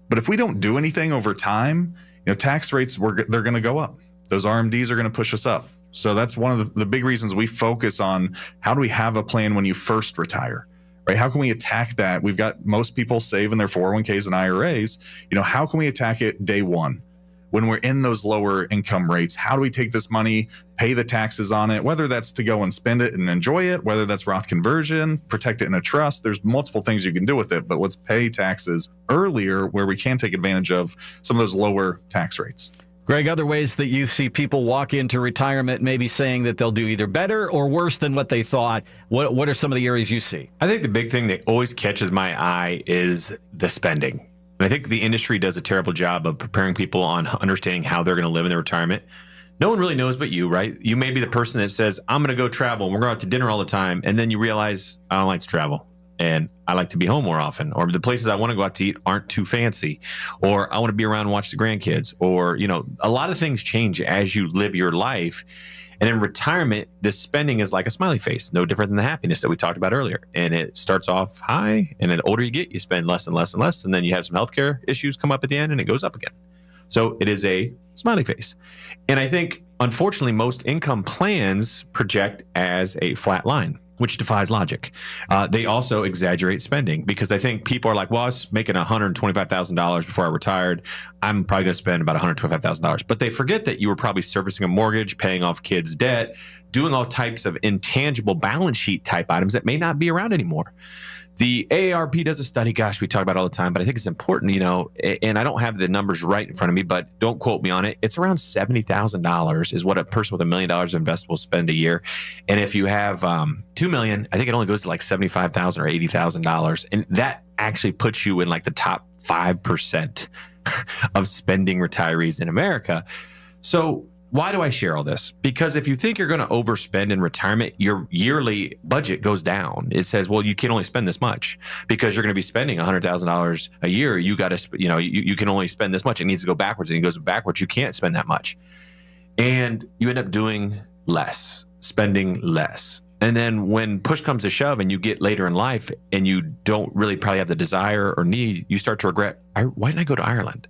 but if we don't do anything over time, tax rates, they're going to go up. Those RMDs are going to push us up. So that's one of the big reasons we focus on how do we have a plan when you first retire, right? How can we attack that? We've got most people save in their 401ks and IRAs. How can we attack it day one? When we're in those lower income rates, how do we take this money, pay the taxes on it, whether that's to go and spend it and enjoy it, whether that's Roth conversion, protect it in a trust. There's multiple things you can do with it, but let's pay taxes earlier where we can take advantage of some of those lower tax rates. Greg, other ways that you see people walk into retirement maybe saying that they'll do either better or worse than what they thought. What are some of the areas you see? I think the big thing that always catches my eye is the spending. And I think the industry does a terrible job of preparing people on understanding how they're going to live in their retirement. No one really knows but you, right? You may be the person that says, I'm going to go travel and we're going out to dinner all the time. And then you realize, I don't like to travel. and I like to be home more often, or the places I want to go out to eat aren't too fancy, or I want to be around and watch the grandkids, or, a lot of things change as you live your life. And in retirement, this spending is like a smiley face, no different than the happiness that we talked about earlier. And it starts off high, and the older you get, you spend less and less and less. And then you have some healthcare issues come up at the end, and it goes up again. So it is a smiley face. And I think, unfortunately, most income plans project as a flat line, which defies logic. They also exaggerate spending, because I think people are like, well, I was making $125,000 before I retired. I'm probably going to spend about $125,000. But they forget that you were probably servicing a mortgage, paying off kids' debt, doing all types of intangible balance sheet type items that may not be around anymore. The AARP does a study, gosh, we talk about it all the time, but I think it's important, and I don't have the numbers right in front of me, but don't quote me on it. It's around $70,000 is what a person with $1 million of investable spend a year. And if you have $2 million, I think it only goes to like $75,000 or $80,000. And that actually puts you in like the top 5% of spending retirees in America. So why do I share all this? Because if you think you're going to overspend in retirement, your yearly budget goes down. It says, well, you can only spend this much because you're going to be spending $100,000 a year. You got to, you can only spend this much. It needs to go backwards, and it goes backwards. You can't spend that much. And you end up doing less, spending less. And then when push comes to shove and you get later in life and you don't really probably have the desire or need, you start to regret, why didn't I go to Ireland?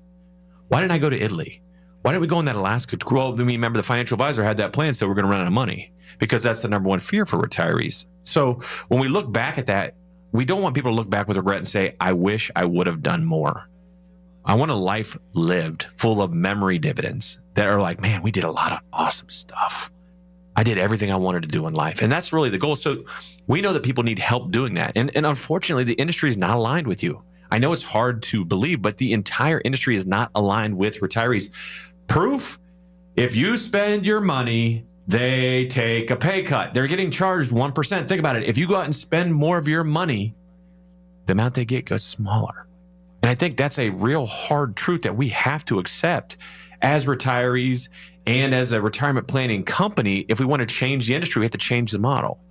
Why didn't I go to Italy? Why didn't we go on that Alaska trip? Well, remember the financial advisor had that plan, so we're going to run out of money, because that's the number one fear for retirees. So when we look back at that, we don't want people to look back with regret and say, I wish I would have done more. I want a life lived full of memory dividends that are like, man, we did a lot of awesome stuff. I did everything I wanted to do in life. And that's really the goal. So we know that people need help doing that. And unfortunately, the industry is not aligned with you. I know it's hard to believe, but the entire industry is not aligned with retirees. Proof, if you spend your money, they take a pay cut. They're getting charged 1%. Think about it. If you go out and spend more of your money, the amount they get goes smaller. And I think that's a real hard truth that we have to accept as retirees and as a retirement planning company. If we want to change the industry, we have to change the model.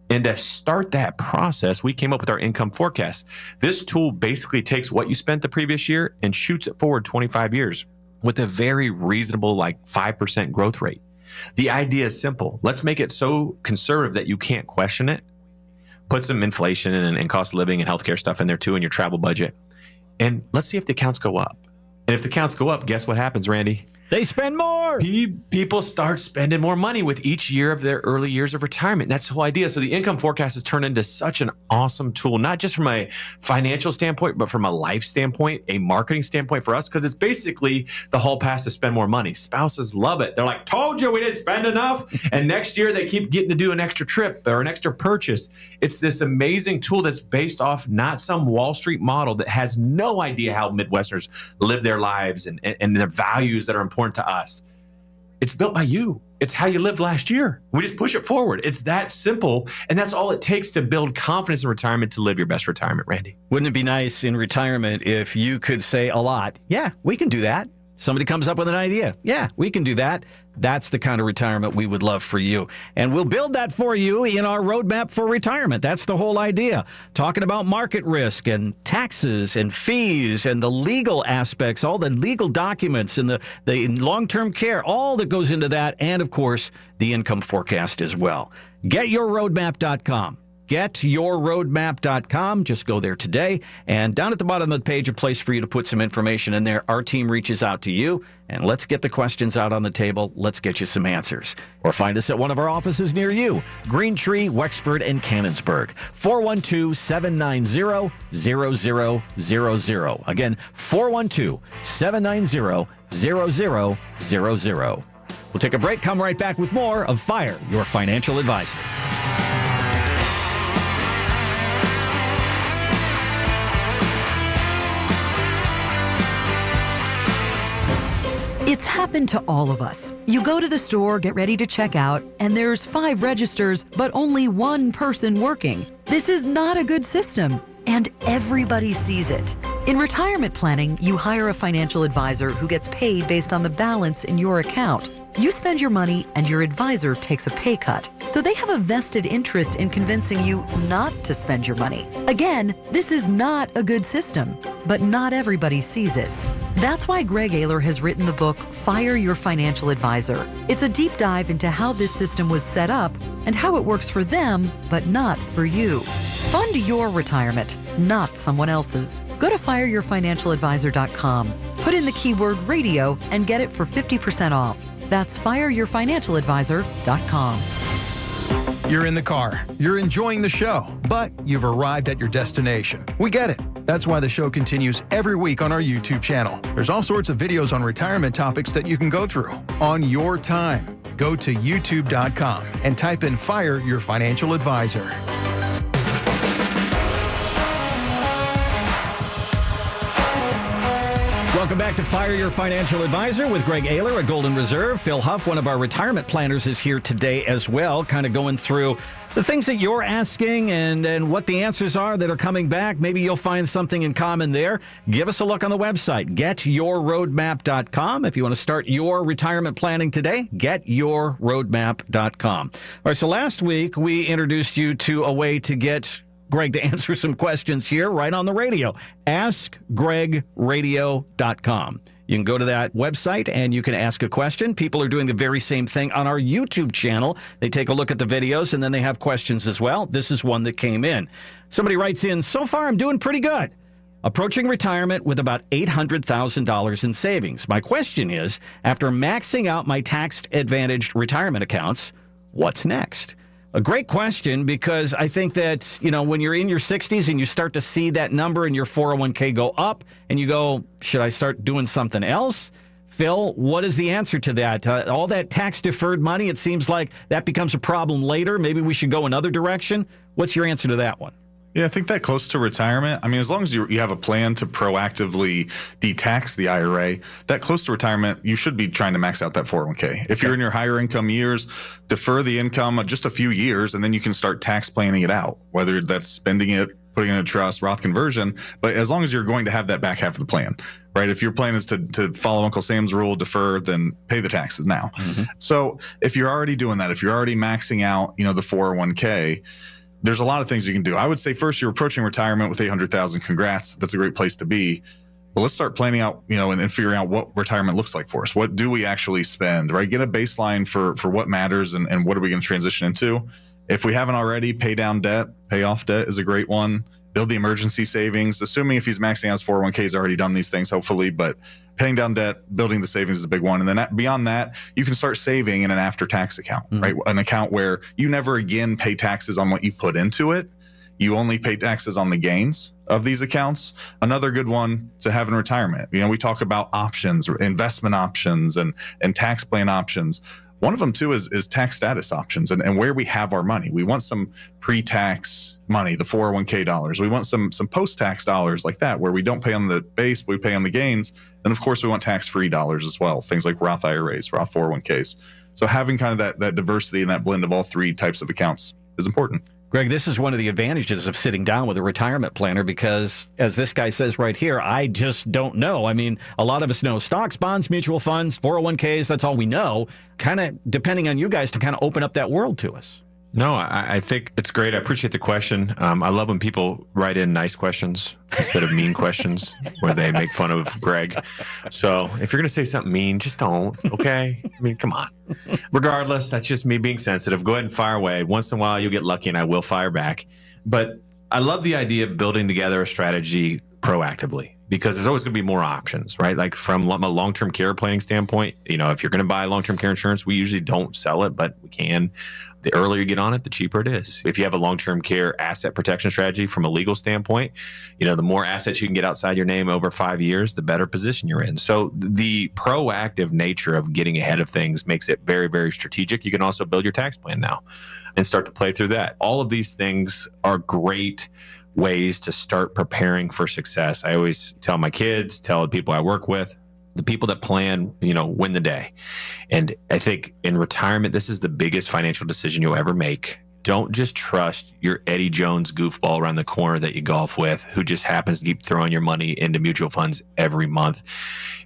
And to start that process, we came up with our income forecast. This tool basically takes what you spent the previous year and shoots it forward 25 years with a very reasonable, like 5% growth rate. The idea is simple. Let's make it so conservative that you can't question it. Put some inflation and cost of living and healthcare stuff in there too in your travel budget. And let's see if the accounts go up. And if the accounts go up, guess what happens, Randy? They spend more. People start spending more money with each year of their early years of retirement. That's the whole idea. So the income forecast has turned into such an awesome tool, not just from a financial standpoint, but from a life standpoint, a marketing standpoint for us, because it's basically the whole pass to spend more money. Spouses love it. They're like, told you we didn't spend enough. And next year they keep getting to do an extra trip or an extra purchase. It's this amazing tool that's based off not some Wall Street model that has no idea how Midwesterners live their lives and their values that are important to us. It's built by you. It's how you lived last year. We just push it forward. It's that simple. And that's all it takes to build confidence in retirement to live your best retirement, Randy. Wouldn't it be nice in retirement if you could say a lot? Yeah, we can do that. Somebody comes up with an idea. Yeah, we can do that. That's the kind of retirement we would love for you. And we'll build that for you in our roadmap for retirement. That's the whole idea. Talking about market risk and taxes and fees and the legal aspects, all the legal documents and the long-term care, all that goes into that. And, of course, the income forecast as well. GetYourRoadmap.com. GetYourRoadmap.com. Just go there today. And down at the bottom of the page, a place for you to put some information in there. Our team reaches out to you, and let's get the questions out on the table. Let's get you some answers. Or find us at one of our offices near you. Green Tree, Wexford, and Canonsburg. 412-790-0000. Again, 412-790-0000. We'll take a break, come right back with more of Fire Your Financial Advisor. It's happened to all of us. You go to the store, get ready to check out, and there's 5 registers, but only 1 person working. This is not a good system, and everybody sees it. In retirement planning, you hire a financial advisor who gets paid based on the balance in your account. You spend your money and your advisor takes a pay cut. So they have a vested interest in convincing you not to spend your money. Again, this is not a good system, but not everybody sees it. That's why Greg Ayler has written the book, Fire Your Financial Advisor. It's a deep dive into how this system was set up and how it works for them, but not for you. Fund your retirement, not someone else's. Go to fireyourfinancialadvisor.com, put in the keyword radio, and get it for 50% off. That's fireyourfinancialadvisor.com. You're in the car, you're enjoying the show, but you've arrived at your destination. We get it. That's why the show continues every week on our YouTube channel. There's all sorts of videos on retirement topics that you can go through on your time. Go to youtube.com and type in Fire Your Financial Advisor. Welcome back to Fire Your Financial Advisor with Greg Ayler at Golden Reserve. Phil Huff, one of our retirement planners, is here today as well, kind of going through the things that you're asking and what the answers are that are coming back. Maybe you'll find something in common there. Give us a look on the website, getyourroadmap.com. If you want to start your retirement planning today, getyourroadmap.com. All right, so last week we introduced you to a way to get Greg to answer some questions here right on the radio. AskGregRadio.com. You can go to that website and you can ask a question. People are doing the very same thing on our YouTube channel. They take a look at the videos and then they have questions as well. This is one that came in. Somebody writes in, so far I'm doing pretty good. Approaching retirement with about $800,000 in savings. My question is, after maxing out my tax-advantaged retirement accounts, what's next? A great question, because I think that, you know, when you're in your 60s and you start to see that number in your 401k go up and you go, should I start doing something else? Phil, what is the answer to that? All that tax-deferred money, it seems like that becomes a problem later. Maybe we should go another direction. What's your answer to that one? Yeah, I think that close to retirement, I mean, as long as you have a plan to proactively de-tax the IRA, that close to retirement, you should be trying to max out that 401k. If you're in your higher income years, defer the income just a few years, and then you can start tax planning it out, whether that's spending it, putting it in a trust, Roth conversion. But as long as you're going to have that back half of the plan, right? If your plan is to follow Uncle Sam's rule, defer, then pay the taxes now. Mm-hmm. So if you're already doing that, if you're already maxing out, the 401k, there's a lot of things you can do. I would say first, you're approaching retirement with $800,000. Congrats. That's a great place to be. But let's start planning out, and figuring out what retirement looks like for us. What do we actually spend, right? Get a baseline for what matters and what are we going to transition into. If we haven't already, pay down debt, pay off debt is a great one. Build the emergency savings, assuming if he's maxing out his 401k, he's already done these things, hopefully, but paying down debt, building the savings is a big one. And then beyond that, you can start saving in an after-tax account, right? An account where you never again pay taxes on what you put into it. You only pay taxes on the gains of these accounts. Another good one to have in retirement. We talk about options, investment options, and tax plan options. One of them, too, is tax status options and where we have our money. We want some pre-tax money, the 401k dollars. We want some post-tax dollars like that, where we don't pay on the base, but we pay on the gains. And, of course, we want tax-free dollars as well, things like Roth IRAs, Roth 401ks. So having kind of that diversity and that blend of all three types of accounts is important. Greg, this is one of the advantages of sitting down with a retirement planner because, as this guy says right here, I just don't know. I mean, a lot of us know stocks, bonds, mutual funds, 401ks. That's all we know. Kind of depending on you guys to kind of open up that world to us. No, I think it's great. I appreciate the question. I love when people write in nice questions instead of mean questions where they make fun of Greg. So if you're going to say something mean, just don't, okay? I mean, come on. Regardless, that's just me being sensitive. Go ahead and fire away. Once in a while, you'll get lucky and I will fire back. But I love the idea of building together a strategy proactively, because there's always going to be more options, right? Like from a long-term care planning standpoint, if you're going to buy long-term care insurance, we usually don't sell it, but we can. The earlier you get on it, the cheaper it is. If you have a long-term care asset protection strategy from a legal standpoint, the more assets you can get outside your name over 5 years, the better position you're in. So the proactive nature of getting ahead of things makes it very, very strategic. You can also build your tax plan now and start to play through that. All of these things are great ways to start preparing for success. I always tell my kids, tell the people I work with, the people that plan, win the day. And I think in retirement, this is the biggest financial decision you'll ever make. Don't just trust your Eddie Jones goofball around the corner that you golf with, who just happens to keep throwing your money into mutual funds every month.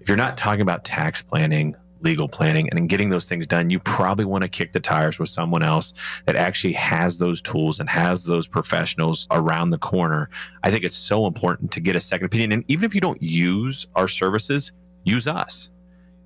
If you're not talking about tax planning, legal planning, and in getting those things done, you probably want to kick the tires with someone else that actually has those tools and has those professionals around the corner. I think it's so important to get a second opinion. And even if you don't use our services, use us.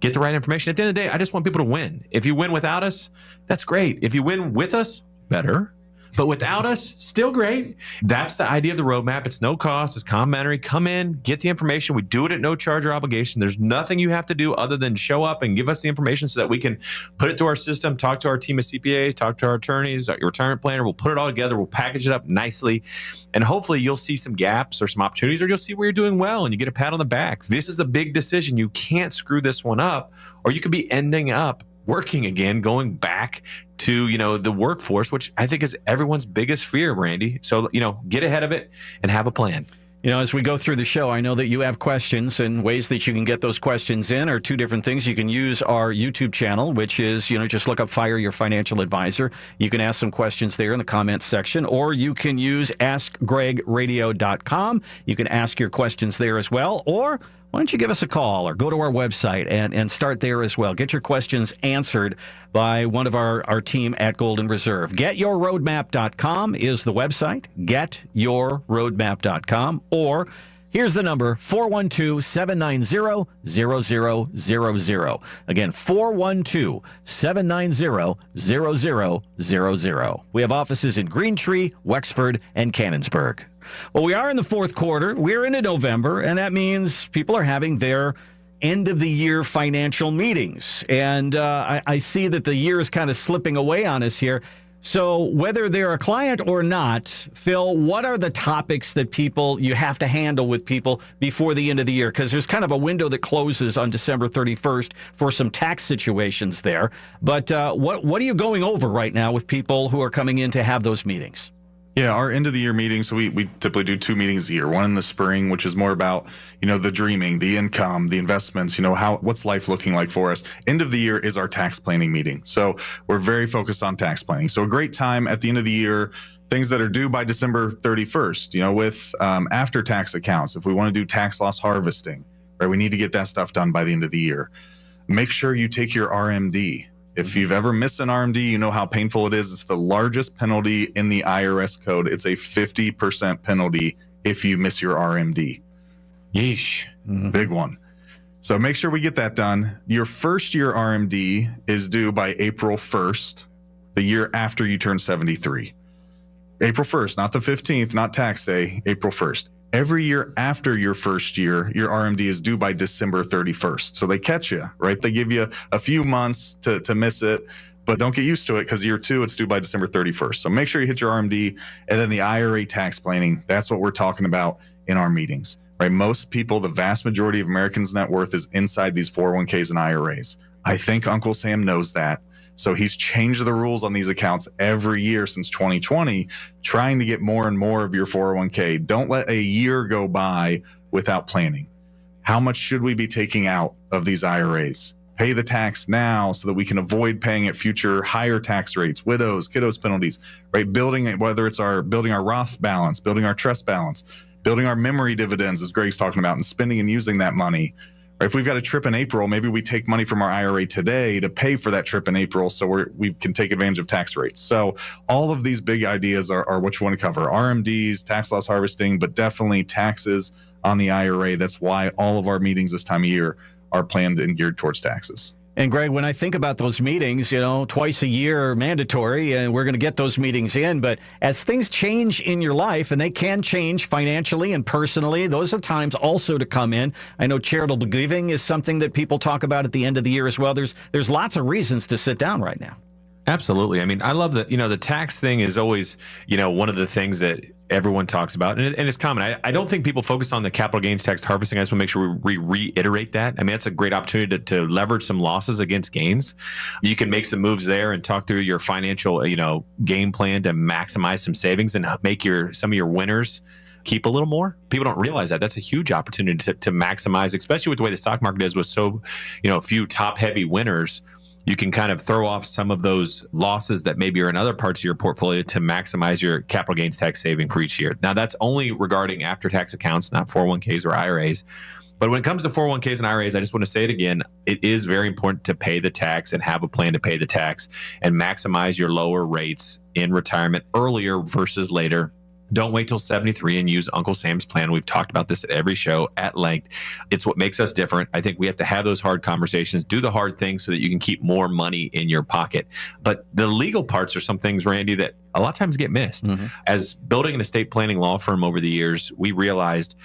Get the right information. At the end of the day, I just want people to win. If you win without us, that's great. If you win with us, better. But without us, still great. That's the idea of the roadmap. It's no cost. It's complimentary. Come in, get the information. We do it at no charge or obligation. There's nothing you have to do other than show up and give us the information so that we can put it through our system, talk to our team of CPAs, talk to our attorneys, your retirement planner. We'll put it all together. We'll package it up nicely. And hopefully you'll see some gaps or some opportunities, or you'll see where you're doing well and you get a pat on the back. This is the big decision. You can't screw this one up, or you could be ending up working again, going back to, the workforce, which I think is everyone's biggest fear, Randy. So, get ahead of it and have a plan. As we go through the show, I know that you have questions, and ways that you can get those questions in are two different things. You can use our YouTube channel, which is, just look up Fire Your Financial Advisor. You can ask some questions there in the comments section, or you can use AskGregRadio.com. You can ask your questions there as well, or why don't you give us a call or go to our website and start there as well. Get your questions answered by one of our team at Golden Reserve. GetYourRoadmap.com is the website, GetYourRoadmap.com, or here's the number, 412-790-0000. Again, 412-790-0000. We have offices in Greentree, Wexford, and Canonsburg. Well, we are in the fourth quarter. We're into November, and that means people are having their end-of-the-year financial meetings. And I see that the year is kind of slipping away on us here. So whether they're a client or not, Phil, what are the topics that you have to handle with people before the end of the year? Because there's kind of a window that closes on December 31st for some tax situations there. But what are you going over right now with people who are coming in to have those meetings? Yeah, our end of the year meetings, so we typically do 2 meetings a year. One in the spring, which is more about, the dreaming, the income, the investments, what's life looking like for us. End of the year is our tax planning meeting. So we're very focused on tax planning. So a great time at the end of the year, things that are due by December 31st, with after tax accounts. If we want to do tax loss harvesting, right, we need to get that stuff done by the end of the year. Make sure you take your RMD. If you've ever missed an RMD, you know how painful it is. It's the largest penalty in the IRS code. It's a 50% penalty if you miss your RMD. Yeesh. Big one. So make sure we get that done. Your first year RMD is due by April 1st, the year after you turn 73. April 1st, not the 15th, not tax day, April 1st. Every year after your first year, your RMD is due by December 31st. So they catch you, right? They give you a few months to miss it, but don't get used to it, because year 2, it's due by December 31st. So make sure you hit your RMD. And then the IRA tax planning, that's what we're talking about in our meetings, right? Most people, the vast majority of Americans' net worth is inside these 401ks and IRAs. I think Uncle Sam knows that. So he's changed the rules on these accounts every year since 2020, trying to get more and more of your 401k. Don't let a year go by without planning. How much should we be taking out of these IRAs? Pay the tax now so that we can avoid paying at future higher tax rates, widows, kiddos penalties, right? Whether it's building our Roth balance, building our trust balance, building our memory dividends, as Greg's talking about, and spending and using that money. Or if we've got a trip in April, maybe we take money from our IRA today to pay for that trip in April, so we can take advantage of tax rates. So all of these big ideas are what you want to cover. RMDs, tax loss harvesting, but definitely taxes on the IRA. That's why all of our meetings this time of year are planned and geared towards taxes. And Greg, when I think about those meetings, twice a year are mandatory, and we're going to get those meetings in. But as things change in your life, and they can change financially and personally, those are times also to come in. I know charitable giving is something that people talk about at the end of the year as well. There's lots of reasons to sit down right now. Absolutely. I mean, I love that, the tax thing is always, one of the things that everyone talks about, and it's common. I don't think people focus on the capital gains tax harvesting. I just want to make sure we reiterate that. I mean, it's a great opportunity to leverage some losses against gains. You can make some moves there and talk through your financial, game plan to maximize some savings and make some of your winners keep a little more. People don't realize that. That's a huge opportunity to maximize, especially with the way the stock market is with so, few top heavy winners. You can kind of throw off some of those losses that maybe are in other parts of your portfolio to maximize your capital gains tax saving for each year. Now, that's only regarding after-tax accounts, not 401ks or IRAs. But when it comes to 401ks and IRAs, I just want to say it again. It is very important to pay the tax and have a plan to pay the tax and maximize your lower rates in retirement earlier versus later. Don't wait till 73 and use Uncle Sam's plan. We've talked about this at every show at length. It's what makes us different. I think we have to have those hard conversations, do the hard things so that you can keep more money in your pocket. But the legal parts are some things, Randy, that a lot of times get missed. As building an estate planning law firm over the years, we realized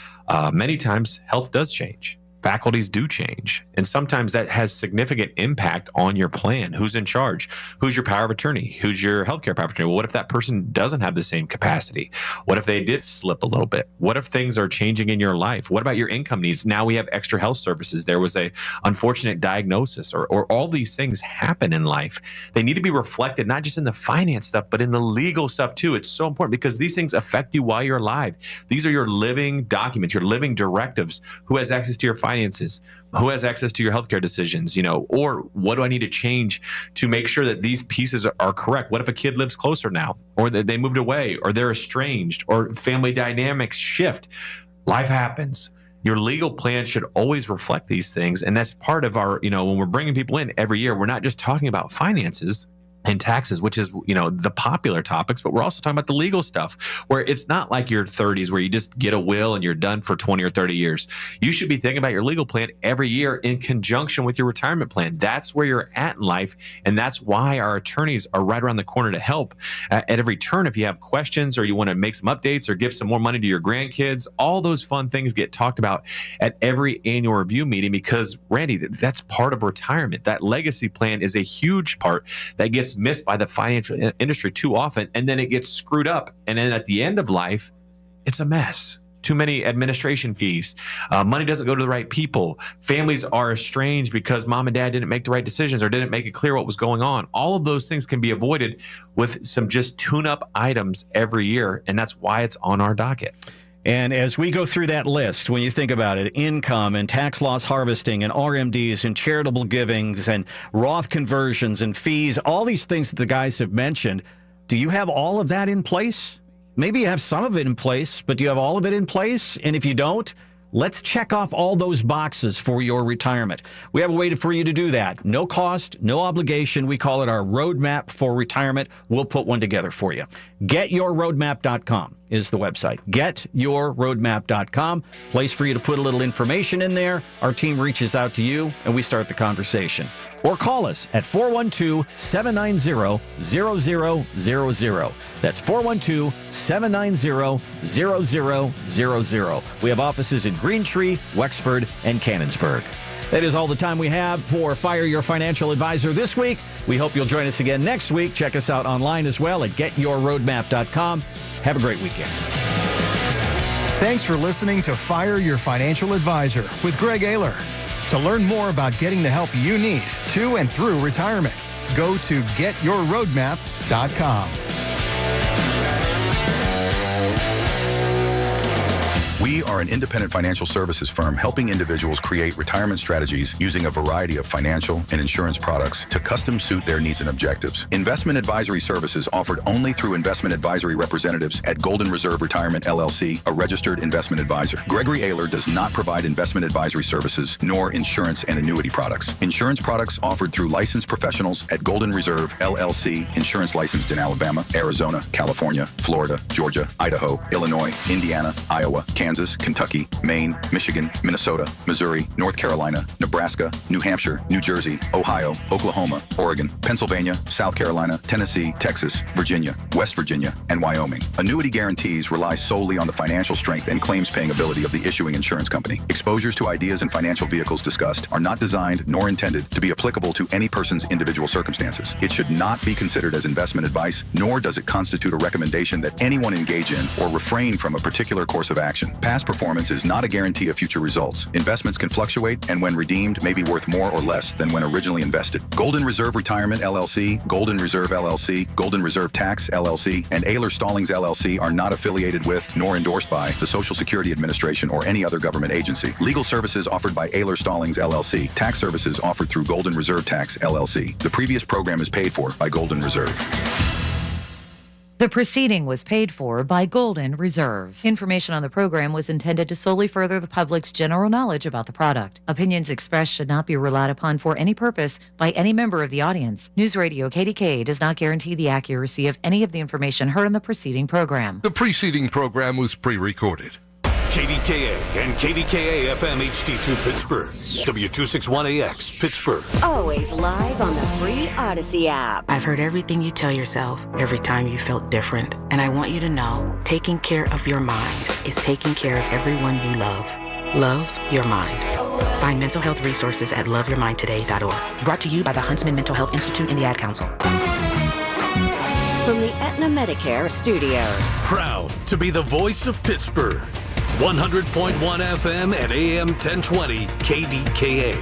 many times health does change. Faculties do change. And sometimes that has significant impact on your plan. Who's in charge? Who's your power of attorney? Who's your healthcare power of attorney? Well, what if that person doesn't have the same capacity? What if they did slip a little bit? What if things are changing in your life? What about your income needs? Now we have extra health services. There was a unfortunate diagnosis or all these things happen in life. They need to be reflected, not just in the finance stuff, but in the legal stuff too. It's so important because these things affect you while you're alive. These are your living documents, your living directives. Who has access to your finances? Who has access to your healthcare decisions? Or what do I need to change to make sure that these pieces are correct? What if a kid lives closer now, or that they moved away, or they're estranged, or family dynamics shift? Life happens. Your legal plan should always reflect these things. And that's part of our, when we're bringing people in every year, we're not just talking about finances and taxes, which is, the popular topics, but we're also talking about the legal stuff where it's not like your 30s where you just get a will and you're done for 20 or 30 years. You should be thinking about your legal plan every year in conjunction with your retirement plan. That's where you're at in life. And that's why our attorneys are right around the corner to help at every turn. If you have questions or you want to make some updates or give some more money to your grandkids, all those fun things get talked about at every annual review meeting because, Randy, that's part of retirement. That legacy plan is a huge part that gets missed by the financial industry too often, and then it gets screwed up, and then at the end of life it's a mess. Too many administration fees, money doesn't go to the right people, families are estranged because mom and dad didn't make the right decisions or didn't make it clear what was going on. All of those things can be avoided with some just tune-up items every year, and that's why it's on our docket. And as we go through that list, when you think about it, income and tax loss harvesting and RMDs and charitable givings and Roth conversions and fees, all these things that the guys have mentioned, do you have all of that in place? Maybe you have some of it in place, but do you have all of it in place? And if you don't, let's check off all those boxes for your retirement. We have a way for you to do that. No cost, no obligation. We call it our roadmap for retirement. We'll put one together for you. GetYourRoadmap.com is the website. GetYourRoadmap.com. Place for you to put a little information in there. Our team reaches out to you and we start the conversation. Or call us at 412-790-0000. That's 412-790-0000. We have offices in Greentree, Wexford, and Canonsburg. That is all the time we have for Fire Your Financial Advisor this week. We hope you'll join us again next week. Check us out online as well at getyourroadmap.com. Have a great weekend. Thanks for listening to Fire Your Financial Advisor with Greg Ayler. To learn more about getting the help you need to and through retirement, go to getyourroadmap.com. We are an independent financial services firm helping individuals create retirement strategies using a variety of financial and insurance products to custom suit their needs and objectives. Investment advisory services offered only through investment advisory representatives at Golden Reserve Retirement LLC, a registered investment advisor. Gregory Ayler does not provide investment advisory services nor insurance and annuity products. Insurance products offered through licensed professionals at Golden Reserve LLC, insurance licensed in Alabama, Arizona, California, Florida, Georgia, Idaho, Illinois, Indiana, Iowa, Kansas, Kentucky, Maine, Michigan, Minnesota, Missouri, North Carolina, Nebraska, New Hampshire, New Jersey, Ohio, Oklahoma, Oregon, Pennsylvania, South Carolina, Tennessee, Texas, Virginia, West Virginia, and Wyoming. Annuity guarantees rely solely on the financial strength and claims-paying ability of the issuing insurance company. Exposures to ideas and financial vehicles discussed are not designed nor intended to be applicable to any person's individual circumstances. It should not be considered as investment advice, nor does it constitute a recommendation that anyone engage in or refrain from a particular course of action. Past performance is not a guarantee of future results. Investments can fluctuate and when redeemed may be worth more or less than when originally invested. Golden Reserve Retirement LLC, Golden Reserve LLC, Golden Reserve Tax LLC, and Ayler Stallings LLC are not affiliated with nor endorsed by the Social Security Administration or any other government agency. Legal services offered by Ayler Stallings LLC. Tax services offered through Golden Reserve Tax LLC. The previous program is paid for by Golden Reserve. The proceeding was paid for by Golden Reserve. Information on the program was intended to solely further the public's general knowledge about the product. Opinions expressed should not be relied upon for any purpose by any member of the audience. News Radio KDKA does not guarantee the accuracy of any of the information heard in the preceding program. The preceding program was pre-recorded. KDKA and KDKA-FM HD2 Pittsburgh. W261AX Pittsburgh. Always live on the free Odyssey app. I've heard everything you tell yourself every time you felt different. And I want you to know, taking care of your mind is taking care of everyone you love. Love your mind. Find mental health resources at loveyourmindtoday.org. Brought to you by the Huntsman Mental Health Institute and the Ad Council. From the Aetna Medicare Studios. Proud to be the voice of Pittsburgh. 100.1 FM and AM 1020 KDKA.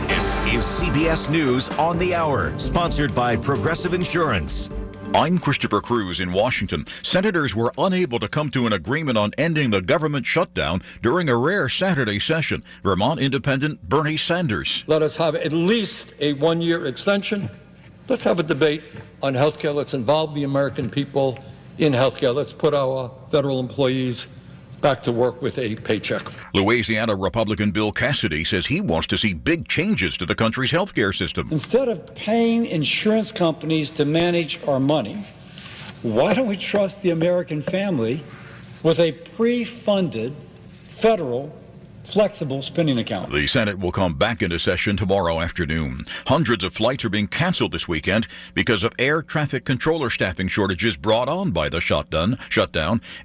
This is CBS News on the Hour, sponsored by Progressive Insurance. I'm Christopher Cruz in Washington. Senators were unable to come to an agreement on ending the government shutdown during a rare Saturday session. Vermont Independent Bernie Sanders. Let us have at least a one-year extension. Let's have a debate on health care. Let's involve the American people in health care. Let's put our federal employees back to work with a paycheck. Louisiana Republican Bill Cassidy says he wants to see big changes to the country's health care system. Instead of paying insurance companies to manage our money, why don't we trust the American family with a pre-funded federal flexible spending account? The Senate will come back into session tomorrow afternoon. Hundreds of flights are being canceled this weekend because of air traffic controller staffing shortages brought on by the shutdown.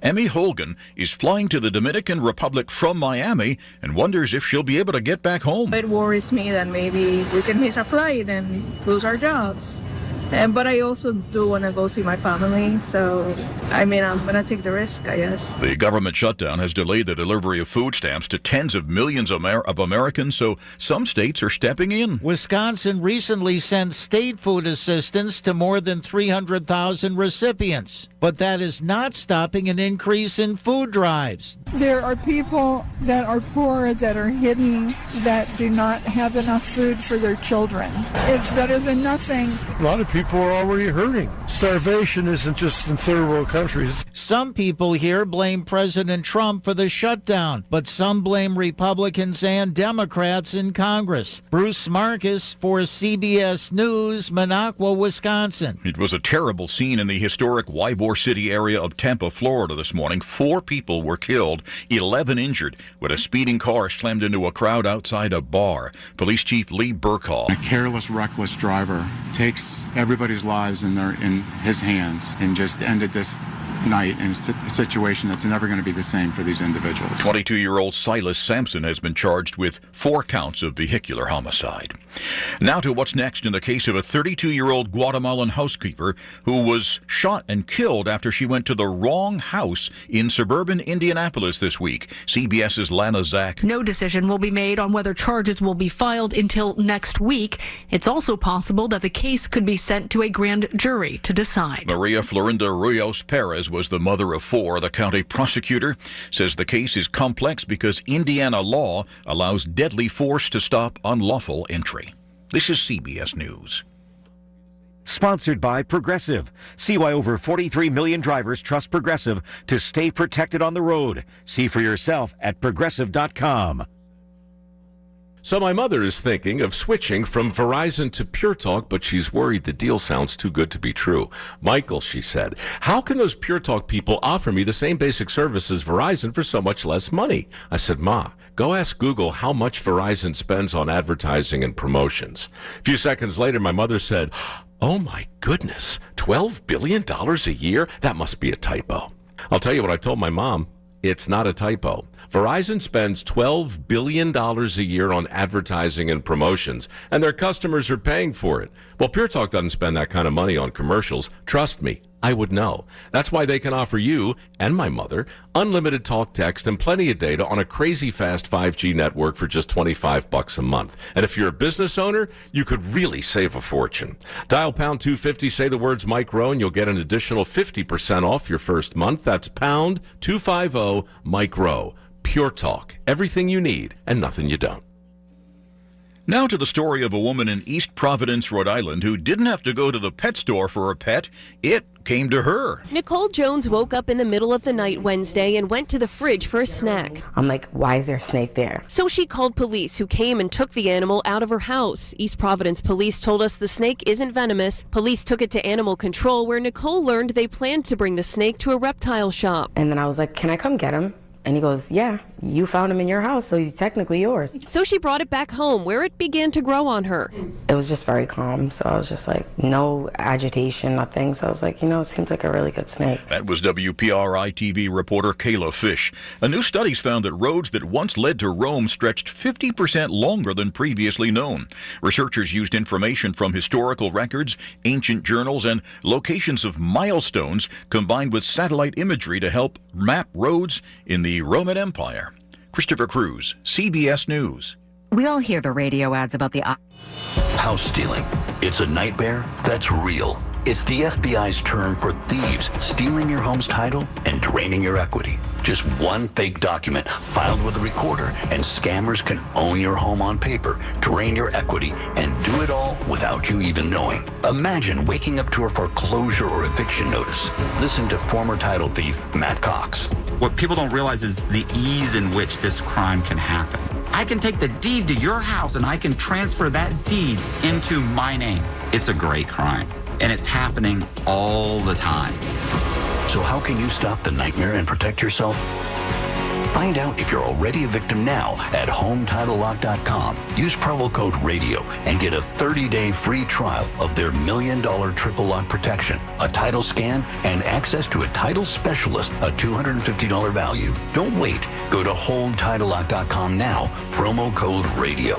Emmy Holgan is flying to the Dominican Republic from Miami and wonders if she'll be able to get back home. It worries me that maybe we can miss a flight and lose our jobs. But I also do want to go see my family, so I'm going to take the risk, I guess. The government shutdown has delayed the delivery of food stamps to tens of millions of Americans, so some states are stepping in. Wisconsin recently sent state food assistance to more than 300,000 recipients, but that is not stopping an increase in food drives. There are people that are poor, that are hidden, that do not have enough food for their children. It's better than nothing. A lot of people are already hurting. Starvation isn't just in third world countries. Some people here blame President Trump for the shutdown, but some blame Republicans and Democrats in Congress. Bruce Marcus for CBS News, Minocqua, Wisconsin. It was a terrible scene in the historic Ybor City area of Tampa, Florida this morning. 4 people were killed, 11 injured, when a speeding car slammed into a crowd outside a bar. Police Chief Lee Burkall. A careless, reckless driver takes everybody's lives in his hands and just ended this night in a situation that's never going to be the same for these individuals. 22-year-old Silas Sampson has been charged with 4 counts of vehicular homicide. Now to what's next in the case of a 32-year-old Guatemalan housekeeper who was shot and killed after she went to the wrong house in suburban Indianapolis this week. CBS's Lana Zach. No decision will be made on whether charges will be filed until next week. It's also possible that the case could be sent to a grand jury to decide. Maria Florinda Rios Perez was the mother of 4. The county prosecutor says the case is complex because Indiana law allows deadly force to stop unlawful entry. This is CBS News. Sponsored by Progressive. See why over 43 million drivers trust Progressive to stay protected on the road. See for yourself at Progressive.com. So my mother is thinking of switching from Verizon to Pure Talk, but she's worried the deal sounds too good to be true. Michael, she said, how can those Pure Talk people offer me the same basic service as Verizon for so much less money? I said, Ma, go ask Google how much Verizon spends on advertising and promotions. A few seconds later, my mother said, oh my goodness, $12 billion a year? That must be a typo. I'll tell you what I told my mom. It's not a typo. Verizon spends $12 billion a year on advertising and promotions, and their customers are paying for it. Well, Pure Talk doesn't spend that kind of money on commercials. Trust me, I would know. That's why they can offer you and my mother unlimited talk, text, and plenty of data on a crazy fast 5G network for just $25 a month. And if you're a business owner, you could really save a fortune. Dial pound 250, say the words Mike Rowe, and you'll get an additional 50% off your first month. That's pound 250 Mike Rowe. Pure Talk. Everything you need and nothing you don't. Now to the story of a woman in East Providence, Rhode Island, who didn't have to go to the pet store for a pet. It came to her. Nicole Jones woke up in the middle of the night Wednesday and went to the fridge for a snack. I'm like, why is there a snake there? So she called police, who came and took the animal out of her house. East Providence police told us the snake isn't venomous. Police took it to animal control, where Nicole learned they planned to bring the snake to a reptile shop. And then I was like, can I come get him? And he goes, yeah, you found him in your house, so he's technically yours. So she brought it back home, where it began to grow on her. It was just very calm, so I was just like, no agitation, nothing. So I was like, it seems like a really good snake. That was WPRI-TV reporter Kayla Fish. A new study's found that roads that once led to Rome stretched 50% longer than previously known. Researchers used information from historical records, ancient journals, and locations of milestones combined with satellite imagery to help map roads in the Roman Empire. Christopher Cruz, CBS News. We all hear the radio ads about the house stealing. It's a nightmare that's real. It's the FBI's term for thieves stealing your home's title and draining your equity. Just one fake document filed with a recorder, and scammers can own your home on paper, drain your equity, and do it all without you even knowing. Imagine waking up to a foreclosure or eviction notice. Listen to former title thief Matt Cox. What people don't realize is the ease in which this crime can happen. I can take the deed to your house and I can transfer that deed into my name. It's a great crime, and it's happening all the time. So how can you stop the nightmare and protect yourself? Find out if you're already a victim now at HomeTitleLock.com. Use promo code RADIO and get a 30-day free trial of their $1 million triple lock protection, a title scan, and access to a title specialist, a $250 value. Don't wait. Go to HomeTitleLock.com now, promo code RADIO.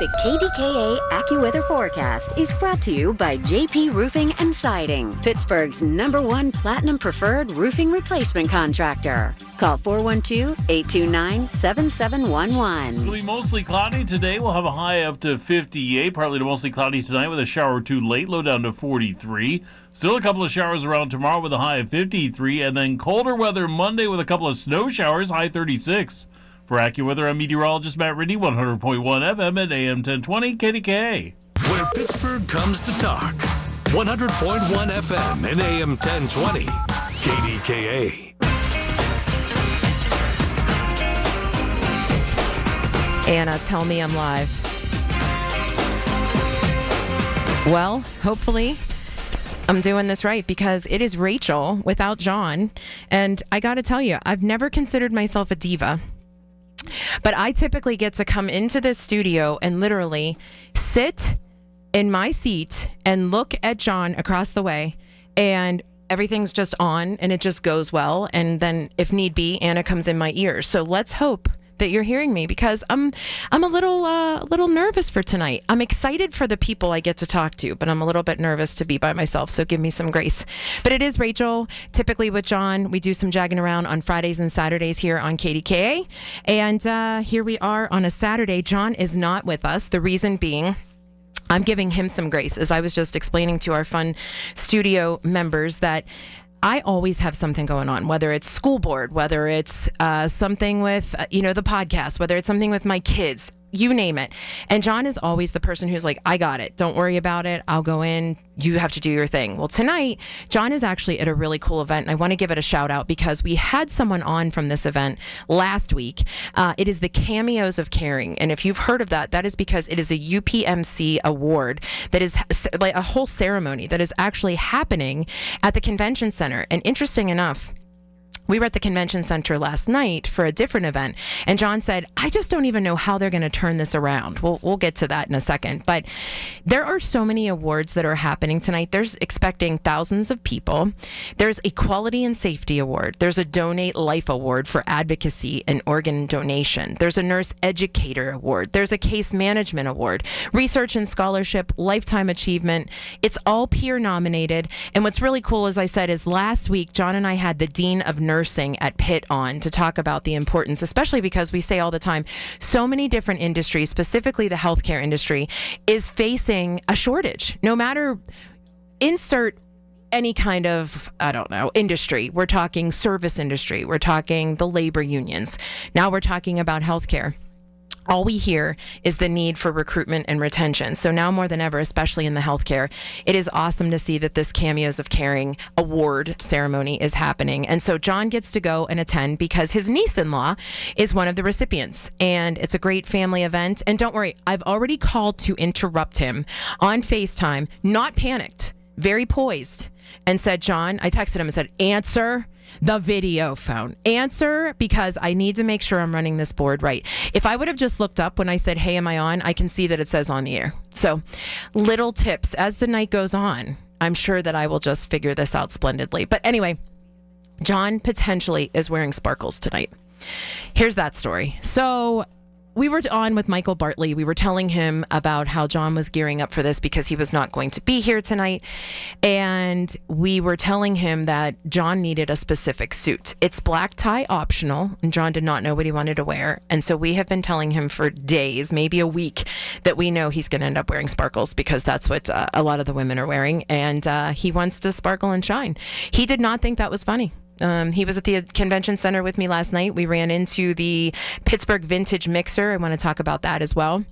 The KDKA AccuWeather forecast is brought to you by JP Roofing and Siding, Pittsburgh's #1 Platinum Preferred Roofing Replacement Contractor. Call 412-829-7711. It'll be mostly cloudy today. We'll have a high up to 58, partly to mostly cloudy tonight with a shower or two late, low down to 43. Still a couple of showers around tomorrow with a high of 53, and then colder weather Monday with a couple of snow showers, high 36. For AccuWeather, I'm meteorologist Matt Riddy, 100.1 FM at AM 1020 KDKA. Where Pittsburgh comes to talk. 100.1 FM and AM 1020 KDKA. Anna, tell me I'm live. Well, hopefully I'm doing this right, because it is Rachel without John. And I got to tell you, I've never considered myself a diva. But I typically get to come into this studio and literally sit in my seat and look at John across the way, and everything's just on and it just goes well. And then if need be, Anna comes in my ears. So let's hope that you're hearing me, because I'm a little nervous for tonight. I'm excited for the people I get to talk to, but I'm a little bit nervous to be by myself, so give me some grace. But it is Rachel, typically with John. We do some jagging around on Fridays and Saturdays here on KDKA, and here we are on a Saturday. John is not with us, the reason being I'm giving him some grace, as I was just explaining to our fun studio members that I always have something going on, whether it's school board, whether it's something with, the podcast, whether it's something with my kids, you name it. And John is always the person who's like, I got it. Don't worry about it. I'll go in. You have to do your thing. Well, tonight, John is actually at a really cool event, and I want to give it a shout out because we had someone on from this event last week. It is the Cameos of Caring. And if you've heard of that, that is because it is a UPMC award that is like a whole ceremony that is actually happening at the convention center. And interesting enough, We were at the convention center last night for a different event, and John said, I just don't even know how they're going to turn this around. We'll get to that in a second. But there are so many awards that are happening tonight. There's expecting thousands of people. There's a Quality and Safety Award. There's a Donate Life Award for advocacy and organ donation. There's a Nurse Educator Award. There's a Case Management Award, Research and Scholarship, Lifetime Achievement. It's all peer nominated. And what's really cool, as I said, is last week, John and I had the Dean of Nursing at Pitt on to talk about the importance, especially because we say all the time, so many different industries, specifically the healthcare industry, is facing a shortage. No matter, insert any kind of, industry. We're talking service industry. We're talking the labor unions. Now we're talking about healthcare. All we hear is the need for recruitment and retention. So now more than ever, especially in the healthcare, it is awesome to see that this Cameos of Caring award ceremony is happening. And so John gets to go and attend because his niece-in-law is one of the recipients. And it's a great family event. And don't worry, I've already called to interrupt him on FaceTime, not panicked, very poised, and said, John, I texted him and said, answer the video phone. Answer, because I need to make sure I'm running this board right. If I would have just looked up when I said, hey, am I on? I can see that it says on the air. So little tips as the night goes on. I'm sure that I will just figure this out splendidly. But anyway, John potentially is wearing sparkles tonight. Here's that story. So we were on with Michael Bartley. We were telling him about how John was gearing up for this because he was not going to be here tonight. And we were telling him that John needed a specific suit. It's black tie optional, and John did not know what he wanted to wear. And so we have been telling him for days, maybe a week, that we know he's going to end up wearing sparkles because that's what a lot of the women are wearing. And he wants to sparkle and shine. He did not think that was funny. He was at the convention center with me last night. We ran into the Pittsburgh Vintage Mixer. I want to talk about that as well.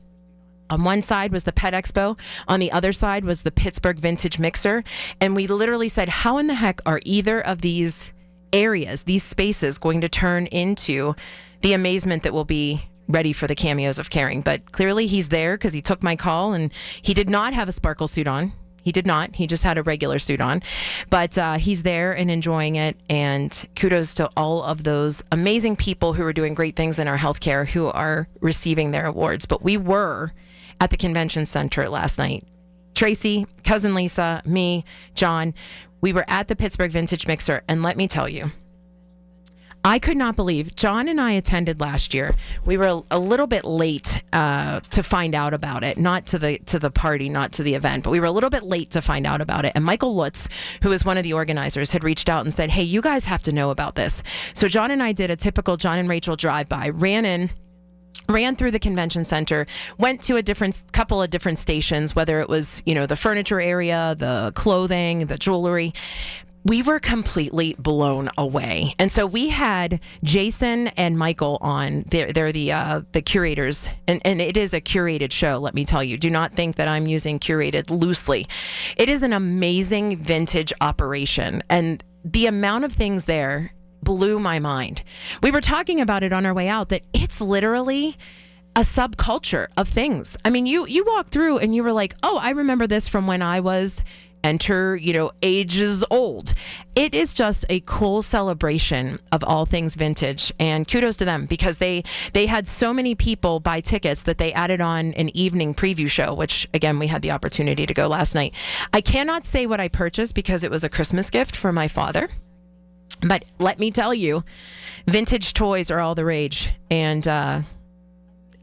On one side was the Pet Expo. On the other side was the Pittsburgh Vintage Mixer. And we literally said, how in the heck are either of these areas, these spaces, going to turn into the amazement that will be ready for the Cameos of Caring? But clearly he's there because he took my call, and he did not have a sparkle suit on. He did not. He just had a regular suit on. But he's there and enjoying it. And kudos to all of those amazing people who are doing great things in our healthcare who are receiving their awards. But we were at the convention center last night. Tracy, cousin Lisa, me, John, we were at the Pittsburgh Vintage Mixer. And let me tell you, I could not believe, John and I attended last year. We were a little bit late to find out about it, not to the party, not to the event, but we were a little bit late to find out about it. And Michael Lutz, who is one of the organizers, had reached out and said, hey, you guys have to know about this. So John and I did a typical John and Rachel drive-by, ran through the convention center, went to couple of different stations, whether it was, the furniture area, the clothing, the jewelry. We were completely blown away. And so we had Jason and Michael on. They're the curators. And it is a curated show, let me tell you. Do not think that I'm using curated loosely. It is an amazing vintage operation. And the amount of things there blew my mind. We were talking about it on our way out, that it's literally a subculture of things. I mean, you walk through and you were like, oh, I remember this from when I was ages old. It is just a cool celebration of all things vintage, and kudos to them because they had so many people buy tickets that they added on an evening preview show, which again, we had the opportunity to go last night. I cannot say what I purchased because it was a Christmas gift for my father, but let me tell you, vintage toys are all the rage. And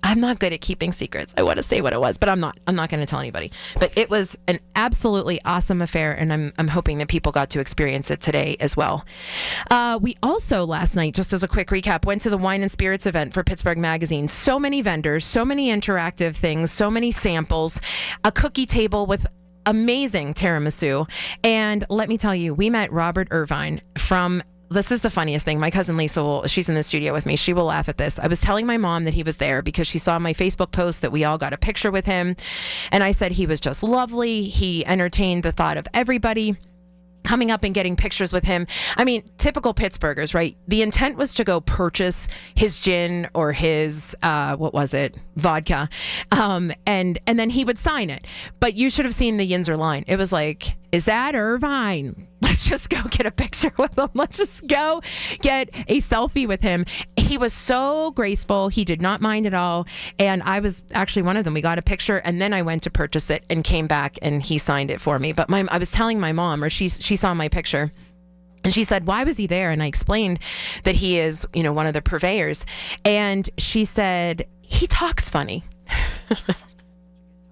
I'm not good at keeping secrets. I want to say what it was, but I'm not going to tell anybody. But it was an absolutely awesome affair, and I'm hoping that people got to experience it today as well. We also last night, just as a quick recap, went to the Wine and Spirits event for Pittsburgh Magazine. So many vendors, so many interactive things, so many samples, a cookie table with amazing tiramisu. And let me tell you, we met Robert Irvine from... This is the funniest thing. My cousin Lisa, she's in the studio with me. She will laugh at this. I was telling my mom that he was there because she saw my Facebook post that we all got a picture with him. And I said he was just lovely. He entertained the thought of everybody coming up and getting pictures with him. I mean, typical Pittsburghers, right? The intent was to go purchase his gin or his, vodka. And then he would sign it. But you should have seen the Yinzer line. It was like is that Irvine? Let's just go get a picture with him. Let's just go get a selfie with him. He was so graceful. He did not mind at all. And I was actually one of them. We got a picture, and then I went to purchase it and came back, and he signed it for me. But I was telling my mom, or she saw my picture, and she said, why was he there? And I explained that he is, one of the purveyors. And she said, he talks funny.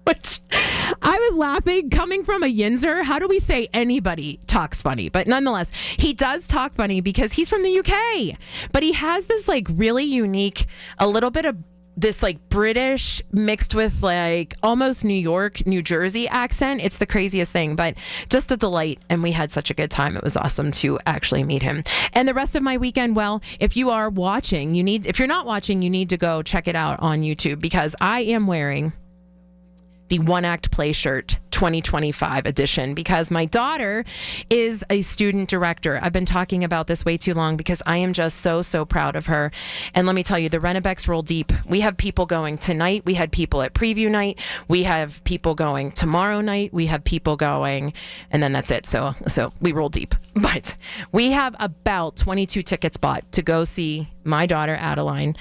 Which I was laughing, coming from a Yinzer. How do we say anybody talks funny? But nonetheless, he does talk funny because he's from the UK. But he has this really unique, a little bit of this British mixed with almost New York, New Jersey accent. It's the craziest thing, but just a delight. And we had such a good time. It was awesome to actually meet him. And the rest of my weekend, well, if you are watching, if you're not watching, you need to go check it out on YouTube, because I am wearing the One Act Play shirt 2025 edition, because my daughter is a student director. I've been talking about this way too long because I am just so proud of her. And let me tell you, the Renebecks roll deep. We have people going tonight. We had people at preview night. We have people going tomorrow night. We have people going, and then that's it. So we roll deep. But we have about 22 tickets bought to go see my daughter Adeline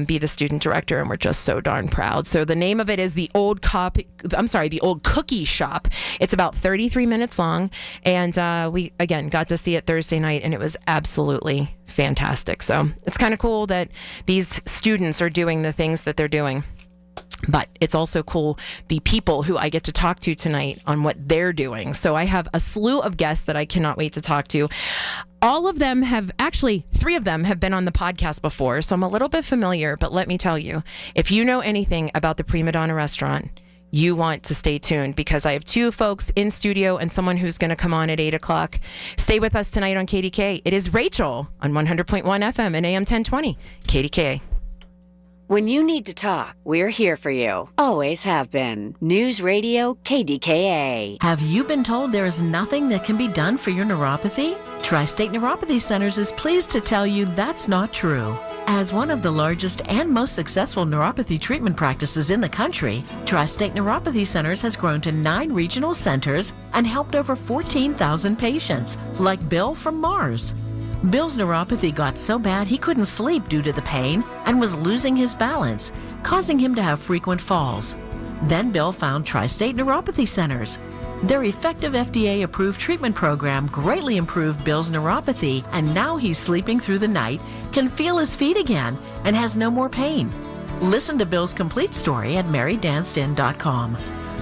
be the student director, and we're just so darn proud. So the name of it is the Old Cookie Shop. It's about 33 minutes long, and we again got to see it Thursday night, and it was absolutely fantastic. So it's kind of cool that these students are doing the things that they're doing. But it's also cool, the people who I get to talk to tonight on what they're doing. So I have a slew of guests that I cannot wait to talk to. All of them three of them have been on the podcast before, so I'm a little bit familiar. But let me tell you, if you know anything about the Prima Donna restaurant, you want to stay tuned, because I have two folks in studio and someone who's going to come on at 8 o'clock. Stay with us tonight on KDKA. It is Rachel on 100.1 FM and AM 1020, KDKA. When you need to talk, we're here for you. Always have been. News Radio KDKA. Have you been told there is nothing that can be done for your neuropathy? Tri-State Neuropathy Centers is pleased to tell you that's not true. As one of the largest and most successful neuropathy treatment practices in the country, Tri-State Neuropathy Centers has grown to 9 regional centers and helped over 14,000 patients, like Bill from Mars. Bill's neuropathy got so bad he couldn't sleep due to the pain and was losing his balance, causing him to have frequent falls. Then Bill found Tri-State Neuropathy Centers. Their effective FDA-approved treatment program greatly improved Bill's neuropathy, and now he's sleeping through the night, can feel his feet again, and has no more pain. Listen to Bill's complete story at marydanston.com.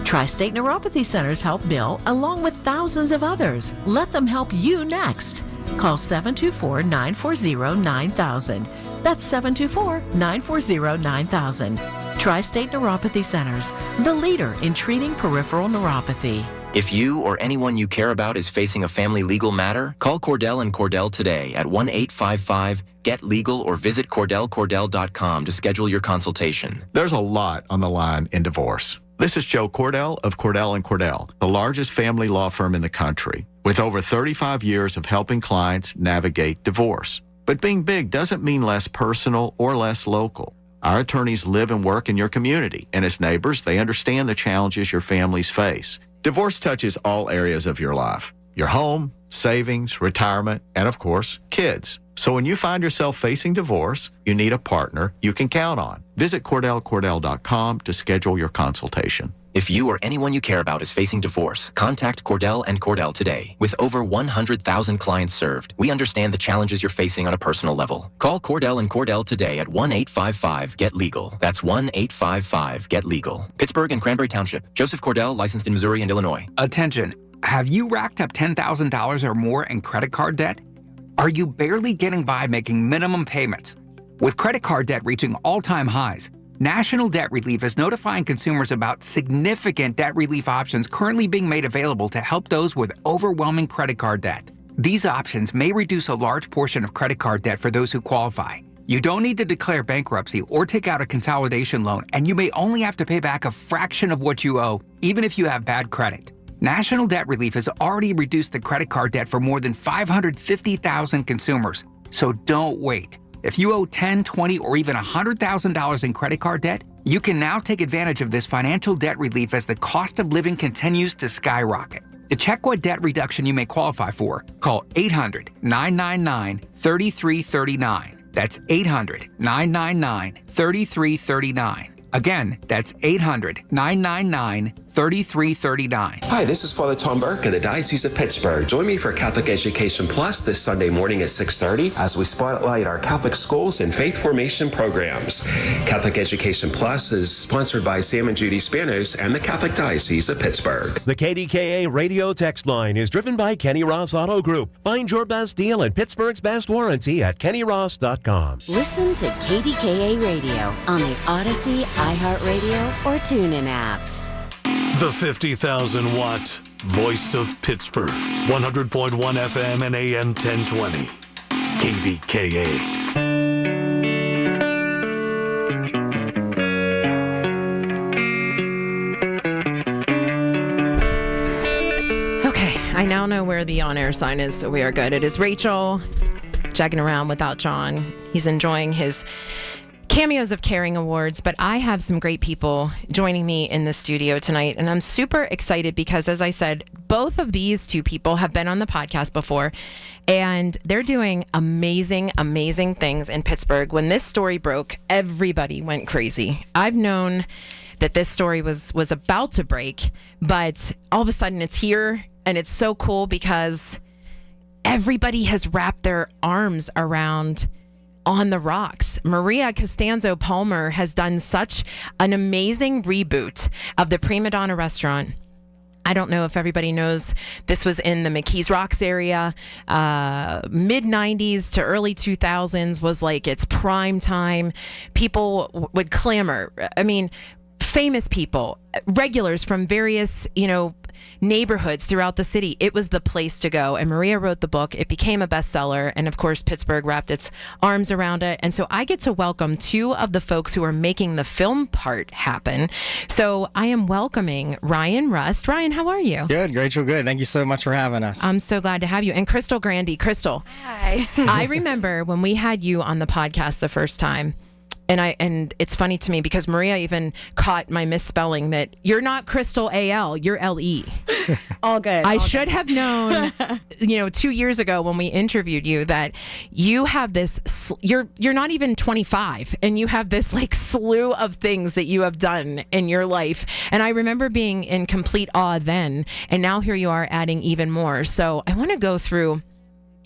Tri-State Neuropathy Centers help Bill along with thousands of others. Let them help you next. Call 724-940-9000. That's 724-940-9000. Tri-State Neuropathy Centers, the leader in treating peripheral neuropathy. If you or anyone you care about is facing a family legal matter, call Cordell and Cordell today at 1-855-GET-LEGAL or visit CordellCordell.com to schedule your consultation. There's a lot on the line in divorce. This is Joe Cordell of Cordell & Cordell, the largest family law firm in the country, with over 35 years of helping clients navigate divorce. But being big doesn't mean less personal or less local. Our attorneys live and work in your community, and as neighbors, they understand the challenges your families face. Divorce touches all areas of your life: your home, savings, retirement, and of course, kids. So when you find yourself facing divorce, you need a partner you can count on. Visit CordellCordell.com to schedule your consultation. If you or anyone you care about is facing divorce, contact Cordell and Cordell today. With over 100,000 clients served, we understand the challenges you're facing on a personal level. Call Cordell and Cordell today at 1-855-GET-LEGAL. That's 1-855-GET-LEGAL. Pittsburgh and Cranberry Township. Joseph Cordell, licensed in Missouri and Illinois. Attention. Have you racked up $10,000 or more in credit card debt? Are you barely getting by making minimum payments? With credit card debt reaching all-time highs, National Debt Relief is notifying consumers about significant debt relief options currently being made available to help those with overwhelming credit card debt. These options may reduce a large portion of credit card debt for those who qualify. You don't need to declare bankruptcy or take out a consolidation loan, and you may only have to pay back a fraction of what you owe, even if you have bad credit. National Debt Relief has already reduced the credit card debt for more than 550,000 consumers. So don't wait. If you owe $10,000, $20,000, or even $100,000 in credit card debt, you can now take advantage of this financial debt relief as the cost of living continues to skyrocket. To check what debt reduction you may qualify for, call 800-999-3339. That's 800-999-3339. Again, that's 800-999-3339. Hi, this is Father Tom Burke of the Diocese of Pittsburgh. Join me for Catholic Education Plus this Sunday morning at 6:30 as we spotlight our Catholic schools and faith formation programs. Catholic Education Plus is sponsored by Sam and Judy Spanos and the Catholic Diocese of Pittsburgh. The KDKA radio text line is driven by Kenny Ross Auto Group. Find your best deal and Pittsburgh's best warranty at kennyross.com. Listen to KDKA Radio on the Odyssey, iHeartRadio, or TuneIn apps. The 50,000 watt voice of Pittsburgh. 100.1 FM and AM 1020. KDKA. Okay, I now know where the on-air sign is, so we are good. It is Rachel checking around without John. He's enjoying his Cameos of Caring Awards, but I have some great people joining me in the studio tonight, and I'm super excited because, as I said, both of these two people have been on the podcast before, and they're doing amazing, amazing things in Pittsburgh. When this story broke, everybody went crazy. I've known that this story was about to break, but all of a sudden it's here, and it's so cool because everybody has wrapped their arms around On the Rocks. Maria Costanzo Palmer has done such an amazing reboot of the Prima Donna restaurant. I don't know if everybody knows, this was in the McKees Rocks area. Mid-90s to early 2000s was like its prime time. People would clamor. I mean, famous people, regulars from various, neighborhoods throughout the city. It was the place to go. And Maria wrote the book. It became a bestseller. And of course, Pittsburgh wrapped its arms around it. And so I get to welcome two of the folks who are making the film part happen. So I am welcoming Ryan Rust. Ryan, how are you? Good, Rachel. Good. Thank you so much for having us. I'm so glad to have you. And Crystal Grandy. Crystal. Hi. I remember when we had you on the podcast the first time. And it's funny to me because Maria even caught my misspelling that you're not Crystal A.L., you're L.E. All good. I should have known, 2 years ago when we interviewed you that you have this, you're not even 25 and you have this like slew of things that you have done in your life. And I remember being in complete awe then. And now here you are adding even more. So I want to go through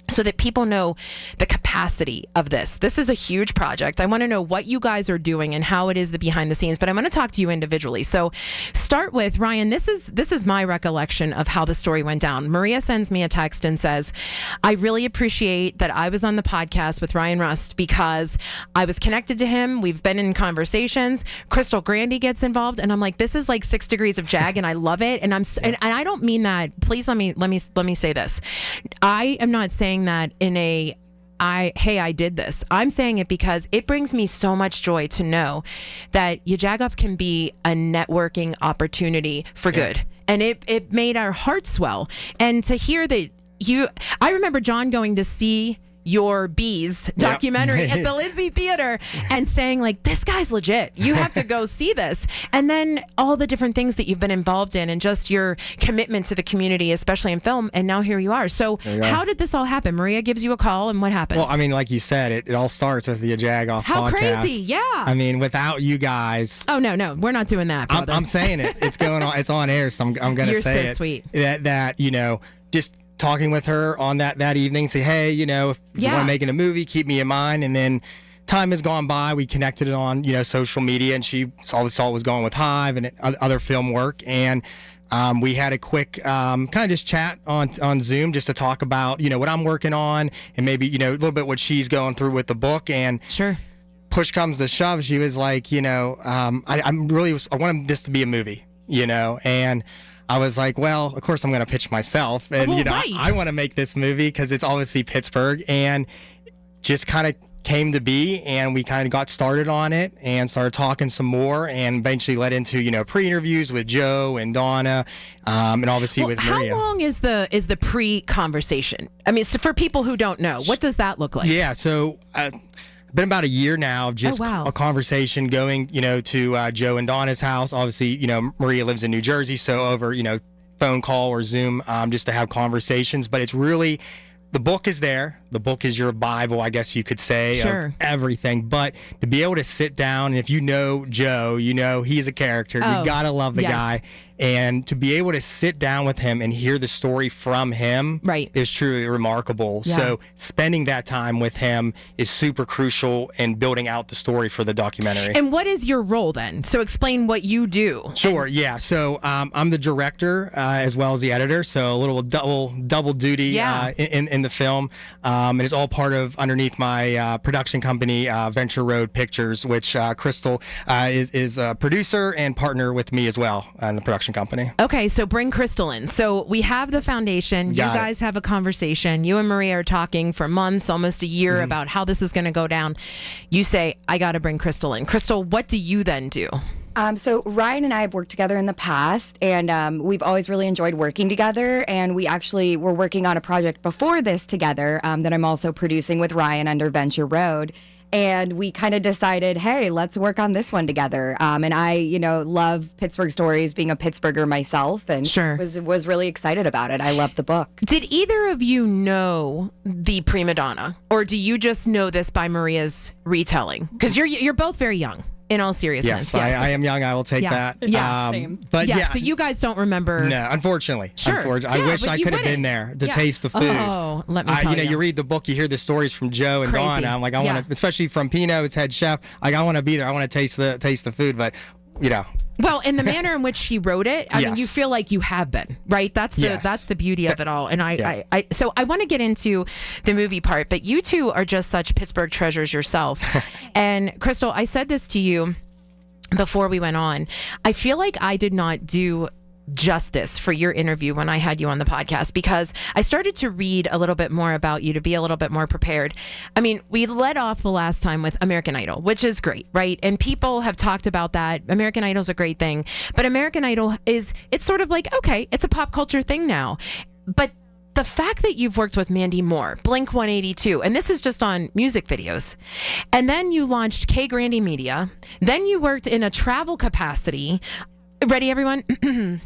so that people know the capacity of this. This is a huge project. I want to know what you guys are doing and how it is the behind the scenes, but I'm going to talk to you individually. So start with Ryan. This is my recollection of how the story went down. Maria sends me a text and says, I really appreciate that I was on the podcast with Ryan Rust because I was connected to him. We've been in conversations. Crystal Grandy gets involved. And I'm like, this is like 6 degrees of Jag and I love it. And and I don't mean that. Please let me say this. I am not saying that in a I did this. I'm saying it because it brings me so much joy to know that Yajagoff can be a networking opportunity for good. And it made our hearts swell. And to hear that I remember John going to see your Bees documentary at the Lindsay Theater and saying like, this guy's legit. You have to go see this. And then all the different things that you've been involved in and just your commitment to the community, especially in film. And now here you are. So how did this all happen? Maria gives you a call and what happens? Well, I mean, like you said, it all starts with the Jagoff podcast. How crazy. Yeah. I mean, without you guys. Oh, no, we're not doing that, brother. I'm saying it. It's going on. It's on air. So I'm going to say it. You're so sweet. That, just talking with her on that evening, say, hey, if you want to make a movie, keep me in mind. And then time has gone by. We connected it on, social media, and she always saw it was going with Hive and other film work. And we had a quick kind of just chat on Zoom just to talk about, what I'm working on and maybe, a little bit what she's going through with the book. And sure. Push comes to shove. She was like, I wanted this to be a movie, and I was like, well, of course I'm going to pitch myself. And, I want to make this movie because it's obviously Pittsburgh, and just kind of came to be. And we kind of got started on it and started talking some more and eventually led into, pre-interviews with Joe and Donna and obviously with Maria. How long is the pre-conversation? I mean, so for people who don't know, what does that look like? Yeah. So, been about a year now of just a conversation going, to Joe and Donna's house. Obviously, Maria lives in New Jersey, so over, phone call or Zoom just to have conversations. But it's really, the book is there. The book is your Bible, I guess you could say, of everything. But to be able to sit down, and if you know Joe, you know he's a character. You got to love the guy. And to be able to sit down with him and hear the story from him is truly remarkable. Yeah. So spending that time with him is super crucial in building out the story for the documentary. And what is your role then? So explain what you do. Sure, yeah. So I'm the director as well as the editor, so a little double duty in the film. And it's all part of underneath my production company, Venture Road Pictures, which Crystal is a producer and partner with me as well in the production company. Okay, so bring Crystal in. So we have the foundation. You guys have a conversation. You and Maria are talking for months, almost a year, about how this is going to go down. You say, I got to bring Crystal in. Crystal, what do you then do? So Ryan and I have worked together in the past, and we've always really enjoyed working together. And we actually were working on a project before this together that I'm also producing with Ryan under Venture Road. And we kind of decided, hey, let's work on this one together. And I, love Pittsburgh stories, being a Pittsburgher myself, and was really excited about it. I love the book. Did either of you know the prima donna, or do you just know this by Maria's retelling? Because you're both very young. In all seriousness, yes. I am young. I will take that. Yeah, same. But so you guys don't remember? No, unfortunately. Sure. I wish I could have been there to taste the food. Oh, let me tell you. You read the book, you hear the stories from Joe and Dawn. And I'm like, I want to, especially from Pino, his head chef. Like, I want to be there. I want to taste the food. But Well, in the manner in which she wrote it, I mean, you feel like you have been, right? That's the beauty of it all. And so I want to get into the movie part, but you two are just such Pittsburgh treasures yourself. And Crystal, I said this to you before we went on. I feel like I did not do justice for your interview when I had you on the podcast, because I started to read a little bit more about you to be a little bit more prepared. I mean, we led off the last time with American Idol, which is great, right? And people have talked about that. American Idol is a great thing, but American Idol it's sort of like, okay, it's a pop culture thing now. But the fact that you've worked with Mandy Moore, Blink 182, and this is just on music videos, and then you launched K Grandy Media, then you worked in a travel capacity. Ready, everyone?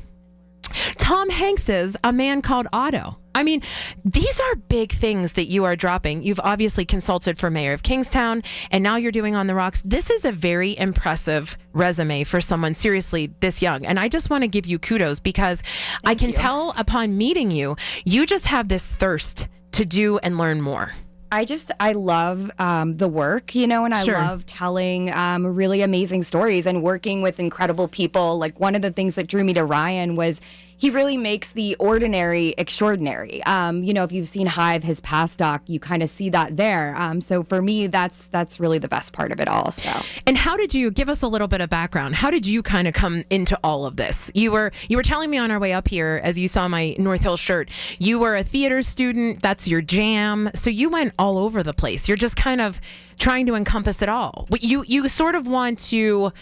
Tom Hanks's A Man Called Otto. I mean, these are big things that you are dropping. You've obviously consulted for Mayor of Kingstown, and now you're doing On the Rocks. This is a very impressive resume for someone seriously this young. And I just want to give you kudos, because I can tell upon meeting you, you just have this thirst to do and learn more. I love the work, and I love telling really amazing stories and working with incredible people. Like, one of the things that drew me to Ryan was he really makes the ordinary extraordinary. If you've seen Hive, his past doc, you kind of see that there. So for me, that's really the best part of it all. So. And how did you give us a little bit of background? How did you kind of come into all of this? You were telling me on our way up here, as you saw my North Hill shirt, you were a theater student. That's your jam. So you went all over the place. You're just kind of trying to encompass it all. You sort of want to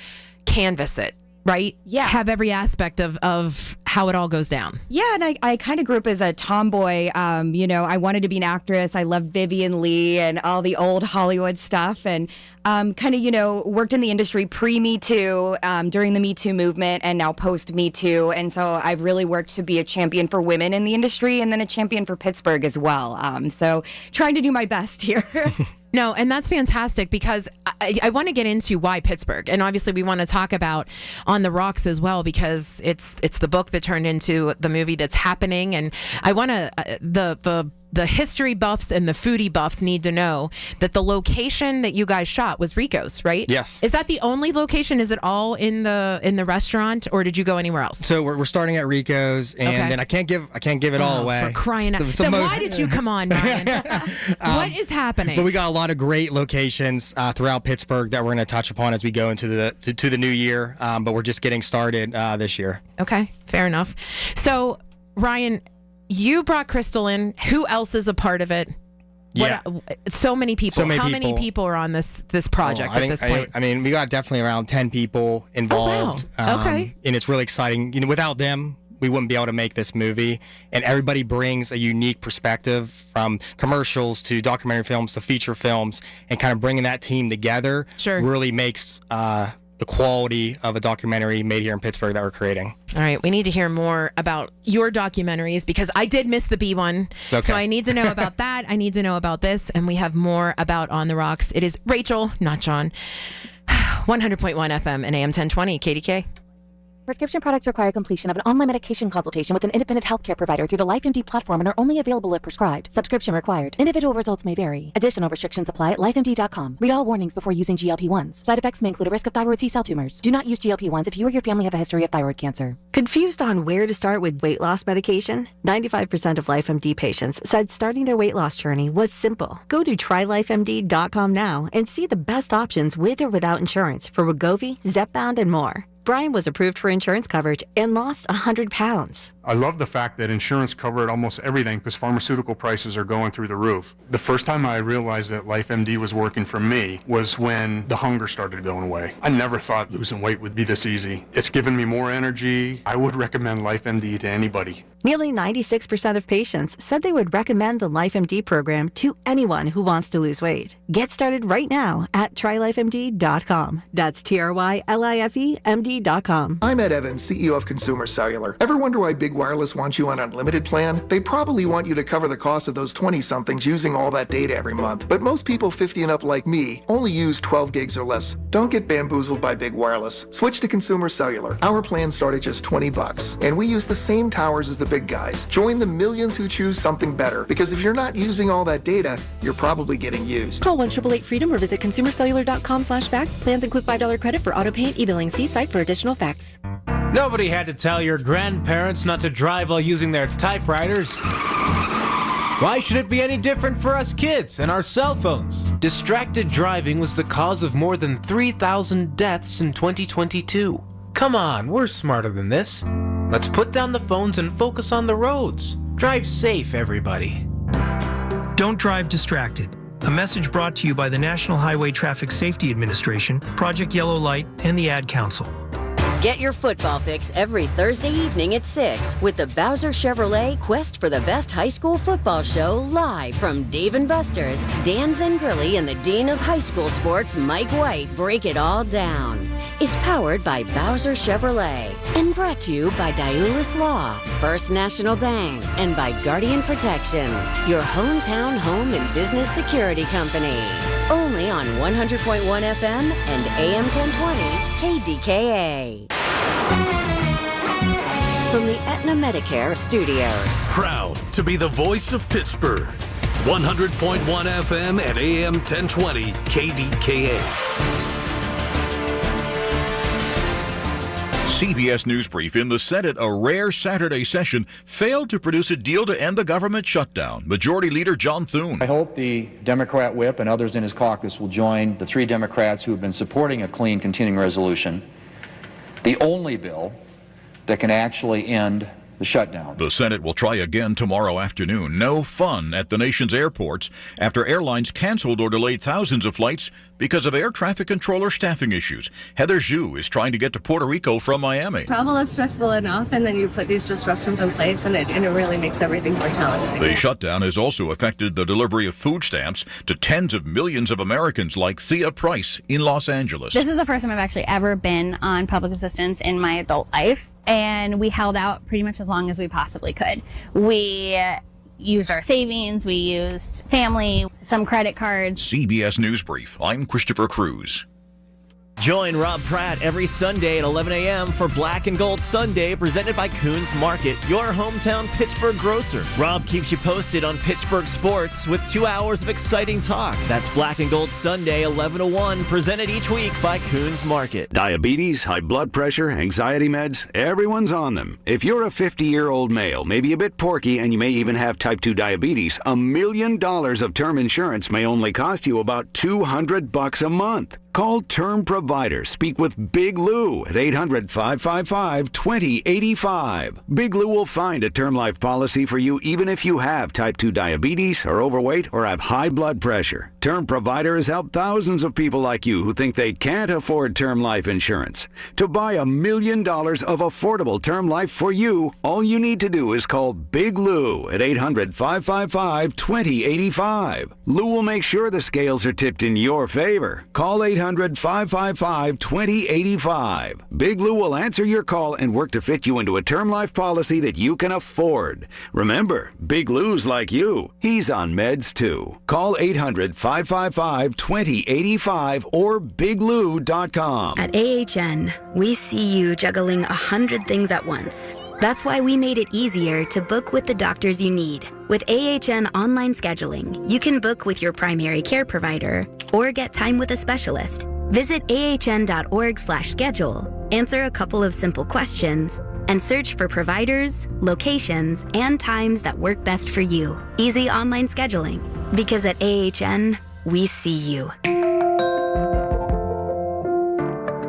canvas it. Right? Yeah. Have every aspect of how it all goes down. Yeah, and I kind of grew up as a tomboy. I wanted to be an actress. I loved Vivian Leigh and all the old Hollywood stuff, and worked in the industry pre-Me Too, during the Me Too movement, and now post-Me Too. And so I've really worked to be a champion for women in the industry, and then a champion for Pittsburgh as well. So trying to do my best here. No, and that's fantastic, because I want to get into why Pittsburgh, and obviously we want to talk about On the Rocks as well, because it's the book that turned into the movie that's happening, and I want to the history buffs and the foodie buffs need to know that the location that you guys shot was Rico's, right? Yes. Is that the only location? Is it all in the restaurant, or did you go anywhere else? So we're starting at Rico's, and then I can't give it all away. For crying out! Then why did you come on, Ryan? What is happening? But we got a lot of great locations throughout Pittsburgh that we're going to touch upon as we go into the new year. But we're just getting started this year. Okay, fair enough. So Ryan, you brought Crystal in. Who else is a part of it? So many people. How many people are on this project at this point? I mean, we got definitely around 10 people involved. Oh, wow. Okay. And it's really exciting. Without them, we wouldn't be able to make this movie. And everybody brings a unique perspective, from commercials to documentary films to feature films, and kind of bringing that team together really makes the quality of a documentary made here in Pittsburgh that we're creating. All right, we need to hear more about your documentaries because I did miss the B one. Okay. So I need to know about that. I need to know about this, and we have more about On the Rocks. It is Rachel, not John. 100.1 FM and AM 1020 KDK. Prescription products require completion of an online medication consultation with an independent healthcare provider through the LifeMD platform and are only available if prescribed. Subscription required. Individual results may vary. Additional restrictions apply at lifemd.com. Read all warnings before using GLP-1s. Side effects may include a risk of thyroid C-cell tumors. Do not use GLP-1s if you or your family have a history of thyroid cancer. Confused on where to start with weight loss medication? 95% of LifeMD patients said starting their weight loss journey was simple. Go to trylifemd.com now and see the best options with or without insurance for Wegovy, Zepbound, and more. Brian was approved for insurance coverage and lost 100 pounds. I love the fact that insurance covered almost everything because pharmaceutical prices are going through the roof. The first time I realized that LifeMD was working for me was when the hunger started going away. I never thought losing weight would be this easy. It's given me more energy. I would recommend LifeMD to anybody. Nearly 96% of patients said they would recommend the LifeMD program to anyone who wants to lose weight. Get started right now at trylifemd.com. That's TRYLIFEMD.com. I'm Ed Evans, CEO of Consumer Cellular. Ever wonder why Big Wireless wants you on an unlimited plan? They probably want you to cover the cost of those 20-somethings using all that data every month. But most people 50 and up like me only use 12 gigs or less. Don't get bamboozled by Big Wireless. Switch to Consumer Cellular. Our plans start at just $20, and we use the same towers as the big guys. Join the millions who choose something better, because if you're not using all that data, you're probably getting used. Call 1-888-FREEDOM or visit consumercellular.com/facts. Plans include $5 credit for auto pay and e-billing. See site for additional facts. Nobody had to tell your grandparents not to drive while using their typewriters. Why should it be any different for us kids and our cell phones? Distracted driving was the cause of more than 3,000 deaths in 2022. Come on, we're smarter than this. Let's put down the phones and focus on the roads. Drive safe, everybody. Don't drive distracted. A message brought to you by the National Highway Traffic Safety Administration, Project Yellow Light, and the Ad Council. Get your football fix every Thursday evening at 6 with the Bowser Chevrolet Quest for the Best High School Football Show live from Dave & Buster's. Dan Zangrilli and the Dean of High School Sports, Mike White, break it all down. It's powered by Bowser Chevrolet and brought to you by Diulis Law, First National Bank, and by Guardian Protection, your hometown home and business security company. Only on 100.1 FM and AM 1020 KDKA. From the Aetna Medicare Studios. Proud to be the voice of Pittsburgh. 100.1 FM and AM 1020 KDKA. CBS News Brief. In the Senate, a rare Saturday session failed to produce a deal to end the government shutdown. Majority Leader John Thune. I hope the Democrat whip and others in his caucus will join the 3 Democrats who have been supporting a clean continuing resolution, the only bill that can actually end the shutdown. The Senate will try again tomorrow afternoon. No fun at the nation's airports after airlines canceled or delayed thousands of flights because of air traffic controller staffing issues. Heather Zhu is trying to get to Puerto Rico from Miami. Travel is stressful enough, and then you put these disruptions in place, and it really makes everything more challenging. The shutdown has also affected the delivery of food stamps to tens of millions of Americans like Thea Price in Los Angeles. This is the first time I've actually ever been on public assistance in my adult life. And we held out pretty much as long as we possibly could. We used our savings, we used family, some credit cards. CBS News Brief. I'm Christopher Cruz. Join Rob Pratt every Sunday at 11 a.m. for Black and Gold Sunday, presented by Coons Market, your hometown Pittsburgh grocer. Rob keeps you posted on Pittsburgh sports with 2 hours of exciting talk. That's Black and Gold Sunday, 11 to 1, presented each week by Coons Market. Diabetes, high blood pressure, anxiety meds, everyone's on them. If you're a 50-year-old male, maybe a bit porky, and you may even have type 2 diabetes, $1 million of term insurance may only cost you about $200 a month. Call Term Provider. Speak with Big Lou at 800-555-2085. Big Lou will find a term life policy for you even if you have type 2 diabetes, are overweight, or have high blood pressure. Term Provider has helped thousands of people like you who think they can't afford term life insurance. To buy $1 million of affordable term life for you, all you need to do is call Big Lou at 800-555-2085. Lou will make sure the scales are tipped in your favor. Call 800-555-2085. Big Lou will answer your call and work to fit you into a term life policy that you can afford. Remember, Big Lou's like you. He's on meds too. Call 800-555-2085 or biglou.com. At AHN, we see you juggling 100 things at once. That's why we made it easier to book with the doctors you need. With AHN online scheduling, you can book with your primary care provider or get time with a specialist. Visit ahn.org/schedule, answer a couple of simple questions, and search for providers, locations, and times that work best for you. Easy online scheduling. Because at AHN, we see you.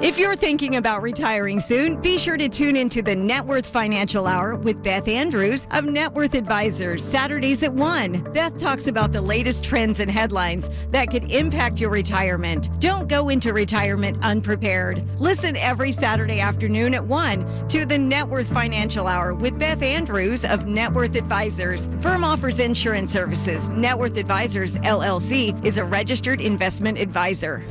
If you're thinking about retiring soon, be sure to tune into the Net Worth Financial Hour with Beth Andrews of Net Worth Advisors, Saturdays at 1. Beth talks about the latest trends and headlines that could impact your retirement. Don't go into retirement unprepared. Listen every Saturday afternoon at 1 to the Net Worth Financial Hour with Beth Andrews of Net Worth Advisors. Firm offers insurance services. Net Worth Advisors, LLC, is a registered investment advisor.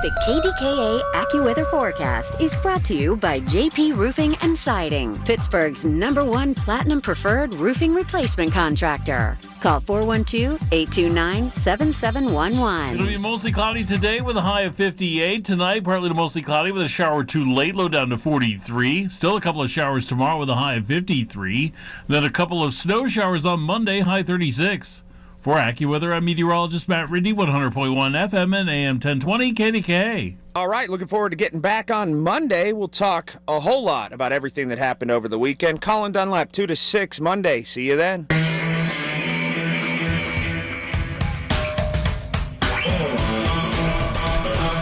The KDKA AccuWeather forecast is brought to you by JP Roofing and Siding, Pittsburgh's #1 Platinum Preferred Roofing Replacement Contractor. Call 412-829-7711. It'll be mostly cloudy today with a high of 58. Tonight, partly to mostly cloudy with a shower or two late, low down to 43. Still a couple of showers tomorrow with a high of 53. Then a couple of snow showers on Monday, high 36. For AccuWeather, I'm meteorologist Matt Ridney, 100.1 FM and AM 1020 KDKA. All right, looking forward to getting back on Monday. We'll talk a whole lot about everything that happened over the weekend. Colin Dunlap, 2 to 6 Monday. See you then.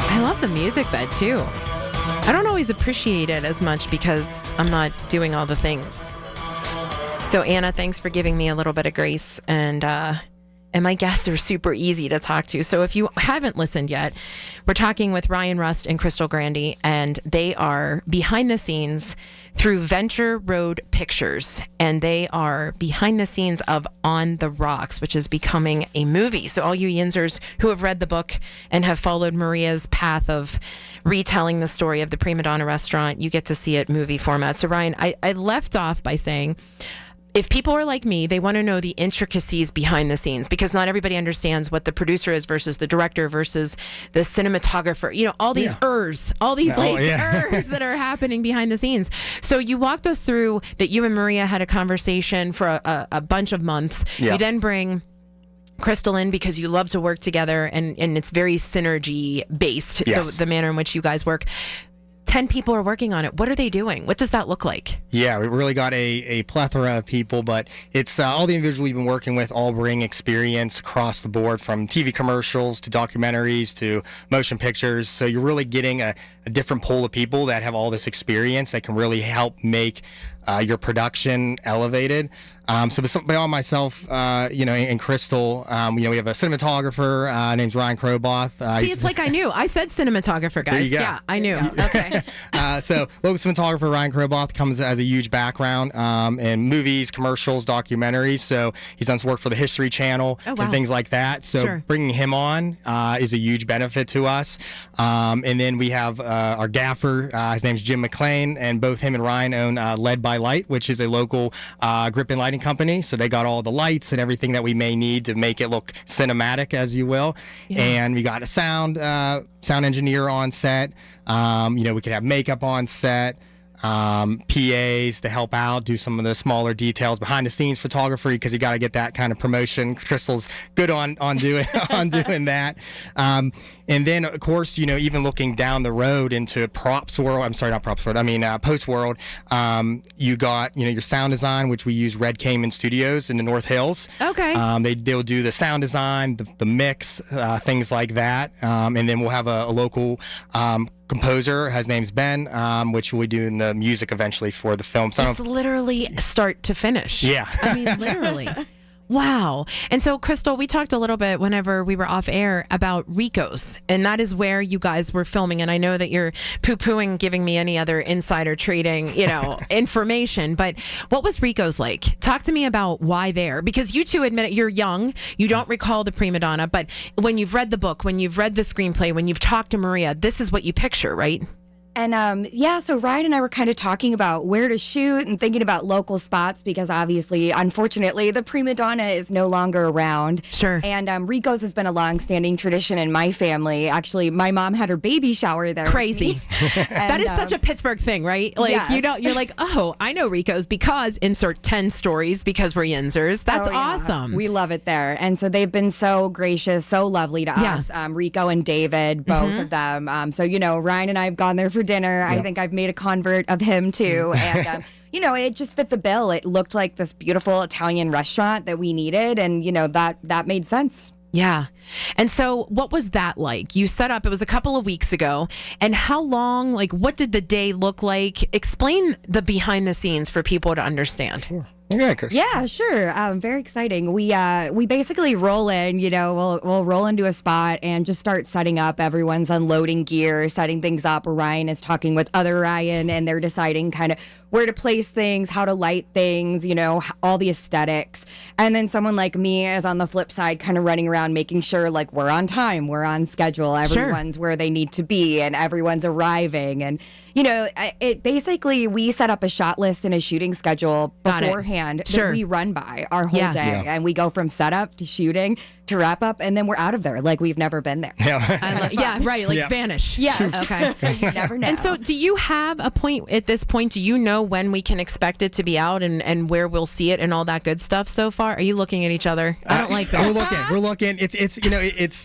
I love the music bed, too. I don't always appreciate it as much because I'm not doing all the things. So, Anna, thanks for giving me a little bit of grace, and my guests are super easy to talk to. So if you haven't listened yet, we're talking with Ryan Rust and Crystal Grandy, and they are behind the scenes through Venture Road Pictures, and they are behind the scenes of On the Rocks, which is becoming a movie. So all you Yinzers who have read the book and have followed Maria's path of retelling the story of the Prima Donna restaurant, you get to see it movie format. So Ryan, I left off by saying, if people are like me, they want to know the intricacies behind the scenes, because not everybody understands what the producer is versus the director versus the cinematographer. You know, all these ers that are happening behind the scenes. So you walked us through that you and Maria had a conversation for a bunch of months. Yeah. You then bring Crystal in because you love to work together, and it's very synergy based, Yes. the manner in which you guys work. 10 people are working on it. What are they doing? What does that look like? Yeah, we really got a plethora of people, but it's all the individuals we've been working with all bring experience across the board, from TV commercials to documentaries to motion pictures. So you're really getting a different pool of people that have all this experience that can really help make your production elevated. So beyond myself, and Crystal, we have a cinematographer named Ryan Kroboth. See, it's like I knew. I said cinematographer, guys. There you go. Yeah, I knew. Okay. So local cinematographer Ryan Kroboth comes as a huge background in movies, commercials, documentaries. So he's done some work for the History Channel and things like that. So bringing him on is a huge benefit to us. And then we have our gaffer. His name's Jim McLean, and both him and Ryan own Led by Light, which is a local grip and lighting company. So they got all the lights and everything that we may need to make it look cinematic, as you will. Yeah. And we got a sound engineer on set. We could have makeup on set, PAs to help out, do some of the smaller details, behind the scenes photography, because you got to get that kind of promotion. Crystal's good on doing that. And then, of course, even looking down the road into props world. I'm sorry, not props world. I mean, post world. You got, your sound design, which we use Red Cayman Studios in the North Hills. Okay. They'll do the sound design, the mix, things like that. And then we'll have a local composer. His name's Ben, which we'll be doing the music eventually for the film. So it's literally start to finish. Yeah. I mean, literally. Wow. And so, Crystal, we talked a little bit whenever we were off air about Rico's, and that is where you guys were filming. And I know that you're poo-pooing giving me any other insider trading, information, but what was Rico's like? Talk to me about why there, because you two admit it, you're young, you don't recall the prima donna, but when you've read the book, when you've read the screenplay, when you've talked to Maria, this is what you picture, right? And so Ryan and I were kind of talking about where to shoot and thinking about local spots because obviously, unfortunately, the prima donna is no longer around. Sure. And Rico's has been a long-standing tradition in my family. Actually, my mom had her baby shower there. Crazy. That is such a Pittsburgh thing, right? Like, yes. you're like, oh, I know Rico's because insert 10 stories because we're Yinzers. That's awesome. We love it there. And so they've been so gracious, so lovely to us. Rico and David, both of them. So, Ryan and I have gone there for dinner. I think I've made a convert of him too. And, it just fit the bill. It looked like this beautiful Italian restaurant that we needed. And, that made sense. Yeah. And so what was that like? You set up, it was a couple of weeks ago. And how long, what did the day look like? Explain the behind the scenes for people to understand. Sure. Yeah, sure. Very exciting. We basically roll in, we'll roll into a spot and just start setting up. Everyone's unloading gear, setting things up. Ryan is talking with other Ryan and they're deciding kind of where to place things, how to light things, all the aesthetics. And then someone like me is on the flip side kind of running around making sure we're on time, we're on schedule, everyone's where they need to be and everyone's arriving. And, it basically, we set up a shot list and a shooting schedule beforehand that we run by our whole day. And we go from setup to shooting to wrap up and then we're out of there like we've never been there. Vanish. Yes. Okay. You never know. And so do you have a point at this point? Do you know when we can expect it to be out and where we'll see it and all that good stuff so far? Are you looking at each other? I don't like this. We're looking. It's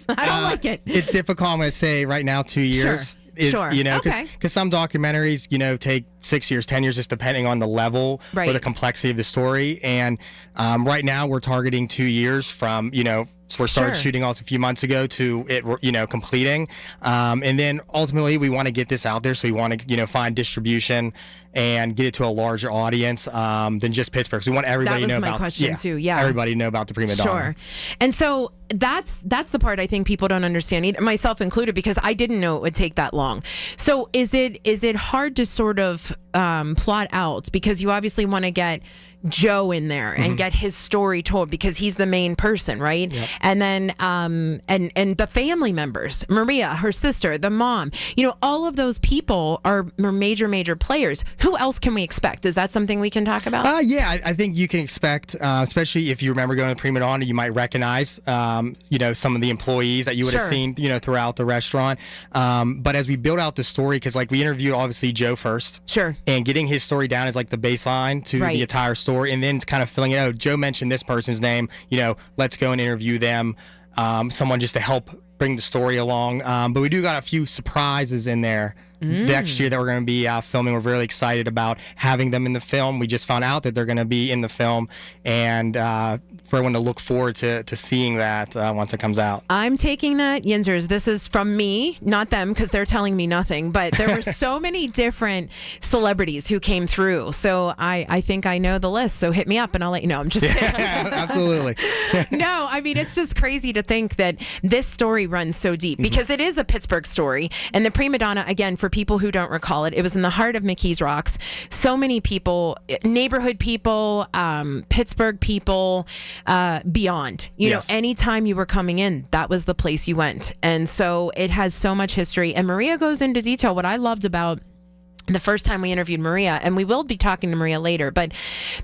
I don't like it. It's difficult. I'm going to say right now 2 years. Sure. Because some documentaries, take 6 years, 10 years, just depending on the level or the complexity of the story. And right now we're targeting 2 years from, so we started shooting also a few months ago to it, completing. And then ultimately we want to get this out there. So we want to, find distribution and get it to a larger audience than just Pittsburgh. So we want everybody to know about. That was my question too. Yeah. Everybody to know about the prima donna. Sure. And so that's the part I think people don't understand, either, myself included, because I didn't know it would take that long. So is it hard to sort of plot out, because you obviously want to get Joe in there and get his story told because he's the main person, right? Yep. And then and the family members, Maria, her sister, the mom, all of those people are major players. Who else can we expect? Is that something we can talk about? I think you can expect, especially if you remember going to Prima Donna, you might recognize, some of the employees that you would have seen, throughout the restaurant. But as we build out the story, because we interviewed obviously Joe first. Sure. And getting his story down is the baseline to the entire story. And then it's kind of filling it out. Joe mentioned this person's name, let's go and interview them. Someone just to help bring the story along. But we do got a few surprises in there next year that we're going to be filming. We're really excited about having them in the film. We just found out that they're going to be in the film, and for everyone to look forward to seeing that once it comes out. I'm taking that, Yinzers. This is from me, not them, because they're telling me nothing. But there were so many different celebrities who came through. So I think I know the list. So hit me up and I'll let you know. I'm just kidding. Absolutely. No, I mean, it's just crazy to think that this story runs so deep because it is a Pittsburgh story. And the Prima Donna, again, for people who don't recall it was in the heart of McKees Rocks. So many people, neighborhood people, Pittsburgh people, beyond. You know, anytime you were coming in, that was the place you went. And so it has so much history. And Maria goes into detail. What I loved about the first time we interviewed Maria, and we will be talking to Maria later, but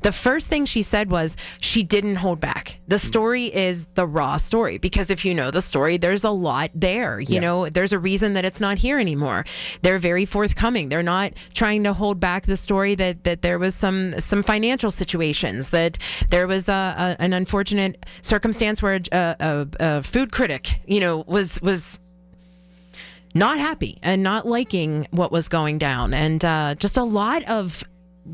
the first thing she said was she didn't hold back. The story is the raw story, because if you know the story, there's a lot there. You know, there's a reason that it's not here anymore. They're very forthcoming. They're not trying to hold back the story that there was some financial situations, that there was an unfortunate circumstance where a food critic, was not happy and not liking what was going down, and just a lot of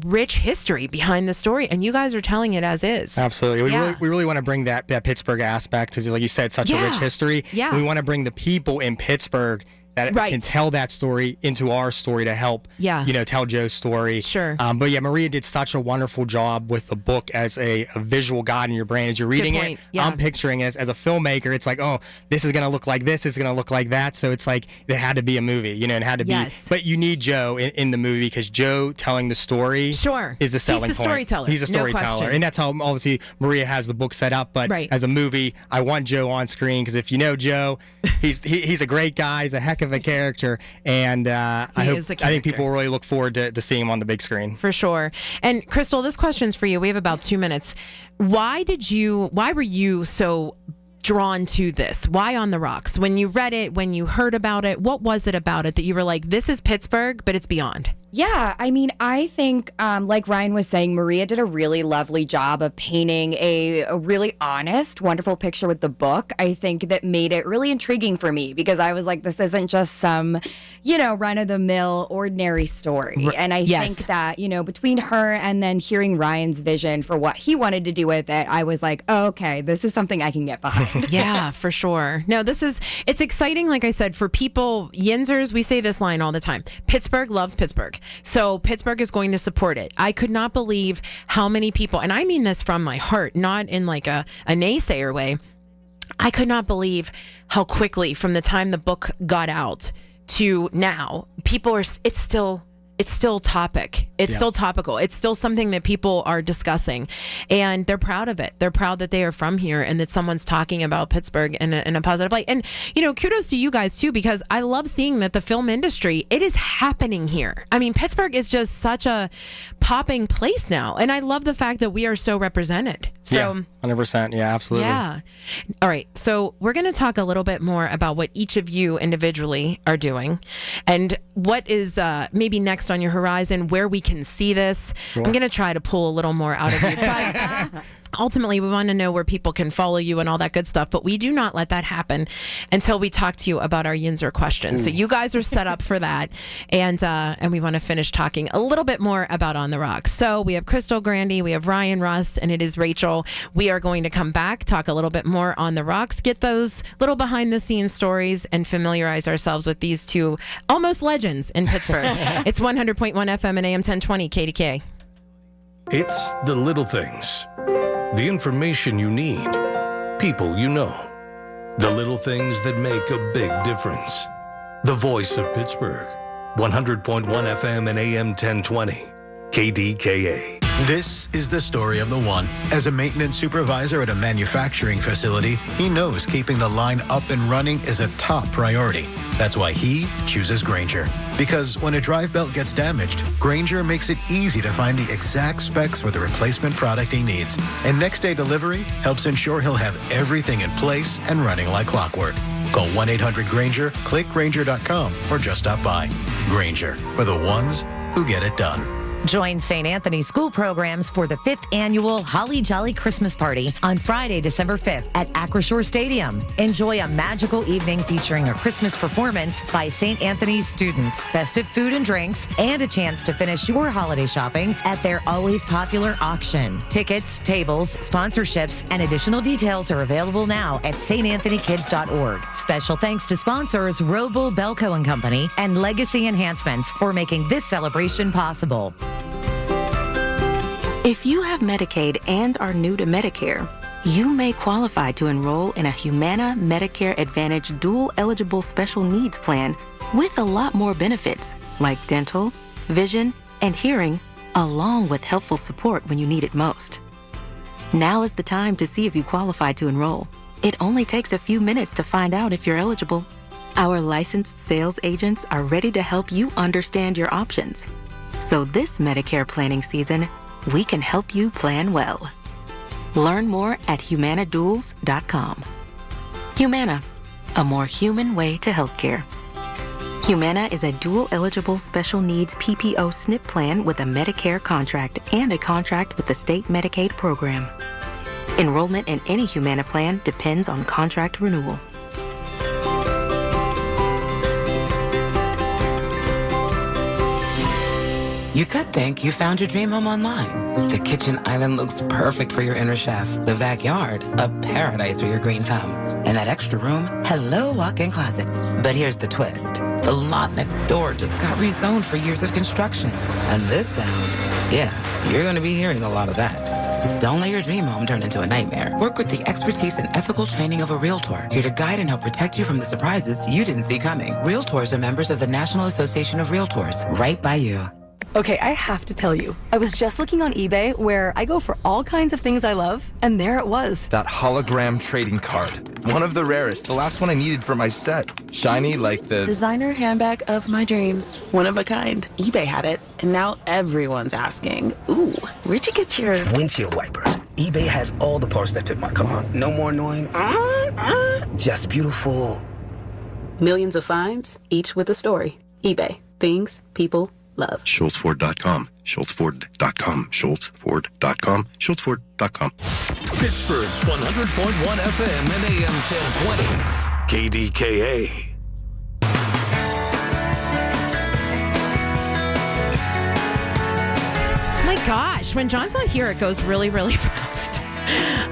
rich history behind the story, and you guys are telling it as is. Absolutely. We really want to bring that Pittsburgh aspect, because like you said, such a rich history. Yeah. We want to bring the people in Pittsburgh that can tell that story into our story to help, tell Joe's story. Sure. But yeah, Maria did such a wonderful job with the book as a visual guide in your brain. As you're reading it, I'm picturing as a filmmaker, it's like, oh, this is going to look like this, is going to look like that. So it's like, it had to be a movie, it had to be. But you need Joe in the movie because Joe telling the story is the selling point. He's the storyteller. He's a storyteller. And that's how obviously Maria has the book set up. But as a movie, I want Joe on screen because if you know Joe, he's a great guy. He's a heck of a character. And I think people will really look forward to seeing him on the big screen. For sure. And Crystal, this question's for you. We have about 2 minutes. Why were you so drawn to this? Why On the Rocks? When you read it, when you heard about it, what was it about it that you were like, this is Pittsburgh, but it's beyond? Yeah, I mean, I think, like Ryan was saying, Maria did a really lovely job of painting a really honest, wonderful picture with the book. I think that made it really intriguing for me because I was like, this isn't just some, run-of-the-mill, ordinary story. And I think that, between her and then hearing Ryan's vision for what he wanted to do with it, I was like, oh, okay, this is something I can get behind. Yeah, for sure. No, it's exciting, like I said, for people, Yinzers, we say this line all the time. Pittsburgh loves Pittsburgh. So Pittsburgh is going to support it. I could not believe how many people, and I mean this from my heart, not in like a naysayer way. I could not believe how quickly from the time the book got out to now, it's still topic. It's still topical. It's still something that people are discussing, and they're proud of it. They're proud that they are from here and that someone's talking about Pittsburgh in a positive light. And, kudos to you guys too, because I love seeing that the film industry, it is happening here. I mean, Pittsburgh is just such a popping place now. And I love the fact that we are so represented. So, 100%. Yeah, absolutely. Yeah. All right. So we're going to talk a little bit more about what each of you individually are doing and what is maybe next on your horizon, where we can see this. Sure. I'm going to try to pull a little more out of you. But ultimately, we want to know where people can follow you and all that good stuff. But we do not let that happen until we talk to you about our Yinzer questions. So you guys are set up for that. And we want to finish talking a little bit more about On the Rocks. So we have Crystal Grandy, we have Ryan Russ, and it is Rachel. We are going to come back, talk a little bit more On the Rocks, get those little behind the scenes stories, and familiarize ourselves with these two almost legends in Pittsburgh. It's 100.1 FM and AM 1020 KDKA. It's the little things. The information you need. People you know. The little things that make a big difference. The voice of Pittsburgh. 100.1 FM and AM 1020 KDKA. This is the story of the one. As a maintenance supervisor at a manufacturing facility, he knows keeping the line up and running is a top priority. That's why he chooses Grainger. Because when a drive belt gets damaged, Grainger makes it easy to find the exact specs for the replacement product he needs. And next day delivery helps ensure he'll have everything in place and running like clockwork. Call 1-800-GRAINGER, click Grainger.com, or just stop by. Grainger, for the ones who get it done. Join St. Anthony's school programs for the 5th annual Holly Jolly Christmas Party on Friday, December 5th at Acrisure Stadium. Enjoy a magical evening featuring a Christmas performance by St. Anthony's students, festive food and drinks, and a chance to finish your holiday shopping at their always popular auction. Tickets, tables, sponsorships, and additional details are available now at StAnthonyKids.org. Special thanks to sponsors Roble, Belco & Company and Legacy Enhancements for making this celebration possible. If you have Medicaid and are new to Medicare, you may qualify to enroll in a Humana Medicare Advantage dual eligible special needs plan with a lot more benefits like dental, vision, and hearing, along with helpful support when you need it most. Now is the time to see if you qualify to enroll. It only takes a few minutes to find out if you're eligible. Our licensed sales agents are ready to help you understand your options. So this Medicare planning season, we can help you plan well. Learn more at humanaduals.com. Humana, a more human way to healthcare. Humana is a dual-eligible special needs PPO SNP plan with a Medicare contract and a contract with the state Medicaid program. Enrollment in any Humana plan depends on contract renewal. You could think you found your dream home online. The kitchen island looks perfect for your inner chef. The backyard, a paradise for your green thumb. And that extra room, hello walk-in closet. But here's the twist. The lot next door just got rezoned for years of construction. And this sound, yeah, you're going to be hearing a lot of that. Don't let your dream home turn into a nightmare. Work with the expertise and ethical training of a Realtor, here to guide and help protect you from the surprises you didn't see coming. Realtors are members of the National Association of Realtors, right by you. Okay, I have to tell you, I was just looking on eBay where I go for all kinds of things I love, and there it was. That hologram trading card. One of the rarest, the last one I needed for my set. Shiny like the Designer handbag of my dreams. One of a kind. eBay had it, and now everyone's asking, ooh, where'd you get your windshield wipers? eBay has all the parts that fit my car. No more annoying, just beautiful. Millions of finds, each with a story. eBay. Things people love. SchultzFord.com. SchultzFord.com. SchultzFord.com. SchultzFord.com. Pittsburgh's 100.1 FM and AM 1020. KDKA. My gosh, when John's not here, it goes really, really fast.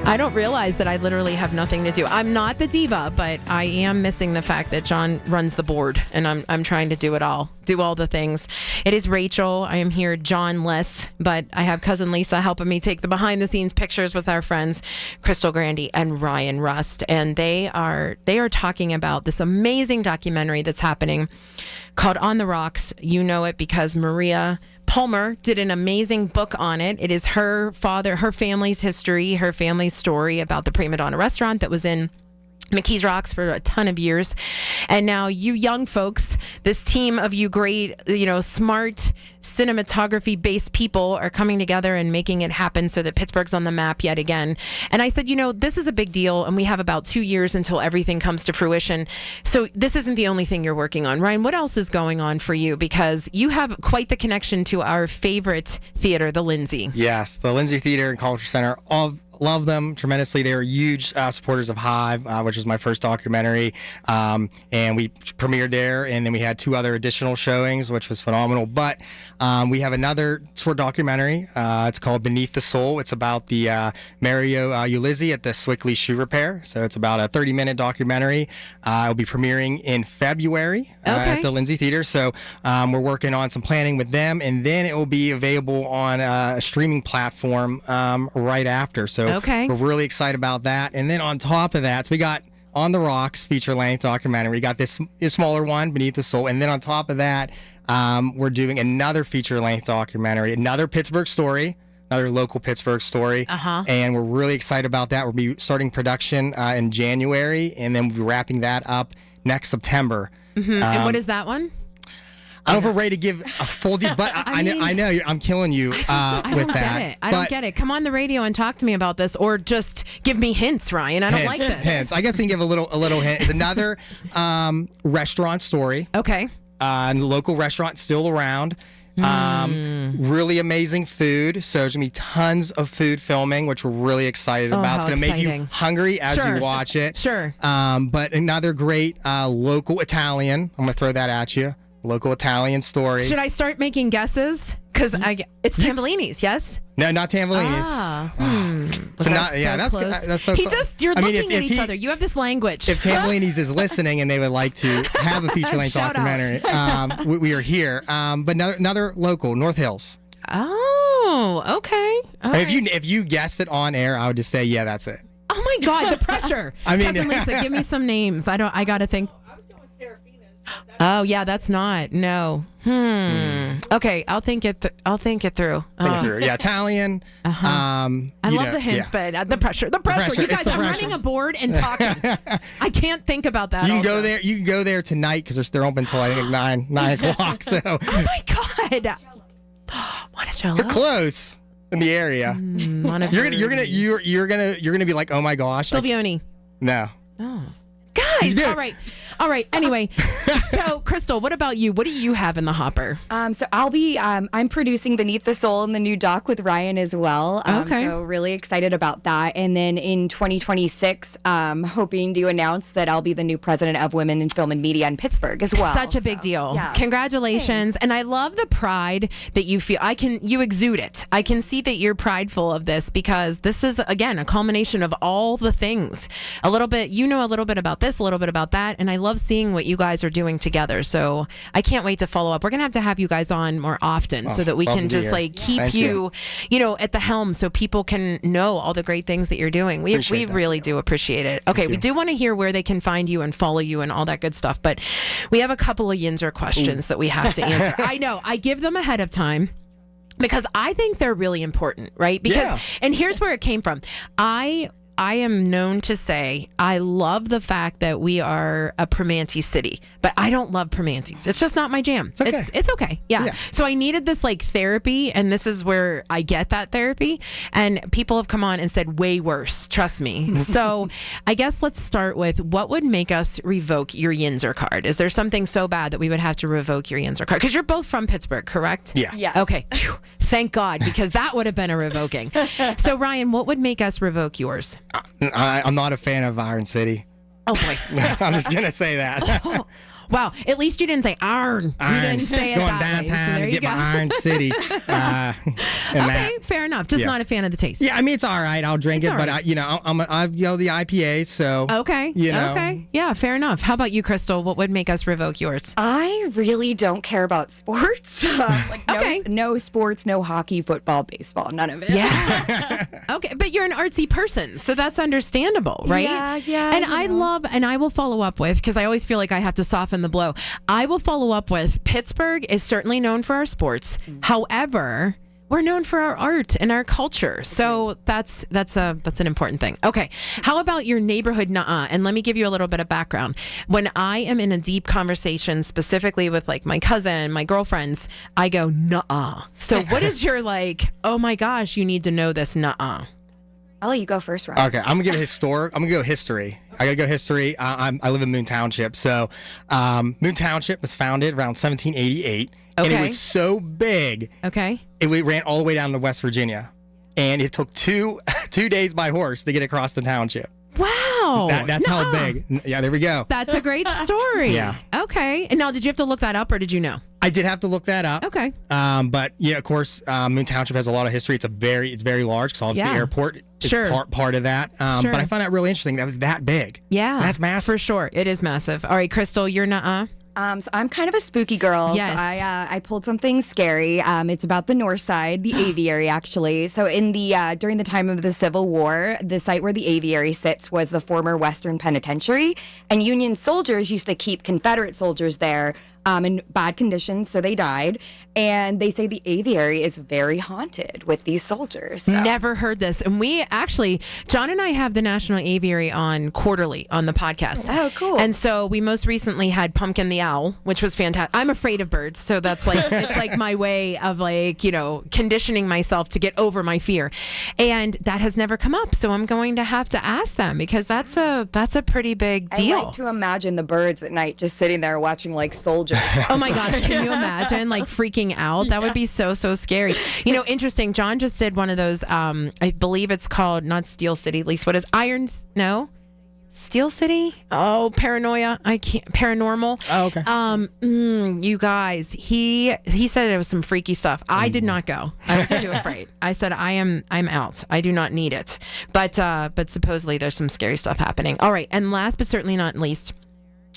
I don't realize that I literally have nothing to do. I'm not the diva, but I am missing the fact that John runs the board, and I'm trying to do it all, do all the things. It is Rachel. I am here, John-less, but I have cousin Lisa helping me take the behind-the-scenes pictures with our friends Crystal Grandy and Ryan Rust, and they are talking about this amazing documentary that's happening called On the Rocks. You know it because Maria Palmer did an amazing book on it. It is her family's history, her family's story about the Prima Donna restaurant that was in McKees Rocks for a ton of years. And now you young folks, this team of you great, smart cinematography based people are coming together and making it happen so that Pittsburgh's on the map yet again. And I said, this is a big deal, and we have about 2 years until everything comes to fruition. So this isn't the only thing you're working on. Ryan, what else is going on for you? Because you have quite the connection to our favorite theater, the Lindsay. Yes, the Lindsay Theater and Culture Center. Love them tremendously. They were huge supporters of Hive, which was my first documentary, and we premiered there, and then we had 2 other additional showings, which was phenomenal. But we have another short documentary. It's called Beneath the Soul. It's about the Mario Ulizzi at the Swickley Shoe Repair. So it's about a 30-minute documentary. It'll be premiering in February at the Lindsay Theater. So we're working on some planning with them, and then it will be available on a streaming platform right after. So we're really excited about that. And then on top of that, so we got On the Rocks feature-length documentary. We got this smaller one, Beneath the Soul. And then on top of that, we're doing another feature-length documentary, another Pittsburgh story, another local Pittsburgh story. And we're really excited about that. We'll be starting production in January, and then we'll be wrapping that up next September. And what is that one? I don't know if we're ready to give a full deep, but I know I'm killing you with that. I don't get it. Come on the radio and talk to me about this, or just give me hints, Ryan. I don't like this. Hints. I guess we can give a little hint. It's another restaurant story. Okay. Local restaurant still around. Really amazing food. So there's gonna be tons of food filming, which we're really excited about. It's gonna make you hungry as you watch it. But another great local Italian. I'm gonna throw that at you. Local Italian story. Should I start making guesses? Because it's Tambellini's, yes? No, not Tambellini's. That's so close. You're looking at each other. You have this language. If Tambellini's is listening and they would like to have a feature-length documentary, we are here. But another local, North Hills. Oh, okay. If you guessed it on air, I would just say, yeah, that's it. Oh my God, the pressure. Cousin Lisa, give me some names. I got to think. Oh yeah, that's not. No. Okay, I'll think it through. Think it through. Yeah, Italian. I love the hints, but the pressure. The pressure. You guys are running a board and talking. I can't think about that. You can go there. You can go there tonight because they're open until I think 9 o'clock. So. Oh my God. Monticello. You're close in the area. You're gonna be like, oh my gosh. Silvioni. No. Oh. Guys, all right. Anyway, so Crystal, what about you? What do you have in the hopper? So I'll be, I'm producing Beneath the Soul in the new doc with Ryan as well. So really excited about that. And then in 2026, hoping to announce that I'll be the new president of Women in Film and Media in Pittsburgh as well. Such a big deal. Yes. Congratulations. Thanks. And I love the pride that you feel. You exude it. I can see that you're prideful of this because this is, again, a culmination of all the things. A little bit about this, a little bit about that. And I love seeing what you guys are doing together. So I can't wait to follow up. We're going to have you guys on more often so that we can just like keep you at the helm so people can know all the great things that you're doing. We really do appreciate it. Okay, we do want to hear where they can find you and follow you and all that good stuff. But we have a couple of Yinzer questions that we have to answer. I know. I give them ahead of time, because I think they're really important, right? Because, and here's where it came from. I am known to say I love the fact that we are a Primanti city, but I don't love Primantis. It's just not my jam. It's okay. Yeah. So I needed this like therapy, and this is where I get that therapy. And people have come on and said way worse. Trust me. So I guess let's start with what would make us revoke your Yinzer card. Is there something so bad that we would have to revoke your Yinzer card? Because you're both from Pittsburgh, correct? Yeah. Yes. Okay. Phew. Thank God, because that would have been a revoking. So Ryan, what would make us revoke yours? I'm not a fan of Iron City. Oh boy. I'm just gonna say that. Wow. At least you didn't say iron. You didn't say it Going that way. downtown So to get my Iron City. Okay, fair enough. Just not a fan of the taste. Yeah, I mean it's all right. I'll drink it, but I the IPA. So okay, okay, yeah, fair enough. How about you, Crystal? What would make us revoke yours? I really don't care about sports. No sports, no hockey, football, baseball, none of it. Yeah. Okay, but you're an artsy person, so that's understandable, right? Yeah. And I will follow up with, because I always feel like I have to soften the blow. I will follow up with, Pittsburgh is certainly known for our sports. However, we're known for our art and our culture. So that's an important thing. Okay. How about your neighborhood nuh-uh? And let me give you a little bit of background. When I am in a deep conversation, specifically with like my cousin, my girlfriends, I go nuh-uh. So what is your like, oh my gosh, you need to know this nuh-uh? I'll let you go first, Ryan. Okay, I'm gonna go history. I gotta go history. I live in Moon Township. So Moon Township was founded around 1788. Okay. And it was so big. Okay. It ran all the way down to West Virginia. And it took 2 days by horse to get across the township. Wow. That's how big. Yeah, there we go. That's a great story. Yeah. Okay. And now, did you have to look that up, or did you know? I did have to look that up. Okay. But yeah, of course, Moon Township has a lot of history. It's very large because obviously the airport is part of that. But I found that really interesting. That was that big. Yeah. That's massive. For sure. It is massive. All right, Crystal, you're nuh-uh. So I'm kind of a spooky girl. Yes. So I pulled something scary. It's about the north side, the aviary, actually. So in the during the time of the Civil War, the site where the aviary sits was the former Western Penitentiary, and Union soldiers used to keep Confederate soldiers there in bad conditions, so they died. And they say the aviary is very haunted with these soldiers. So. Never heard this. And we actually, John and I have the National Aviary on quarterly on the podcast. Oh, cool. And so we most recently had Pumpkin the Owl, which was fantastic. I'm afraid of birds, so that's like, it's like my way of like, conditioning myself to get over my fear. And that has never come up. So I'm going to have to ask them, because that's a pretty big deal. I like to imagine the birds at night just sitting there watching like soldiers. Oh my gosh, can you imagine like freaking out? That would be so scary. Interesting. John just did one of those, I believe it's called, not Steel City, at least what is Steel City? Oh, paranoia. I can't. Paranormal. Oh, okay. You guys, he said it was some freaky stuff. I did not go. I was too afraid. I said I'm out. I do not need it. But supposedly there's some scary stuff happening. All right, and last but certainly not least,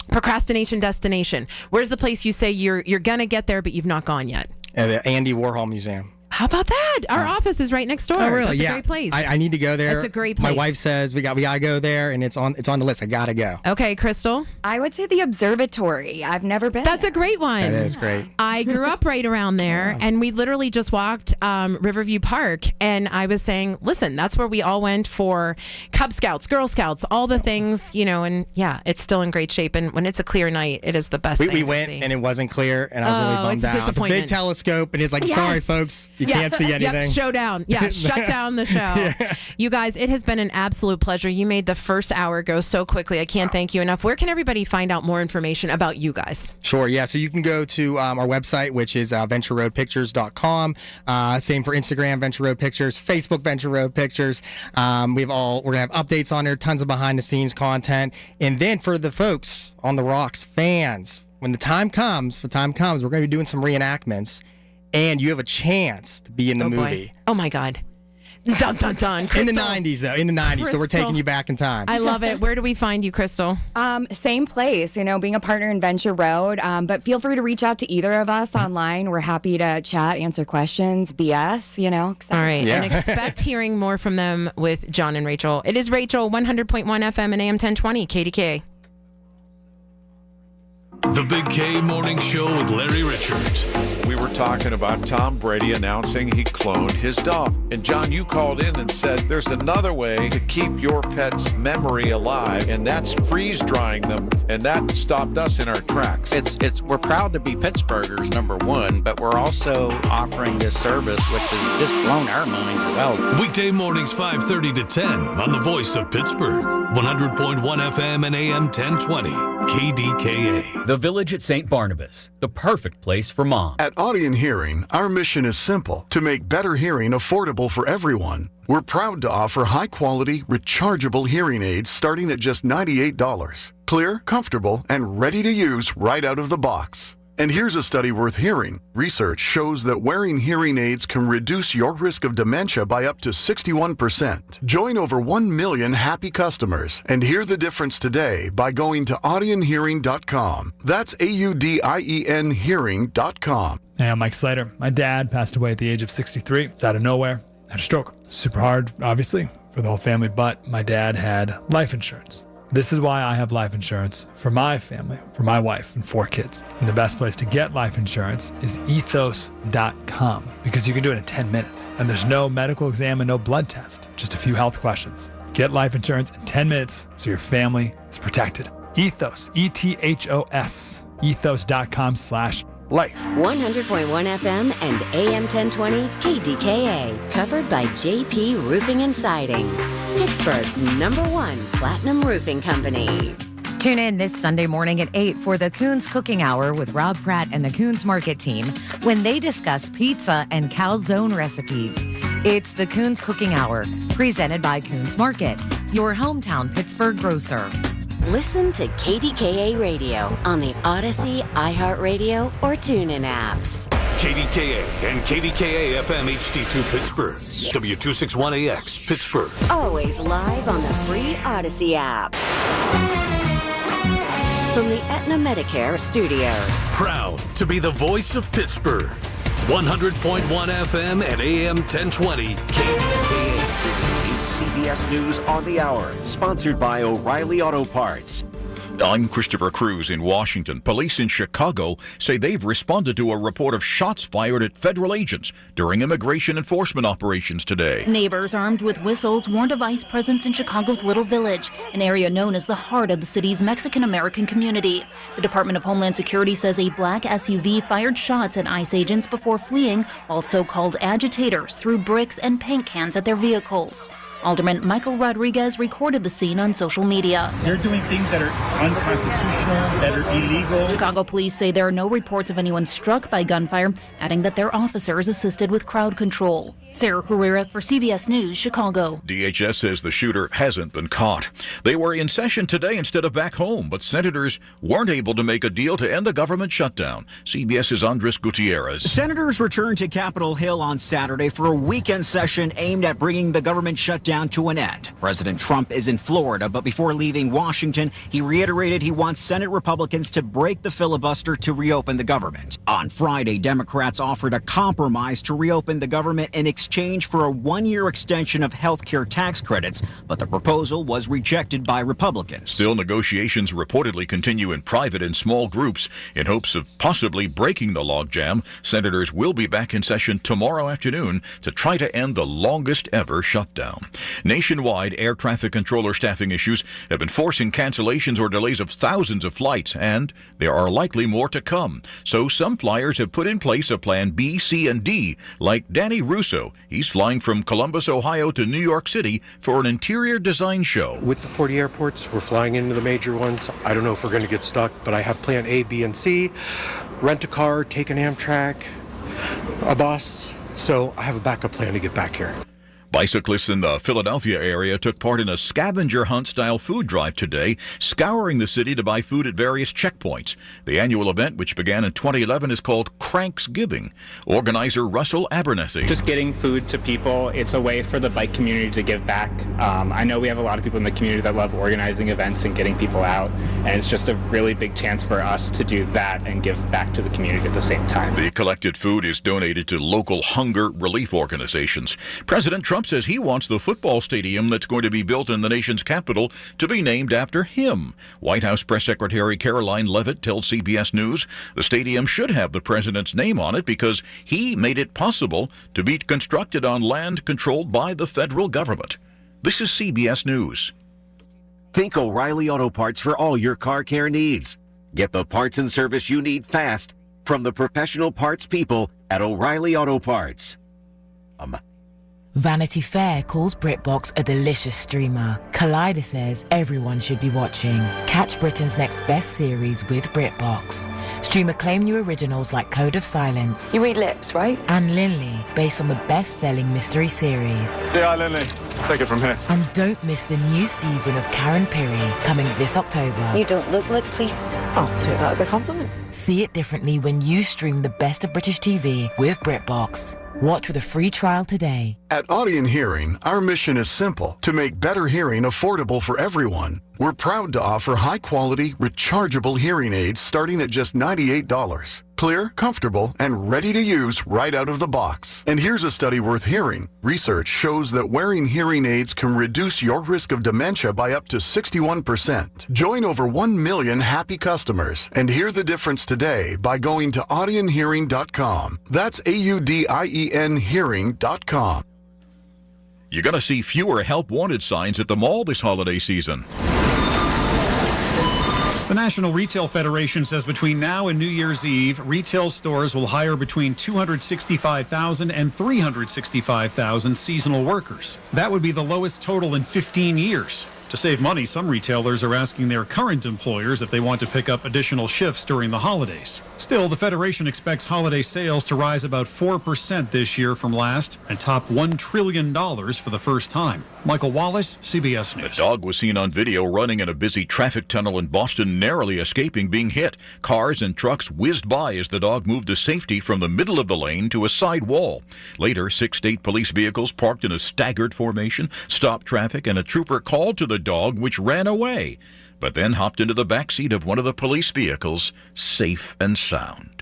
procrastination destination. Where's the place you say you're gonna get there but you've not gone yet? The Andy Warhol Museum. How about that? Our office is right next door. Oh, really? That's Yeah. a great place. I need to go there. That's a great place. My wife says we gotta go there, and it's on the list. I gotta go. Okay, Crystal. I would say the observatory. I've never been. That's a great one. That is great. I grew up right around there, and we literally just walked Riverview Park, and I was saying, listen, that's where we all went for Cub Scouts, Girl Scouts, all the things, and yeah, it's still in great shape. And when it's a clear night, it is the best thing We to went, see. and it wasn't clear, and I was really bummed it's a out. The disappointment. big telescope, and it's like, sorry, folks, you can't see anything. Yep, showdown. Yeah, shut down the show. Yeah. You guys, it has been an absolute pleasure. You made the first hour go so quickly. I can't thank you enough. Where can everybody find out more information about you guys? Sure, yeah. So you can go to our website, which is ventureroadpictures.com. Same for Instagram, Venture Road Pictures, Facebook, Venture Road Pictures. We're gonna have updates on there, tons of behind the scenes content. And then for the folks on the Rocks fans, when the time comes, we're gonna be doing some reenactments, and you have a chance to be in the movie. Boy. Oh my God. Dun, dun, dun. In Crystal. the 90s, though. In the 90s. So we're Crystal. taking you back in time. I love it. Where do we find you, Crystal? Same place, being a partner in Venture Road. But feel free to reach out to either of us online. We're happy to chat, answer questions, BS, All right. Yeah. And expect hearing more from them with John and Rachel. It is Rachel, 100.1 FM and AM 1020, KDKA. The Big K Morning Show with Larry Richards. We were talking about Tom Brady announcing he cloned his dog. And John, you called in and said there's another way to keep your pet's memory alive, and that's freeze drying them. And that stopped us in our tracks. We're proud to be Pittsburghers, number one, but we're also offering this service, which has just blown our minds as well. Weekday mornings 5:30 to 10 on the Voice of Pittsburgh. 100.1 FM and AM 1020. KDKA. The Village at St. Barnabas, the perfect place for mom. At Audion Hearing, our mission is simple: to make better hearing affordable for everyone. We're proud to offer high-quality, rechargeable hearing aids starting at just $98. Clear, comfortable, and ready to use right out of the box. And here's a study worth hearing. Research shows that wearing hearing aids can reduce your risk of dementia by up to 61%. Join over 1 million happy customers and hear the difference today by going to audionhearing.com. That's AUDIEN hearing.com. Hey, I'm Mike Slater. My dad passed away at the age of 63. It's out of nowhere. Had a stroke. Super hard, obviously, for the whole family, but my dad had life insurance. This is why I have life insurance for my family, for my wife and 4 kids. And the best place to get life insurance is ethos.com, because you can do it in 10 minutes. And there's no medical exam and no blood test, just a few health questions. Get life insurance in 10 minutes so your family is protected. Ethos, ETHOS, ethos.com/life. 100.1 FM and AM 1020 KDKA, covered by JP Roofing and Siding, Pittsburgh's #1 platinum roofing company. Tune in this Sunday morning at 8 for the Coons Cooking Hour with Rob Pratt and the Coons Market team when they discuss pizza and calzone recipes. It's the Coons Cooking Hour, presented by Coons Market, your hometown Pittsburgh grocer. Listen to KDKA Radio on the Odyssey, iHeartRadio, or TuneIn apps. KDKA and KDKA FM HD2 Pittsburgh. W261AX Pittsburgh. Always live on the free Odyssey app. From the Aetna Medicare studios. Proud to be the voice of Pittsburgh. 100.1 FM and AM 1020 KDKA. CBS News on the Hour, sponsored by O'Reilly Auto Parts. I'm Christopher Cruz in Washington. Police in Chicago say they've responded to a report of shots fired at federal agents during immigration enforcement operations today. Neighbors armed with whistles warned of ICE presence in Chicago's Little Village, an area known as the heart of the city's Mexican-American community. The Department of Homeland Security says a black SUV fired shots at ICE agents before fleeing, while so-called agitators threw bricks and paint cans at their vehicles. Alderman Michael Rodriguez recorded the scene on social media. They're doing things that are unconstitutional, that are illegal. Chicago police say there are no reports of anyone struck by gunfire, adding that their officers assisted with crowd control. Sarah Herrera for CBS News, Chicago. DHS says the shooter hasn't been caught. They were in session today instead of back home, but senators weren't able to make a deal to end the government shutdown. CBS's Andres Gutierrez. Senators returned to Capitol Hill on Saturday for a weekend session aimed at bringing the government shutdown to an end. President Trump is in Florida, but before leaving Washington, he reiterated he wants Senate Republicans to break the filibuster to reopen the government. On Friday, Democrats offered a compromise to reopen the government in exchange for a one-year extension of health care tax credits, but the proposal was rejected by Republicans. Still, negotiations reportedly continue in private and small groups in hopes of possibly breaking the logjam. Senators will be back in session tomorrow afternoon to try to end the longest ever shutdown. Nationwide, air traffic controller staffing issues have been forcing cancellations or delays of thousands of flights, and there are likely more to come. So some flyers have put in place a plan B, C, and D, like Danny Russo. He's flying from Columbus, Ohio to New York City for an interior design show. With the 40 airports, we're flying into the major ones. I don't know if we're going to get stuck, but I have plan A, B, and C. Rent a car, take an Amtrak, a bus. So I have a backup plan to get back here. Bicyclists in the Philadelphia area took part in a scavenger hunt-style food drive today, scouring the city to buy food at various checkpoints. The annual event, which began in 2011, is called Cranksgiving. Organizer Russell Abernethy. Just getting food to people, it's a way for the bike community to give back. I know we have a lot of people in the community that love organizing events and getting people out, and it's just a really big chance for us to do that and give back to the community at the same time. The collected food is donated to local hunger relief organizations. President Trump says he wants the football stadium that's going to be built in the nation's capital to be named after him. White House Press Secretary Caroline Leavitt tells CBS News the stadium should have the president's name on it because he made it possible to be constructed on land controlled by the federal government. This is CBS News. Think O'Reilly Auto Parts for all your car care needs. Get the parts and service you need fast from the professional parts people at O'Reilly Auto Parts. Vanity Fair calls BritBox a delicious streamer. Collider says everyone should be watching. Catch Britain's next best series with BritBox. Stream acclaimed new originals like Code of Silence. You read lips, right? And Linley, based on the best-selling mystery series. Say hi, Linley. Take it from here. And don't miss the new season of Karen Pirie, coming this October. You don't look like police. I'll take that as a compliment. See it differently when you stream the best of British TV with BritBox. Watch with a free trial today. At Audion Hearing, our mission is simple: to make better hearing affordable for everyone. We're proud to offer high-quality, rechargeable hearing aids starting at just $98. Clear, comfortable, and ready to use right out of the box. And here's a study worth hearing. Research shows that wearing hearing aids can reduce your risk of dementia by up to 61%. Join over 1 million happy customers and hear the difference today by going to audionhearing.com. That's AUDIEN hearing.com. You're going to see fewer help wanted signs at the mall this holiday season. The National Retail Federation says between now and New Year's Eve, retail stores will hire between 265,000 and 365,000 seasonal workers. That would be the lowest total in 15 years. To save money, some retailers are asking their current employers if they want to pick up additional shifts during the holidays. Still, the Federation expects holiday sales to rise about 4% this year from last and top $1 trillion for the first time. Michael Wallace, CBS News. A dog was seen on video running in a busy traffic tunnel in Boston, narrowly escaping being hit. Cars and trucks whizzed by as the dog moved to safety from the middle of the lane to a side wall. Later, 6 state police vehicles parked in a staggered formation, stopped traffic, and a trooper called to the dog, which ran away, but then hopped into the back seat of one of the police vehicles, safe and sound.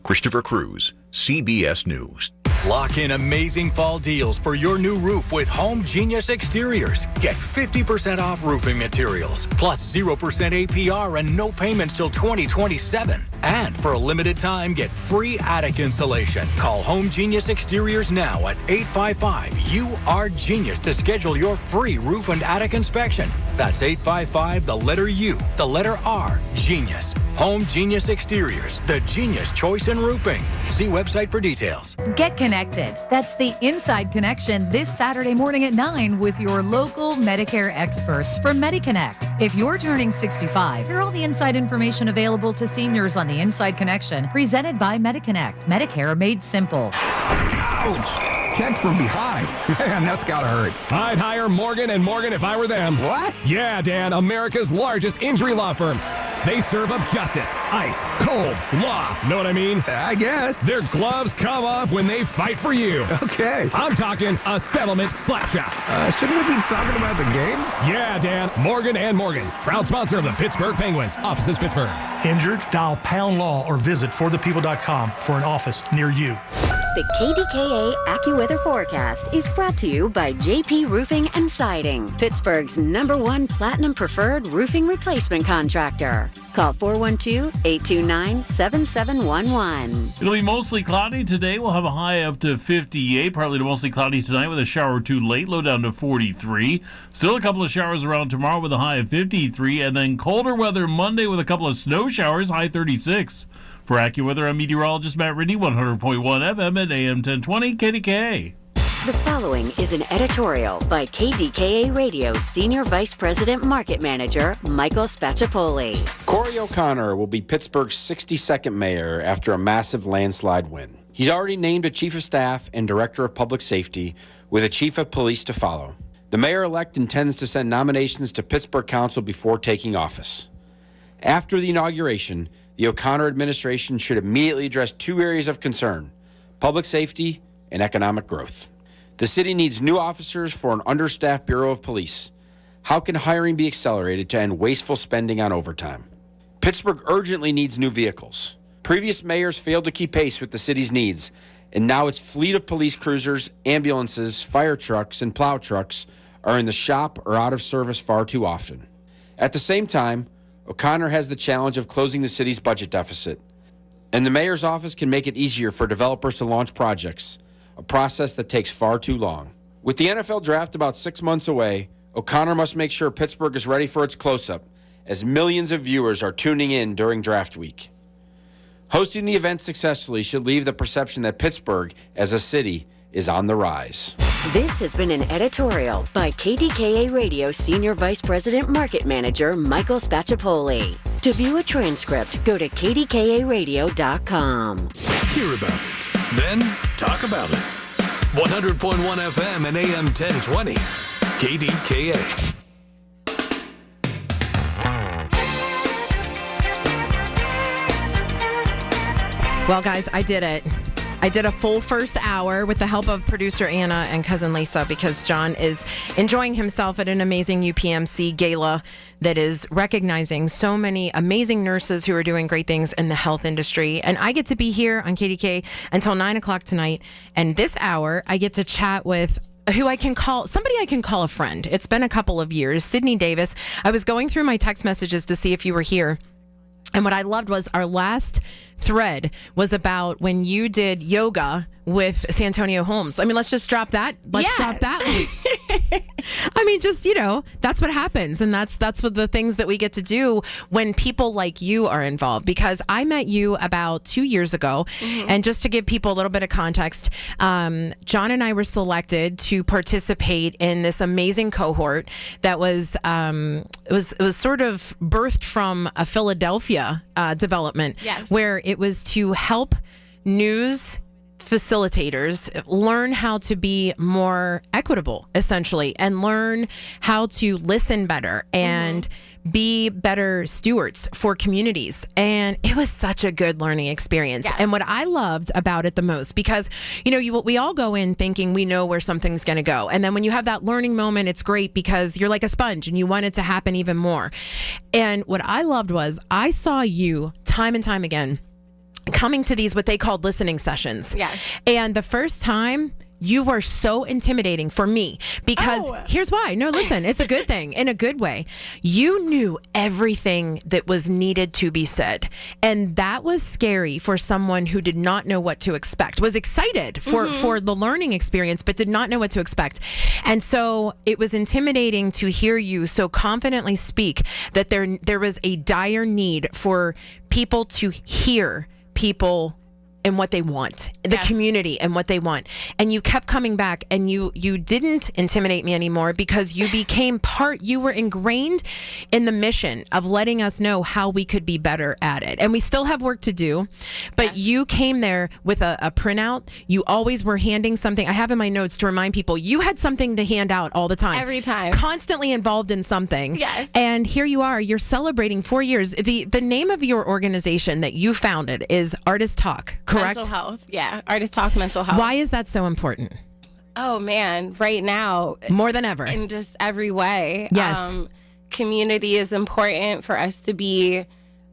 Christopher Cruz, CBS News. Lock in amazing fall deals for your new roof with Home Genius Exteriors. Get 50% off roofing materials, plus 0% APR and no payments till 2027. And for a limited time, get free attic insulation. Call Home Genius Exteriors now at 855-U-R-GENIUS to schedule your free roof and attic inspection. That's 855, the letter U, the letter R, Genius. Home Genius Exteriors, the genius choice in roofing. See website for details. Get connected. That's the Inside Connection this Saturday morning at 9 with your local Medicare experts from MediConnect. If you're turning 65, hear all the inside information available to seniors on the Inside Connection, presented by MediConnect. Medicare made simple. Ouch! Checked from behind. Man, that's gotta hurt. I'd hire Morgan & Morgan if I were them. What? Yeah, Dan, America's largest injury law firm. They serve up justice, ice, cold, law. Know what I mean? I guess. Their gloves come off when they fight for you. Okay. I'm talking a settlement slapshot. Shouldn't we be talking about the game? Yeah, Dan. Morgan & Morgan. Proud sponsor of the Pittsburgh Penguins. Offices Pittsburgh. Injured? Dial Pound Law or visit forthepeople.com for an office near you. The KDKA AccuWeather forecast is brought to you by JP Roofing and Siding, Pittsburgh's #1 Platinum Preferred Roofing Replacement Contractor. Call 412-829-7711. It'll be mostly cloudy today. We'll have a high up to 58, partly to mostly cloudy tonight with a shower or two late, low down to 43. Still a couple of showers around tomorrow with a high of 53, and then colder weather Monday with a couple of snow showers, high 36. For AccuWeather, I'm meteorologist Matt Ridney, 100.1 FM at AM 1020 KDKA. The following is an editorial by KDKA Radio Senior Vice President Market Manager Michael Spacciapoli. Corey O'Connor will be Pittsburgh's 62nd mayor after a massive landslide win. He's already named a chief of staff and director of public safety with a chief of police to follow. The mayor-elect intends to send nominations to Pittsburgh Council before taking office. After the inauguration, the O'Connor administration should immediately address two areas of concern: public safety and economic growth. The city needs new officers for an understaffed Bureau of Police. How can hiring be accelerated to end wasteful spending on overtime? Pittsburgh urgently needs new vehicles. Previous mayors failed to keep pace with the city's needs, and now its fleet of police cruisers, ambulances, fire trucks, and plow trucks are in the shop or out of service far too often. At the same time, O'Connor has the challenge of closing the city's budget deficit, and the mayor's office can make it easier for developers to launch projects, a process that takes far too long. With the NFL draft about 6 months away, O'Connor must make sure Pittsburgh is ready for its close-up, as millions of viewers are tuning in during draft week. Hosting the event successfully should leave the perception that Pittsburgh, as a city, is on the rise. This has been an editorial by KDKA Radio Senior Vice President Market Manager Michael Spacciapoli. To view a transcript, go to kdkaradio.com. Hear about it, then talk about it. 100.1 FM and AM 1020. KDKA. Well, guys, I did it. I did a full first hour with the help of producer Anna and cousin Lisa because John is enjoying himself at an amazing UPMC gala that is recognizing so many amazing nurses who are doing great things in the health industry. And I get to be here on KDK until 9 o'clock tonight. And this hour, I get to chat with who I can call, somebody I can call a friend. It's been a couple of years. Sydney Davis. I was going through my text messages to see if you were here. And what I loved was our last thread was about when you did yoga with Santonio Holmes. I mean, let's just drop that. Drop that. I mean, just, that's what happens. And that's what the things that we get to do when people like you are involved. Because I met you about 2 years ago. Mm-hmm. And just to give people a little bit of context, John and I were selected to participate in this amazing cohort that was, it was sort of birthed from a Philadelphia development. Yes. Where it was to help news facilitators learn how to be more equitable, essentially, and learn how to listen better and be better stewards for communities. And it was such a good learning experience. Yes. And what I loved about it the most, because, we all go in thinking we know where something's going to go. And then when you have that learning moment, it's great because you're like a sponge and you want it to happen even more. And what I loved was I saw you time and time again coming to these, what they called listening sessions. Yes. And the first time, you were so intimidating for me because here's why. No, listen, it's a good thing in a good way. You knew everything that was needed to be said. And that was scary for someone who did not know what to expect, was excited for the learning experience, but did not know what to expect. And so it was intimidating to hear you so confidently speak that there was a dire need for people to hear people and what they want, the community and what they want. And you kept coming back and you didn't intimidate me anymore because you became you were ingrained in the mission of letting us know how we could be better at it. And we still have work to do, but you came there with a printout. You always were handing something. I have in my notes to remind people, you had something to hand out all the time. Every time. Constantly involved in something. Yes. And here you are, you're celebrating 4 years. The name of your organization that you founded is Artist Talk, correct? Mental health. Yeah. Artist Talk Mental Health. Why is that so important? Oh, man. Right now. More than ever. In just every way. Yes. Community is important for us to be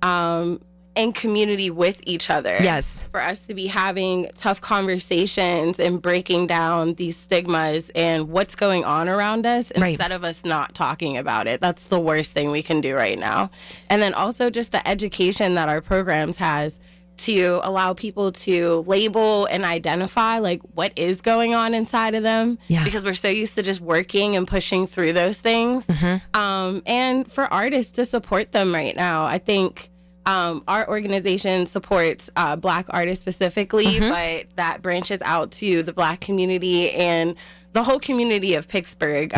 in community with each other. Yes. For us to be having tough conversations and breaking down these stigmas and what's going on around us instead of us not talking about it. That's the worst thing we can do right now. And then also just the education that our programs has to allow people to label and identify what is going on inside of them, because we're so used to just working and pushing through those things. And for artists to support them right now, I think our organization supports Black artists specifically, but that branches out to the Black community and the whole community of Pittsburgh.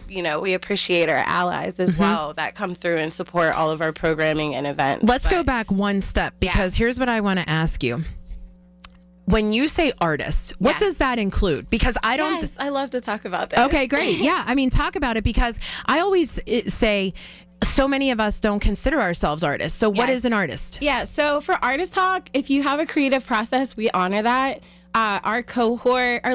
We appreciate our allies as well that come through and support all of our programming and events. Let's go back one step because here's what I want to ask you. when you say artist, what does that include? Because I don't. Yes, I love to talk about that. Okay, great. Yeah, I mean, talk about it, because I always say so many of us don't consider ourselves artists. So what is an artist? Yeah, so for Artist Talk, if you have a creative process, we honor that. Our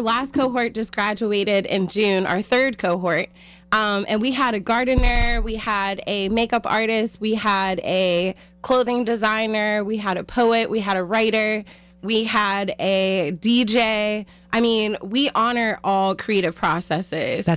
last cohort just graduated in June, our third cohort. And we had a gardener, we had a makeup artist, we had a clothing designer, we had a poet, we had a writer, we had a DJ. I mean, we honor all creative processes.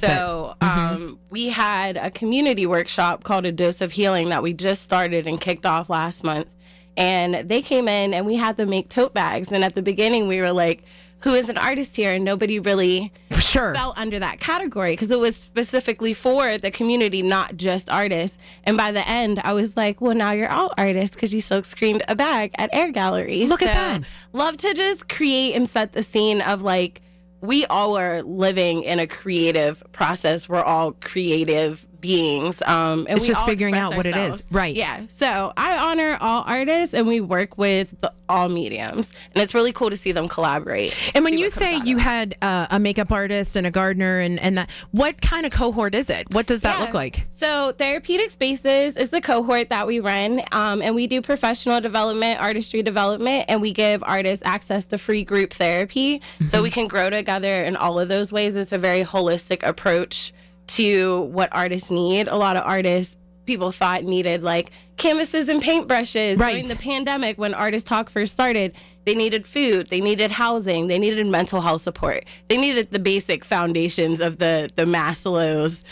We had a community workshop called A Dose of Healing that we just started and kicked off last month. And they came in and we had them make tote bags. And at the beginning, we were like, who is an artist here? And nobody really fell under that category because it was specifically for the community, not just artists. And by the end, I was like, well, now you're all artists because you silk screened a bag at Air Gallery. Look at that. Love to just create and set the scene of like, we all are living in a creative process. We're all creative beings. And it's we just all figuring out what ourselves. it is. Right. Yeah. So I honor all artists and we work with all mediums. And it's really cool to see them collaborate. And when you say you had a makeup artist and a gardener and that, what kind of cohort is it? What does that look like? So Therapeutic Spaces is the cohort that we run. And we do professional development, artistry development, and we give artists access to free group therapy. So we can grow together in all of those ways. It's a very holistic approach to what artists need. A lot of artists, people thought needed like canvases and paintbrushes. During the pandemic, when Artist Talk first started, they needed food, they needed housing, they needed mental health support. They needed the basic foundations of the Maslow's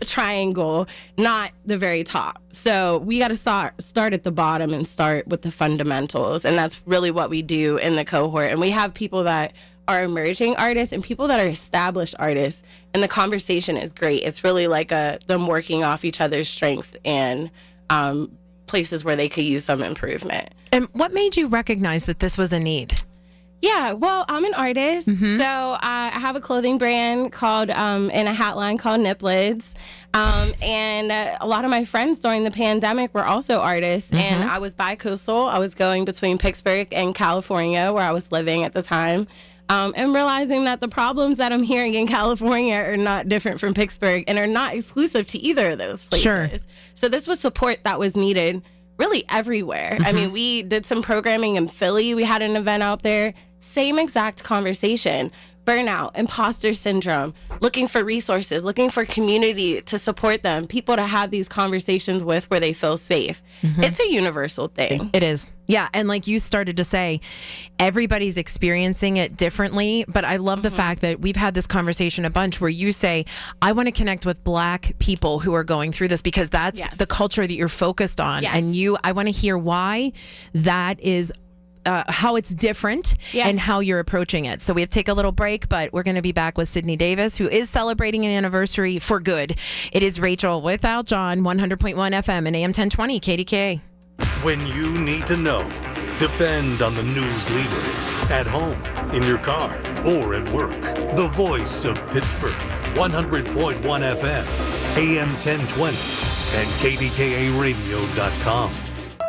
triangle, not the very top. So we got to start at the bottom and start with the fundamentals. And that's really what we do in the cohort. And we have people that are emerging artists and people that are established artists, and the conversation is great. It's really like them working off each other's strengths and places where they could use some improvement. And what made you recognize that this was a need? Yeah, well, I'm an artist, so I have a clothing brand called, and a hat line called Niplids. And a lot of my friends during the pandemic were also artists, and I was bi-coastal. I was going between Pittsburgh and California, where I was living at the time. And realizing that the problems that I'm hearing in California are not different from Pittsburgh and are not exclusive to either of those places. Sure. So this was support that was needed really everywhere. I mean, we did some programming in Philly. We had an event out there. Same exact conversation. Burnout, imposter syndrome, looking for resources, looking for community to support them, people to have these conversations with where they feel safe. It's a universal thing. It is. Yeah. And like you started to say, everybody's experiencing it differently. But I love the fact that we've had this conversation a bunch where you say, I want to connect with Black people who are going through this because that's the culture that you're focused on. And I want to hear why that is how it's different and how you're approaching it. So we have to take a little break, but we're going to be back with Sydney Davis, who is celebrating an anniversary for good. It is Rachel without John, 100.1 FM and AM 1020 KDKA. When you need to know, depend on the news leader. At home, in your car, or at work. The voice of Pittsburgh, 100.1 FM, AM 1020, and KDKA-radio.com.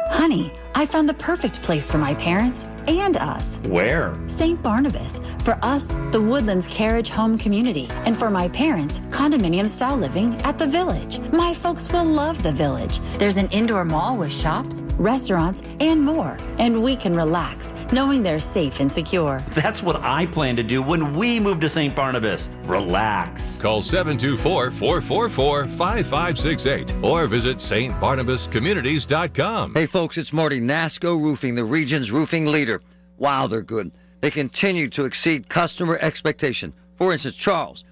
Honey, I found the perfect place for my parents and us. Where? St. Barnabas. For us, the Woodlands Carriage Home Community. And for my parents, condominium-style living at the Village. My folks will love the Village. There's an indoor mall with shops, restaurants, and more. And we can relax, knowing they're safe and secure. That's what I plan to do when we move to St. Barnabas. Relax. Call 724-444-5568 or visit stbarnabascommunities.com. Hey folks, it's Marty. NASCO Roofing, the region's roofing leader. Wow, they're good. They continue to exceed customer expectation. For instance, Charles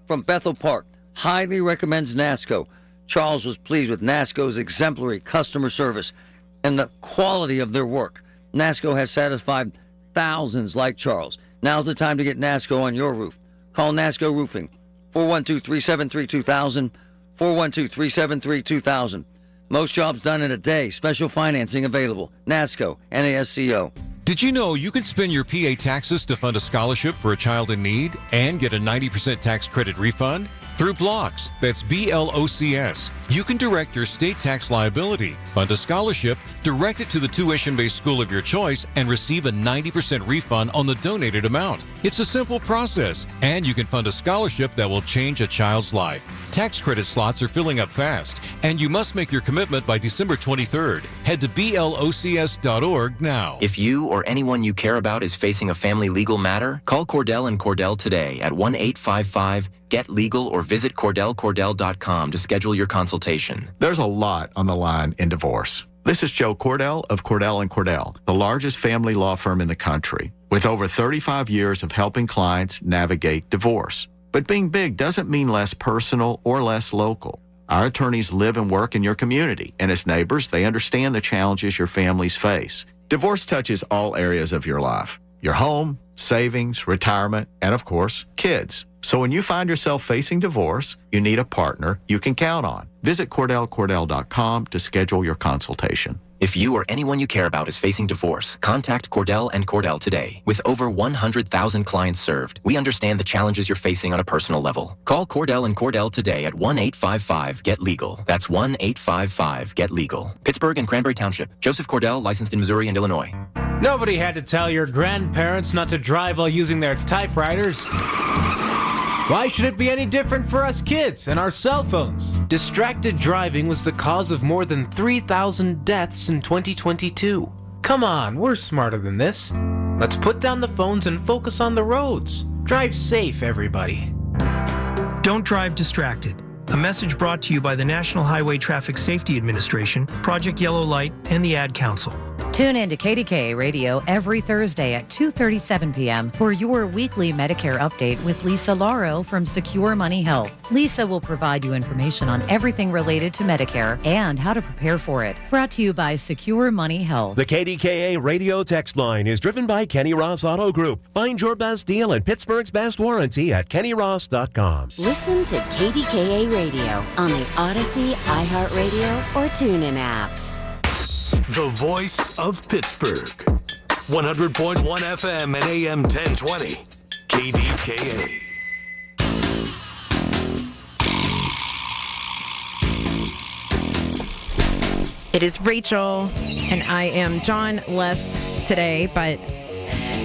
from Bethel Park highly recommends NASCO. Charles was pleased with NASCO's exemplary customer service and the quality of their work. NASCO has satisfied thousands like Charles. Now's the time to get NASCO on your roof. Call NASCO Roofing, 412-373-2000, 412-373-2000. Most jobs done in a day. Special financing available. NASCO, NASCO. Did you know you can spend your PA taxes to fund a scholarship for a child in need and get a 90% tax credit refund? Through Blocks, that's BLOCS, you can direct your state tax liability, fund a scholarship, direct it to the tuition-based school of your choice, and receive a 90% refund on the donated amount. It's a simple process, and you can fund a scholarship that will change a child's life. Tax credit slots are filling up fast, and you must make your commitment by December 23rd. Head to BLOCS.org now. If you or anyone you care about is facing a family legal matter, call Cordell & Cordell today at 1-855-GET-LEGAL or visit CordellCordell.com to schedule your consultation. There's a lot on the line in divorce. This is Joe Cordell of Cordell & Cordell, the largest family law firm in the country, with over 35 years of helping clients navigate divorce. But being big doesn't mean less personal or less local. Our attorneys live and work in your community, and as neighbors, they understand the challenges your families face. Divorce touches all areas of your life: your home, savings, retirement, and of course, kids. So when you find yourself facing divorce, you need a partner you can count on. Visit CordellCordell.com to schedule your consultation. If you or anyone you care about is facing divorce, contact Cordell & Cordell today. With over 100,000 clients served, we understand the challenges you're facing on a personal level. Call Cordell & Cordell today at 1-855-GET-LEGAL. That's 1-855-GET-LEGAL. Pittsburgh and Cranberry Township. Joseph Cordell, licensed in Missouri and Illinois. Nobody had to tell your grandparents not to drive while using their typewriters. Why should it be any different for us kids and our cell phones? Distracted driving was the cause of more than 3,000 deaths in 2022. Come on, we're smarter than this. Let's put down the phones and focus on the roads. Drive safe, everybody. Don't drive distracted. A message brought to you by the National Highway Traffic Safety Administration, Project Yellow Light, and the Ad Council. Tune in to KDKA Radio every Thursday at 2:37 p.m. for your weekly Medicare update with Lisa Lauro from Secure Money Health. Lisa will provide you information on everything related to Medicare and how to prepare for it. Brought to you by Secure Money Health. The KDKA Radio text line is driven by Kenny Ross Auto Group. Find your best deal and Pittsburgh's best warranty at KennyRoss.com. Listen to KDKA Radio on the Odyssey, iHeartRadio, or TuneIn apps. The voice of Pittsburgh. 100.1 FM and AM 1020. KDKA. It is Rachel, and I am John less today, but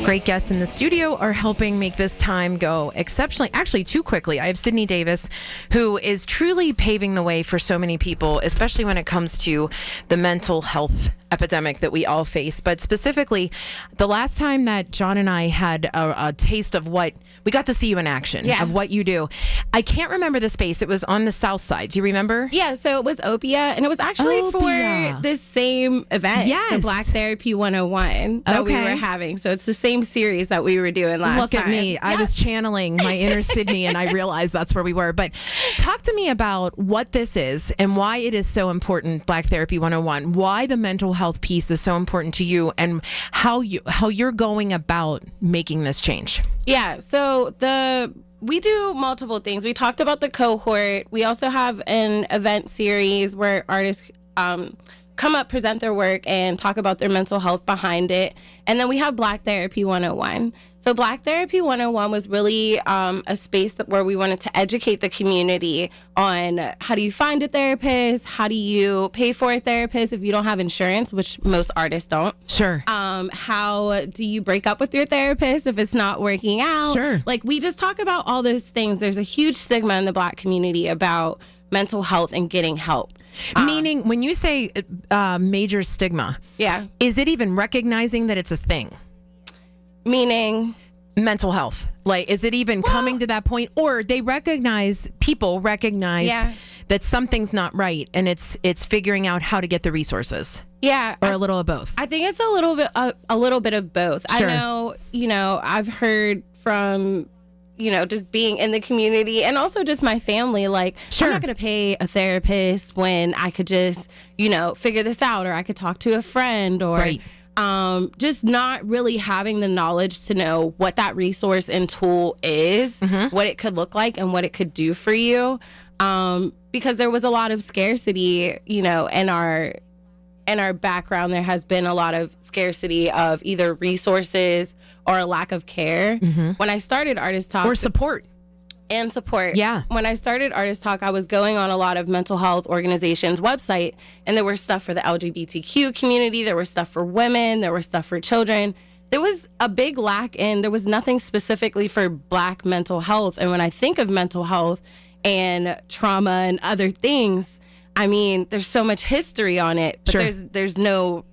great guests in the studio are helping make this time go exceptionally, actually too quickly. I have Sydney Davis, who is truly paving the way for so many people, especially when it comes to the mental health epidemic that we all face. But specifically, the last time that John and I had a taste of what we got to see you in action, of what you do. I can't remember the space. It was on the south side. Do you remember? Yeah, so it was Opia, and it was actually for this same event, the Black Therapy 101 that we were having. So it's the same series that we were doing last Look time. at me. I was channeling my inner Sydney, and I realized that's where we were. But talk to me about what this is and why it is so important, Black Therapy 101, why the mental health piece is so important to you, and how you're going about making this change. Yeah, so we do multiple things. We talked about the cohort. We also have an event series where artists come up, present their work, and talk about their mental health behind it. And then we have Black Therapy 101. So Black Therapy 101 was really a space where we wanted to educate the community on how do you find a therapist, how do you pay for a therapist if you don't have insurance, which most artists don't. Sure. How do you break up with your therapist if it's not working out? Sure. Like, we just talk about all those things. There's a huge stigma in the Black community about mental health and getting help. Meaning, when you say major stigma, is it even recognizing that it's a thing? Meaning mental health. Like, is it even coming to that point, or people recognize that something's not right, and it's figuring out how to get the resources? Yeah, or a little of both. I think it's a little bit of both. Sure. I know, I've heard from, just being in the community and also just my family, like, I'm not going to pay a therapist when I could just, figure this out, or I could talk to a friend, or just not really having the knowledge to know what that resource and tool is, what it could look like, and what it could do for you. Because there was a lot of scarcity, in our background. There has been a lot of scarcity of either resources or a lack of care. When I started Artist Talk, or support. and support. Yeah. When I started Artist Talk, I was going on a lot of mental health organizations' website, and there was stuff for the LGBTQ community. There was stuff for women. There was stuff for children. There was a big lack in, there was nothing specifically for Black mental health. And when I think of mental health and trauma and other things, I mean, there's so much history on it, but Sure. there's no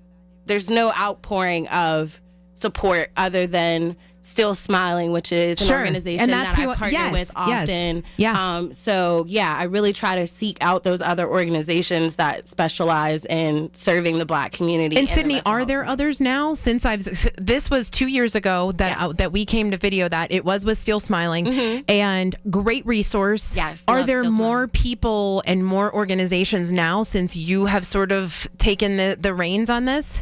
outpouring of support other than Still Smiling, which is an organization And that's that who- I partner yes, with yes. often. Yeah. So yeah, I really try to seek out those other organizations that specialize in serving the Black community. And the Sydney, mental are health. there others now? Since this was 2 years ago that we came to video that. It was with Still Smiling, and great resource. Yes. Are love there Still more people and more organizations now since you have sort of taken the reins on this?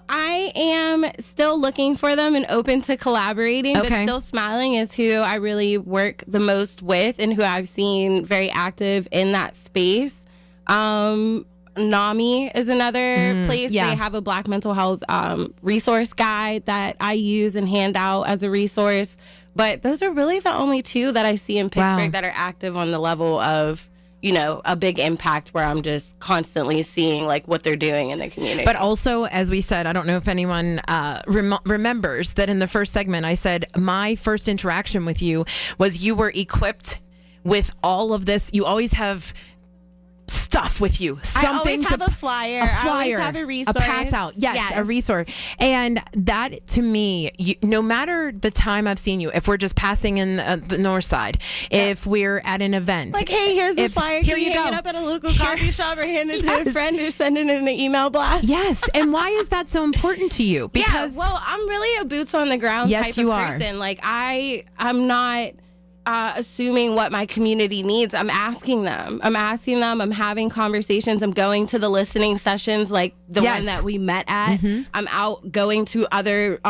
I am still looking for them and open to collaborating, but Okay. Still Smiling is who I really work the most with and who I've seen very active in that space. NAMI is another place. yeah. They have a Black mental health resource guide that I use and hand out as a resource. But those are really the only two that I see in Pittsburgh that are active on the level of, a big impact where I'm just constantly seeing like what they're doing in the community. But also, as we said, I don't know if anyone remembers that in the first segment, I said my first interaction with you was you were equipped with all of this. You always have stuff with you. I always have a flyer. I always have a resource. A pass out. Yes, a resource. And that, to me, no matter the time I've seen you, if we're just passing in the north side, if we're at an event. Like, hey, here's the flyer. Here Can you hang it up at a local coffee shop or hand it to a friend or send it in an email blast? Yes. And why is that so important to you? Because well, I'm really a boots on the ground type of person. Like, I'm not assuming what my community needs. I'm asking them. I'm having conversations. I'm going to the listening sessions like the one that we met at. I'm out going to other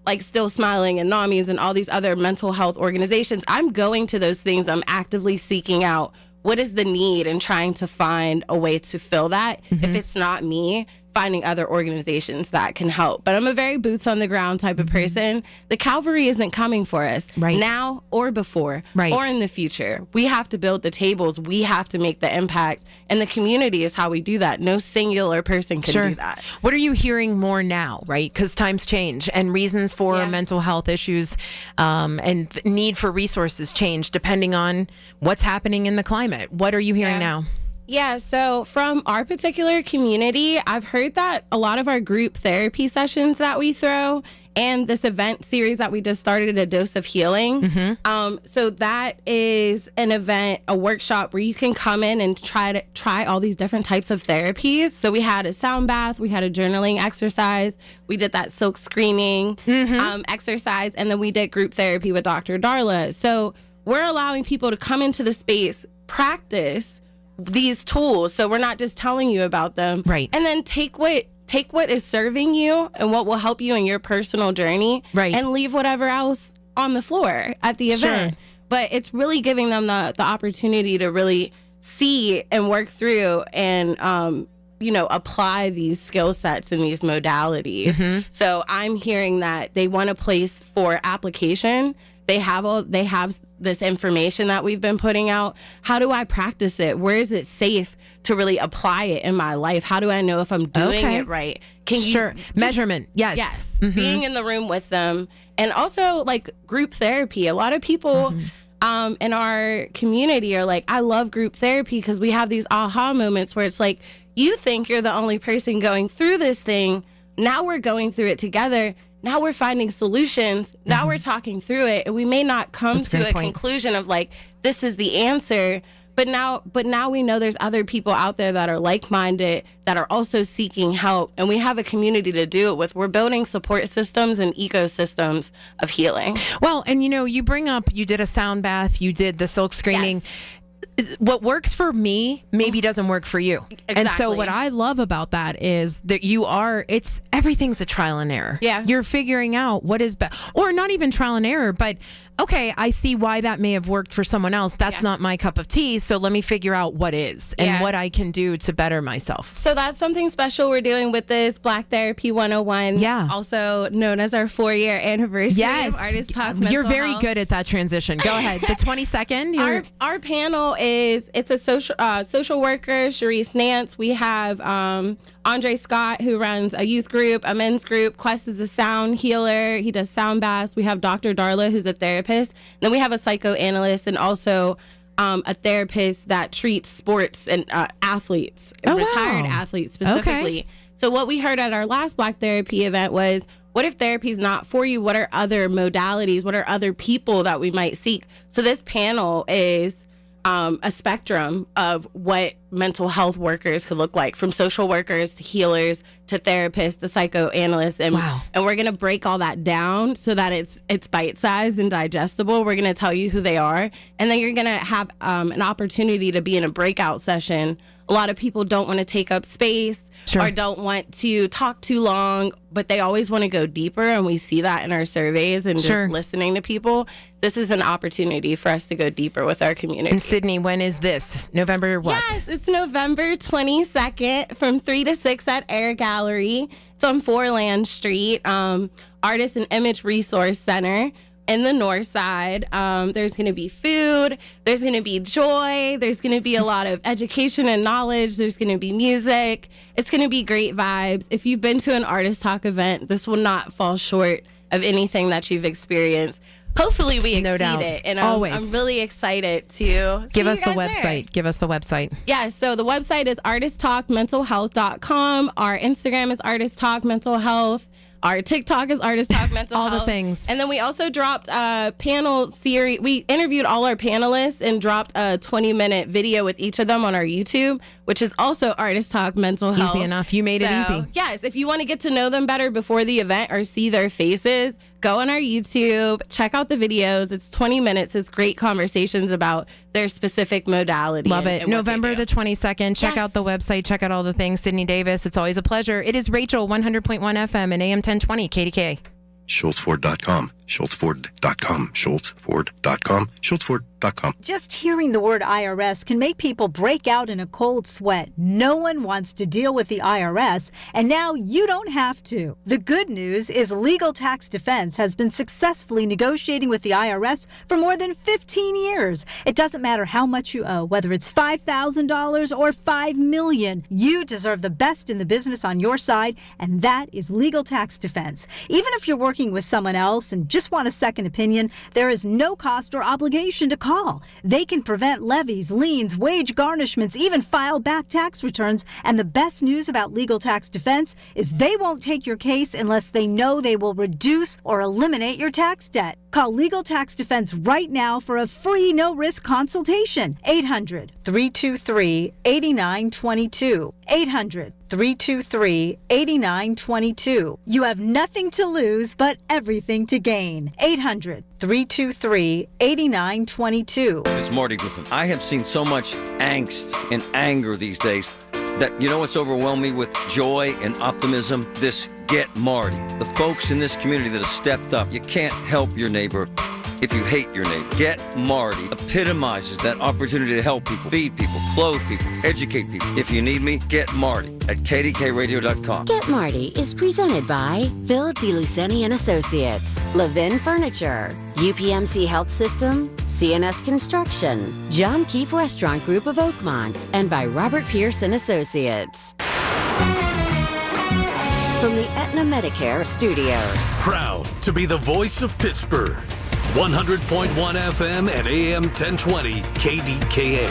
like Still Smiling and NAMI's and all these other mental health organizations. I'm going to those things. I'm actively seeking out what is the need and trying to find a way to fill that. If it's not me, finding other organizations that can help. But I'm a very boots on the ground type of person. The cavalry isn't coming for us now or before or in the future. We have to build the tables. We have to make the impact. And the community is how we do that. No singular person can do that. What are you hearing more now, right? Because times change and reasons for mental health issues and need for resources change depending on what's happening in the climate. What are you hearing now? Yeah, so from our particular community, I've heard that a lot of our group therapy sessions that we throw and this event series that we just started, A Dose of Healing. So that is an event, a workshop where you can come in and try all these different types of therapies. So we had a sound bath, we had a journaling exercise, we did that silk screening exercise, and then we did group therapy with Dr. Darla. So we're allowing people to come into the space, practice these tools, so we're not just telling you about them, and then take what is serving you and what will help you in your personal journey, and leave whatever else on the floor at the event. But it's really giving them the opportunity to really see and work through and apply these skill sets and these modalities. So I'm hearing that they want a place for application. They have this information that we've been putting out. How do I practice it? Where is it safe to really apply it in my life? How do I know if I'm doing it right? Measurement. Yes. Yes. Being in the room with them. And also like group therapy. A lot of people in our community are like, I love group therapy because we have these aha moments where it's like, you think you're the only person going through this thing. Now we're going through it together. Now we're finding solutions. Now we're talking through it. And we may not come to a conclusion of like, this is the answer. But now we know there's other people out there that are like-minded, that are also seeking help. And we have a community to do it with. We're building support systems and ecosystems of healing. Well, and you bring up, you did a sound bath, you did the silk screening. Yes. What works for me maybe doesn't work for you. Exactly. And so what I love about that is that everything's a trial and error. Yeah. You're figuring out what is best, or not even trial and error, but okay, I see why that may have worked for someone else. That's not my cup of tea. So let me figure out what is and what I can do to better myself. So that's something special we're doing with this Black Therapy 101. Yeah. Also known as our 4-year anniversary of Artist Talk Mental You're very Health. good at that transition. Go ahead. The 22nd. Our panel it's a social worker, Sharice Nance. We have Andre Scott, who runs a youth group, a men's group. Quest is a sound healer. He does sound baths. We have Dr. Darla, who's a therapist. Then we have a psychoanalyst and also a therapist that treats sports and athletes, retired athletes specifically. Okay. So what we heard at our last Black Therapy event was, what if therapy is not for you? What are other modalities? What are other people that we might seek? So this panel is a spectrum of what mental health workers could look like, from social workers to healers to therapists to psychoanalysts. And we're going to break all that down so that it's bite-sized and digestible. We're going to tell you who they are. And then you're going to have an opportunity to be in a breakout session. A lot of people don't want to take up space or don't want to talk too long, but they always want to go deeper. And we see that in our surveys and just listening to people. This is an opportunity for us to go deeper with our community. And Sydney, when is this? November what? Yes, it's November 22nd from 3 to 6 at Air Gallery. It's on Foreland Street, Artist and Image Resource Center in the north side. There's going to be food. There's going to be joy. There's going to be a lot of education and knowledge. There's going to be music. It's going to be great vibes. If you've been to an Artist Talk event, this will not fall short of anything that you've experienced. Hopefully we exceed it. And I'm really excited to give us the website. there. Give us the website. Yeah, so the website is artisttalkmentalhealth.com. Our Instagram is Artist Talk Mental Health. Our TikTok is Artist Talk Mental Health. All the things. And then we also dropped a panel series. We interviewed all our panelists and dropped a 20-minute video with each of them on our YouTube, which is also Artist Talk Mental Health. Easy enough. You made it easy. Yes, if you want to get to know them better before the event or see their faces, go on our YouTube, check out the videos. It's 20 minutes. It's great conversations about their specific modality. Love it. November the 22nd. Check out the website. Check out all the things. Sydney Davis, it's always a pleasure. It is Rachel, 100.1 FM and AM 1020, KDKA. SchultzFord.com, SchultzFord.com, SchultzFord.com, SchultzFord.com. Just hearing the word IRS can make people break out in a cold sweat. No one wants to deal with the IRS, and now you don't have to. The good news is Legal Tax Defense has been successfully negotiating with the IRS for more than 15 years. It doesn't matter how much you owe, whether it's $5,000 or $5 million. You deserve the best in the business on your side, and that is Legal Tax Defense. Even if you're working with someone else and just want a second opinion, there is no cost or obligation to call. They can prevent levies, liens, wage garnishments, even file back tax returns. And the best news about Legal Tax Defense is they won't take your case unless they know they will reduce or eliminate your tax debt. Call Legal Tax Defense right now for a free no-risk consultation. 800-323-8922. 800-323-8922. You have nothing to lose but everything to gain. 800-323-8922. It's Marty Griffin. I have seen so much angst and anger these days that, you know what's overwhelmed me with joy and optimism? This Get Marty. The folks in this community that have stepped up. You can't help your neighbor if you hate your neighbor. Get Marty epitomizes that opportunity to help people, feed people, clothe people, educate people. If you need me, get Marty at KDKRadio.com. Get Marty is presented by Phil DeLuceni and Associates, Levin Furniture, UPMC Health System, CNS Construction, John Keefe Restaurant Group of Oakmont, and by Robert Pierce and Associates. From the Aetna Medicare Studios. Proud to be the voice of Pittsburgh. 100.1 FM and AM 1020 KDKA.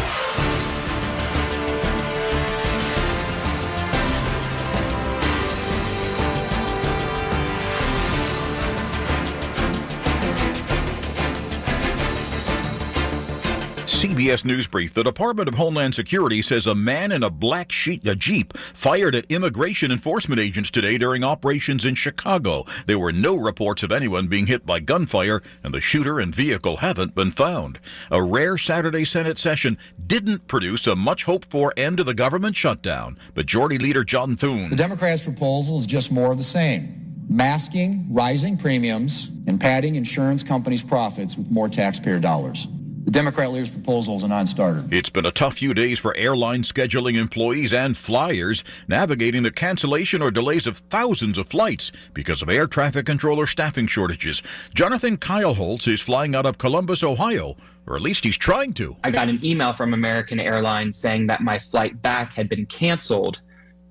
CBS News Brief. The Department of Homeland Security says a man in a black Jeep fired at immigration enforcement agents today during operations in Chicago. There were no reports of anyone being hit by gunfire, and the shooter and vehicle haven't been found. A rare Saturday Senate session didn't produce a much hoped-for end to the government shutdown, but Majority Leader John Thune. The Democrats' proposal is just more of the same. masking rising premiums and padding insurance companies' profits with more taxpayer dollars. The Democrat leader's proposal is a non-starter. It's been a tough few days for airline scheduling employees and flyers navigating the cancellation or delays of thousands of flights because of air traffic controller staffing shortages. Jonathan Keilholtz is flying out of Columbus, Ohio, or at least he's trying to. I got an email from American Airlines saying that my flight back had been canceled.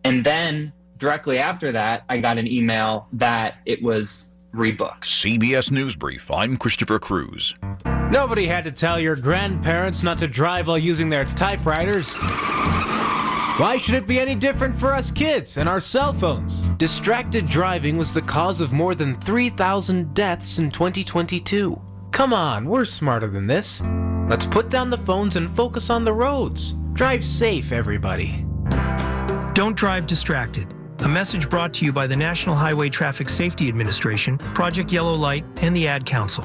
And then directly after that, I got an email that it was rebooked. CBS News Brief. I'm Christopher Cruz. Nobody had to tell your grandparents not to drive while using their typewriters. Why should it be any different for us kids and our cell phones? Distracted driving was the cause of more than 3,000 deaths in 2022. Come on, we're smarter than this. Let's put down the phones and focus on the roads. Drive safe, everybody. Don't drive distracted. A message brought to you by the National Highway Traffic Safety Administration, Project Yellow Light, and the Ad Council.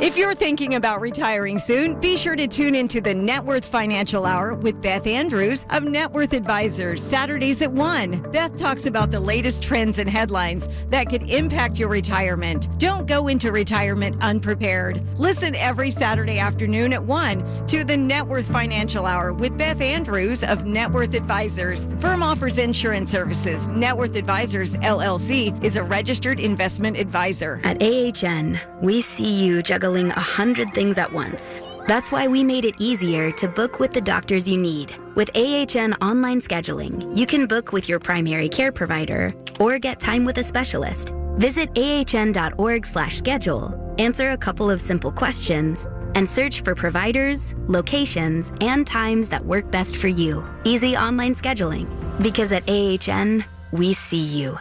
If you're thinking about retiring soon, be sure to tune into the Net Worth Financial Hour with Beth Andrews of Net Worth Advisors, Saturdays at 1. Beth talks about the latest trends and headlines that could impact your retirement. Don't go into retirement unprepared. Listen every Saturday afternoon at 1 to the Net Worth Financial Hour with Beth Andrews of Net Worth Advisors. Firm offers insurance services. Net Worth Advisors, LLC, is a registered investment advisor. At AHN, we see you juggling 100 things at once. That's why we made it easier to book with the doctors you need. With AHN online scheduling, you can book with your primary care provider or get time with a specialist. Visit ahn.org/schedule, answer a couple of simple questions, and search for providers, locations, and times that work best for you. Easy online scheduling. Because at AHN, we see you.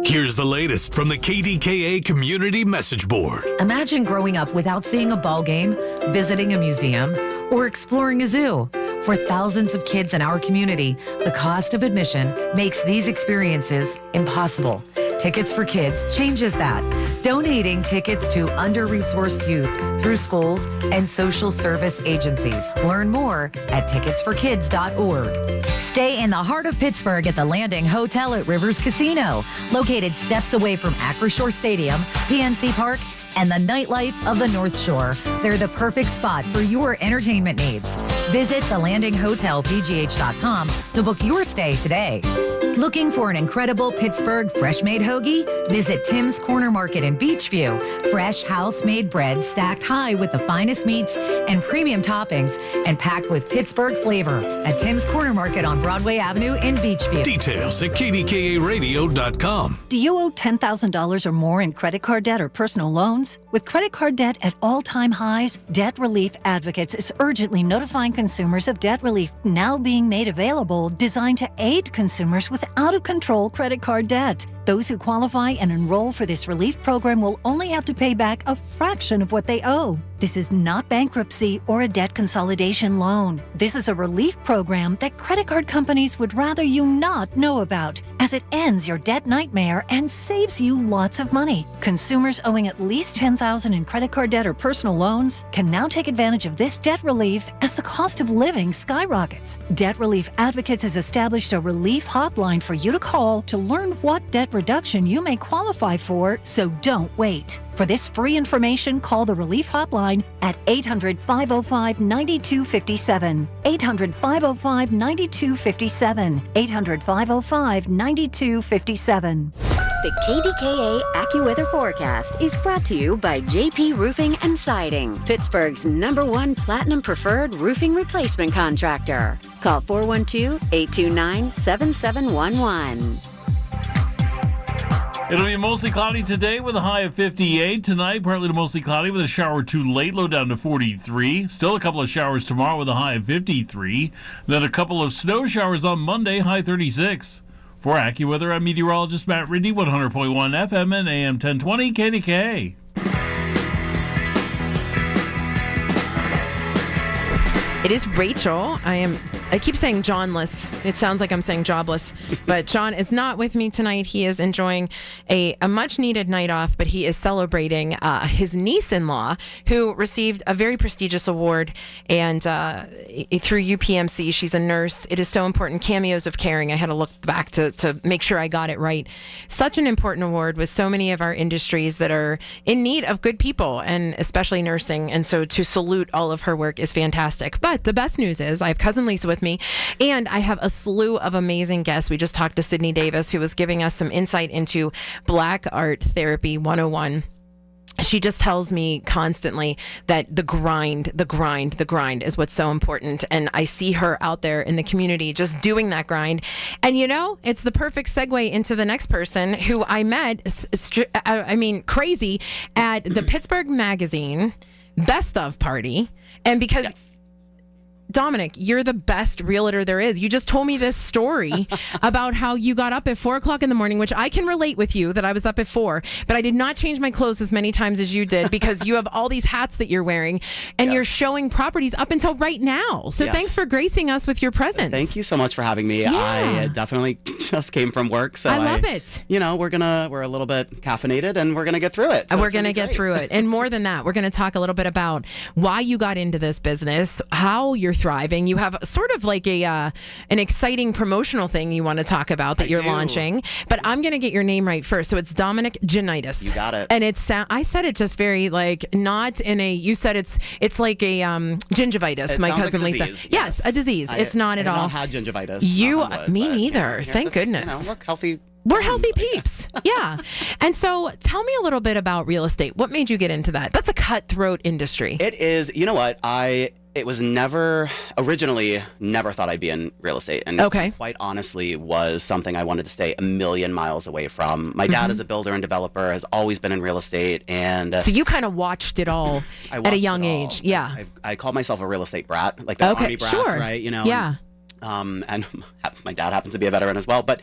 Here's the latest from the KDKA Community Message Board. Imagine growing up without seeing a ball game, visiting a museum, or exploring a zoo. For thousands of kids in our community, the cost of admission makes these experiences impossible. Tickets for Kids changes that, donating tickets to under-resourced youth through schools and social service agencies. Learn more at ticketsforkids.org. Stay in the heart of Pittsburgh at the Landing Hotel at Rivers Casino, located steps away from Acrisure Stadium, PNC Park, and the nightlife of the North Shore. They're the perfect spot for your entertainment needs. Visit thelandinghotelpgh.com to book your stay today. Looking for an incredible Pittsburgh fresh-made hoagie? Visit Tim's Corner Market in Beachview. Fresh house-made bread stacked high with the finest meats and premium toppings and packed with Pittsburgh flavor at Tim's Corner Market on Broadway Avenue in Beachview. Details at KDKARadio.com. Do you owe $10,000 or more in credit card debt or personal loans? With credit card debt at all-time highs, Debt Relief Advocates is urgently notifying consumers of debt relief now being made available, designed to aid consumers with out-of-control credit card debt. Those who qualify and enroll for this relief program will only have to pay back a fraction of what they owe. This is not bankruptcy or a debt consolidation loan. This is a relief program that credit card companies would rather you not know about, as it ends your debt nightmare and saves you lots of money. Consumers owing at least $10,000 in credit card debt or personal loans can now take advantage of this debt relief as the cost of living skyrockets. Debt Relief Advocates has established a relief hotline for you to call to learn what debt reduction you may qualify for, so don't wait. For this free information, call the Relief Hotline at 800-505-9257. 800-505-9257. 800-505-9257. The KDKA AccuWeather forecast is brought to you by JP Roofing and Siding, Pittsburgh's #1 Platinum Preferred Roofing Replacement Contractor. Call 412-829-7711. It'll be mostly cloudy today with a high of 58. Tonight, partly to mostly cloudy with a shower or two late, low down to 43. Still a couple of showers tomorrow with a high of 53. Then a couple of snow showers on Monday, high 36. For AccuWeather, I'm meteorologist Matt Ridney, 100.1 FM and AM 1020 KDKA. It is Rachel. I am I keep saying Johnless. It sounds like I'm saying jobless, but John is not with me tonight. He is enjoying a much needed night off, but he is celebrating his niece-in-law, who received a very prestigious award, and through UPMC. She's a nurse. It is so important. Cameos of Caring. I had to look back to make sure I got it right. Such an important award with so many of our industries that are in need of good people, and especially nursing. And so to salute all of her work is fantastic. But the best news is I have cousin Lisa with me, and I have a slew of amazing guests. We just talked to Sydney Davis, who was giving us some insight into Black Art Therapy 101. She just tells me constantly that the grind is what's so important. And I see her out there in the community just doing that grind. And, it's the perfect segue into the next person who I met, crazy, at the Pittsburgh Magazine Best Of Party. And because... Yes. Dominic, you're the best realtor there is. You just told me this story about how you got up at 4:00 in the morning, which I can relate with you that I was up at 4, but I did not change my clothes as many times as you did because you have all these hats that you're wearing and you're showing properties up until right now. So thanks for gracing us with your presence. Thank you so much for having me. Yeah. I definitely just came from work. So I love it. We're a little bit caffeinated and we're going to get through it. So we're going to get through it. And more than that, we're going to talk a little bit about why you got into this business, how you're thriving. You have sort of like an exciting promotional thing you want to talk about that you're launching, but I'm going to get your name right first. So it's Dominic Ginitis. You got it. And I said it just very not in a, you said it's like a gingivitis. My cousin like Lisa. Yes, a disease. It's not at all. I have not had gingivitis. Me neither. Thank goodness. Look, healthy. We're healthy peeps. Yeah. And so tell me a little bit about real estate. What made you get into that? That's a cutthroat industry. It is. You know what? It was originally never thought I'd be in real estate. And quite honestly was something I wanted to stay a million miles away from. My dad is a builder and developer, has always been in real estate. And so you kind of watched it all at a young age. Yeah. I call myself a real estate brat, like the army brats, right? Yeah. And my dad happens to be a veteran as well. But,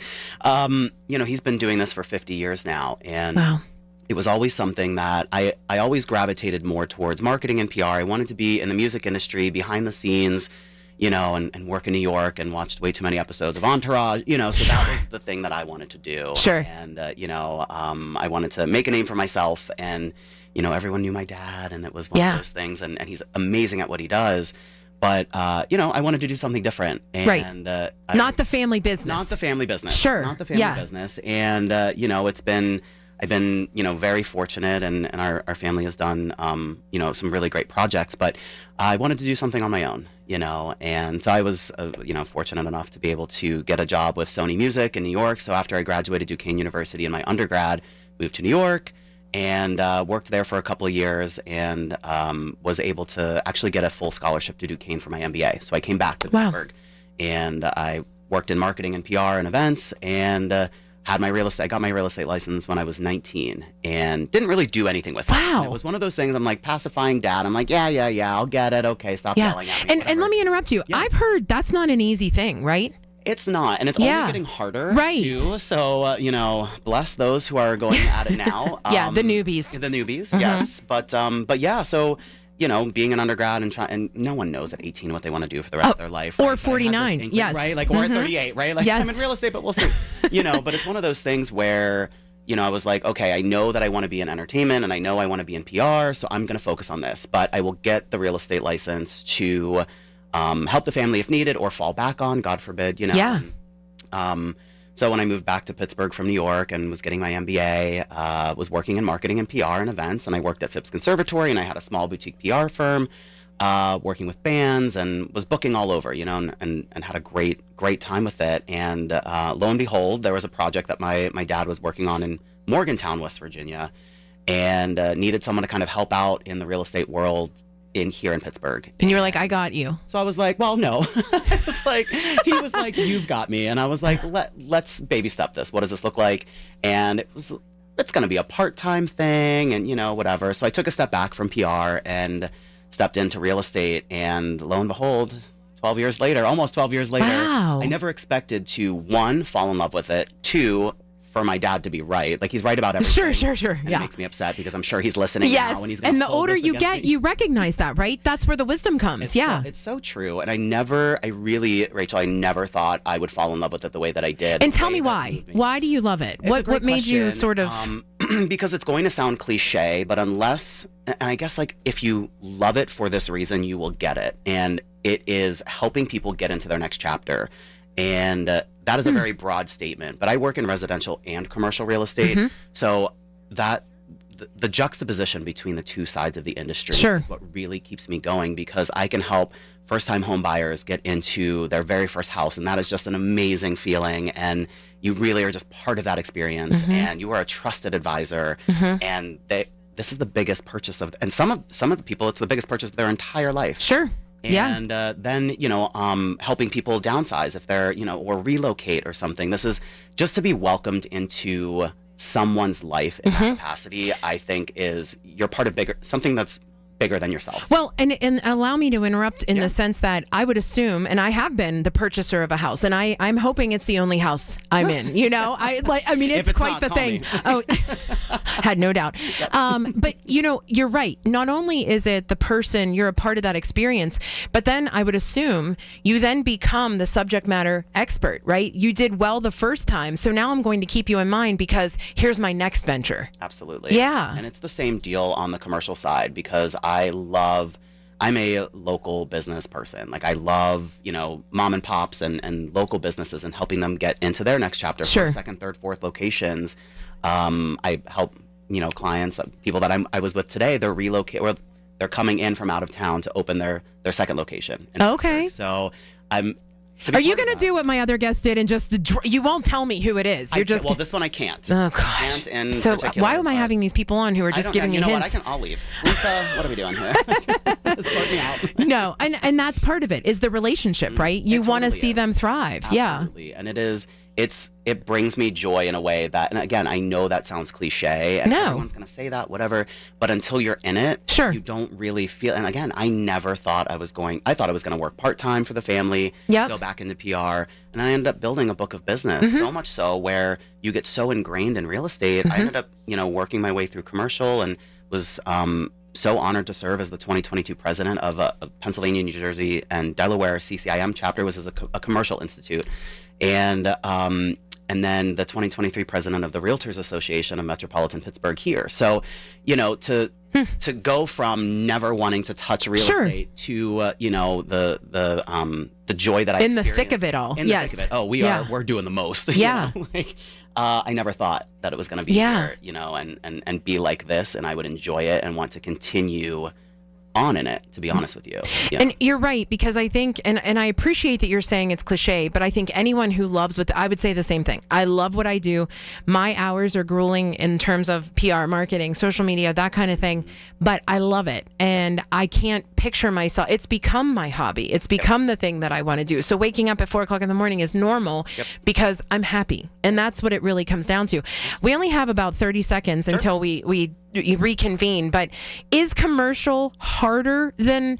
he's been doing this for 50 years now. And it was always something that I always gravitated more towards marketing and PR. I wanted to be in the music industry, behind the scenes, and work in New York, and watched way too many episodes of Entourage, so that was the thing that I wanted to do. Sure. And, I wanted to make a name for myself, and, everyone knew my dad, and it was one of those things, and he's amazing at what he does. But, I wanted to do something different. And, not the family business. Not the family business. Sure. Not the family business. And, I've been, very fortunate, and our family has done, some really great projects, but I wanted to do something on my own, and so I was, fortunate enough to be able to get a job with Sony Music in New York. So after I graduated Duquesne University in my undergrad, moved to New York and worked there for a couple of years, and was able to actually get a full scholarship to Duquesne for my MBA. So I came back to Pittsburgh, and I worked in marketing and PR and events, and I got my real estate license when I was 19 and didn't really do anything with it. Wow. And it was one of those things, I'm like pacifying dad. I'm like, yeah, I'll get it. Okay, stop yelling at me. And let me interrupt you. Yeah. I've heard that's not an easy thing, right? It's not, and it's only getting harder, right? Too. So, bless those who are going at it now. The newbies. The newbies, yes. But yeah, so, being an undergrad and no one knows at 18 what they want to do for the rest of their life. Or 49, yes. Right? Like, or at 38, right? Like, I'm in real estate, but we'll see. But it's one of those things where, I was like, okay, I know that I want to be in entertainment, and I know I want to be in PR, so I'm going to focus on this. But I will get the real estate license to help the family if needed, or fall back on, God forbid, Yeah. So when I moved back to Pittsburgh from New York and was getting my MBA, was working in marketing and PR and events, and I worked at Phipps Conservatory, and I had a small boutique PR firm, working with bands, and was booking all over, and had a great time with it. And lo and behold, there was a project that my dad was working on in Morgantown, West Virginia, and needed someone to kind of help out in the real estate world here in Pittsburgh. And you were like, I got you. So I was like, well, no. He was like, you've got me. And I was like, let's baby step this. What does this look like? And it's going to be a part-time thing, and, whatever. So I took a step back from PR and stepped into real estate, and lo and behold, almost 12 years later, wow. I never expected to, 1, fall in love with it, 2, for my dad to be right. Like, he's right about everything. Sure. And Yeah. it makes me upset because I'm sure he's listening now. And he's gonna and the hold older this you against get, me. you recognize that, right? That's where the wisdom comes. It's so true. And Rachel, I never thought I would fall in love with it the way that I did. And tell me why. Why do you love it? It's a great What made you question. sort of... Because it's going to sound cliche, but unless, and I guess like if you love it for this reason, you will get it. And it is helping people get into their next chapter. And that is a very broad statement, but I work in residential and commercial real estate. So that the juxtaposition between the two sides of the industry is what really keeps me going, because I can help first-time home buyers get into their very first house, and that is just an amazing feeling. And you really are just part of that experience, and you are a trusted advisor. And this is the biggest purchase of, and some of the people, it's the biggest purchase of their entire life. And then, helping people downsize if they're, or relocate or something. This is just to be welcomed into someone's life in that capacity, I think you're part of something that's bigger than yourself. Well, and allow me to interrupt in the sense that I would assume, and I have been the purchaser of a house, and I'm hoping it's the only house I'm in. It's quite the thing. Oh, had no doubt. But you're right. Not only is it the person, you're a part of that experience, but then I would assume you then become the subject matter expert, right? You did well the first time, so now I'm going to keep you in mind because here's my next venture. Absolutely. Yeah. And it's the same deal on the commercial side, because I'm a local business person. Like, I love, mom and pops and local businesses and helping them get into their next chapter. For second, third, fourth locations. I help, clients, people that I was with today, they're they're coming in from out of town to open their second location. Okay. So Are you going to do what my other guest did and just you won't tell me who it is? Well, this one I can't. Oh, God. I can't in so particular, why am I having these people on who are just giving me hints? I'll leave. Lisa, what are we doing here? Sort me out. No, and that's part of it is the relationship, right? You want to see them thrive. Absolutely. And it brings me joy in a way that, and again, I know that sounds cliche and everyone's going to say that, whatever, but until you're in it, you don't really feel, and again, I never thought I thought I was going to work part-time for the family, go back into PR, and I ended up building a book of business, so much so where you get so ingrained in real estate. I ended up, working my way through commercial and was so honored to serve as the 2022 president of Pennsylvania, New Jersey, and Delaware CCIM chapter, was as a commercial institute. And then the 2023 president of the Realtors Association of Metropolitan Pittsburgh here. So, to go from never wanting to touch real estate to, the joy that I in the thick of it all. In the thick of it. Oh, we're doing the most. I never thought that it was going to be here, and be like this, and I would enjoy it and want to continue on in it, to be honest with you. And you're right, because I think, and I appreciate that you're saying it's cliche, but I think anyone who loves I would say the same thing. I love what I do. My hours are grueling in terms of PR, marketing, social media, that kind of thing, but I love it. And I can't picture myself. It's become my hobby. It's become the thing that I want to do. So waking up at 4:00 in the morning is normal because I'm happy. And that's what it really comes down to. We only have about 30 seconds until we reconvene, but is commercial harder than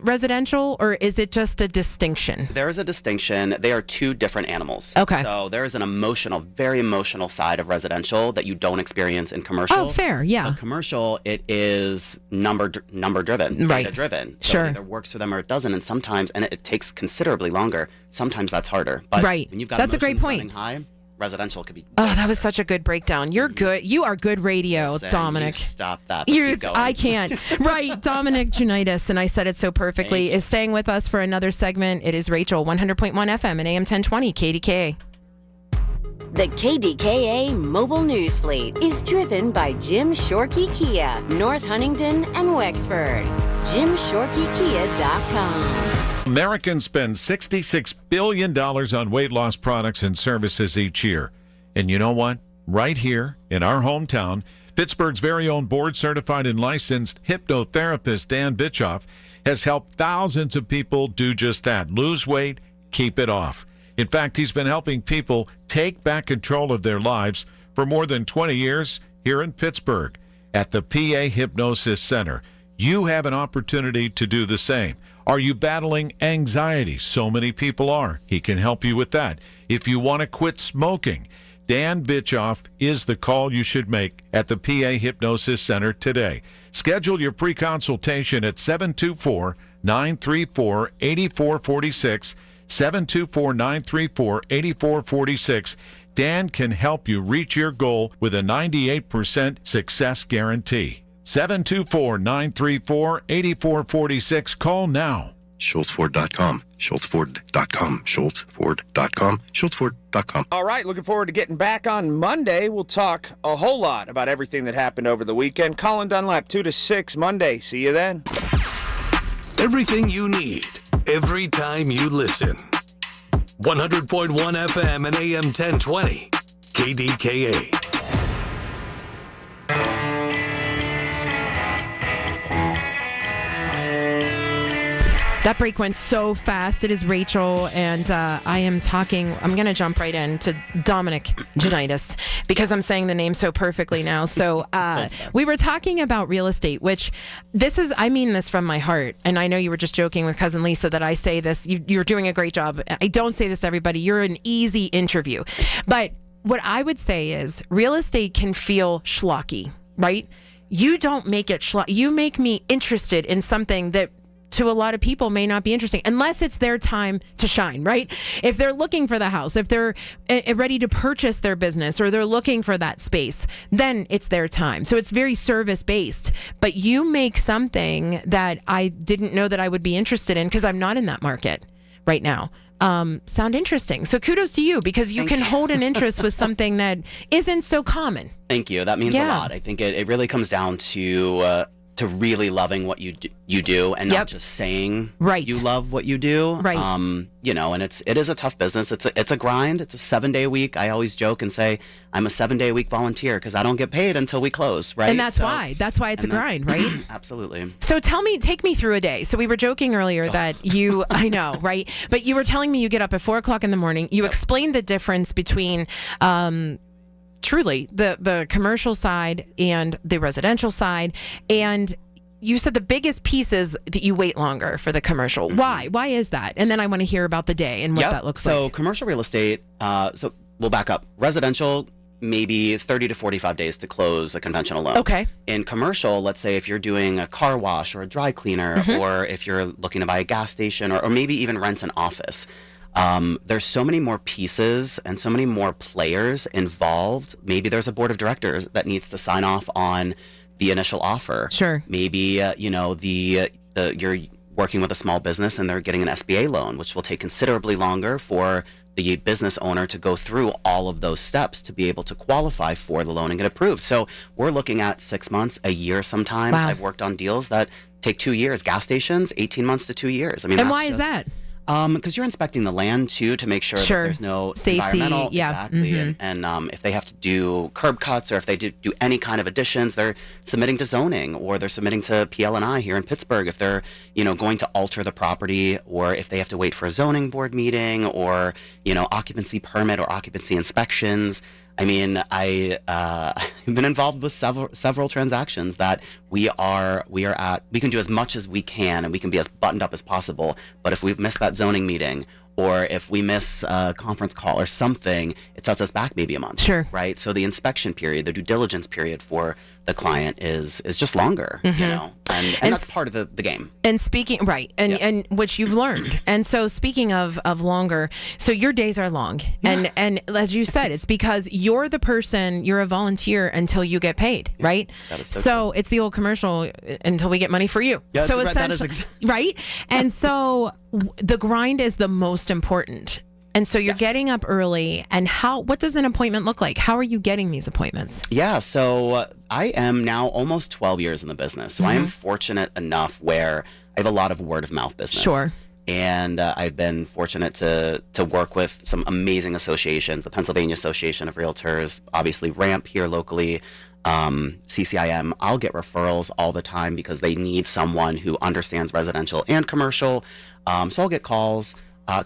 residential, or is it just a distinction? There is a distinction. They are two different animals. Okay. So there is an very emotional side of residential that you don't experience in commercial. Oh, fair, yeah. But commercial, it is number driven, data driven. So it either works for them or it doesn't, and sometimes, and it takes considerably longer. Sometimes that's harder. But when you've got that's a great point. Running high, residential could be. Oh, that was such a good breakdown. You're good. You are good radio, Dominic. Stop that. Keep going. I can't. Right. Dominic Junitas, and I said it so perfectly, is staying with us for another segment. It is Rachel, 100.1 FM and AM 1020 KDKA. The KDKA Mobile News Fleet is driven by Jim Shorkey Kia, North Huntington and Wexford. JimShorkeyKia.com. Americans spend $66 billion on weight loss products and services each year. And you know what? Right here in our hometown, Pittsburgh's very own board-certified and licensed hypnotherapist Dan Bitchoff has helped thousands of people do just that. Lose weight, keep it off. In fact, he's been helping people take back control of their lives for more than 20 years here in Pittsburgh. At the PA Hypnosis Center, you have an opportunity to do the same. Are you battling anxiety? So many people are. He can help you with that. If you want to quit smoking, Dan Vitchoff is the call you should make at the PA Hypnosis Center today. Schedule your free consultation at 724-934-8446, 724-934-8446. Dan can help you reach your goal with a 98% success guarantee. 724-934-8446. Call now. SchultzFord.com, SchultzFord.com, SchultzFord.com, SchultzFord.com. All right, looking forward to getting back on Monday. We'll talk a whole lot about everything that happened over the weekend. Colin Dunlap, 2 to 6 Monday. See you then. Everything you need, every time you listen. 100.1 FM and AM 1020, KDKA. That break went so fast. It is Rachel, and I'm going to jump right into Dominic Janitis because I'm saying the name so perfectly now. So we were talking about real estate, which I mean this from my heart. And I know you were just joking with Cousin Lisa that I say this. You're doing a great job. I don't say this to everybody. You're an easy interview. But what I would say is real estate can feel schlocky, right? You don't make it schlocky. You make me interested in something that to a lot of people may not be interesting unless it's their time to shine, right? If they're looking for the house, if they're ready to purchase their business or they're looking for that space, then it's their time. So it's very service based, but you make something that I didn't know that I would be interested in because I'm not in that market right now. Sound interesting. So kudos to you because you can hold an interest with something that isn't so common. Thank you. That means a lot. I think it really comes down to really loving what you do and not just saying you love what you do. Right. And it is a tough business. It's a grind. It's a 7-day week. I always joke and say I'm a 7-day week volunteer because I don't get paid until we close, right? And that's why it's a grind, right? Absolutely. So take me through a day. So we were joking earlier that I know, right? But you were telling me you get up at 4:00 in the morning. You explained the difference between truly the commercial side and the residential side, and you said the biggest piece is that you wait longer for the commercial. Why is that? And then I want to hear about the day and what that looks like. So commercial real estate, so we'll back up. Residential, maybe 30 to 45 days to close a conventional loan. Okay. In commercial, let's say if you're doing a car wash or a dry cleaner, or if you're looking to buy a gas station or maybe even rent an office, there's so many more pieces and so many more players involved. Maybe there's a board of directors that needs to sign off on the initial offer. Sure. Maybe you're working with a small business and they're getting an SBA loan, which will take considerably longer for the business owner to go through all of those steps to be able to qualify for the loan and get approved. So we're looking at 6 months, a year sometimes. Wow. I've worked on deals that take 2 years. Gas stations, 18 months to 2 years. I mean, and why is that? Because you're inspecting the land too to make sure that there's no safety, environmental, exactly. And if they have to do curb cuts or if they do any kind of additions, they're submitting to zoning or they're submitting to PL&I here in Pittsburgh. If they're going to alter the property or if they have to wait for a zoning board meeting or occupancy permit or occupancy inspections. I mean, I've been involved with several transactions that we can do as much as we can and we can be as buttoned up as possible. But if we've missed that zoning meeting or if we miss a conference call or something, it sets us back maybe a month. Sure. Right. So the inspection period, the due diligence period for the client is just longer, and that's part of the game. And speaking, right. And which you've learned. And so speaking of longer, so your days are long. And as you said, it's because you're a volunteer until you get paid, right? That is so it's the old commercial until we get money for you. Yeah, so that is exactly right. And so the grind is the most important. And so you're getting up early, and what does an appointment look like? How are you getting these appointments? Yeah, so I am now almost 12 years in the business. So I am fortunate enough where I have a lot of word of mouth business. Sure. And I've been fortunate to work with some amazing associations, the Pennsylvania Association of Realtors, obviously RAMP here locally, CCIM. I'll get referrals all the time because they need someone who understands residential and commercial. So I'll get calls.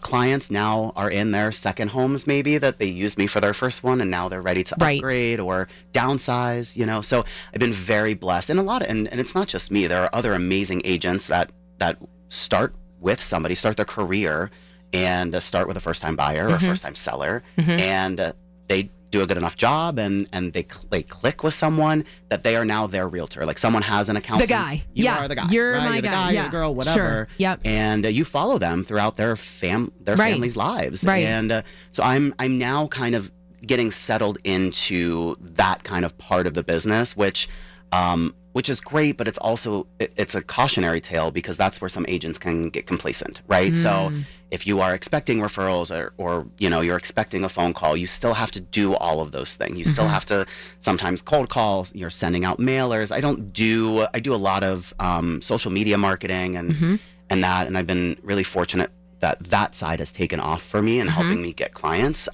Clients now are in their second homes maybe that they used me for their first one and now they're ready to upgrade or downsize, So I've been very blessed. And and it's not just me. There are other amazing agents that start their career and start with a first-time buyer or a first-time seller. And they do a good enough job and they click with someone that they are now their realtor. Like someone has an accountant. The guy. You are the guy. You're right? my You're the guy. You're Yeah. the girl, whatever. Sure. Yep. And you follow them throughout their family's lives. Right. And so I'm now kind of getting settled into that kind of part of the business, which is great, but it's also it's a cautionary tale because that's where some agents can get complacent, right? So if you are expecting referrals or you're expecting a phone call, you still have to do all of those things. You still have to sometimes cold calls. You're sending out mailers. I do a lot of social media marketing and that, and I've been really fortunate that side has taken off for me and helping me get clients.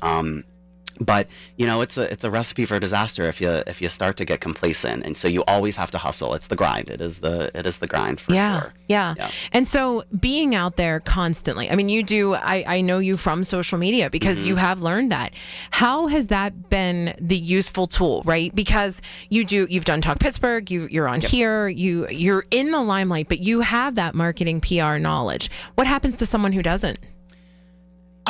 But it's a recipe for disaster if you start to get complacent, and so you always have to hustle. It's the grind. It is the grind for sure. Yeah. And so being out there constantly. I mean, you do. I know you from social media because you have learned that. How has that been the useful tool, right? Because you've done Talk Pittsburgh. You're on here. You're in the limelight, but you have that marketing PR knowledge. What happens to someone who doesn't?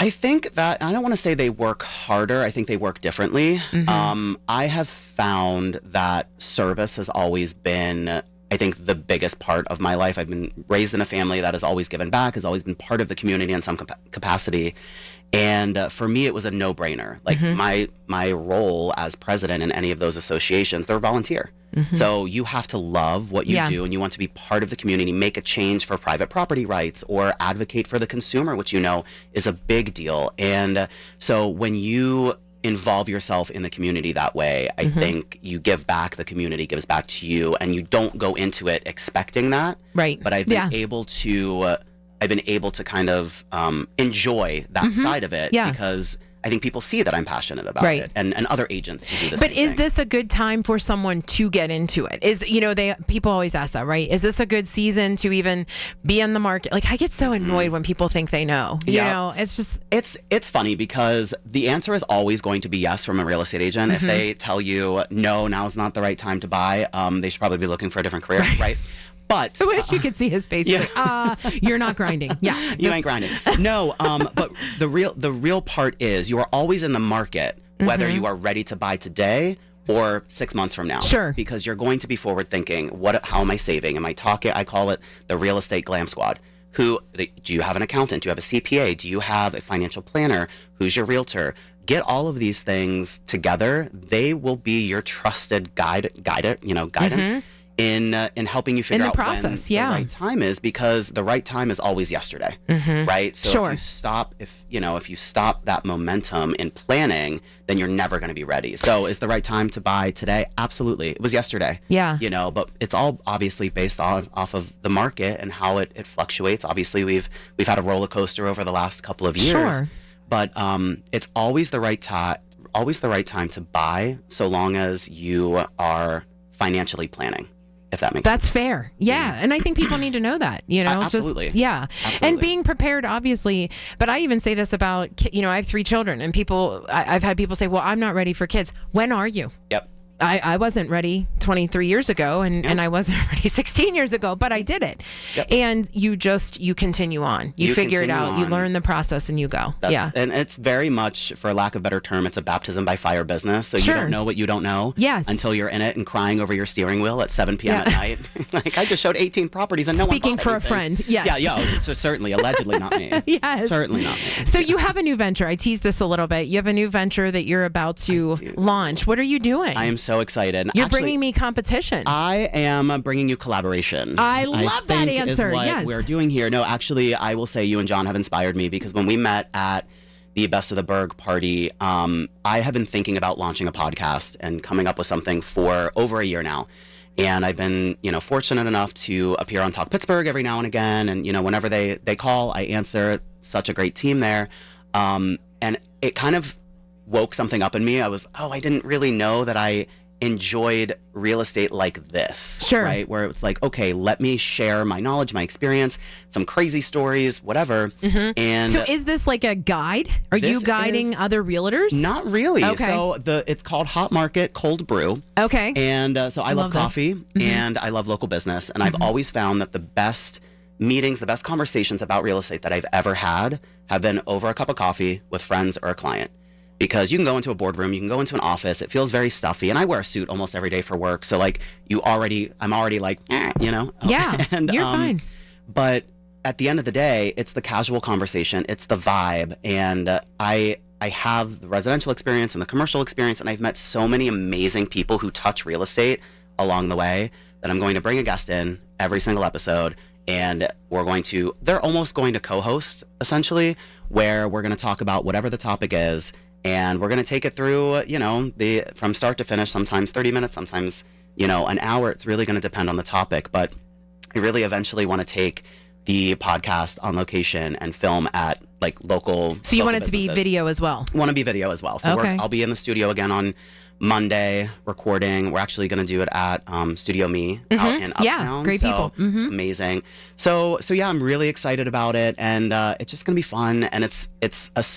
I think that, I don't want to say they work harder. I think they work differently. I have found that service has always been, I think, the biggest part of my life. I've been raised in a family that has always given back, has always been part of the community in some capacity. And for me, it was a no-brainer. Like my role as president in any of those associations, they're volunteer. So you have to love what you do, and you want to be part of the community, make a change for private property rights or advocate for the consumer, which is a big deal. And so when you involve yourself in the community that way, I think you give back, the community gives back to you, and you don't go into it expecting that. Right. But I've been able to kind of enjoy that side of it because I think people see that I'm passionate about it, and other agents who do the same But is thing. this a good time for someone to get into it? People always ask that, right? Is this a good season to even be in the market? Like, I get so annoyed when people think they know. You know, it's just it's funny because the answer is always going to be yes from a real estate agent. If they tell you no, now's not the right time to buy, they should probably be looking for a different career, right? But I wish you could see his face. You're not grinding. Yeah, you ain't grinding. No, but the real part is you are always in the market, whether you are ready to buy today or 6 months from now. Sure. Because you're going to be forward thinking. How am I saving? Am I talking? I call it the real estate glam squad. Do you have an accountant? Do you have a CPA? Do you have a financial planner? Who's your realtor? Get all of these things together. They will be your trusted guidance. In helping you figure out when the right time is, because the right time is always yesterday, right? So if you stop that momentum in planning, then you're never going to be ready. So is the right time to buy today? Absolutely. It was yesterday. Yeah. But it's all obviously based off of the market and how it fluctuates. Obviously, we've had a roller coaster over the last couple of years. Sure. But it's always the right time to buy, so long as you are financially planning. If that makes sense. That's fair. Yeah. And I think people need to know that, Absolutely. Absolutely. And being prepared, obviously. But I even say this about, I have 3 children, and I've had people say, well, I'm not ready for kids. When are you? Yep. I wasn't ready 23 years ago, and I wasn't ready 16 years ago, but I did it. Yep. And you continue on. You figure it out. You learn the process, and you go. And it's very much, for lack of a better term, it's a baptism by fire business. So you don't know what you don't know until you're in it and crying over your steering wheel at 7 p.m. at night. Like, I just showed 18 properties and no one bought Speaking for anything. A friend. Yes. Yeah. So certainly, allegedly not me. Yes. Certainly not me. So you have a new venture. I teased this a little bit. You have a new venture that you're about to launch. What are you doing? I am so excited. You're bringing me competition. I am bringing you collaboration. I love that answer. Is what we're doing here. No, actually, I will say you and John have inspired me, because when we met at the Best of the Berg party, I have been thinking about launching a podcast and coming up with something for over a year now. And I've been, fortunate enough to appear on Talk Pittsburgh every now and again. And, whenever they call, I answer. Such a great team there. And it kind of woke something up in me. I didn't really know that I enjoyed real estate like this. Sure. Right? Where it's like, okay, let me share my knowledge, my experience, some crazy stories, whatever. And so is this like a guide? Are you guiding other realtors? Not really. Okay. So it's called Hot Market Cold Brew. Okay. And so I love coffee and I love local business. And I've always found that the best meetings, the best conversations about real estate that I've ever had have been over a cup of coffee with friends or a client. because you can go into a boardroom, you can go into an office, it feels very stuffy, and I wear a suit almost every day for work, so like I'm already like, you know? Yeah, and, you're fine. But at the end of the day, it's the casual conversation, it's the vibe, and I have the residential experience and the commercial experience, and I've met so many amazing people who touch real estate along the way that I'm going to bring a guest in every single episode, and they're almost going to co-host, essentially, where we're going to talk about whatever the topic is, and we're going to take it through, you know, from start to finish, sometimes 30 minutes, sometimes, you know, an hour. It's really going to depend on the topic, but I really eventually want to take the podcast on location and film at like local. So you local want it to be businesses. video as well? Want to be video as well. So Okay. I'll be in the studio again on Monday recording. We're actually going to do it at Studio Me out in Uptown. Yeah, great people. Amazing. So yeah, I'm really excited about it, and it's just going to be fun, and it's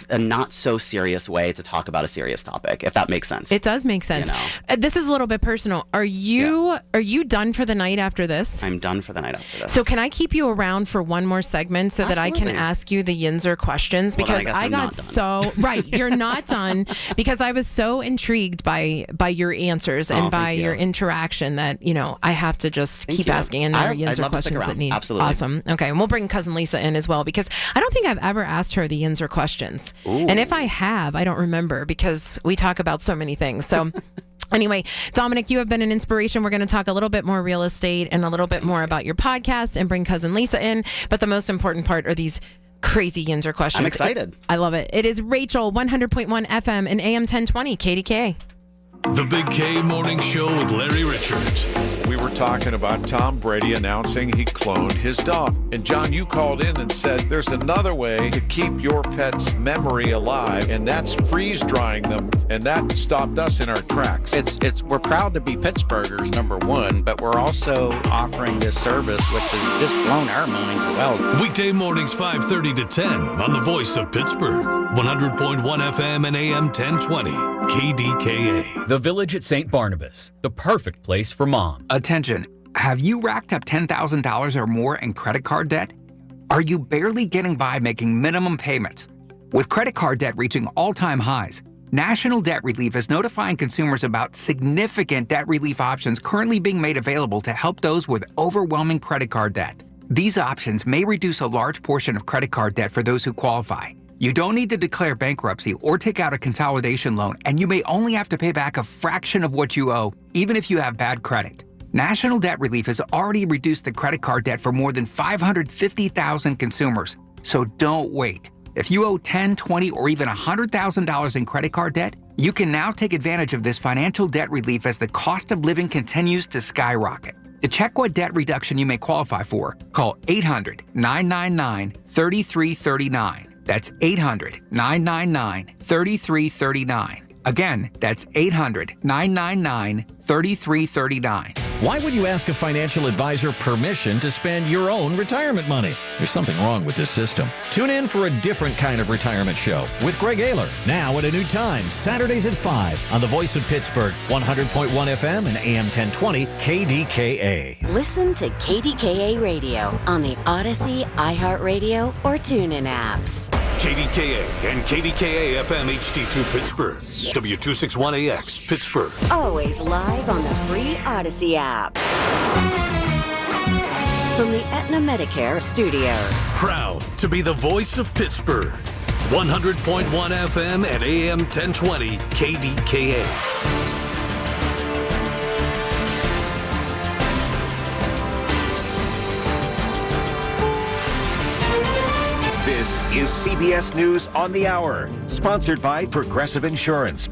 a not so serious way to talk about a serious topic, if that makes sense. It does make sense. You know? This is a little bit personal. Are you done for the night after this? I'm done for the night after this. So can I keep you around for one more segment so that I can Absolutely. ask you the Yinzer questions? Well, then I Because guess I I'm got not done. so right, you're not done, because I was so intrigued by your answers and Oh, by thank you. your interaction that, you know, I have to just Thank keep you. asking another I'd Yinzer love to stick questions that around. need. Absolutely. Awesome. Okay, and we'll bring cousin Lisa in as well, because I don't think I've ever asked her the Yinzer questions. Ooh. And if I have, I don't remember because we talk about so many things. So anyway, Dominic, you have been an inspiration. We're going to talk a little bit more real estate and a little bit more about your podcast and bring cousin Lisa in. But the most important part are these crazy Yinzer questions. I'm excited. I love it. It is Rachel, 100.1 FM and AM 1020, KDKA. The Big K Morning Show with Larry Richards. We were talking about Tom Brady announcing he cloned his dog. And John, you called in and said there's another way to keep your pet's memory alive, and that's freeze drying them. And that stopped us in our tracks. We're proud to be Pittsburghers, number one, but we're also offering this service, which has just blown our minds as well. Weekday mornings 5:30 to 10 on the Voice of Pittsburgh. 100.1 FM and AM 1020, KDKA. The Village at St. Barnabas, the perfect place for mom. Attention, have you racked up $10,000 or more in credit card debt? Are you barely getting by making minimum payments? With credit card debt reaching all-time highs, National Debt Relief is notifying consumers about significant debt relief options currently being made available to help those with overwhelming credit card debt. These options may reduce a large portion of credit card debt for those who qualify. You don't need to declare bankruptcy or take out a consolidation loan, and you may only have to pay back a fraction of what you owe, even if you have bad credit. National Debt Relief has already reduced the credit card debt for more than 550,000 consumers. So don't wait. If you owe $10,000, $20,000, or even $100,000 in credit card debt, you can now take advantage of this financial debt relief as the cost of living continues to skyrocket. To check what debt reduction you may qualify for, call 800-999-3339. That's 800-999-3339. Again, that's 800-999-3339. Why would you ask a financial advisor permission to spend your own retirement money? There's something wrong with this system. Tune in for a different kind of retirement show with Greg Ayler, now at a new time, Saturdays at 5 on the Voice of Pittsburgh, 100.1 FM and AM 1020 KDKA. Listen to KDKA Radio on the Odyssey, iHeartRadio, or TuneIn apps. KDKA and KDKA FM HD2 Pittsburgh. W261AX Pittsburgh. Always live on the free Odyssey app. From the Aetna Medicare studios. Proud to be the voice of Pittsburgh. 100.1 FM and AM 1020 KDKA. This is CBS News on the Hour, sponsored by Progressive Insurance.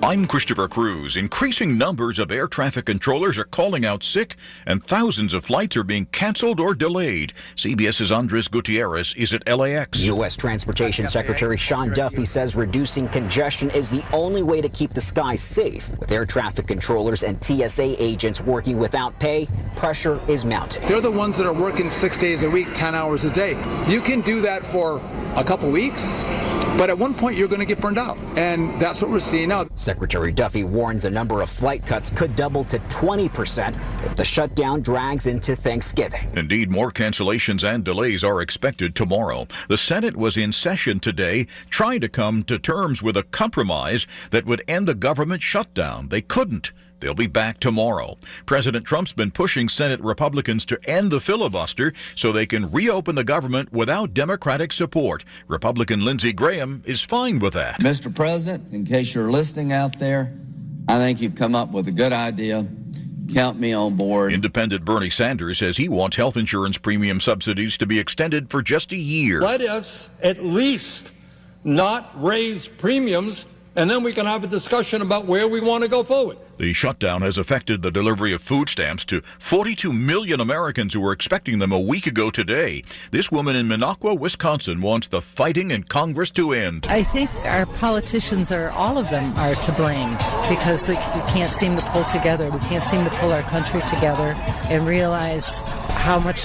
I'm Christopher Cruz. Increasing numbers of air traffic controllers are calling out sick, and thousands of flights are being canceled or delayed. CBS's Andres Gutierrez is at LAX. U.S. Transportation Secretary Sean Duffy says reducing congestion is the only way to keep the skies safe. With air traffic controllers and TSA agents working without pay, pressure is mounting. They're the ones that are working 6 days a week, 10 hours a day. You can do that for a couple weeks, But at one point, you're going to get burned out. And that's what we're seeing now. Secretary Duffy warns a number of flight cuts could double to 20% if the shutdown drags into Thanksgiving. Indeed, more cancellations and delays are expected tomorrow. The Senate was in session today trying to come to terms with a compromise that would end the government shutdown. They couldn't. They'll be back tomorrow. President Trump's been pushing Senate Republicans to end the filibuster so they can reopen the government without Democratic support. Republican Lindsey Graham is fine with that. Mr. President, in case you're listening out there, I think you've come up with a good idea. Count me on board. Independent Bernie Sanders says he wants health insurance premium subsidies to be extended for just a year. Let us at least not raise premiums, and then we can have a discussion about where we want to go forward. The shutdown has affected the delivery of food stamps to 42 million Americans who were expecting them a week ago today. This woman in Minocqua, Wisconsin, wants the fighting in Congress to end. I think our politicians all of them are to blame because we can't seem to pull together. We can't seem to pull our country together and realize how much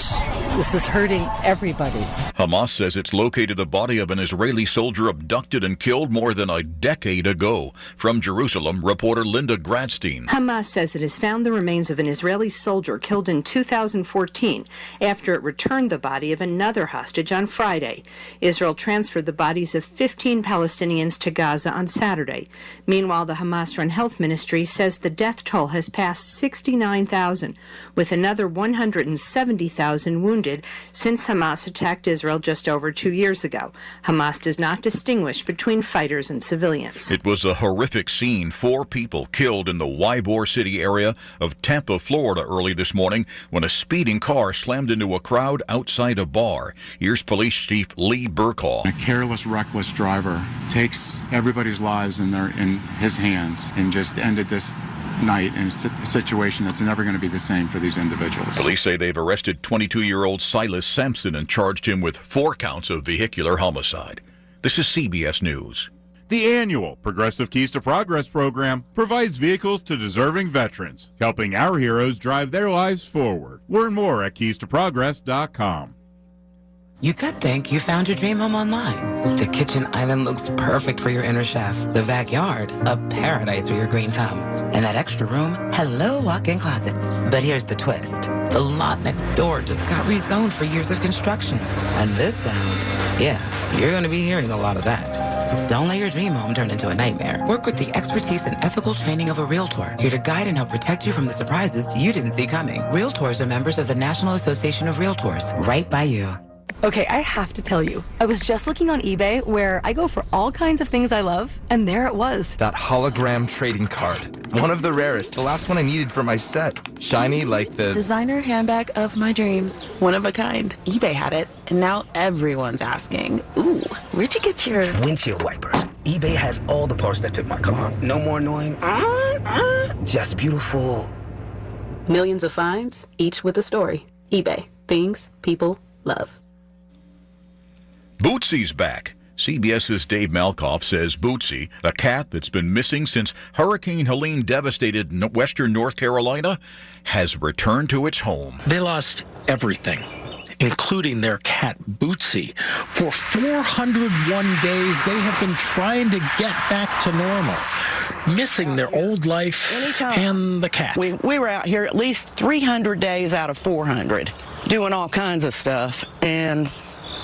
this is hurting everybody. Hamas says it's located the body of an Israeli soldier abducted and killed more than a decade ago. From Jerusalem, reporter Linda Gradstein. Hamas says it has found the remains of an Israeli soldier killed in 2014 after it returned the body of another hostage on Friday. Israel transferred the bodies of 15 Palestinians to Gaza on Saturday. Meanwhile, the Hamas-run health ministry says the death toll has passed 69,000, with another 170,000 wounded since Hamas attacked Israel just over 2 years ago. Hamas does not distinguish between fighters and civilians. It was a horrific scene. 4 people killed in the Ybor City area of Tampa, Florida early this morning when a speeding car slammed into a crowd outside a bar. Here's Police Chief Lee Burkall. A careless, reckless driver takes everybody's lives in his hands and just ended this night in a situation that's never going to be the same for these individuals. Police say they've arrested 22-year-old Silas Sampson and charged him with 4 counts of vehicular homicide. This is CBS News. The annual Progressive Keys to Progress program provides vehicles to deserving veterans, helping our heroes drive their lives forward. Learn more at keystoprogress.com. You could think you found your dream home online. The kitchen island looks perfect for your inner chef. The backyard, a paradise for your green thumb. And that extra room, hello walk-in closet. But here's the twist. The lot next door just got rezoned for years of construction. And this sound, yeah, you're going to be hearing a lot of that. Don't let your dream home turn into a nightmare. Work with the expertise and ethical training of a Realtor, here to guide and help protect you from the surprises you didn't see coming. Realtors are members of the National Association of Realtors, right by you. Okay, I have to tell you, I was just looking on eBay where I go for all kinds of things I love, and there it was. That hologram trading card. One of the rarest, the last one I needed for my set. Shiny like the designer handbag of my dreams. One of a kind. eBay had it, and now everyone's asking, ooh, where'd you get your windshield wipers? eBay has all the parts that fit my car. No more annoying, just beautiful. Millions of finds, each with a story. eBay. Things people love. Bootsy's back. CBS's Dave Malkoff says Bootsy, a cat that's been missing since Hurricane Helene devastated western North Carolina, has returned to its home. They lost everything, including their cat Bootsy. For 401 days, they have been trying to get back to normal, missing their old life and the cat. We were out here at least 300 days out of 400, doing all kinds of stuff, and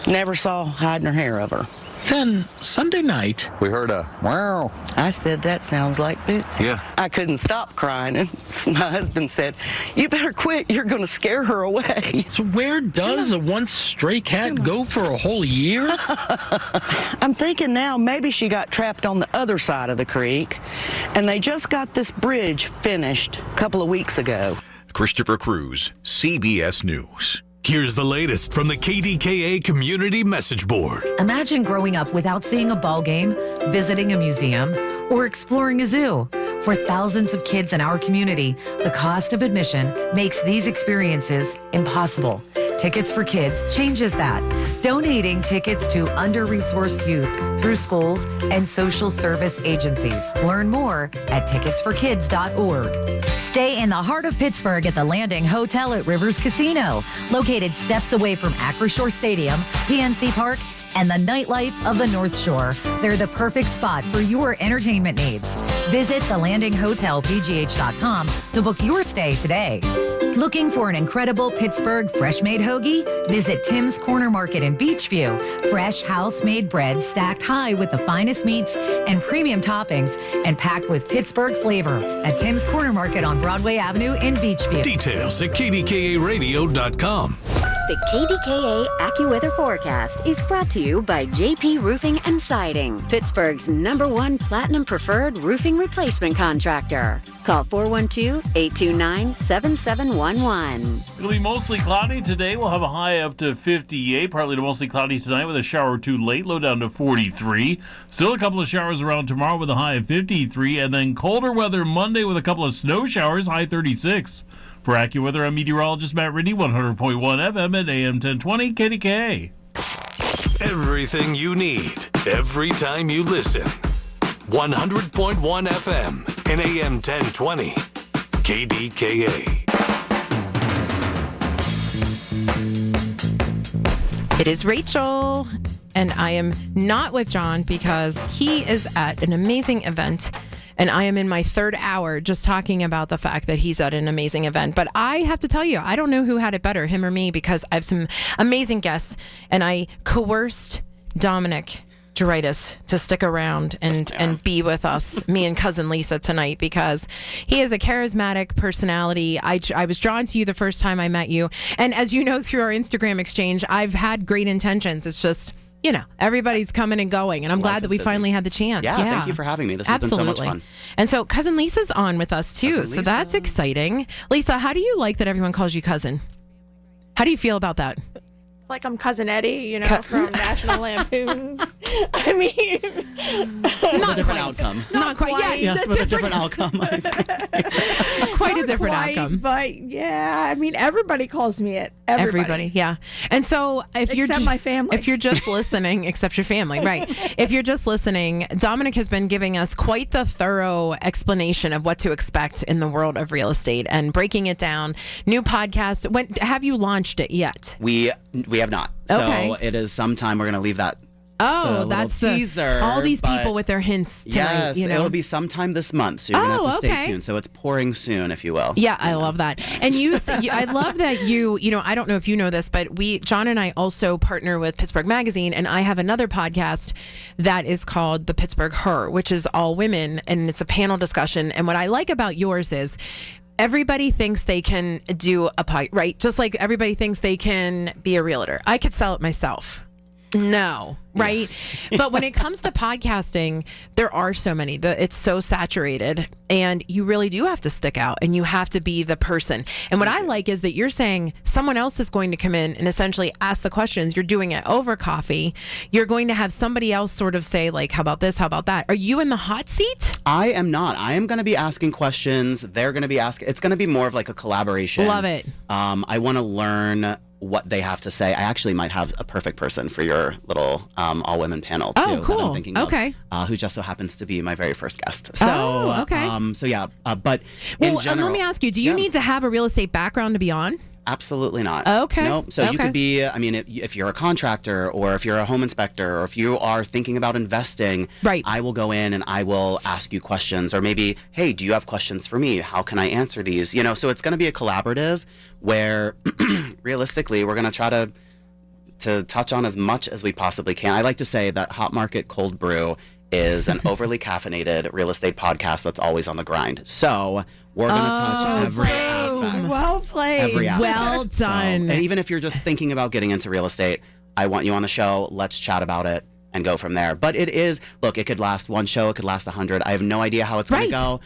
never saw hide nor hair of her. Then, Sunday night, we heard a wow. I said, that sounds like Bootsy. Yeah. I couldn't stop crying, and my husband said, you better quit, you're going to scare her away. So where does a once stray cat go for a whole year? I'm thinking now maybe she got trapped on the other side of the creek, and they just got this bridge finished a couple of weeks ago. Christopher Cruz, CBS News. Here's the latest from the KDKA Community Message Board. Imagine growing up without seeing a ball game, visiting a museum, or exploring a zoo. For thousands of kids in our community, the cost of admission makes these experiences impossible. Tickets for Kids changes that, donating tickets to under-resourced youth through schools and social service agencies. Learn more at ticketsforkids.org. Stay in the heart of Pittsburgh at the Landing Hotel at Rivers Casino, located steps away from Acrisure Stadium, PNC Park, and the nightlife of the North Shore. They're the perfect spot for your entertainment needs. Visit thelandinghotelpgh.com to book your stay today. Looking for an incredible Pittsburgh fresh-made hoagie? Visit Tim's Corner Market in Beachview. Fresh house-made bread stacked high with the finest meats and premium toppings and packed with Pittsburgh flavor at Tim's Corner Market on Broadway Avenue in Beachview. Details at KDKA-Radio.com. The KDKA AccuWeather forecast is brought to you by JP Roofing and Siding, Pittsburgh's #1 Platinum Preferred Roofing Replacement Contractor. Call 412-829-7711. It'll be mostly cloudy today. We'll have a high up to 58, partly to mostly cloudy tonight with a shower or two late, low down to 43. Still a couple of showers around tomorrow with a high of 53, and then colder weather Monday with a couple of snow showers, high 36. For AccuWeather, I'm meteorologist Matt Ridney, 100.1 FM and AM 1020 KDKA. Everything you need, every time you listen. 100.1 FM and AM 1020 KDKA. It is Rachel, and I am not with John because he is at an amazing event. And I am in my third hour just talking about the fact that he's at an amazing event. But I have to tell you, I don't know who had it better, him or me, because I have some amazing guests. And I coerced Dominic Geritis to stick around and be with us, me and cousin Lisa, tonight, because he is a charismatic personality. I was drawn to you the first time I met you. And as you know, through our Instagram exchange, I've had great intentions. It's just, you know, everybody's coming and going, and I'm glad that we finally had the chance. Yeah, thank you for having me. This has been so much fun. And so cousin Lisa's on with us too, so that's exciting. Lisa, how do you like that everyone calls you cousin? How do you feel about that? It's like I'm Cousin Eddie, you know, from National Lampoon. I mean, not a different outcome. Not quite. Yes, with a different outcome. Quite a different outcome. But yeah, I mean, everybody calls me it. Everybody, yeah. And so except my family. If you're just listening, except your family, right? If you're just listening, Dominic has been giving us quite the thorough explanation of what to expect in the world of real estate and breaking it down. New podcast. Have you launched it yet? We have not. Okay. So it is sometime we're going to leave that. Oh, that's teaser. All these people with their hints tonight. Yes, you know? It'll be sometime this month, so you're going to have to stay tuned. So it's pouring soon, if you will. Yeah, I love that. And I love that you know, I don't know if you know this, but John and I also partner with Pittsburgh Magazine, and I have another podcast that is called The Pittsburgh Her, which is all women, and it's a panel discussion. And what I like about yours is everybody thinks they can do a podcast, right? Just like everybody thinks they can be a realtor. I could sell it myself. No, right? But when it comes to podcasting, there are so many. It's so saturated, and you really do have to stick out, and you have to be the person. And what I like is that you're saying someone else is going to come in and essentially ask the questions. You're doing it over coffee. You're going to have somebody else sort of say, like, how about this? How about that? Are you in the hot seat? I am not. I am going to be asking questions. They're going to be asking. It's going to be more of like a collaboration. Love it. I want to learn what they have to say. I actually might have a perfect person for your little all-women panel too. Oh, cool. That I'm thinking okay. Of, who just so happens to be my very first guest. So, okay. So yeah, but well, in general, let me ask you: do you need to have a real estate background to be on? Absolutely not. Okay. No. So you could be, I mean, if you're a contractor or if you're a home inspector or if you are thinking about investing, right. I will go in and I will ask you questions, or maybe, hey, do you have questions for me? How can I answer these? You know, so it's going to be a collaborative where realistically we're going to try to touch on as much as we possibly can. I like to say that Hot Market Cold Brew is an overly caffeinated real estate podcast that's always on the grind. So we're going to touch every aspect. Well played. Every aspect. Well done. So, and even if you're just thinking about getting into real estate, I want you on the show. Let's chat about it and go from there. But it is, look, it could last one show. It could last 100. I have no idea how it's going to go.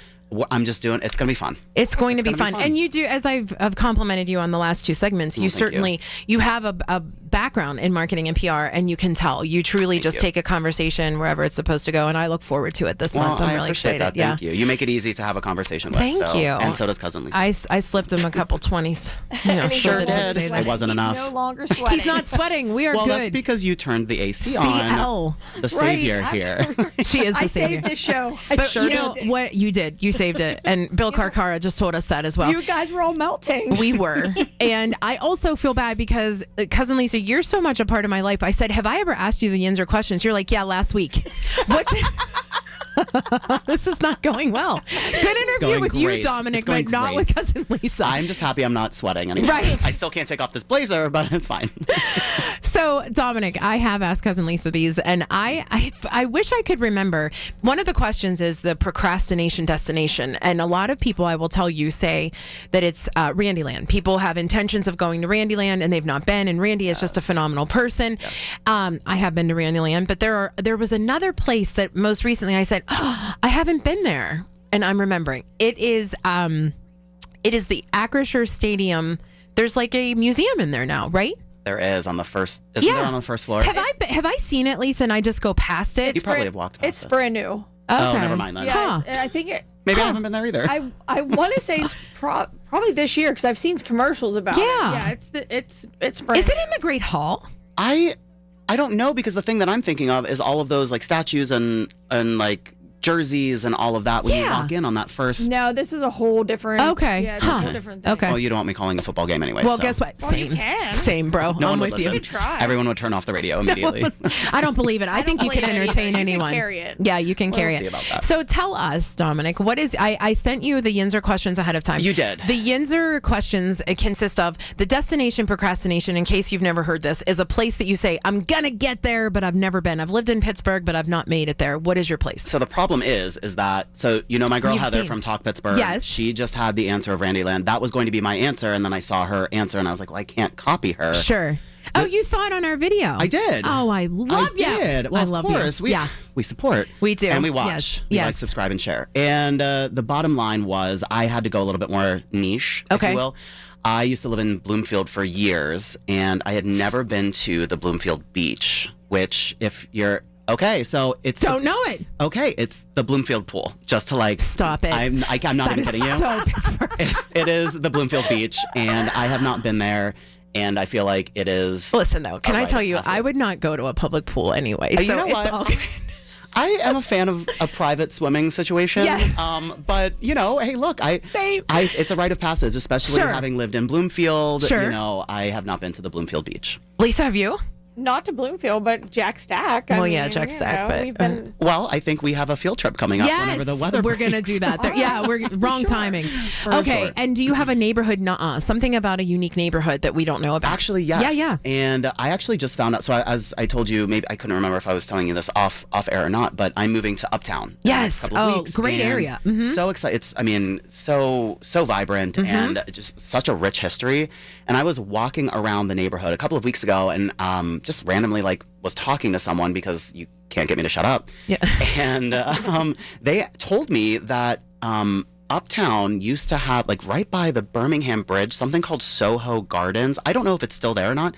I'm just doing, it's going to be fun. It's going to be fun. And you do, as I've complimented you on the last two segments, you certainly, you have a background in marketing and PR, and you can tell. You truly just take a conversation wherever it's supposed to go, and I look forward to it this month. I'm really excited. That. Thank you. You make it easy to have a conversation with. Thank you. And so does Cousin Lisa. I slipped him a couple 20s. You know, sure did. It wasn't enough. He's no longer sweating. He's not sweating. We are good. Well, that's because you turned the AC on. The savior here. She is the savior. I saved this show. But you know what? You did. You saved it. And Bill Carcara just told us that as well. You guys were all melting. We were. And I also feel bad because, Cousin Lisa, Lisa, you're so much a part of my life. I said, have I ever asked you the Yinzer questions? You're like, yeah, last week. What? This is not going well. Good interview with you, Dominic, but not with Cousin Lisa. I'm just happy I'm not sweating anymore. Right. I still can't take off this blazer, but it's fine. So, Dominic, I have asked Cousin Lisa these, and I wish I could remember. One of the questions is the procrastination destination, and a lot of people, I will tell you, say that it's Randyland. People have intentions of going to Randyland, and they've not been, and Randy is just a phenomenal person. Yes. I have been to Randyland, but there was another place that most recently I said, oh, I haven't been there, and I'm remembering. It is the Acrisure Stadium. There's like a museum in there now, right? There is on the first. Isn't there on the first floor? Have I seen it, Lisa, and I just go past it? You probably have walked past It's brand new. Okay. Oh, never mind then. Yeah, I think it. Maybe I haven't been there either. I want to say it's probably this year because I've seen commercials about it. Yeah, it's brand Is it new. in the Great Hall? I don't know, because the thing that I'm thinking of is all of those like statues and like jerseys and all of that when you walk in on that first. No, this is a whole different. Okay. Yeah, it's a whole different thing. Okay. Well, you don't want me calling a football game anyway. Well, so. guess what? Well, you can. Same, bro. No I'm one would with you. listen. Everyone would turn off the radio immediately. I don't believe it. I think you can entertain anyone. You can carry it. Yeah, you can carry We'll see it. about that. So tell us, Dominic, what is? I sent you the Yinzer questions ahead of time. You did. The Yinzer questions consist of the destination procrastination. In case you've never heard this, is a place that you say, I'm gonna get there, but I've never been. I've lived in Pittsburgh, but I've not made it there. What is your place? So the problem is that my girl You've Heather seen. from Talk Pittsburgh. Yes. She just had the answer of Randyland. That was going to be my answer, and then I saw her answer, and I was like, well, I can't copy her. Sure. Oh, you saw it on our video. I did. Oh, I love you. I did. Well, I of love course. you. We support. We do. And we watch. Yes. We like, subscribe, and share. And the bottom line was I had to go a little bit more niche, if you will. I used to live in Bloomfield for years, and I had never been to the Bloomfield Beach, which if you're... Okay, so it's... Don't know it. Okay, it's the Bloomfield pool. Just to like... Stop it. I'm not even kidding you. So Pittsburgh. It is the Bloomfield Beach, and I have not been there, and I feel like it is... Listen, though, can I tell you, I would not go to a public pool anyway. You So know it's what? all good. I am a fan of a private swimming situation. Yeah. But hey, look, it's a rite of passage, especially having lived in Bloomfield. Sure. I have not been to the Bloomfield Beach. Lisa, have you? Not to Bloomfield, but Jack Stack. Jack Stack. But we've been. Well, I think we have a field trip coming up whenever the weather we're going to do that. We're wrong timing. Okay, sure. and do you have a neighborhood, something about a unique neighborhood that we don't know about? Actually, yes. Yeah. And I actually just found out, so as I told you, maybe I couldn't remember if I was telling you this off air or not, but I'm moving to Uptown. Yes. In a couple of weeks, great area. Mm-hmm. So excited. It's, so vibrant and just such a rich history. And I was walking around the neighborhood a couple of weeks ago and just randomly was talking to someone because you can't get me to shut up. Yeah. And they told me that Uptown used to have, right by the Birmingham Bridge, something called Soho Gardens. I don't know if it's still there or not,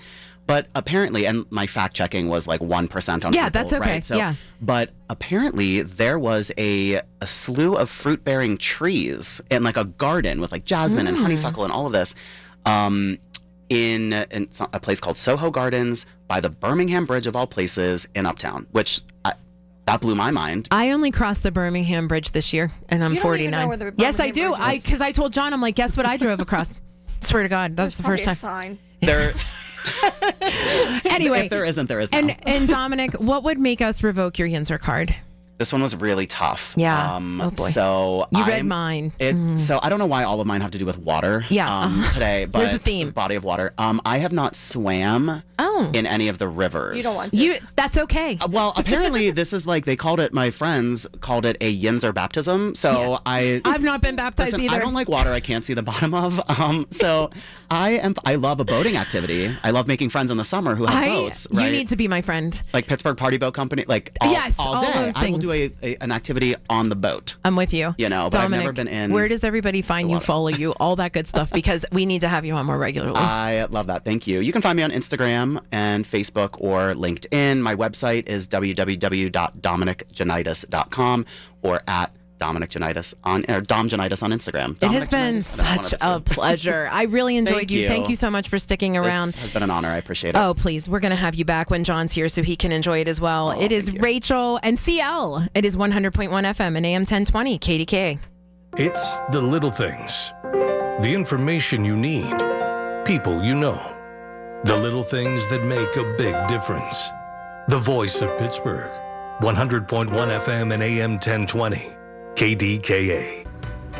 but apparently, and my fact checking was 1% on Google, that's okay. Right? So, yeah. But apparently there was a slew of fruit-bearing trees and a garden with jasmine and honeysuckle and all of this in a place called Soho Gardens by the Birmingham Bridge of all places in Uptown, which that blew my mind. I only crossed the Birmingham Bridge this year, and I'm 49. Yes, I do. Because I told John, I'm like, guess what I drove across? Swear to God, that's the first time. Sign. There. Anyway, if there isn't, there is now. And Dominic, what would make us revoke your Yinzer card? This one was really tough. Yeah. Oh boy. So you read mine. So I don't know why all of mine have to do with water. Yeah. Today, but there's a theme. It's a body of water. I have not swam in any of the rivers. You don't want to. That's okay. Well, apparently this is they called it. My friends called it a Yinzer baptism. So I've not been baptized either. I don't like water. I can't see the bottom of. So I love a boating activity. I love making friends in the summer who have boats. Right? You need to be my friend. Like Pittsburgh Party Boat Company. All day. Those I will things. do an activity on the boat. I'm with you. But Dominic, I've never been in. Where does everybody find you, follow you, all that good stuff? Because we need to have you on more regularly. I love that. Thank you. You can find me on Instagram and Facebook or LinkedIn. My website is www.dominicjanitis.com or at Dominic Janitis on Instagram. It has been such a pleasure. I really enjoyed you. Thank you so much for sticking around. This has been an honor. I appreciate it. Oh, please. We're going to have you back when John's here so he can enjoy it as well. It is Rachel and CL. It is 100.1 FM and AM 1020 KDKA. It's the little things. The information you need. People you know. The little things that make a big difference. The voice of Pittsburgh. 100.1 FM and AM 1020. KDKA.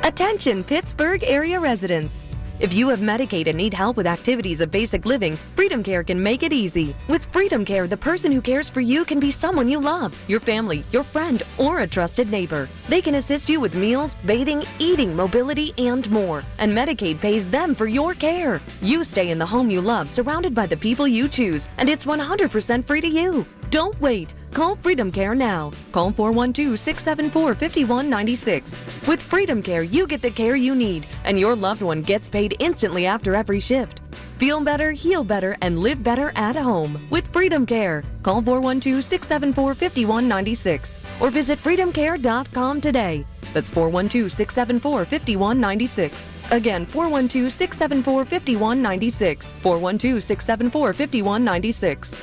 Attention Pittsburgh area residents. If you have Medicaid and need help with activities of basic living, Freedom Care can make it easy. With Freedom Care, the person who cares for you can be someone you love, your family, your friend, or a trusted neighbor. They can assist you with meals, bathing, eating, mobility, and more. And Medicaid pays them for your care. You stay in the home you love, surrounded by the people you choose, and it's 100% free to you. Don't wait. Call Freedom Care now. Call 412-674-5196. With Freedom Care, you get the care you need, and your loved one gets paid instantly after every shift. Feel better, heal better, and live better at home with Freedom Care. Call 412-674-5196 or visit freedomcare.com today. That's 412-674-5196. Again, 412-674-5196. 412-674-5196.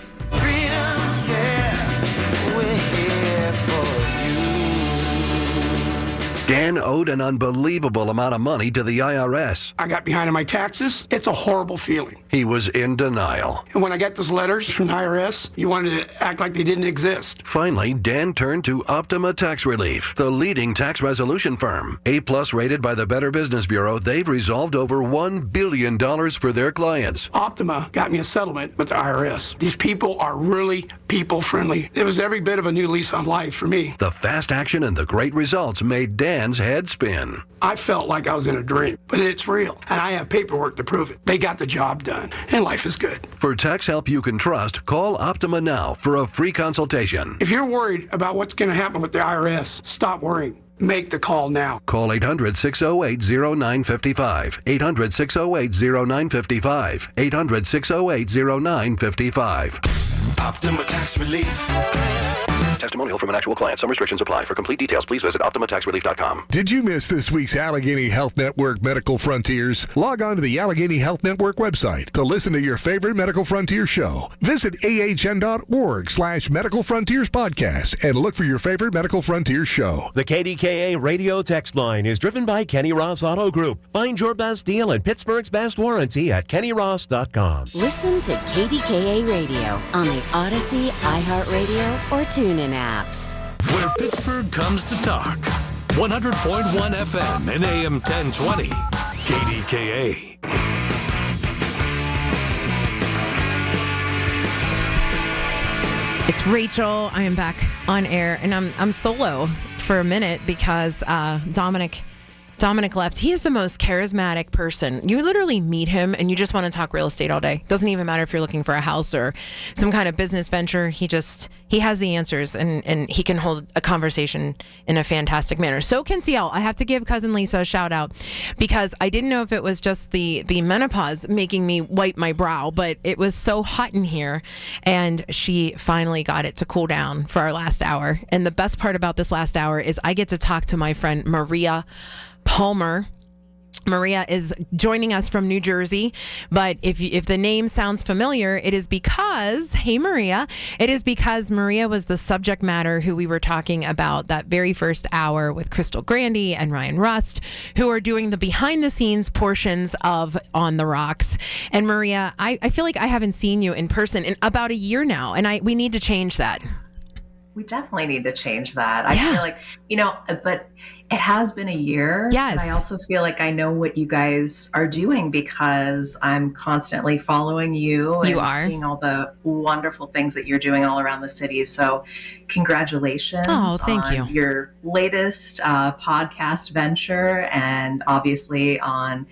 Dan owed an unbelievable amount of money to the IRS. I got behind on my taxes. It's a horrible feeling. He was in denial. And when I got those letters from the IRS, you wanted to act like they didn't exist. Finally, Dan turned to Optima Tax Relief, the leading tax resolution firm. A-plus rated by the Better Business Bureau, they've resolved over $1 billion for their clients. Optima got me a settlement with the IRS. These people are really people-friendly. It was every bit of a new lease on life for me. The fast action and the great results made Dan's head spin. I felt like I was in a dream, but it's real, and I have paperwork to prove it. They got the job done, and life is good. For tax help you can trust, call Optima now for a free consultation. If you're worried about what's going to happen with the IRS, stop worrying. Make the call now. Call 800-608-0955. 800-608-0955. 800-608-0955. Optima Tax Relief. Testimonial from an actual client. Some restrictions apply. For complete details, please visit OptimaTaxRelief.com. Did you miss this week's Allegheny Health Network Medical Frontiers? Log on to the Allegheny Health Network website to listen to your favorite Medical Frontier show. Visit ahn.org/Medical Frontiers podcast and look for your favorite Medical Frontiers show. The KDKA radio text line is driven by Kenny Ross Auto Group. Find your best deal and Pittsburgh's best warranty at KennyRoss.com. Listen to KDKA Radio on the Odyssey, iHeartRadio, or TuneIn apps. Where Pittsburgh comes to talk. 100.1 FM and AM 1020. KDKA. It's Rachel. I am back on air, and I'm solo for a minute because Dominic left. He is the most charismatic person. You literally meet him and you just want to talk real estate all day. Doesn't even matter if you're looking for a house or some kind of business venture. He has the answers and he can hold a conversation in a fantastic manner. So can CL. I have to give cousin Lisa a shout out because I didn't know if it was just the menopause making me wipe my brow, but it was so hot in here and she finally got it to cool down for our last hour. And the best part about this last hour is I get to talk to my friend Maria Palmer. Maria is joining us from New Jersey, but if the name sounds familiar, it is because, hey Maria, it is because Maria was the subject matter who we were talking about that very first hour with Crystal Grandy and Ryan Rust, who are doing the behind the scenes portions of On the Rocks. And Maria, I feel like I haven't seen you in person in about a year now, and we need to change that. We definitely need to change that. I feel like, but it has been a year. Yes. And I also feel like I know what you guys are doing because I'm constantly following you and seeing all the wonderful things that you're doing all around the city. So congratulations on your latest podcast venture and obviously on,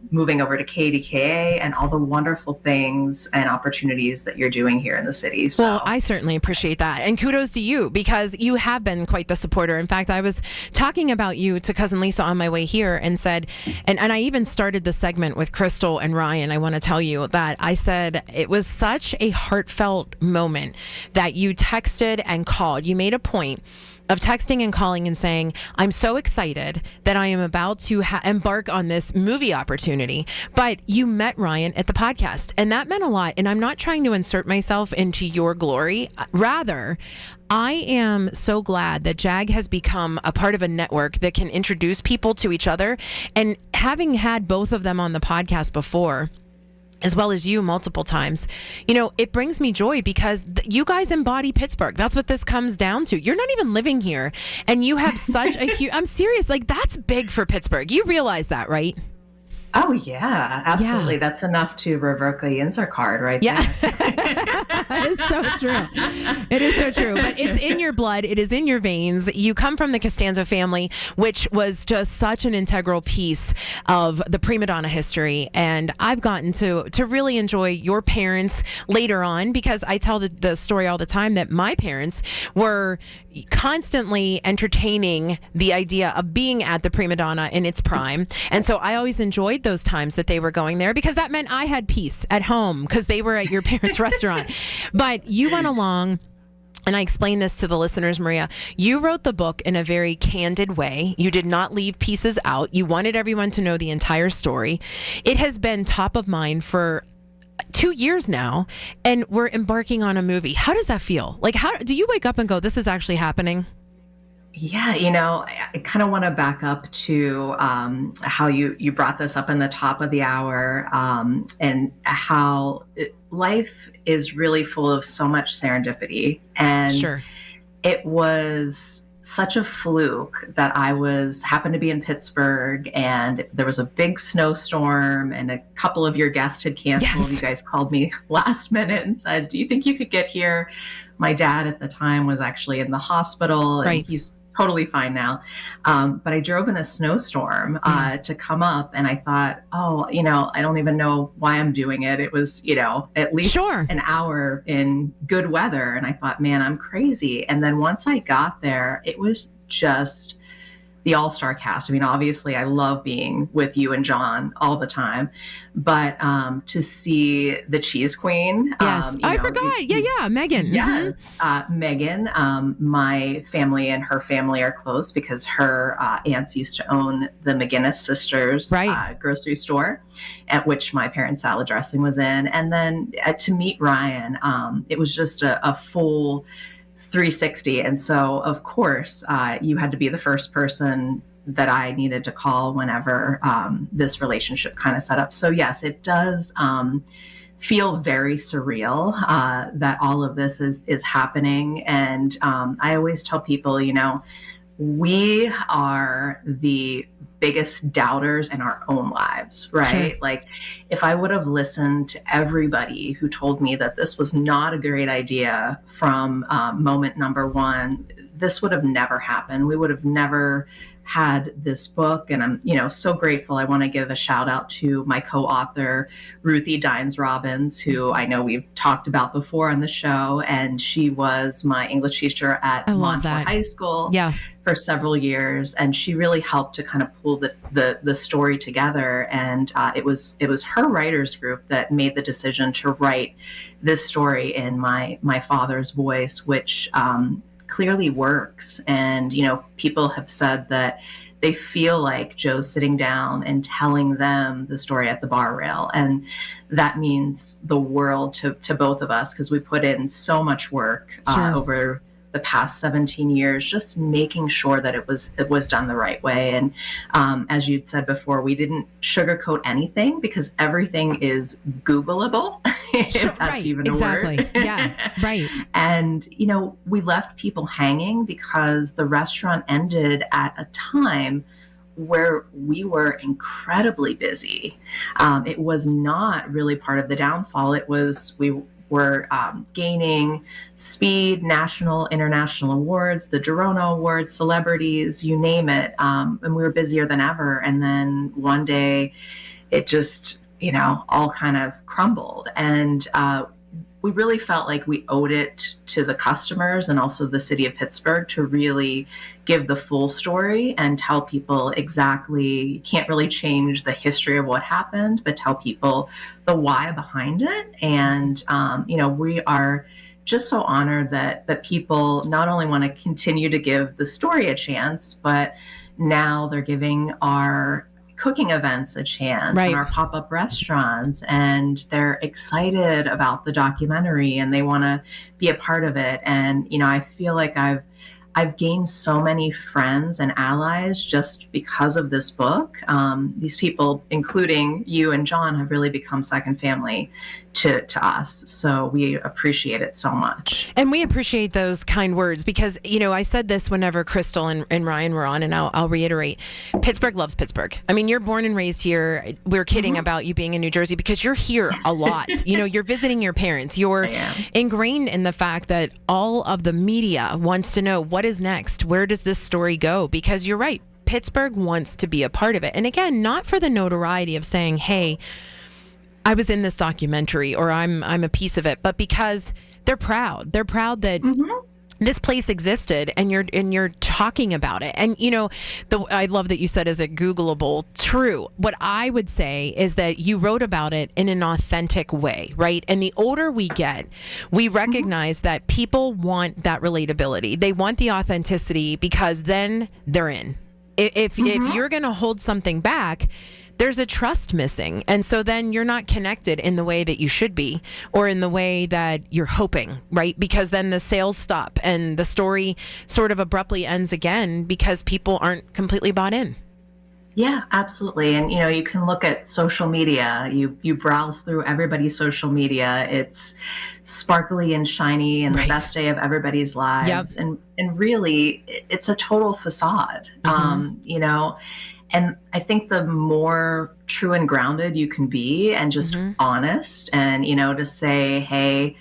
moving over to KDKA and all the wonderful things and opportunities that you're doing here in the city. So. Well, I certainly appreciate that. And kudos to you because you have been quite the supporter. In fact, I was talking about you to cousin Lisa on my way here and said, and I even started the segment with Crystal and Ryan. I want to tell you that I said it was such a heartfelt moment that you texted and called. You made a point of texting and calling and saying, I'm so excited that I am about to embark on this movie opportunity. But you met Ryan at the podcast, and that meant a lot. And I'm not trying to insert myself into your glory. Rather, I am so glad that JAG has become a part of a network that can introduce people to each other. And having had both of them on the podcast before, as well as you multiple times, it brings me joy because you guys embody Pittsburgh. That's what this comes down to. You're not even living here, and you have such a huge, I'm serious, like that's big for Pittsburgh. You realize that, right? Oh, yeah, absolutely. Yeah. That's enough to revoke the insert card right there. It is so true. It is so true. But it's in your blood. It is in your veins. You come from the Costanzo family, which was just such an integral piece of the prima donna history. And I've gotten to really enjoy your parents later on, because I tell the story all the time that my parents were constantly entertaining the idea of being at the prima donna in its prime. And so I always enjoyed those times that they were going there, because that meant I had peace at home because they were at your parents' restaurant. But you went along, and I explained this to the listeners, Maria. You wrote the book in a very candid way. You did not leave pieces out. You wanted everyone to know the entire story. It has been top of mind for 2 years now, and we're embarking on a movie. How does that feel? Like, how do you wake up and go, this is actually happening? Yeah, I kind of want to back up to how you brought this up in the top of the hour, and how life is really full of so much serendipity. And sure. It was such a fluke that I happened to be in Pittsburgh, and there was a big snowstorm, and a couple of your guests had canceled. Yes. You guys called me last minute and said, do you think you could get here? My dad at the time was actually in the hospital, and right. He's totally fine now. But I drove in a snowstorm to come up, and I thought, I don't even know why I'm doing it. It was, at least an hour in good weather. And I thought, man, I'm crazy. And then once I got there, it was just the all-star cast. I mean, obviously I love being with you and John all the time, but to see the Cheese Queen. Yes, I forgot. Yeah, Megan. Yes, Megan. My family and her family are close because her aunts used to own the McGinnis Sisters grocery store, at which my parents' salad dressing was in. And then to meet Ryan, it was just a full 360. And so, of course, you had to be the first person that I needed to call whenever this relationship kind of set up. So yes, it does feel very surreal that all of this is happening. And I always tell people, we are the biggest doubters in our own lives, right? Sure. Like, if I would have listened to everybody who told me that this was not a great idea from moment number one, this would have never happened. We would have never had this book. And I'm, so grateful. I want to give a shout out to my co-author, Ruthie Dines Robbins, who I know we've talked about before on the show. And she was my English teacher at Montour High School for several years. And she really helped to kind of pull the story together. And it was her writers group that made the decision to write this story in my father's voice, which clearly works. And, people have said that they feel like Joe's sitting down and telling them the story at the bar rail. And that means the world to both of us, because we put in so much work over the past 17 years, just making sure that it was done the right way. And as you'd said before, we didn't sugarcoat anything because everything is Googleable, if that's even a word. Yeah, right. And, we left people hanging because the restaurant ended at a time where we were incredibly busy. It was not really part of the downfall. It was, we're gaining speed, national, international awards, the Gerono Awards, celebrities, you name it. And we were busier than ever. And then one day it just, all kind of crumbled. And we really felt like we owed it to the customers and also the city of Pittsburgh to really give the full story and tell people exactly, you can't really change the history of what happened, but tell people the why behind it. And, we are just so honored that people not only want to continue to give the story a chance, but now they're giving our cooking events a chance and our pop-up restaurants, and they're excited about the documentary and they want to be a part of it. And I feel like I've I've gained so many friends and allies just because of this book. These people, including you and John, have really become second family to us. So we appreciate it so much. And we appreciate those kind words because, I said this whenever Crystal and Ryan were on, and I'll reiterate, Pittsburgh loves Pittsburgh. I mean, you're born and raised here. We're kidding about you being in New Jersey because you're here a lot. You're visiting your parents. You're ingrained in the fact that all of the media wants to know what is next. Where does this story go? Because you're right. Pittsburgh wants to be a part of it. And again, not for the notoriety of saying, hey, I was in this documentary or I'm a piece of it, but because they're proud. They're proud that this place existed and you're talking about it. And I love that you said, is it Googleable? True. What I would say is that you wrote about it in an authentic way, right? And the older we get, we recognize that people want that relatability. They want the authenticity because then they're in. If you're going to hold something back, there's a trust missing. And so then you're not connected in the way that you should be or in the way that you're hoping, right? Because then the sales stop and the story sort of abruptly ends again because people aren't completely bought in. Yeah, absolutely. And, you can look at social media. You browse through everybody's social media. It's sparkly and shiny and the best day of everybody's lives. And really, it's a total facade, And I think the more true and grounded you can be and just honest and, to say, hey,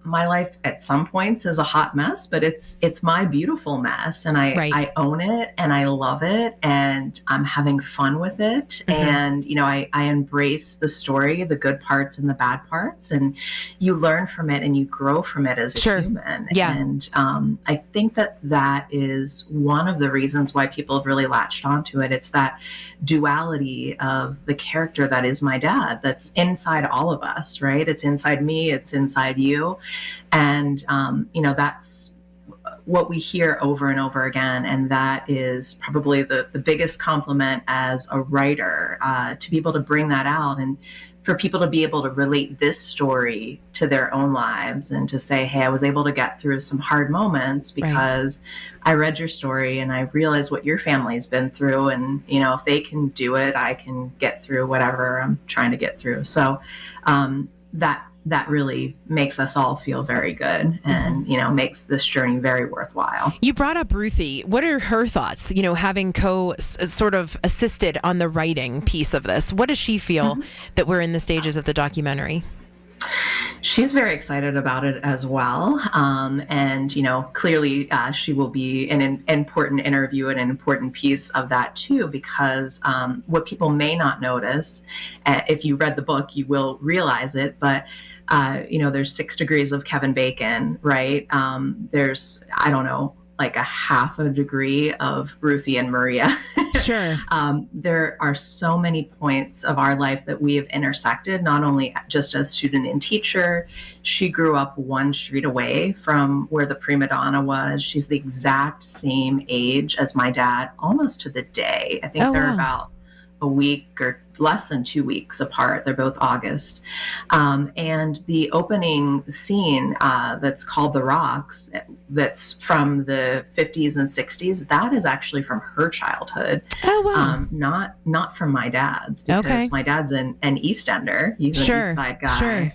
my life at some points is a hot mess, but it's my beautiful mess. And I own it and I love it and I'm having fun with it. And, I embrace the story, the good parts and the bad parts, and you learn from it and you grow from it as a human. Yeah. And I think that is one of the reasons why people have really latched onto it. It's that duality of the character that is my dad that's inside all of us, right? It's inside me, it's inside you. And, that's what we hear over and over again. And that is probably the biggest compliment as a writer, to be able to bring that out and for people to be able to relate this story to their own lives and to say, hey, I was able to get through some hard moments because I read your story and I realized what your family's been through. And, if they can do it, I can get through whatever I'm trying to get through. So that really makes us all feel very good and, makes this journey very worthwhile. You brought up Ruthie. What are her thoughts, having sort of assisted on the writing piece of this? What does she feel that we're in the stages of the documentary? She's very excited about it as well. And, clearly she will be an important interview and an important piece of that too, because what people may not notice, if you read the book, you will realize it, but there's 6 degrees of Kevin Bacon, right? There's, I don't know, like a half a degree of Ruthie and Maria. Sure. There are so many points of our life that we have intersected, not only just as student and teacher. She grew up one street away from where the prima donna was. She's the exact same age as my dad, almost to the day. I think they're about a week or less than 2 weeks apart. They're both August. And the opening scene that's called The Rocks, that's from the 50s and 60s, that is actually from her childhood. Oh, wow. Not from my dad's, because my dad's an East Ender. He's an East Side guy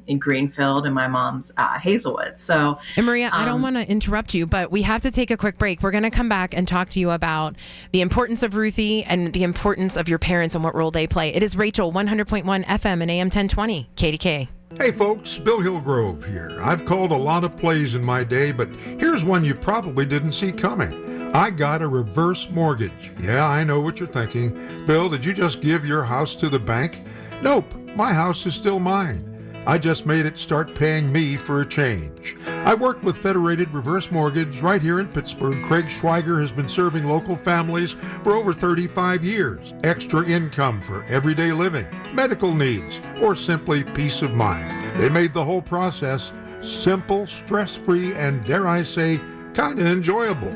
in Greenfield, and my mom's Hazelwood. So, and Maria, I don't want to interrupt you, but we have to take a quick break. We're going to come back and talk to you about the importance of Ruthie and the importance of your parents and what role they play. It is Rachel, 100.1 FM and AM 1020, KDKA. Hey folks, Bill Hillgrove here. I've called a lot of plays in my day, but here's one you probably didn't see coming. I got a reverse mortgage. Yeah, I know what you're thinking. Bill, did you just give your house to the bank? Nope, my house is still mine. I just made it start paying me for a change. I worked with Federated Reverse Mortgage right here in Pittsburgh. Craig Schweiger has been serving local families for over 35 years. Extra income for everyday living, medical needs, or simply peace of mind. They made the whole process simple, stress-free, and dare I say, kind of enjoyable.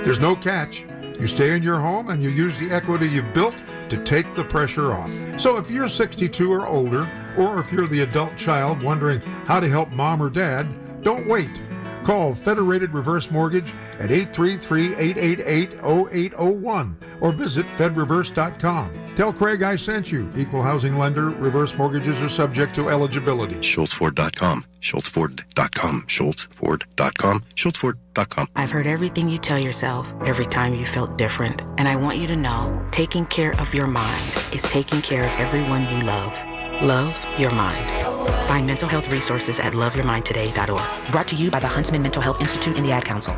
There's no catch. You stay in your home and you use the equity you've built to take the pressure off. So if you're 62 or older, or if you're the adult child wondering how to help mom or dad, don't wait. Call Federated Reverse Mortgage at 833-888-0801 or visit fedreverse.com. Tell Craig I sent you. Equal housing lender. Reverse mortgages are subject to eligibility. SchultzFord.com. SchultzFord.com. SchultzFord.com. SchultzFord.com. I've heard everything you tell yourself every time you felt different. And I want you to know, taking care of your mind is taking care of everyone you love. Love your mind. Find mental health resources at loveyourmindtoday.org. Brought to you by the Huntsman Mental Health Institute and the Ad Council.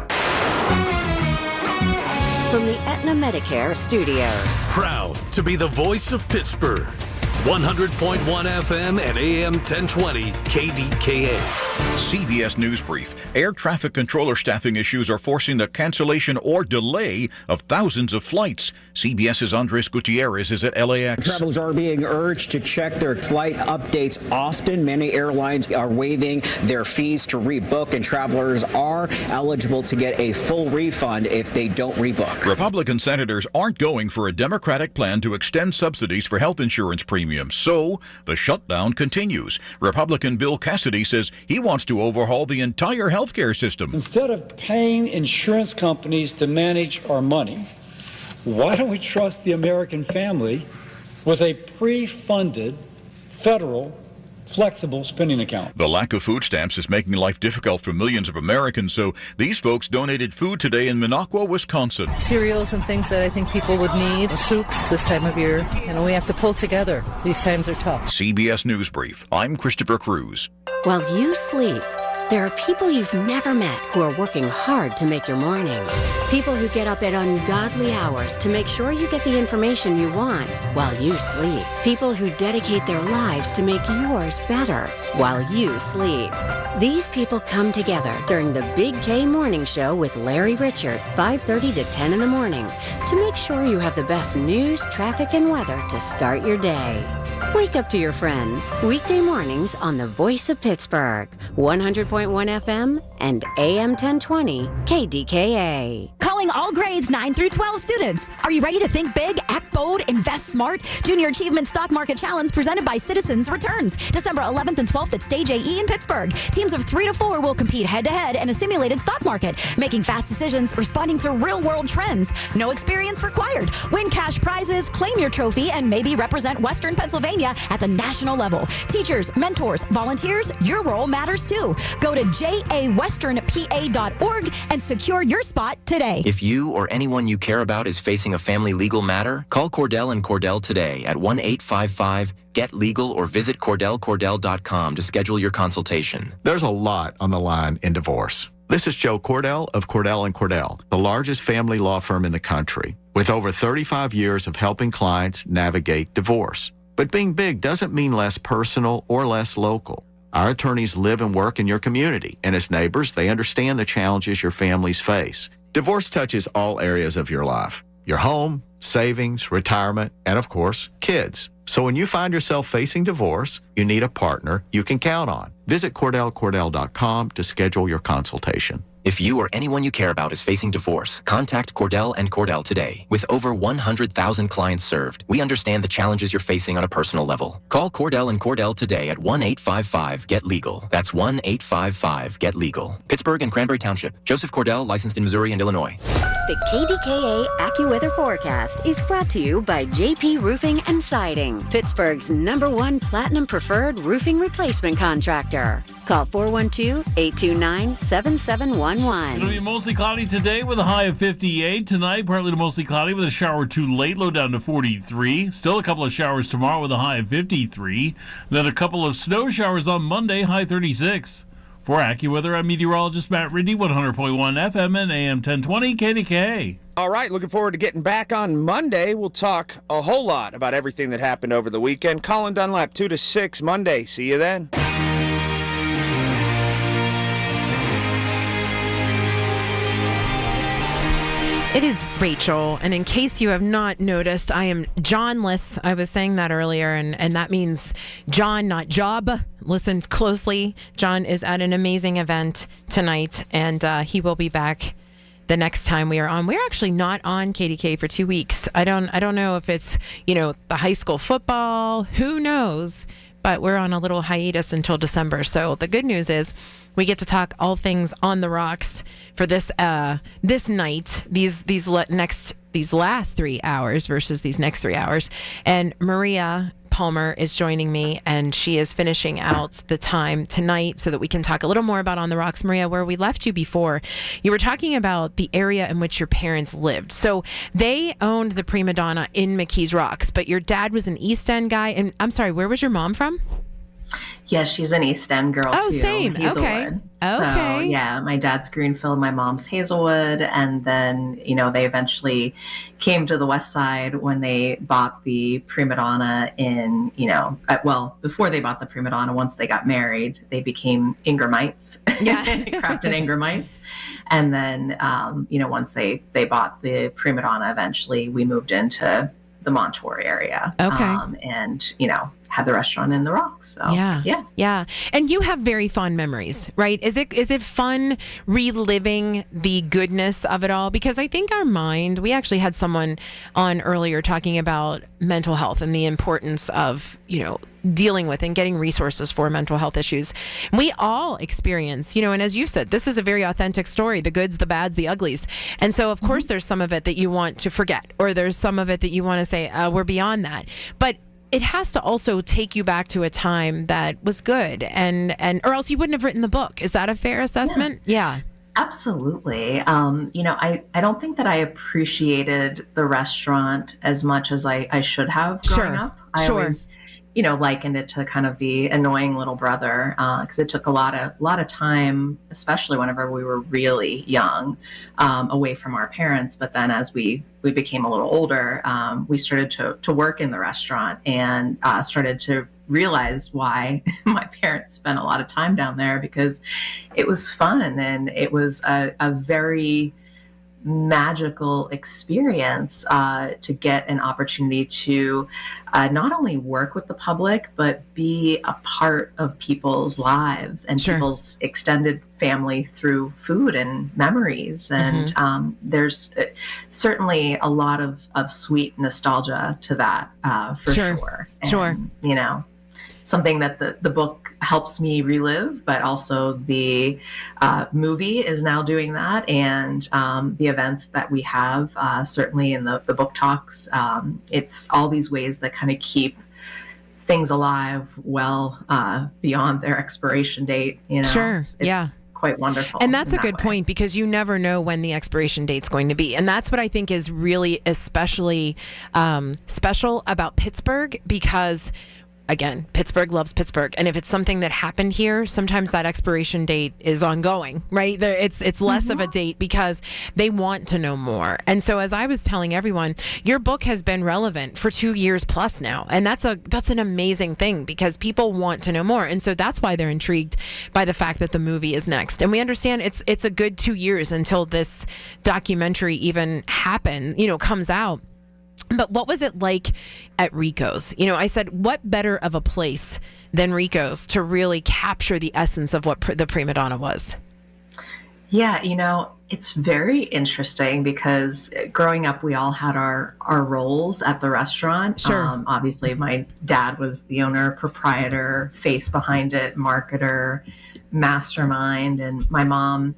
From the Aetna Medicare studios. Proud to be the voice of Pittsburgh. 100.1 FM and AM 1020 KDKA. CBS News Brief. Air traffic controller staffing issues are forcing the cancellation or delay of thousands of flights. CBS's Andres Gutierrez is at LAX. Travelers are being urged to check their flight updates often. Many airlines are waiving their fees to rebook, and travelers are eligible to get a full refund if they don't rebook. Republican senators aren't going for a Democratic plan to extend subsidies for health insurance premiums. So the shutdown continues. Republican Bill Cassidy says he wants to overhaul the entire healthcare system. Instead of paying insurance companies to manage our money, why don't we trust the American family with a pre-funded federal flexible spending account? The lack of food stamps is making life difficult for millions of Americans, so these folks donated food today in Minocqua, Wisconsin. Cereals and things that I think people would need. Soups this time of year. We have to pull together. These times are tough. CBS News Brief. I'm Christopher Cruz. While you sleep, there are people you've never met who are working hard to make your morning. People who get up at ungodly hours to make sure you get the information you want while you sleep. People who dedicate their lives to make yours better while you sleep. These people come together during the Big K Morning Show with Larry Richert, 5:30 to 10 in the morning, to make sure you have the best news, traffic, and weather to start your day. Wake up to your friends, weekday mornings on the Voice of Pittsburgh, 100.1 FM and AM 1020 KDKA. Calling all grades 9 through 12 students. Are you ready to think big, act bold, invest smart? Junior Achievement Stock Market Challenge presented by Citizens returns December 11th and 12th at Stage AE in Pittsburgh. Teams of 3 to 4 will compete head-to-head in a simulated stock market, making fast decisions, responding to real-world trends. No experience required. Win cash prizes, claim your trophy, and maybe represent Western Pennsylvania at the national level. Teachers, mentors, volunteers, your role matters too. Go to jawesternpa.org and secure your spot today. If you or anyone you care about is facing a family legal matter, call Cordell and Cordell today at 1-855-GET-LEGAL or visit CordellCordell.com to schedule your consultation. There's a lot on the line in divorce. This is Joe Cordell of Cordell & Cordell, the largest family law firm in the country, with over 35 years of helping clients navigate divorce. But being big doesn't mean less personal or less local. Our attorneys live and work in your community, and as neighbors, they understand the challenges your families face. Divorce touches all areas of your life: your home, savings, retirement, and of course, kids. So when you find yourself facing divorce, you need a partner you can count on. Visit CordellCordell.com to schedule your consultation. If you or anyone you care about is facing divorce, contact Cordell and Cordell today. With over 100,000 clients served, we understand the challenges you're facing on a personal level. Call Cordell and Cordell today at 1-855-GET-LEGAL. That's 1-855-GET-LEGAL. Pittsburgh and Cranberry Township. Joseph Cordell, licensed in Missouri and Illinois. The KDKA AccuWeather forecast is brought to you by JP Roofing and Siding, Pittsburgh's #1 Platinum Preferred Roofing Replacement Contractor. Call 412-829-7711. It'll be mostly cloudy today with a high of 58. Tonight, partly to mostly cloudy with a shower or two late, low down to 43. Still a couple of showers tomorrow with a high of 53. Then a couple of snow showers on Monday, high 36. For AccuWeather, I'm meteorologist Matt Ridley, 100.1 FM and AM 1020 KDKA. All right, looking forward to getting back on Monday. We'll talk a whole lot about everything that happened over the weekend. Colin Dunlap, 2 to 6 Monday. See you then. It is Rachel, and in case you have not noticed, I am Johnless. I was saying that earlier, and that means John, not job. Listen closely. John is at an amazing event tonight, and he will be back the next time we are on. We're actually not on KDK for 2 weeks. I don't know if it's, the high school football. Who knows? but we're on a little hiatus until December. So the good news is we get to talk all things on the rocks for this night, these last 3 hours versus these next 3 hours. And Maria Palmer is joining me, and she is finishing out the time tonight so that we can talk a little more about On the Rocks. Maria, where we left you before, you were talking about the area in which your parents lived. So they owned the Prima Donna in McKees Rocks, but your dad was an East End guy. And I'm sorry, where was your mom from? Yes, she's an East End girl, too. Oh, same. Hazelwood. Okay. So, yeah, my dad's Greenfield, my mom's Hazelwood. And then, they eventually came to the West Side when they bought the Prima Donna in, before they bought the Prima Donna, once they got married, they became Ingramites. Yeah. Crafted Ingramites. And then, once they bought the Prima Donna, eventually we moved into the Montour area. Okay. And, had the restaurant in the Rocks. So, yeah. And you have very fond memories, right? Is it fun reliving the goodness of it all? Because I think we actually had someone on earlier talking about mental health and the importance of, dealing with and getting resources for mental health issues. We all experience, and as you said, this is a very authentic story, the goods, the bads, the uglies. And so, of course, there's some of it that you want to forget, or there's some of it that you want to say, we're beyond that. But it has to also take you back to a time that was good, and or else you wouldn't have written the book. Is that a fair assessment? Yeah. Absolutely. I don't think that I appreciated the restaurant as much as I should have growing up. I always, likened it to kind of the annoying little brother, because it took a lot of time, especially whenever we were really young, away from our parents. But then as we became a little older, we started to work in the restaurant and started to realize why my parents spent a lot of time down there, because it was fun and it was a very magical experience to get an opportunity to not only work with the public, but be a part of people's lives and people's extended family through food and memories. And there's certainly a lot of sweet nostalgia to that, for sure. And, something that the book helps me relive, but also the movie is now doing that. And the events that we have, certainly in the book talks, it's all these ways that kind of keep things alive well beyond their expiration date. It's quite wonderful. And that's a good point, because you never know when the expiration date's going to be. And that's what I think is really especially special about Pittsburgh, because again, Pittsburgh loves Pittsburgh. And if it's something that happened here, sometimes that expiration date is ongoing, right? It's less of a date because they want to know more. And so as I was telling everyone, your book has been relevant for 2 years plus now. And that's an amazing thing, because people want to know more. And so that's why they're intrigued by the fact that the movie is next. And we understand it's a good 2 years until this documentary even comes out. But what was it like at Rico's? I said, what better of a place than Rico's to really capture the essence of what the Prima Donna was? Yeah, it's very interesting, because growing up, we all had our roles at the restaurant. Sure. Obviously, my dad was the owner, proprietor, face behind it, marketer, mastermind, and my mom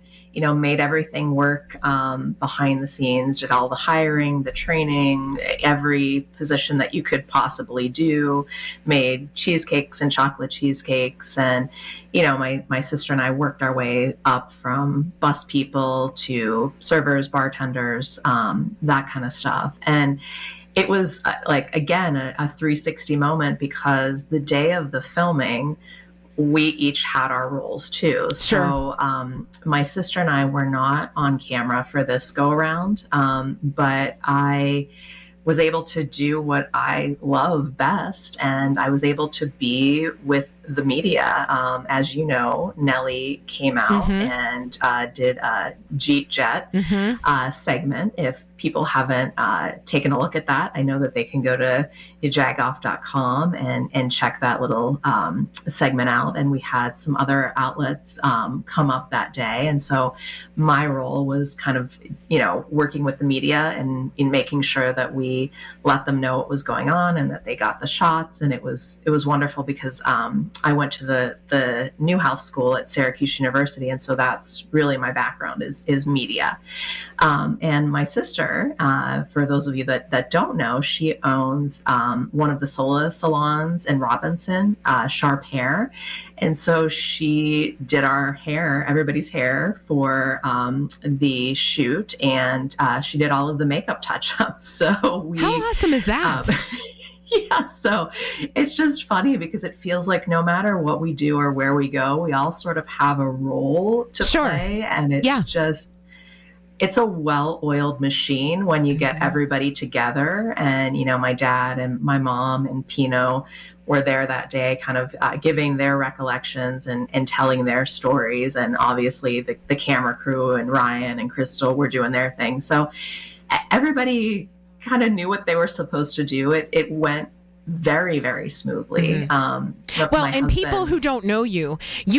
made everything work behind the scenes, did all the hiring, the training, every position that you could possibly do, made cheesecakes and chocolate cheesecakes. And, my sister and I worked our way up from bus people to servers, bartenders, that kind of stuff. And it was again, a 360 moment, because the day of the filming, we each had our roles too. So my sister and I were not on camera for this go around, but I was able to do what I love best, and I was able to be with the media. As you know, Nellie came out and did a Jeet Jet segment. If people haven't taken a look at that, I know that they can go to jagoff.com and check that little segment out. And we had some other outlets come up that day. And so my role was kind of, working with the media and in making sure that we let them know what was going on and that they got the shots. And it was wonderful because I went to the Newhouse School at Syracuse University. And so that's really my background is media. And my sister, for those of you that don't know, she owns one of the Sola salons in Robinson, Sharp Hair. And so she did our hair, everybody's hair for the shoot, and she did all of the makeup touch-ups. So how awesome is that? Yeah, so it's just funny because it feels like no matter what we do or where we go, we all sort of have a role to play, and it's it's a well-oiled machine when you get everybody together. And, my dad and my mom and Pino were there that day kind of giving their recollections and telling their stories. And obviously the camera crew and Ryan and Crystal were doing their thing. So everybody kind of knew what they were supposed to do. It went very, very smoothly. Well, and people who don't know you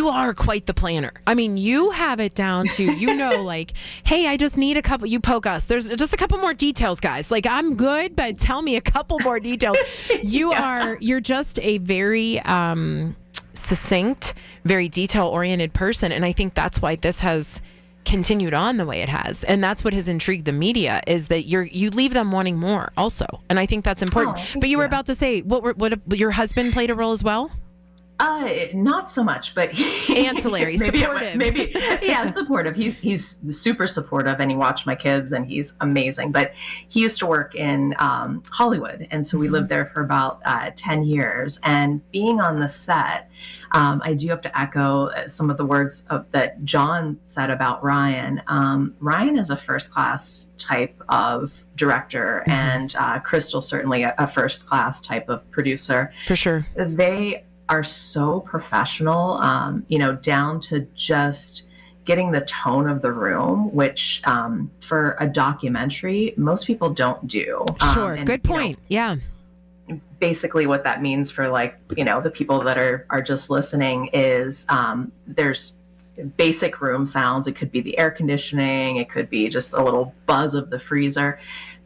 are quite the planner. I mean, you have it down to, like, hey, I just need a couple, you poke us. There's just a couple more details, guys. Like, I'm good, but tell me a couple more details. You're just a very succinct, very detail-oriented person. And I think that's why this has continued on the way it has, and that's what has intrigued the media, is that you leave them wanting more also, and I think that's important. But you were about to say what your husband played a role as well? Not so much, but ancillary, supportive. Supportive. He's super supportive, and he watched my kids, and he's amazing. But he used to work in Hollywood, and so we lived there for about 10 years. And being on the set, I do have to echo some of the words that John said about Ryan. Ryan is a first-class type of director, and Crystal certainly a first-class type of producer. For sure. They are so professional, down to just getting the tone of the room, which for a documentary, most people don't do. Sure, good point. Yeah. Basically what that means for the people that are just listening is there's basic room sounds. It could be the air conditioning. It could be just a little buzz of the freezer.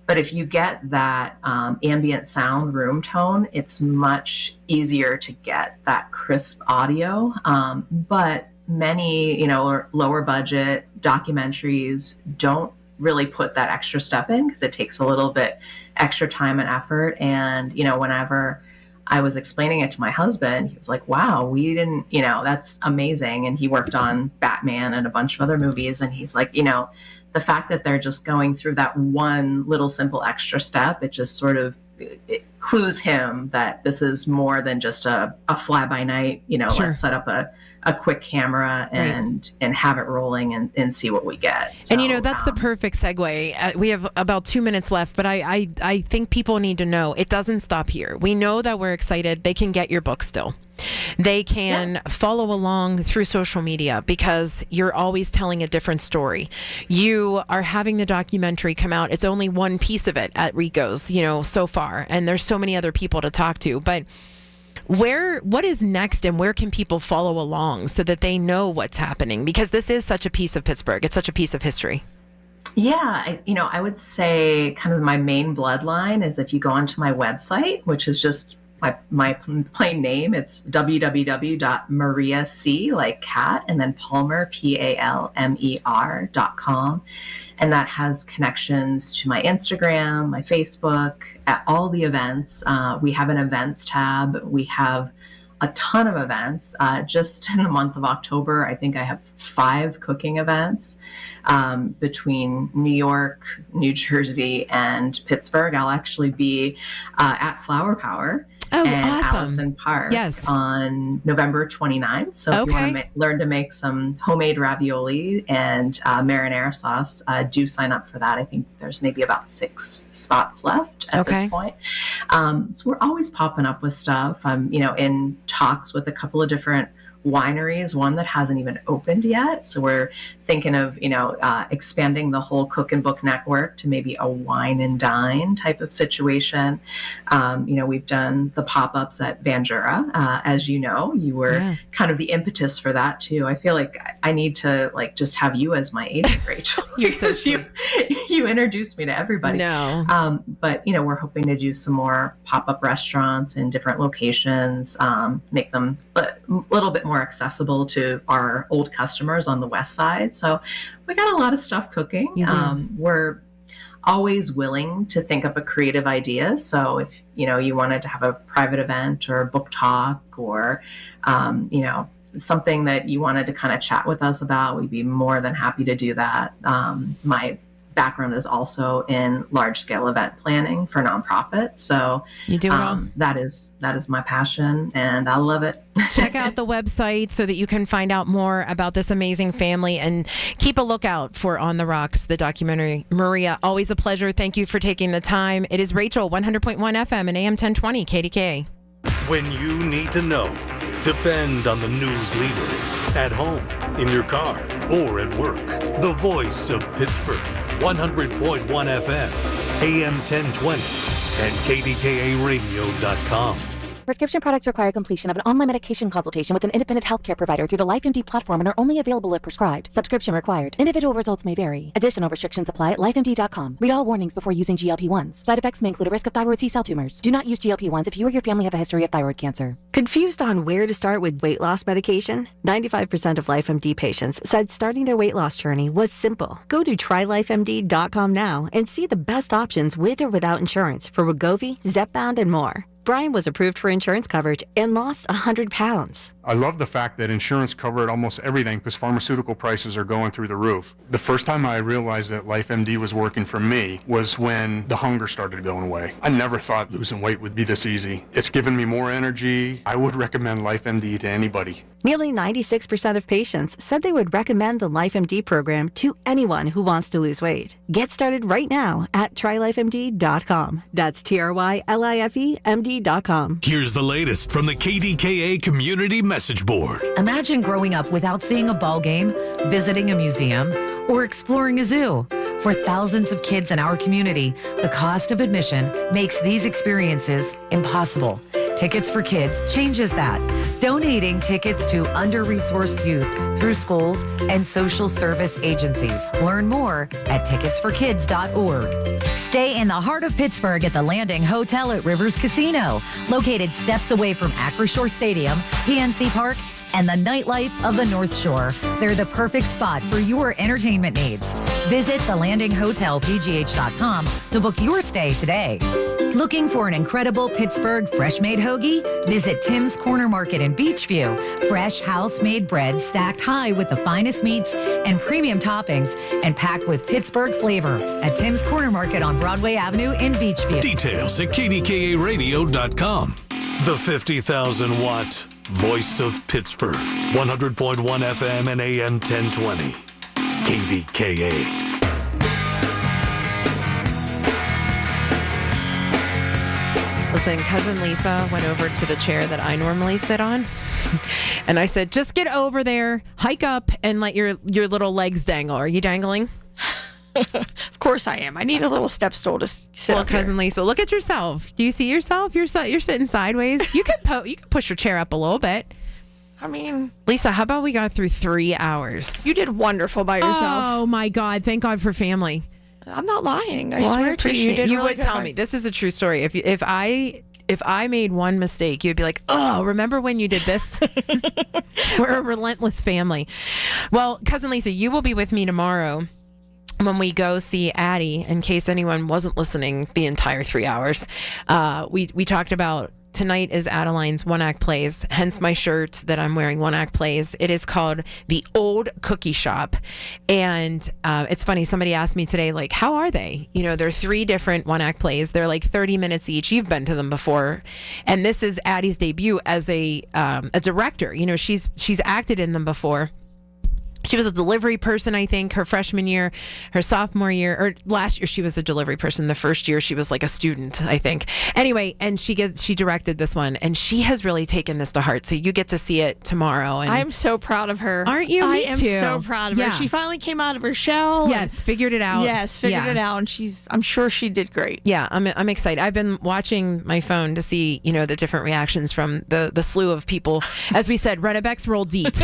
But if you get that ambient sound room tone, it's much easier to get that crisp audio. But many, lower budget documentaries don't really put that extra step in because it takes a little bit extra time and effort. And, whenever I was explaining it to my husband, he was like, wow, we didn't, that's amazing. And he worked on Batman and a bunch of other movies. And he's like, the fact that they're just going through that one little simple extra step, it just sort of it clues him that this is more than just a fly by night, Sure. Let's set up a quick camera and have it rolling and see what we get. So, and that's the perfect segue. We have about 2 minutes left, but I think people need to know it doesn't stop here. We know that we're excited. They can get your book still. They can follow along through social media because you're always telling a different story. You are having the documentary come out. It's only one piece of it at Rico's, so far. And there's so many other people to talk to. But what is next, and where can people follow along so that they know what's happening? Because this is such a piece of Pittsburgh. It's such a piece of history. Yeah, I would say kind of my main bloodline is if you go onto my website, which is just my plain name. It's www.mariac, like cat, and then Palmer, PALMER.com. And that has connections to my Instagram, my Facebook, at all the events. We have an events tab. We have a ton of events. Just in the month of October, I think I have 5 cooking events between New York, New Jersey, and Pittsburgh. I'll actually be at Flower Power and awesome. Allison Park Yes. on November 29th. So if you want to learn to make some homemade ravioli and marinara sauce, do sign up for that. I think there's maybe about 6 spots left at this point. So we're always popping up with stuff. I'm, in talks with a couple of different wineries, one that hasn't even opened yet. So we're thinking of, expanding the whole Cook and Book network to maybe a wine and dine type of situation. We've done the pop-ups at Bandura. As you know, you were kind of the impetus for that too. I feel like I need to just have you as my agent, Rachel. You're so sweet. You introduced me to everybody. No. But we're hoping to do some more pop-up restaurants in different locations, make them a little bit more accessible to our old customers on the west side. So we got a lot of stuff cooking. We're always willing to think up a creative idea. So if you wanted to have a private event or a book talk or something that you wanted to kind of chat with us about, we'd be more than happy to do that. My background is also in large scale event planning for nonprofits. So you do well. That is my passion and I love it. Check out the website so that you can find out more about this amazing family and keep a lookout for On the Rocks, the documentary. Maria, always a pleasure. Thank you for taking the time. It is Rachel, 100.1 FM and AM 1020 KDKA. When you need to know, depend on the news leader. At home, in your car, or at work. The voice of Pittsburgh. 100.1 FM, AM 1020, and KDKA-radio.com. Prescription products require completion of an online medication consultation with an independent healthcare provider through the LifeMD platform and are only available if prescribed. Subscription required. Individual results may vary. Additional restrictions apply at lifemd.com. Read all warnings before using GLP-1s. Side effects may include a risk of thyroid C-cell tumors. Do not use GLP-1s if you or your family have a history of thyroid cancer. Confused on where to start with weight loss medication? 95% of LifeMD patients said starting their weight loss journey was simple. Go to trylifemd.com now and see the best options with or without insurance for Wegovy, Zepbound, and more. Brian was approved for insurance coverage and lost 100 pounds. I love the fact that insurance covered almost everything because pharmaceutical prices are going through the roof. The first time I realized that LifeMD was working for me was when the hunger started going away. I never thought losing weight would be this easy. It's given me more energy. I would recommend LifeMD to anybody. Nearly 96% of patients said they would recommend the LifeMD program to anyone who wants to lose weight. Get started right now at trylifemd.com. That's TRYLIFEMD.com. Here's the latest from the KDKA Community Message Board. Imagine growing up without seeing a ball game, visiting a museum, or exploring a zoo. For thousands of kids in our community, the cost of admission makes these experiences impossible. Tickets for Kids changes that, donating tickets to under-resourced youth through schools and social service agencies. Learn more at ticketsforkids.org. Stay in the heart of Pittsburgh at the Landing Hotel at Rivers Casino, located steps away from Acroshore Stadium, PNC Park, and the nightlife of the North Shore. They're the perfect spot for your entertainment needs. Visit thelandinghotelpgh.com to book your stay today. Looking for an incredible Pittsburgh fresh-made hoagie? Visit Tim's Corner Market in Beachview. Fresh house-made bread stacked high with the finest meats and premium toppings and packed with Pittsburgh flavor at Tim's Corner Market on Broadway Avenue in Beachview. Details at KDKA-radio.com. The 50,000-watt voice of Pittsburgh. 100.1 FM and AM 1020. KDKA. Listen, cousin Lisa went over to the chair that I normally sit on. And I said, just get over there, hike up, and let your little legs dangle. Are you dangling? Of course I am. I need a little step stool to sit up cousin here. Lisa, look at yourself. Do you see yourself? You're sitting sideways. You could push your chair up a little bit. I mean, Lisa, how about we got through 3 hours? You did wonderful by yourself. Oh my God! Thank God for family. I'm not lying. I swear to you. You would tell me. This is a true story. If I made one mistake, you'd be like, oh, remember when you did this? We're a relentless family. Well, cousin Lisa, you will be with me tomorrow when we go see Addie, in case anyone wasn't listening the entire 3 hours. We talked about tonight is Adeline's One Act Plays, hence my shirt that I'm wearing, One Act Plays. It is called The Old Cookie Shop. And it's funny, somebody asked me today, like, how are they? You know, they're 3 different One Act Plays. They're like 30 minutes each. You've been to them before. And this is Addie's debut as a director. You know, she's acted in them before. She was a delivery person, I think, her freshman year, her sophomore year, or last year she was a delivery person. The first year she was like a student, I think. Anyway, and she directed this one, and she has really taken this to heart. So you get to see it tomorrow. And I'm so proud of her. Aren't you? I Me am too. so proud of Yeah. her. She finally came out of her shell. Yes, figured it out. Yes, figured it out, and I'm sure she did great. Yeah, I'm excited. I've been watching my phone to see, you know, the different reactions from the slew of people. As we said, Rennebeck's roll deep.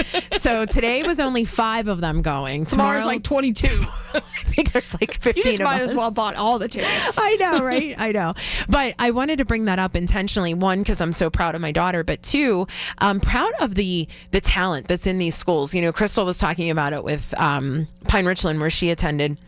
So today was only 5 of them going. Tomorrow's like 22. I think there's like 15 You just of might us. as well bought all the tickets. I know, right? I know. But I wanted to bring that up intentionally. 1, because I'm so proud of my daughter, but 2, I'm proud of the talent that's in these schools. You know, Crystal was talking about it with Pine Richland, where she attended.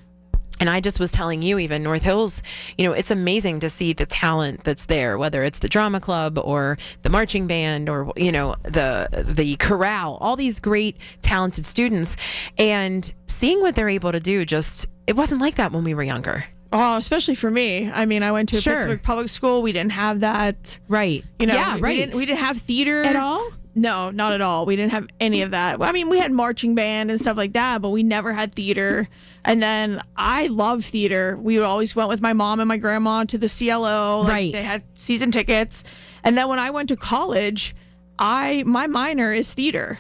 And I just was telling you, even North Hills, you know, it's amazing to see the talent that's there, whether it's the drama club or the marching band or, you know, the chorale, all these great talented students, and seeing what they're able to do. Just, it wasn't like that when we were younger. Oh, especially for me. I mean, I went to a Pittsburgh public school. We didn't have that. Right. You know, Yeah, right. We didn't have theater At all? No, not at all. We didn't have any of that. I mean, we had marching band and stuff like that, but we never had theater. And then I love theater. We always went with my mom and my grandma to the CLO. Like, Right. They had season tickets. And then when I went to college, my minor is theater.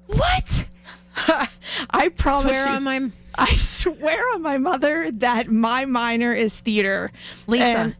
What? I promise Swear you. on my... I swear on my mother that my minor is theater. Lisa, And-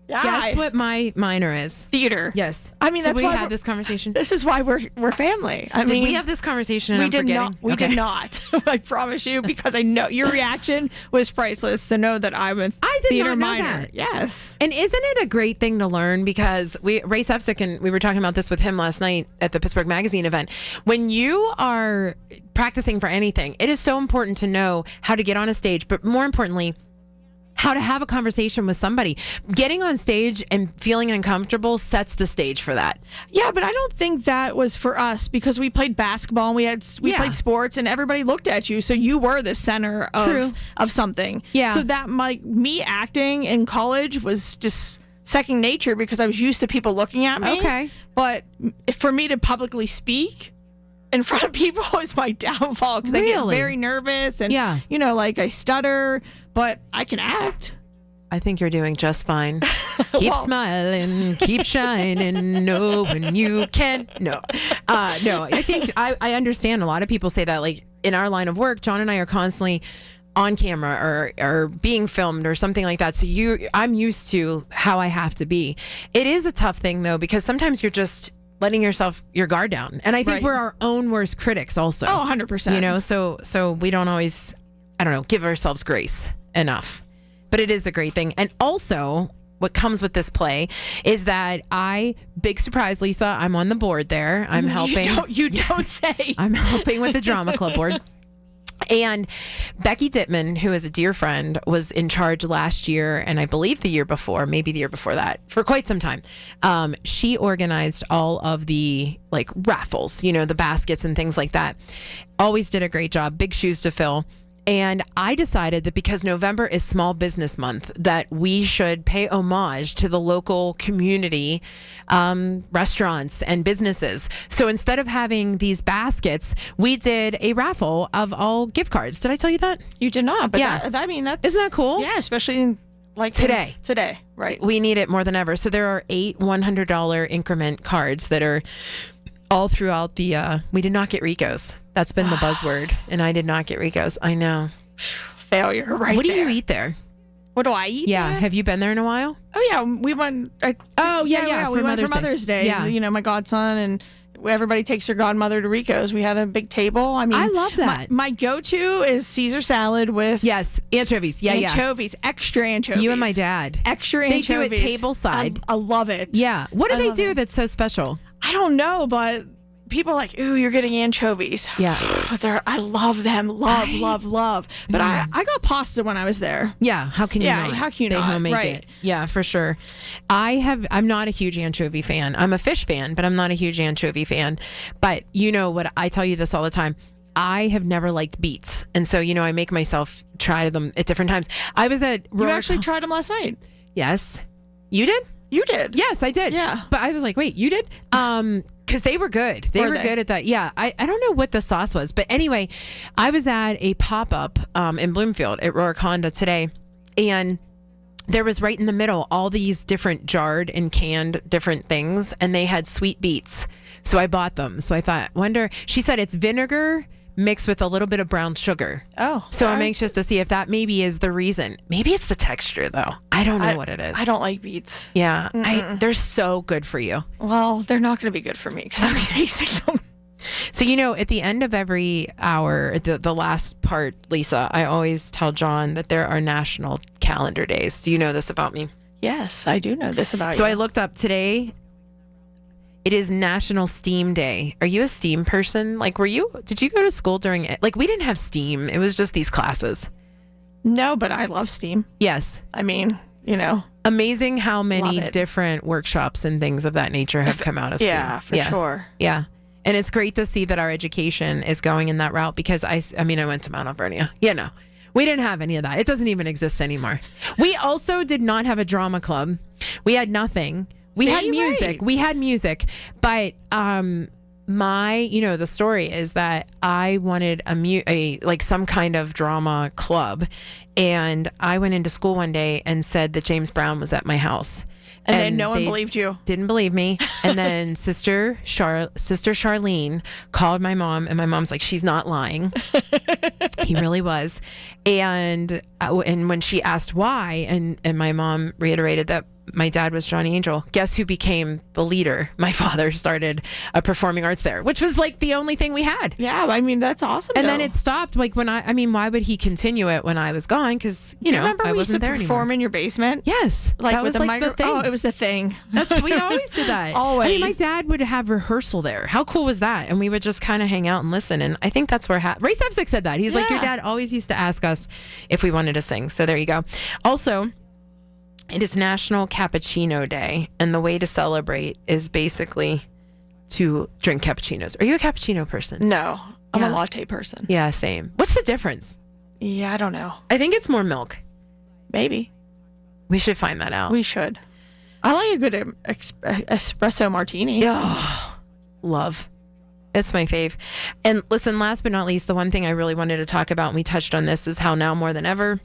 guess what my minor is? Theater. Yes. I mean, So that's we why had this conversation. This is why we're family. I Did mean, we have this conversation? And we I'm did forgetting? not. We Okay. did not. I promise you, because I know your reaction was priceless to know that I'm a theater not know minor. that. Yes. And isn't it a great thing to learn? Because Ray Sefcik, and we were talking about this with him last night at the Pittsburgh Magazine event. When you are practicing for anything, it is so important to know how to get on a stage, but more importantly, how to have a conversation with somebody. Getting on stage and feeling uncomfortable sets the stage for that. Yeah, but I don't think that was for us because we played basketball and we played sports and everybody looked at you, so you were the center of something. Yeah. So that me acting in college was just second nature because I was used to people looking at me. Okay. But for me to publicly speak in front of people is my downfall because I get Really? very nervous and Yeah. you know, like I stutter, but I can act. I think you're doing just fine. Keep smiling, keep shining, know when you can. No, I think I understand. A lot of people say that, like in our line of work, John and I are constantly on camera or being filmed or something like that. So I'm used to how I have to be. It is a tough thing though, because sometimes you're just letting your guard down. And I think Right. we're our own worst critics also. Oh, 100%. You know, so we don't always, I don't know, give ourselves grace enough. But it is a great thing. And also, what comes with this play is that big surprise, Lisa, I'm on the board there. I'm helping. You don't say. I'm helping with the drama club board. And Becky Dittman, who is a dear friend, was in charge last year, and I believe the year before, maybe the year before that, for quite some time. She organized all of the like raffles, you know, the baskets and things like that. Always did a great job. Big shoes to fill. And I decided that because November is Small Business Month, that we should pay homage to the local community restaurants and businesses. So instead of having these baskets, we did a raffle of all gift cards. Did I tell you that? You did not. But Yeah. I mean, that's... Isn't that cool? Yeah, especially in, like Today. Today, right. We need it more than ever. So there are 8 $100 increment cards that are all throughout the... we did not get Rico's. That's been the buzzword. And I did not get Rico's. I know. Failure right What do there. you eat there? What do I eat? Yeah. there? Have you been there in a while? Oh, yeah. We went... yeah. We went for Mother's Day. Yeah. You know, my godson and... Everybody takes their godmother to Rico's. We had a big table. I mean, I love that. My go-to is Caesar salad with anchovies. anchovies, extra anchovies. You and my dad. Extra They anchovies. do it table side. I love it. Yeah. What do I they love do it. that's so special? I don't know, but people are like, ooh, you're getting anchovies. Yeah. I love them. Love. But I got pasta when I was there. Yeah. How can you not? How can you they not? homemade Right. it. Yeah, for sure. I'm not a huge anchovy fan. I'm a fish fan, but I'm not a huge anchovy fan. But you know what? I tell you this all the time. I have never liked beets. And so, I make myself try them at different times. I was at You actually tried them last night. Yes. You did? You did. Yes, I did. Yeah. But I was like, wait, you did? Because they were good. They were good at that. Yeah. I don't know what the sauce was. But anyway, I was at a pop-up in Bloomfield at Rorick Honda today. And there was right in the middle all these different jarred and canned different things. And they had sweet beets. So I bought them. So I thought, she said it's vinegar mixed with a little bit of brown sugar. Oh. So I'm anxious to see if that maybe is the reason. Maybe it's the texture, though. I don't know what it is. I don't like beets. Yeah. They're so good for you. Well, they're not going to be good for me because I'm tasting them. So, at the end of every hour, the last part, Lisa, I always tell John that there are national calendar days. Do you know this about me? Yes, I do know this about you. So I looked up today. It is National STEAM Day. Are you a STEAM person? Did you go to school during it? We didn't have STEAM. It was just these classes. No, but I love STEAM. Yes. I mean, Amazing how many different workshops and things of that nature have come out of STEAM. Yeah, for sure. Yeah. And it's great to see that our education is going in that route because I went to Mount Alvernia. We didn't have any of that. It doesn't even exist anymore. We also did not have a drama club. We had nothing. We had music. Right. We had music. But the story is that I wanted some kind of drama club. And I went into school one day and said that James Brown was at my house. And then no one believed you. Didn't believe me. And then Sister Charlene called my mom, and my mom's like, she's not lying. He really was. And when she asked why, and my mom reiterated that my dad was Johnny Angel, guess who became the leader? My father started a performing arts there, which was the only thing we had. Yeah, I mean, that's awesome. And then it stopped. Why would he continue it when I was gone? Because, remember I wasn't there perform anymore. in your basement? Yes. That was with the micro. the thing. Oh, it was the thing. We always did that. Always. My dad would have rehearsal there. How cool was that? And we would just kind of hang out and listen. And I think that's where Ray Sevcik said that. He's like, your dad always used to ask us if we wanted to sing. So there you go. Also, it is National Cappuccino Day, and the way to celebrate is basically to drink cappuccinos. Are you a cappuccino person? No, I'm a latte person. Yeah, same. What's the difference? Yeah, I don't know. I think it's more milk. Maybe. We should find that out. We should. I like a good espresso martini. Oh, love. It's my fave. And listen, last but not least, the one thing I really wanted to talk about, and we touched on this, is how now more than ever,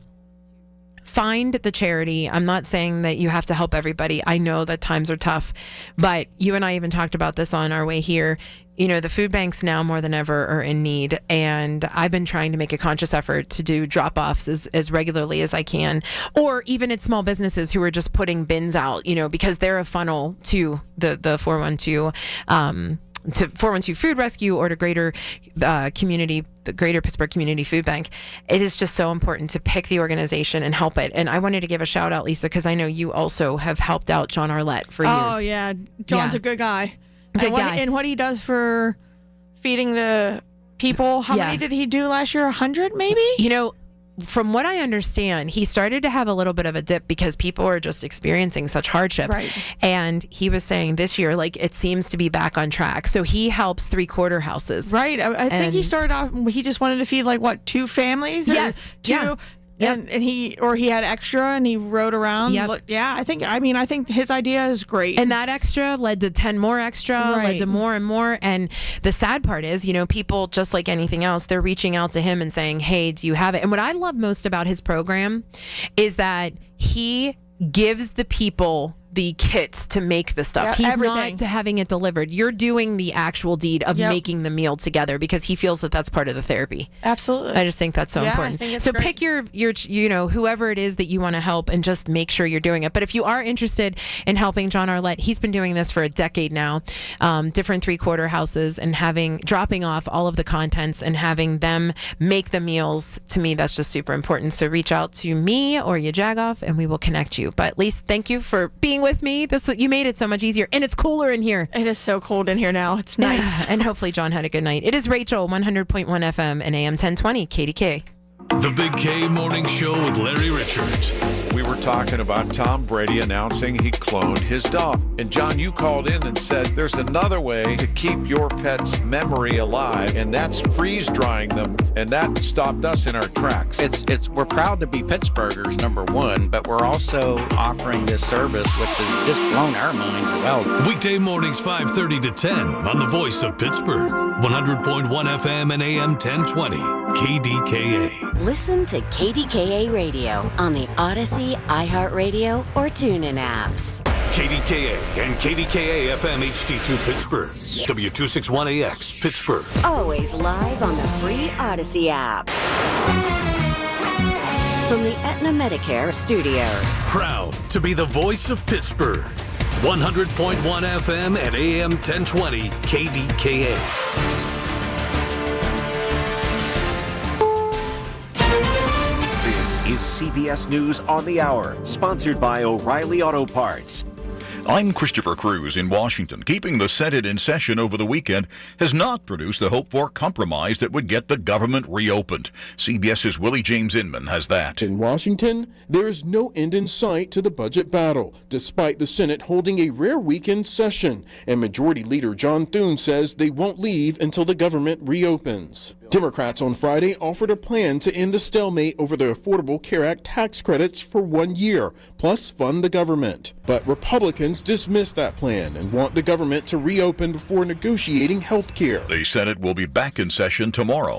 find the charity. I'm not saying that you have to help everybody. I know that times are tough, but you and I even talked about this on our way here. The food banks now more than ever are in need. And I've been trying to make a conscious effort to do drop-offs as regularly as I can, or even at small businesses who are just putting bins out, because they're a funnel to the 412, to 412 Food Rescue or to the Greater Pittsburgh Community Food Bank. It is just so important to pick the organization and help it. And I wanted to give a shout out, Lisa, because I know you also have helped out John Arlett for years. Oh, yeah. John's a good guy. Good guy. And what he does for feeding the people. How many did he do last year? 100 maybe? From what I understand, he started to have a little bit of a dip because people are just experiencing such hardship. Right. And he was saying this year, it seems to be back on track. So he helps 3-quarter houses. Right. I think he started off, he just wanted to feed 2 families? Yes. Two. Yeah. And he had extra and he rode around. Yep. Yeah, I think his idea is great. And that extra led to 10 more extra, led to more and more. And the sad part is, people, just like anything else, they're reaching out to him and saying, hey, do you have it? And what I love most about his program is that he gives the people the kits to make the stuff. He's everything. not having it delivered. You're doing the actual deed of making the meal together because he feels that that's part of the therapy. Absolutely. I just think that's so important. I think it's so great. pick your whoever it is that you want to help and just make sure you're doing it. But if you are interested in helping John Arlett, he's been doing this for a decade now, different 3-quarter houses, and dropping off all of the contents and having them make the meals. To me, that's just super important. So reach out to me or Yajagoff and we will connect you. But at least thank you for being with with me. You made it so much easier, and it's cooler in here. It is so cold in here now. It's nice. And hopefully John had a good night. It is Rachel, 100.1 FM and AM 1020 KDKA. The Big K Morning Show with Larry Richards. We were talking about Tom Brady announcing he cloned his dog. And John, you called in and said there's another way to keep your pet's memory alive, and that's freeze drying them. And that stopped us in our tracks. We're proud to be Pittsburghers, number one, but we're also offering this service, which has just blown our minds as well. Weekday mornings 5:30 to 10 on the Voice of Pittsburgh, 100.1 FM and AM 1020 KDKA. Listen to KDKA Radio on the Odyssey, iHeartRadio, or TuneIn apps. KDKA and KDKA FM HD2 Pittsburgh, W261AX Pittsburgh. Always live on the free Odyssey app. From the Aetna Medicare studios. Proud to be the voice of Pittsburgh, 100.1 FM and AM 1020 KDKA. Is CBS News on the Hour, sponsored by O'Reilly Auto Parts. I'm Christopher Cruz in Washington. Keeping the Senate in session over the weekend has not produced the hoped-for compromise that would get the government reopened. CBS's Willie James Inman has that. In Washington, there is no end in sight to the budget battle, despite the Senate holding a rare weekend session. And Majority Leader John Thune says they won't leave until the government reopens. Democrats on Friday offered a plan to end the stalemate over the Affordable Care Act tax credits for 1 year, plus fund the government. But Republicans dismissed that plan and want the government to reopen before negotiating health care. The Senate will be back in session tomorrow.